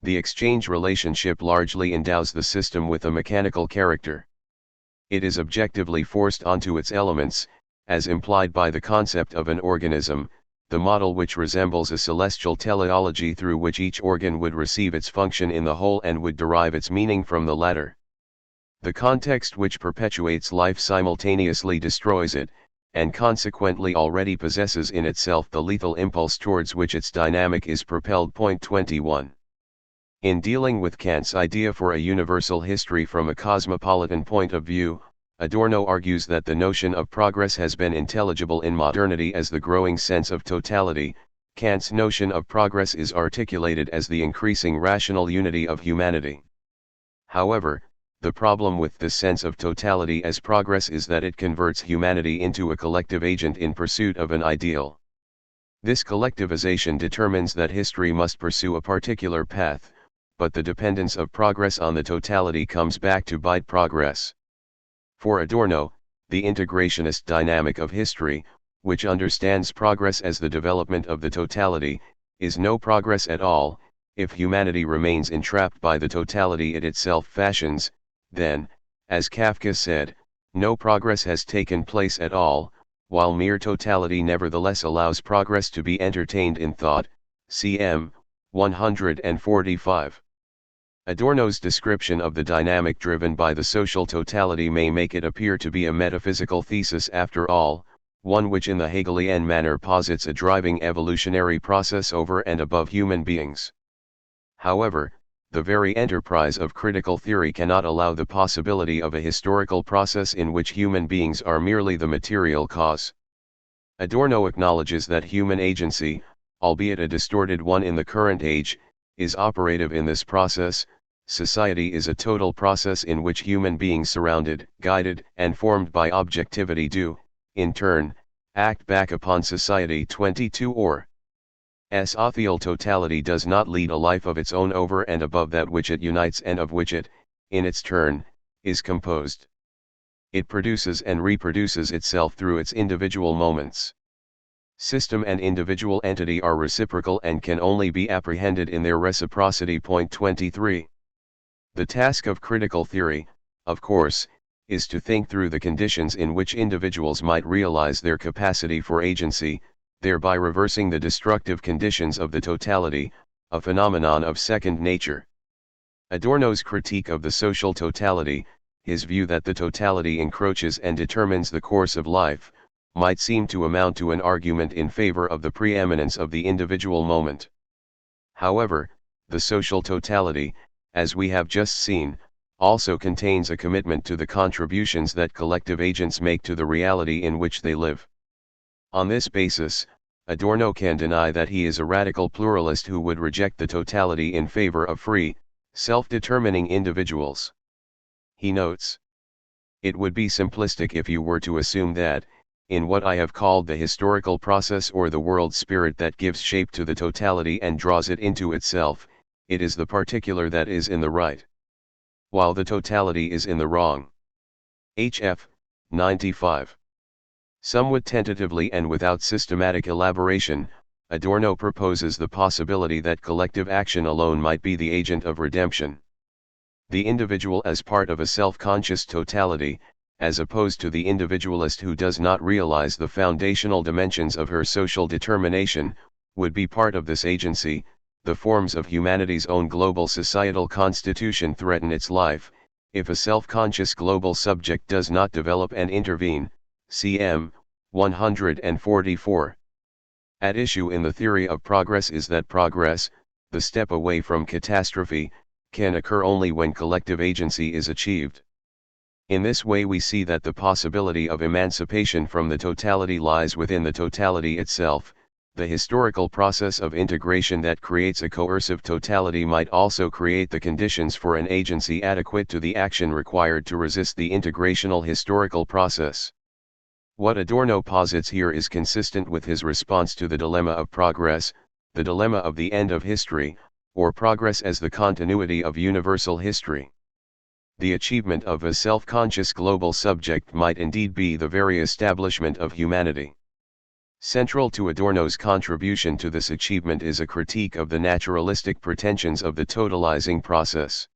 The exchange relationship largely endows the system with a mechanical character. It is objectively forced onto its elements, as implied by the concept of an organism, the model which resembles a celestial teleology through which each organ would receive its function in the whole and would derive its meaning from the latter. The context which perpetuates life simultaneously destroys it, and consequently already possesses in itself the lethal impulse towards which its dynamic is propelled. 21. In dealing with Kant's idea for a universal history from a cosmopolitan point of view, Adorno argues that the notion of progress has been intelligible in modernity as the growing sense of totality. Kant's notion of progress is articulated as the increasing rational unity of humanity. However, the problem with this sense of totality as progress is that it converts humanity into a collective agent in pursuit of an ideal. This collectivization determines that history must pursue a particular path, but the dependence of progress on the totality comes back to bite progress. For Adorno, the integrationist dynamic of history, which understands progress as the development of the totality, is no progress at all, if humanity remains entrapped by the totality it itself fashions. then, as Kafka said, no progress has taken place at all, while mere totality nevertheless allows progress to be entertained in thought, cm. 145. Adorno's description of the dynamic driven by the social totality may make it appear to be a metaphysical thesis after all, one which in the Hegelian manner posits a driving evolutionary process over and above human beings. However, the very enterprise of critical theory cannot allow the possibility of a historical process in which human beings are merely the material cause. Adorno acknowledges that human agency, albeit a distorted one in the current age, is operative in this process. Society is a total process in which human beings surrounded, guided, and formed by objectivity do, in turn, act back upon society. 22 or Social totality does not lead a life of its own over and above that which it unites and of which it, in its turn, is composed. It produces and reproduces itself through its individual moments. System and individual entity are reciprocal and can only be apprehended in their reciprocity. 23. The task of critical theory, of course, is to think through the conditions in which individuals might realize their capacity for agency, thereby reversing the destructive conditions of the totality, a phenomenon of second nature. Adorno's critique of the social totality, his view that the totality encroaches and determines the course of life, might seem to amount to an argument in favor of the preeminence of the individual moment. However, the social totality, as we have just seen, also contains a commitment to the contributions that collective agents make to the reality in which they live. On this basis, Adorno can deny that he is a radical pluralist who would reject the totality in favor of free, self-determining individuals. He notes, "It would be simplistic if you were to assume that, in what I have called the historical process or the world spirit that gives shape to the totality and draws it into itself, it is the particular that is in the right, while the totality is in the wrong." HF 95. Somewhat tentatively and without systematic elaboration, Adorno proposes the possibility that collective action alone might be the agent of redemption. The individual as part of a self-conscious totality, as opposed to the individualist who does not realize the foundational dimensions of her social determination, would be part of this agency. The forms of humanity's own global societal constitution threaten its life, if a self-conscious global subject does not develop and intervene. Cm. 144. At issue in the theory of progress is that progress, the step away from catastrophe, can occur only when collective agency is achieved. In this way we see that the possibility of emancipation from the totality lies within the totality itself. The historical process of integration that creates a coercive totality might also create the conditions for an agency adequate to the action required to resist the integrational historical process. What Adorno posits here is consistent with his response to the dilemma of progress, the dilemma of the end of history, or progress as the continuity of universal history. The achievement of a self-conscious global subject might indeed be the very establishment of humanity. Central to Adorno's contribution to this achievement is a critique of the naturalistic pretensions of the totalizing process.